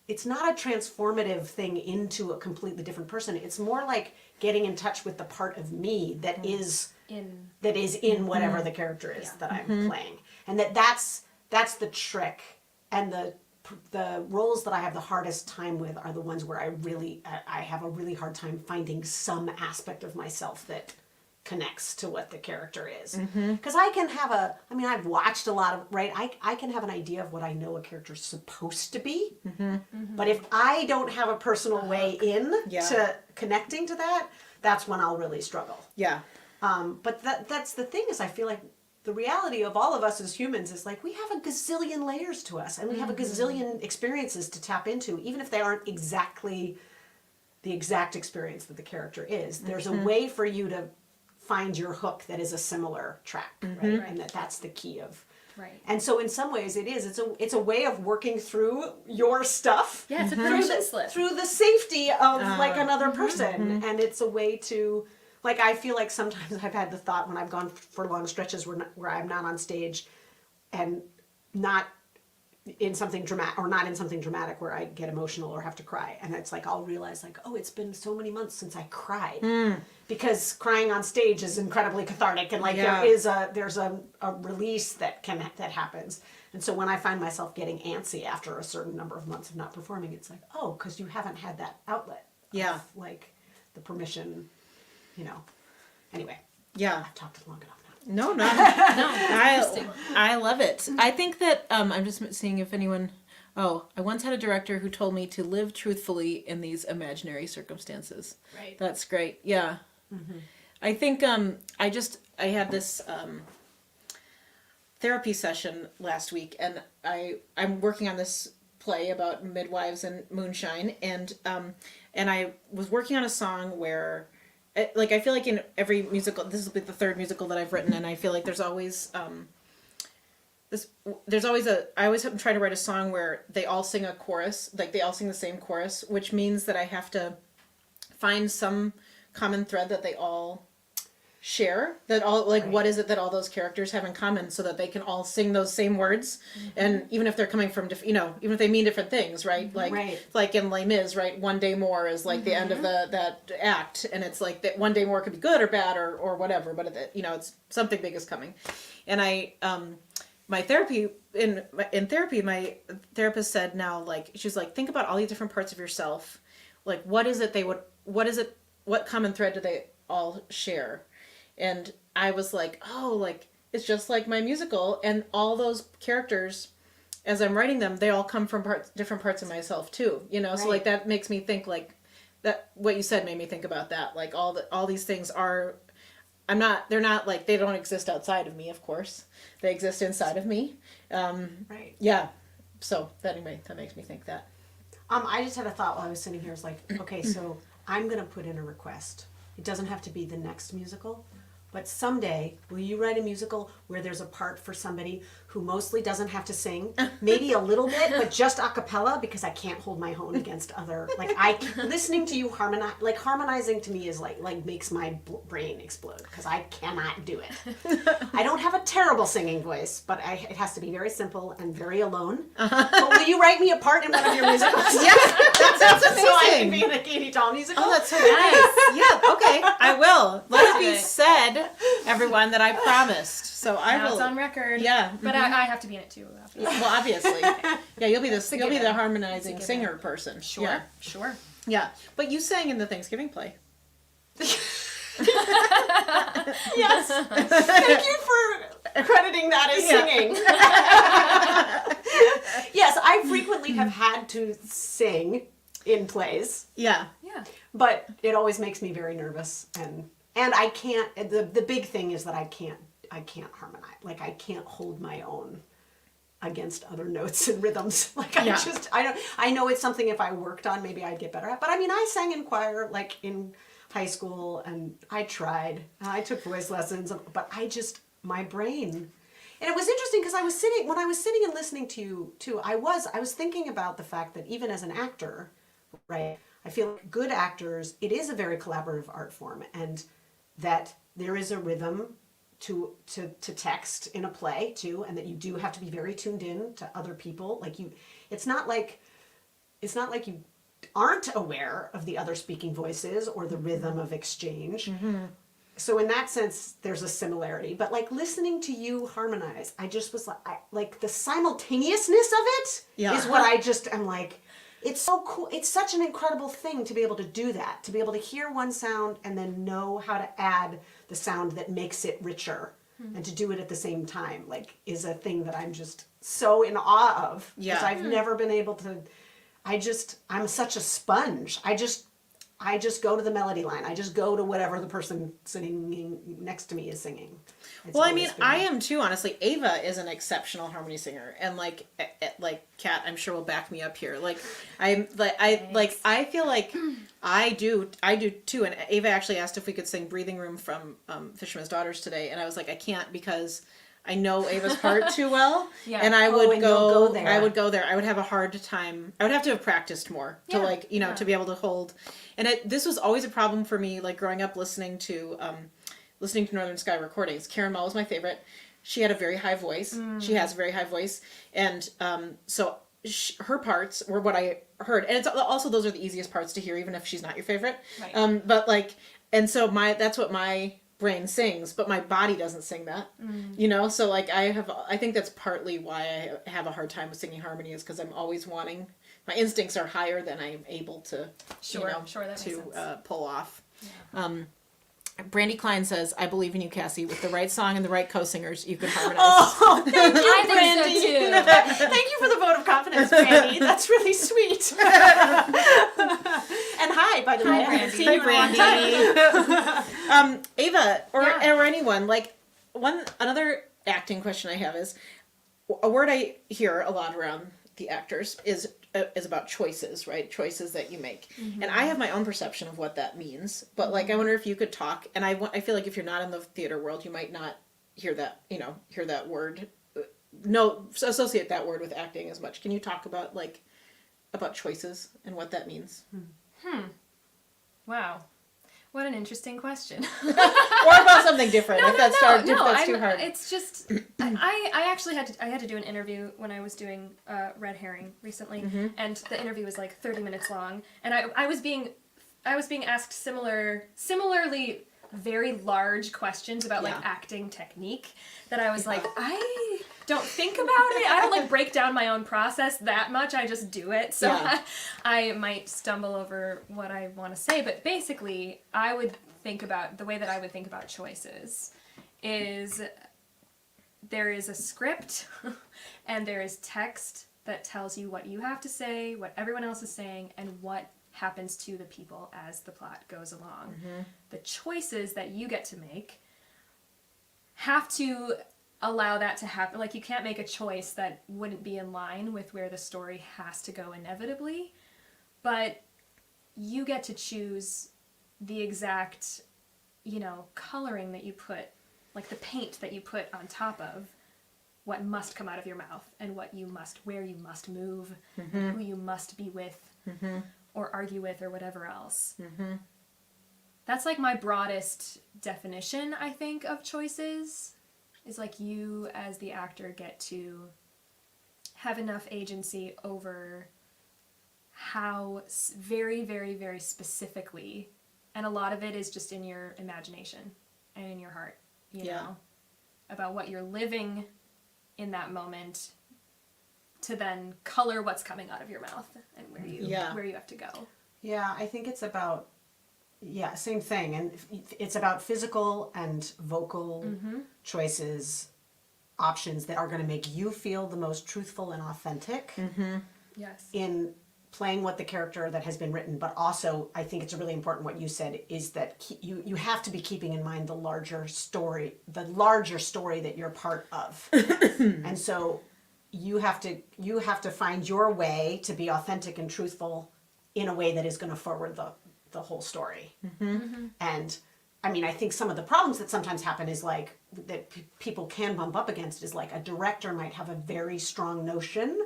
Speaker 2: it's not a transformative thing into a completely different person. It's more like getting in touch with the part of me that is in whatever the character is that I'm playing. And that's the trick. And the roles that I have the hardest time with are the ones where I have a really hard time finding some aspect of myself that connects to what the character is. Because I can have I've watched a lot of, right? I can have an idea of what I know a character's supposed to be. But if I don't have a personal way in to connecting to that, that's when I'll really struggle.
Speaker 1: Yeah.
Speaker 2: But that's the thing is I feel like the reality of all of us as humans is like we have a gazillion layers to us, and we have a gazillion experiences to tap into, even if they aren't exactly the exact experience that the character is. There's a way for you to find your hook that is a similar track, right? And that's the key of.
Speaker 7: Right.
Speaker 2: And so in some ways it's a way of working through your stuff.
Speaker 7: Yeah, it's a permission slip.
Speaker 2: Through the safety of like another person. And it's a way to, like, I feel like sometimes I've had the thought when I've gone for long stretches where I'm not on stage and not in something dramatic, or not in something dramatic where I get emotional or have to cry. And it's like, I'll realize like, oh, it's been so many months since I cried. Because crying on stage is incredibly cathartic, and like there's a release that happens. And so when I find myself getting antsy after a certain number of months of not performing, it's like, oh, because you haven't had that outlet.
Speaker 1: Yeah.
Speaker 2: Of, like the permission, Anyway.
Speaker 1: Yeah.
Speaker 2: I've talked long enough now.
Speaker 1: No, no. I love it. I think that I'm just seeing if anyone. Oh, I once had a director who told me to live truthfully in these imaginary circumstances.
Speaker 5: Right.
Speaker 1: That's great. Yeah. I think I had this therapy session last week, and I'm working on this play about midwives and moonshine, and I was working on a song where. Like, I feel like in every musical, this will be the third musical that I've written, and I feel like there's always I always try to write a song where they all sing a chorus, like they all sing the same chorus, which means that I have to find some common thread that they all share, that all, like, what is it that all those characters have in common, so that they can all sing those same words, and even if they're coming from even if they mean different things, right? Like in Les Mis, right? One day more is like the end of that act, and it's like that one day more could be good or bad or whatever, but it's something big is coming. And my therapy my therapist said now, like, she's like, think about all these different parts of yourself, like what common thread do they all share? And I was like, oh, like, it's just like my musical, and all those characters, as I'm writing them, they all come from different parts of myself too, so like that makes me think, like, that what you said made me think about that, like all these things are, they're not like, they don't exist outside of me, of course, they exist inside of me. Yeah, so anyway, that makes me think that.
Speaker 2: I just had a thought while I was sitting here. I was like, okay, so I'm gonna put in a request. It doesn't have to be the next musical, but someday, will you write a musical where there's a part for somebody who mostly doesn't have to sing, maybe a little bit, but just a cappella, because I can't hold my own against other, like, listening to you harmonizing to me is like makes my brain explode, because I cannot do it. I don't have a terrible singing voice, but it has to be very simple and very alone. But will you write me a part in one of your musicals?
Speaker 1: Yeah, that's amazing.
Speaker 2: So I can be in a Katie Dahl musical?
Speaker 1: Oh, that's so nice. Yeah, okay, I will. Let it be said, everyone, that I promised. So I will.
Speaker 7: It's on record.
Speaker 1: Yeah,
Speaker 7: but I have to be in it too. Obviously.
Speaker 1: Well, obviously. Yeah, you'll be the harmonizing singer person.
Speaker 7: Sure.
Speaker 1: Yeah.
Speaker 7: Sure.
Speaker 1: Yeah, but you sang in the Thanksgiving play.
Speaker 2: Yes. Thank you for crediting that as singing. Yes, I frequently have had to sing in plays.
Speaker 1: Yeah.
Speaker 7: Yeah.
Speaker 2: But it always makes me very nervous, and I can't. The big thing is that I can't harmonize. Like, I can't hold my own against other notes and rhythms. Like, I know it's something if I worked on, maybe I'd get better at. But I mean, I sang in choir like in high school, and I tried. I took voice lessons, but my brain. And it was interesting because when I was sitting and listening to you too, I was thinking about the fact that even as an actor, right, I feel like good actors, it is a very collaborative art form, and that there is a rhythm to text in a play too, and that you do have to be very tuned in to other people. Like, it's not like you aren't aware of the other speaking voices or the rhythm of exchange. Mm-hmm. So in that sense, there's a similarity. But like listening to you harmonize, I just was like the simultaneousness of it is what I'm like, it's so cool. It's such an incredible thing to be able to do that, to be able to hear one sound and then know how to add the sound that makes it richer, and to do it at the same time, like, is a thing that I'm just so in awe of.
Speaker 1: Yeah.
Speaker 2: Because I've never been able to, I'm such a sponge. I just go to the melody line. I just go to whatever the person sitting next to me is singing. It's
Speaker 1: Well, I
Speaker 2: always
Speaker 1: mean,
Speaker 2: been-
Speaker 1: I am too, honestly. Ava is an exceptional harmony singer, and like Kat, I'm sure will back me up here. Like, I feel like I do too. And Ava actually asked if we could sing "Breathing Room" from Fisherman's Daughters today, and I was like, I can't because I know Ava's part too well,
Speaker 7: Yeah.
Speaker 1: and I
Speaker 2: Oh,
Speaker 1: would
Speaker 2: and you'll go there.
Speaker 1: I would go there. I would have a hard time. I would have to have practiced more to
Speaker 7: Yeah.
Speaker 1: to be able to hold. And this was always a problem for me, like growing up listening to Northern Sky recordings. Karen Mull was my favorite. She had a very high voice. She has a very high voice, and so her parts were what I heard. And it's also those are the easiest parts to hear, even if she's not your favorite.
Speaker 7: Right.
Speaker 1: But like, and so that's what my brain sings, but my body doesn't sing that. You know, so like I think that's partly why I have a hard time with singing harmony, is because I'm always wanting. My instincts are higher than I'm able to,
Speaker 7: Sure, that makes sense.
Speaker 1: pull off. Brandy Klein says, "I believe in you, Cassie. With the right song and the right co-singers, you can harmonize."
Speaker 2: Oh, thank you,
Speaker 7: I
Speaker 2: Brandy.
Speaker 7: think so too.
Speaker 2: Thank you for the vote of confidence, Brandy. That's really sweet. And hi, by the way. I haven't seen you in a long time.
Speaker 1: Ava or
Speaker 7: Yeah.
Speaker 1: or anyone, like another acting question I have is a word I hear a lot around the actors is about choices, right? Choices that you make. And I have my own perception of what that means, but like I wonder if you could talk, and I feel like if you're not in the theater world, you might not hear that word, associate that word with acting as much. Can you talk about choices and what that means?
Speaker 7: Wow. What an interesting question.
Speaker 1: Or about something different if that's too hard.
Speaker 7: It's just I actually had to do an interview when I was doing Red Herring recently, and the interview was like 30 minutes long, and I was being asked similarly very large questions about like acting technique that I was like, I don't think about it. I don't like break down my own process that much. I just do it. So I might stumble over what I want to say, but basically I would think about the way that I would think about choices is there is a script and there is text that tells you what you have to say, what everyone else is saying, and what happens to the people as the plot goes along. The choices that you get to make have to allow that to happen. Like, you can't make a choice that wouldn't be in line with where the story has to go inevitably, but you get to choose the exact, coloring that you put, like the paint that you put on top of what must come out of your mouth and where you must move, who you must be with, or argue with, or whatever else. That's like my broadest definition, I think, of choices, is like you as the actor get to have enough agency over how very, very, very specifically, and a lot of it is just in your imagination and in your heart, you know, about what you're living in that moment, to then color what's coming out of your mouth and where you have to go.
Speaker 2: Yeah, I think it's about, same thing. And it's about physical and vocal choices, options that are going to make you feel the most truthful and authentic
Speaker 7: Yes.
Speaker 2: in playing what the character that has been written. But also, I think it's really important what you said, is that you have to be keeping in mind the larger story that you're part of. And so you have to find your way to be authentic and truthful in a way that is going to forward the whole story. And I mean, I think some of the problems that sometimes happen is like that people can bump up against is like a director might have a very strong notion,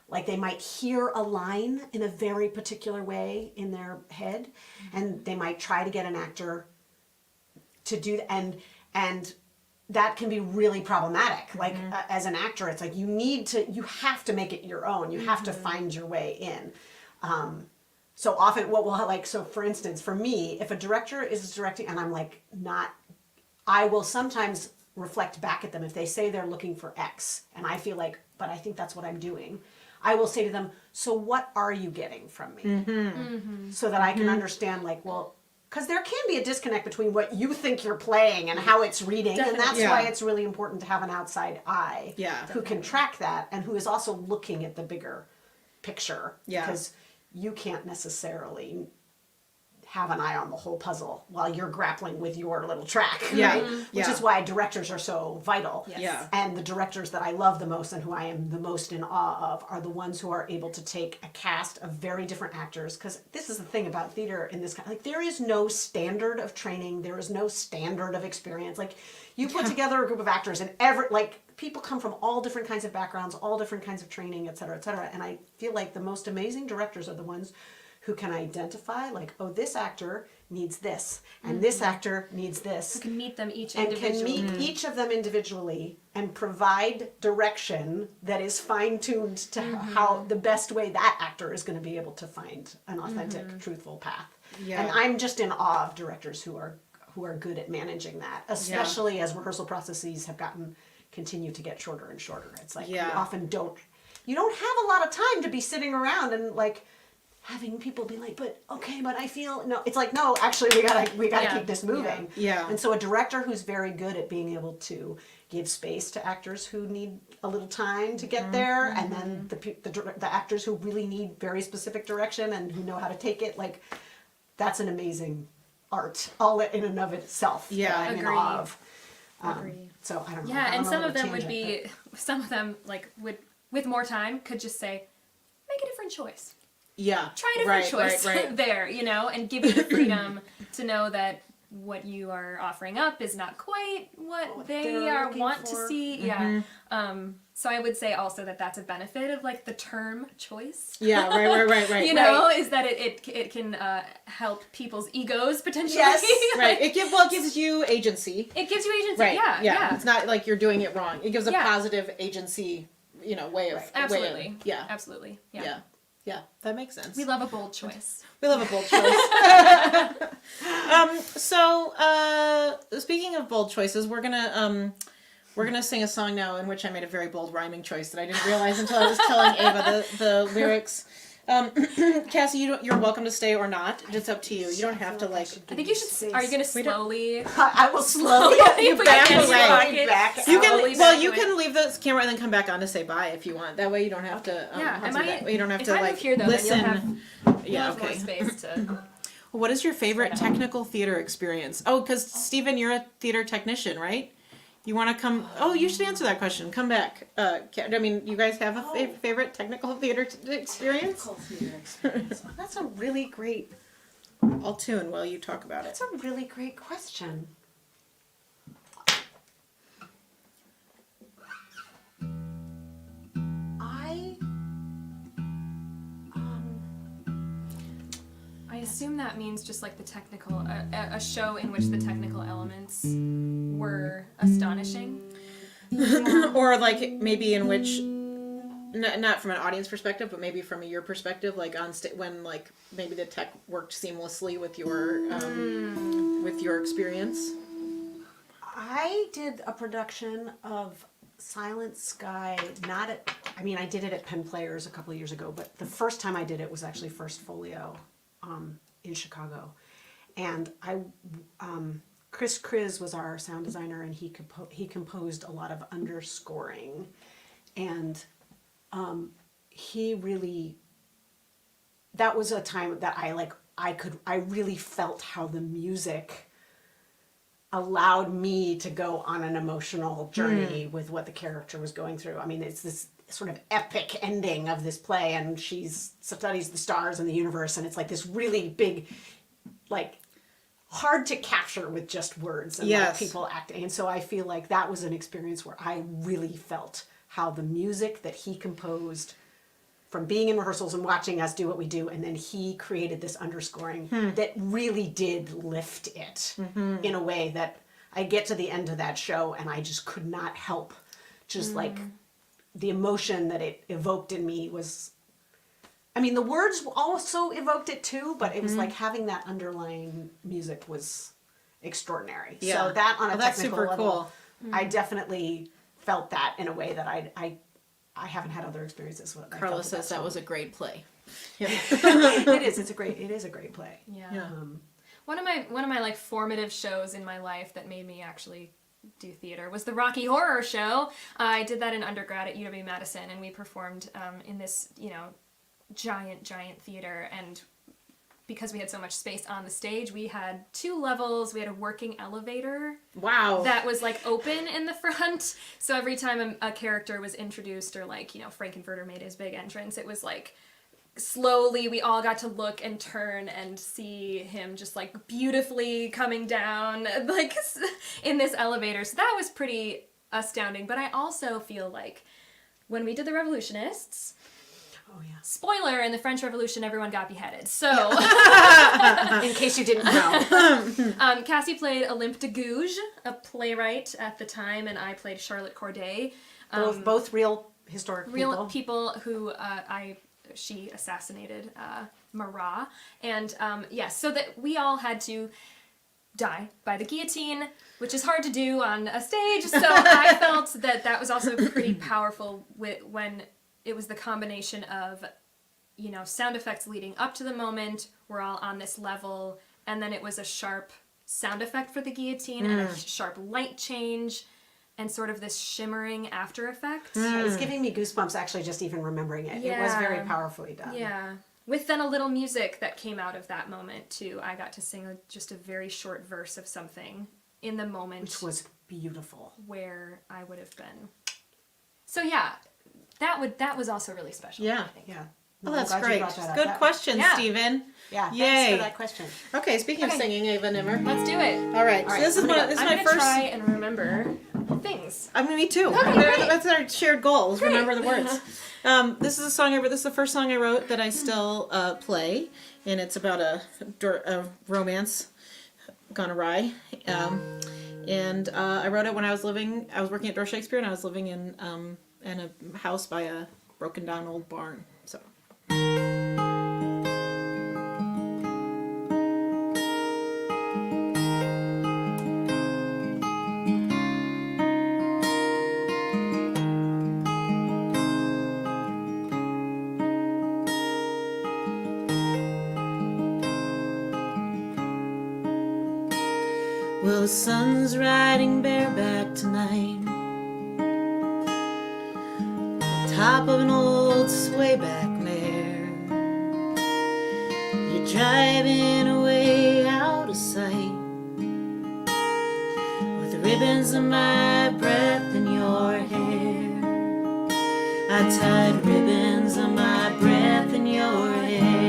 Speaker 2: like they might hear a line in a very particular way in their head, and they might try to get an actor to do that, and that can be really problematic. Like as an actor, it's like you have to make it your own. You have to find your way in. So often so for instance, for me, if a director is directing and I'm like I will sometimes reflect back at them if they say they're looking for X and I feel like, but I think that's what I'm doing. I will say to them, so what are you getting from me? So that I can understand, like, well, because there can be a disconnect between what you think you're playing and how it's reading.
Speaker 7: Definitely.
Speaker 2: And that's why it's really important to have an outside eye who can
Speaker 7: Definitely.
Speaker 2: track that and who is also looking at the bigger picture.
Speaker 1: Yeah.
Speaker 2: Because you can't necessarily have an eye on the whole puzzle while you're grappling with your little track.
Speaker 1: Yeah.
Speaker 2: Right?
Speaker 1: Mhm.
Speaker 2: Which
Speaker 1: Yeah.
Speaker 2: is why directors are so vital.
Speaker 3: Yes.
Speaker 1: Yeah.
Speaker 2: And the directors that I love the most and who I am the most in awe of are the ones who are able to take a cast of very different actors. Because this is the thing about theater in this kind, like there is no standard of training, there is no standard of experience. Like you put together a group of actors and people come from all different kinds of backgrounds, all different kinds of training, et cetera, et cetera. And I feel like the most amazing directors are the ones who can identify, like, oh, this actor needs this, and this actor needs this.
Speaker 7: You can meet them each
Speaker 2: And
Speaker 7: individually.
Speaker 2: can meet each of them individually and provide direction that is fine-tuned to how the best way that actor is going to be able to find an authentic, truthful path.
Speaker 1: Yeah.
Speaker 2: And I'm just in awe of directors who are good at managing that, especially as rehearsal processes have continue to get shorter and shorter. It's like
Speaker 1: Yeah.
Speaker 2: you often don't have a lot of time to be sitting around and like having people be like, but I feel no. It's like, no, actually we gotta keep this moving.
Speaker 1: Yeah.
Speaker 2: And so a director who's very good at being able to give space to actors who need a little time to get there, and then the actors who really need very specific direction and who know how to take it, like that's an amazing art all in and of itself.
Speaker 1: Yeah.
Speaker 2: that I'm in
Speaker 7: Agree.
Speaker 2: awe of.
Speaker 7: Agree.
Speaker 2: So I don't know.
Speaker 7: Yeah,
Speaker 2: I
Speaker 7: and
Speaker 2: don't
Speaker 7: some
Speaker 2: know
Speaker 7: of
Speaker 2: the
Speaker 7: them would
Speaker 2: tangent,
Speaker 7: be, some of them, like, with more time, could just say, make a different choice.
Speaker 1: Yeah.
Speaker 7: Try a different choice
Speaker 1: Right.
Speaker 7: there, and give you the freedom to know that what you are offering up is not quite what they
Speaker 2: they're looking
Speaker 7: want to
Speaker 2: for.
Speaker 7: see.
Speaker 1: Mm-hmm.
Speaker 7: Yeah. So I would say also that that's a benefit of like the term choice.
Speaker 1: Yeah. Right.
Speaker 7: You know, is that it can help people's egos potentially.
Speaker 2: Yes.
Speaker 1: Right. It gives you agency.
Speaker 7: It gives you agency.
Speaker 1: Right.
Speaker 7: Yeah.
Speaker 1: It's not like you're doing it wrong. It gives a
Speaker 7: Yeah.
Speaker 1: positive agency, way of
Speaker 7: Absolutely.
Speaker 1: way in. Yeah.
Speaker 7: Absolutely. Yeah.
Speaker 1: Yeah. Yeah. That makes sense.
Speaker 7: We love a bold choice.
Speaker 1: We love a bold choice. So speaking of bold choices, we're gonna sing a song now in which I made a very bold rhyming choice that I didn't realize until I was telling Ava the lyrics. Cassie, you're welcome to stay or not. It's up to you. You don't have to like.
Speaker 7: I think you should. Are you gonna slowly?
Speaker 2: I will slowly
Speaker 7: You put your
Speaker 1: back
Speaker 7: hands in your
Speaker 1: away.
Speaker 7: pocket,
Speaker 2: Back
Speaker 1: You
Speaker 7: slowly
Speaker 1: can
Speaker 7: back
Speaker 1: you
Speaker 7: away.
Speaker 1: can leave the camera and then come back on to say bye if you want. That way you don't have to.
Speaker 7: Yeah,
Speaker 1: do that. You don't have
Speaker 7: if
Speaker 1: to
Speaker 7: I
Speaker 1: like
Speaker 7: move here, though,
Speaker 1: listen.
Speaker 7: then you'll
Speaker 1: Yeah.
Speaker 7: have more
Speaker 1: Okay.
Speaker 7: space to.
Speaker 1: What is your favorite technical theater experience? Oh, because Stephen, you're a theater technician, right? You want to come? Oh, you should answer that question. Come back. You guys have a favorite technical theater experience?
Speaker 2: Technical theater experience. That's a really great.
Speaker 1: I'll tune while you talk about it.
Speaker 2: That's a really great question.
Speaker 7: I assume that means just like the technical, a show in which the technical elements were astonishing.
Speaker 1: Or like maybe in which, not from an audience perspective, but maybe from your perspective, like on when like maybe the tech worked seamlessly with your experience.
Speaker 2: I did a production of Silent Sky, I did it at Penn Players a couple of years ago, but the first time I did it was actually First Folio in Chicago. And Chris Kriz was our sound designer, and he composed a lot of underscoring. And he really, that was a time that I really felt how the music allowed me to go on an emotional journey with what the character was going through. I mean, it's this sort of epic ending of this play, and she studies the stars and the universe, and it's like this really big, like, hard to capture with just words and like people acting. And so I feel like that was an experience where I really felt how the music that he composed from being in rehearsals and watching us do what we do, and then he created this underscoring that really did lift it in a way that I get to the end of that show and I just could not help just like the emotion that it evoked in me was, I mean, the words also evoked it too, but it was like having that underlying music was extraordinary.
Speaker 1: Yeah.
Speaker 2: So that on a
Speaker 1: that's
Speaker 2: technical
Speaker 1: super
Speaker 2: level,
Speaker 1: cool.
Speaker 2: I definitely felt that in a way that I haven't had other experiences with.
Speaker 1: Carla says that was a great play.
Speaker 2: It is. It is a great play.
Speaker 7: Yeah. One of my like formative shows in my life that made me actually do theater was the Rocky Horror Show. I did that in undergrad at UW-Madison, and we performed in this giant theater, and because we had so much space on the stage, we had 2 levels. We had a working elevator
Speaker 1: Wow.
Speaker 7: that was like open in the front. So every time a character was introduced, or like, Frankenfurter made his big entrance, it was like slowly we all got to look and turn and see him just like beautifully coming down like in this elevator. So that was pretty astounding. But I also feel like when we did the Revolutionists,
Speaker 2: Oh, yeah.
Speaker 7: spoiler, in the French Revolution, everyone got beheaded. So,
Speaker 2: In case you didn't know.
Speaker 7: Cassie played Olympe de Gouges, a playwright at the time, and I played Charlotte Corday.
Speaker 2: Both real historic
Speaker 7: People who she assassinated Marat. And so that we all had to die by the guillotine, which is hard to do on a stage. So I felt that was also pretty powerful when it was the combination of, sound effects leading up to the moment. We're all on this level, and then it was a sharp sound effect for the guillotine and a sharp light change and sort of this shimmering after effect.
Speaker 2: It's giving me goosebumps actually just even remembering it. It was very powerfully done.
Speaker 7: Yeah. With then a little music that came out of that moment too. I got to sing just a very short verse of something in the moment.
Speaker 2: Which was beautiful.
Speaker 7: Where I would have been. So yeah, that was also really special.
Speaker 1: Yeah.
Speaker 7: I think.
Speaker 2: Yeah.
Speaker 1: Well,
Speaker 2: I'm
Speaker 1: that's
Speaker 2: glad you
Speaker 1: great.
Speaker 2: brought that up.
Speaker 1: Good question,
Speaker 7: Yeah.
Speaker 1: Stephen.
Speaker 2: Yeah,
Speaker 1: Yay.
Speaker 2: thanks for that question.
Speaker 1: Okay, speaking of singing, Ava Nimmer.
Speaker 7: Let's do it.
Speaker 1: All right, so this is
Speaker 7: I'm
Speaker 1: my
Speaker 7: gonna
Speaker 1: first.
Speaker 7: try and remember things.
Speaker 1: I mean, me too.
Speaker 7: Okay, great.
Speaker 1: That's our shared goal, is
Speaker 7: Great.
Speaker 1: remember the words. This is a song this is the first song I wrote that I still play, and it's about a romance gone awry. And I wrote it when I was working at Door Shakespeare, and I was living in a house by a broken down old barn. So. Well, the sun's riding bareback tonight, on top of an old swayback mare. You're driving away out of sight, with the ribbons of my breath in your hair. I tied ribbons of my breath in your hair.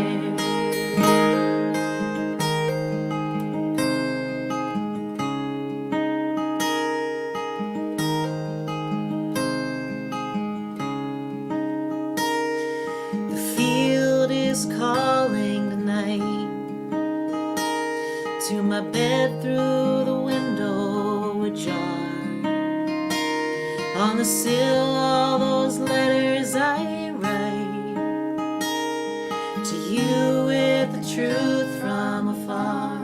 Speaker 1: Calling tonight to my bed through the window ajar. On the sill, all those letters I write to you with the truth from afar.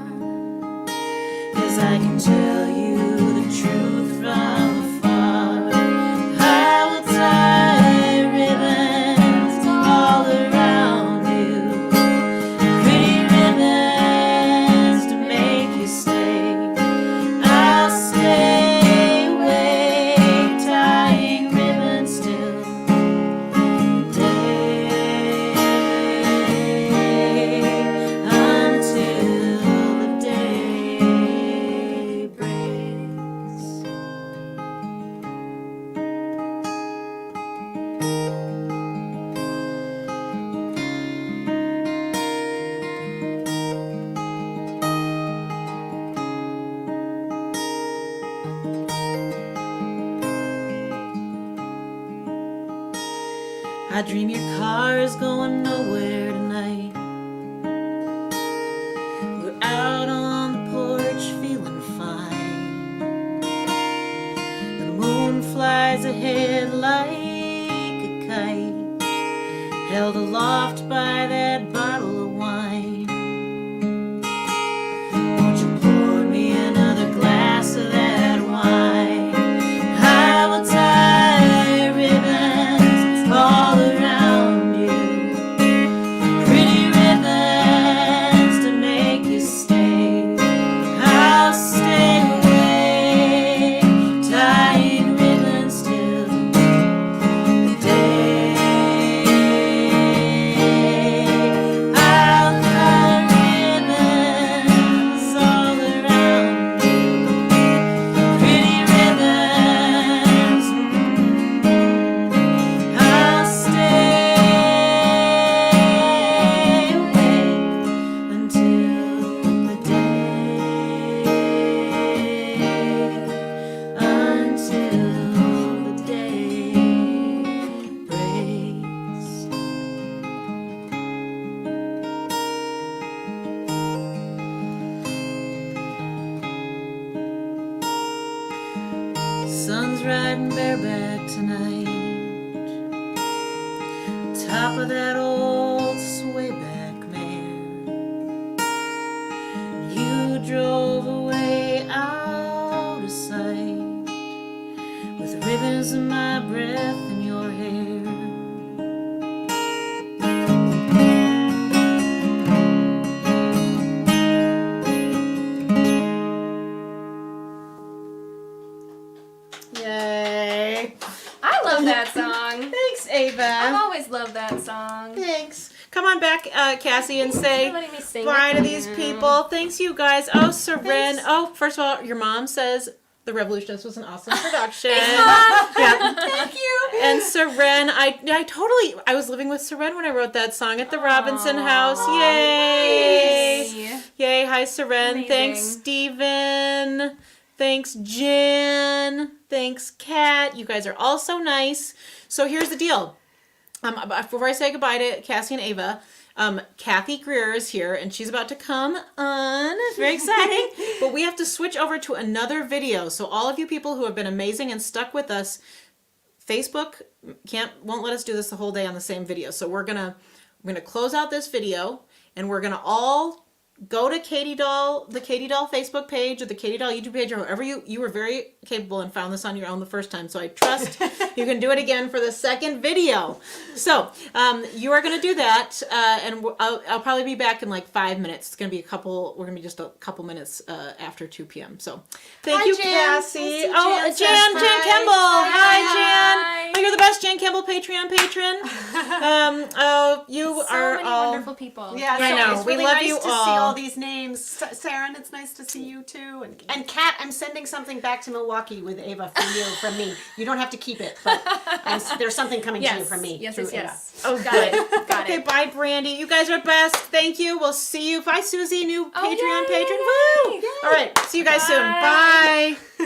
Speaker 1: 'Cause I can tell you the truth from afar. I will tie ribbons all around. I dream your car is going nowhere tonight. We're out on the porch feeling fine. The moon flies ahead like a kite, held aloft by that bottle of wine. Won't you pour me another glass of that wine? I will tie ribbons all around you, pretty ribbons to make you stay. I'll stay away, tying ribbons till the day I top of that old swayback man. You drove away out of sight with ribbons of my breath in your hair. Yay.
Speaker 7: I love that song.
Speaker 1: Thanks,
Speaker 7: I've
Speaker 1: Ava.
Speaker 7: always loved that song.
Speaker 1: Thanks. Come on back, Cassie, and say
Speaker 7: for letting me sing
Speaker 1: bye
Speaker 7: it.
Speaker 1: to these people. Thanks, you guys. Oh, Seren.
Speaker 7: Thanks.
Speaker 1: Oh, first of all, your mom says The Revolutionist was an awesome production.
Speaker 7: Mom.
Speaker 1: Yeah.
Speaker 2: Thank you.
Speaker 1: And Seren, I was living with Seren when I wrote that song at the Robinson house. Yay.
Speaker 7: Nice.
Speaker 1: Yay. Hi, Seren.
Speaker 7: Amazing.
Speaker 1: Thanks, Steven. Thanks, Jen. Thanks, Kat. You guys are all so nice. So here's the deal. Before I say goodbye to Cassie and Ava, Cathy Grier is here, and she's about to come on. It's very exciting. But we have to switch over to another video. So all of you people who have been amazing and stuck with us, Facebook won't let us do this the whole day on the same video. So we're gonna close out this video, and we're gonna all go to Katy Dahl, the Katy Dahl Facebook page or the Katy Dahl YouTube page, or however you were very capable and found this on your own the first time. So I trust you can do it again for the second video. So you are going to do that, and I'll probably be back in like 5 minutes. It's going to be we're going to be just a couple minutes after 2 p.m. So thank you,
Speaker 2: Jan.
Speaker 1: Cassie.
Speaker 2: I see
Speaker 1: Oh,
Speaker 2: Jan says
Speaker 1: Jan
Speaker 2: hi.
Speaker 1: Campbell. Hi, Jan.
Speaker 7: Hi.
Speaker 1: Oh, you're the best, Jan Campbell Patreon patron. You
Speaker 7: So
Speaker 1: are
Speaker 7: many
Speaker 1: all
Speaker 7: wonderful people.
Speaker 2: Yeah,
Speaker 1: I
Speaker 2: so
Speaker 1: know.
Speaker 2: It's
Speaker 1: We
Speaker 2: really
Speaker 1: love
Speaker 2: nice
Speaker 1: you
Speaker 2: to see
Speaker 1: all.
Speaker 2: all these names. Saren, it's nice to see you too. And Kat, I'm sending something back to Milwaukee with Ava from me. You don't have to keep it, but there's something coming to you from me.
Speaker 7: Yes,
Speaker 2: through
Speaker 7: yes, yes.
Speaker 1: Oh,
Speaker 7: Got
Speaker 1: good.
Speaker 7: it. Got
Speaker 1: Okay,
Speaker 7: it.
Speaker 1: bye, Brandy. You guys are best. Thank you. We'll see you. Bye, Susie, new
Speaker 7: Oh,
Speaker 1: Patreon
Speaker 7: yay,
Speaker 1: patron.
Speaker 7: yay,
Speaker 1: Woo!
Speaker 7: yay.
Speaker 1: All right. See you guys soon.
Speaker 7: Bye.
Speaker 1: Bye.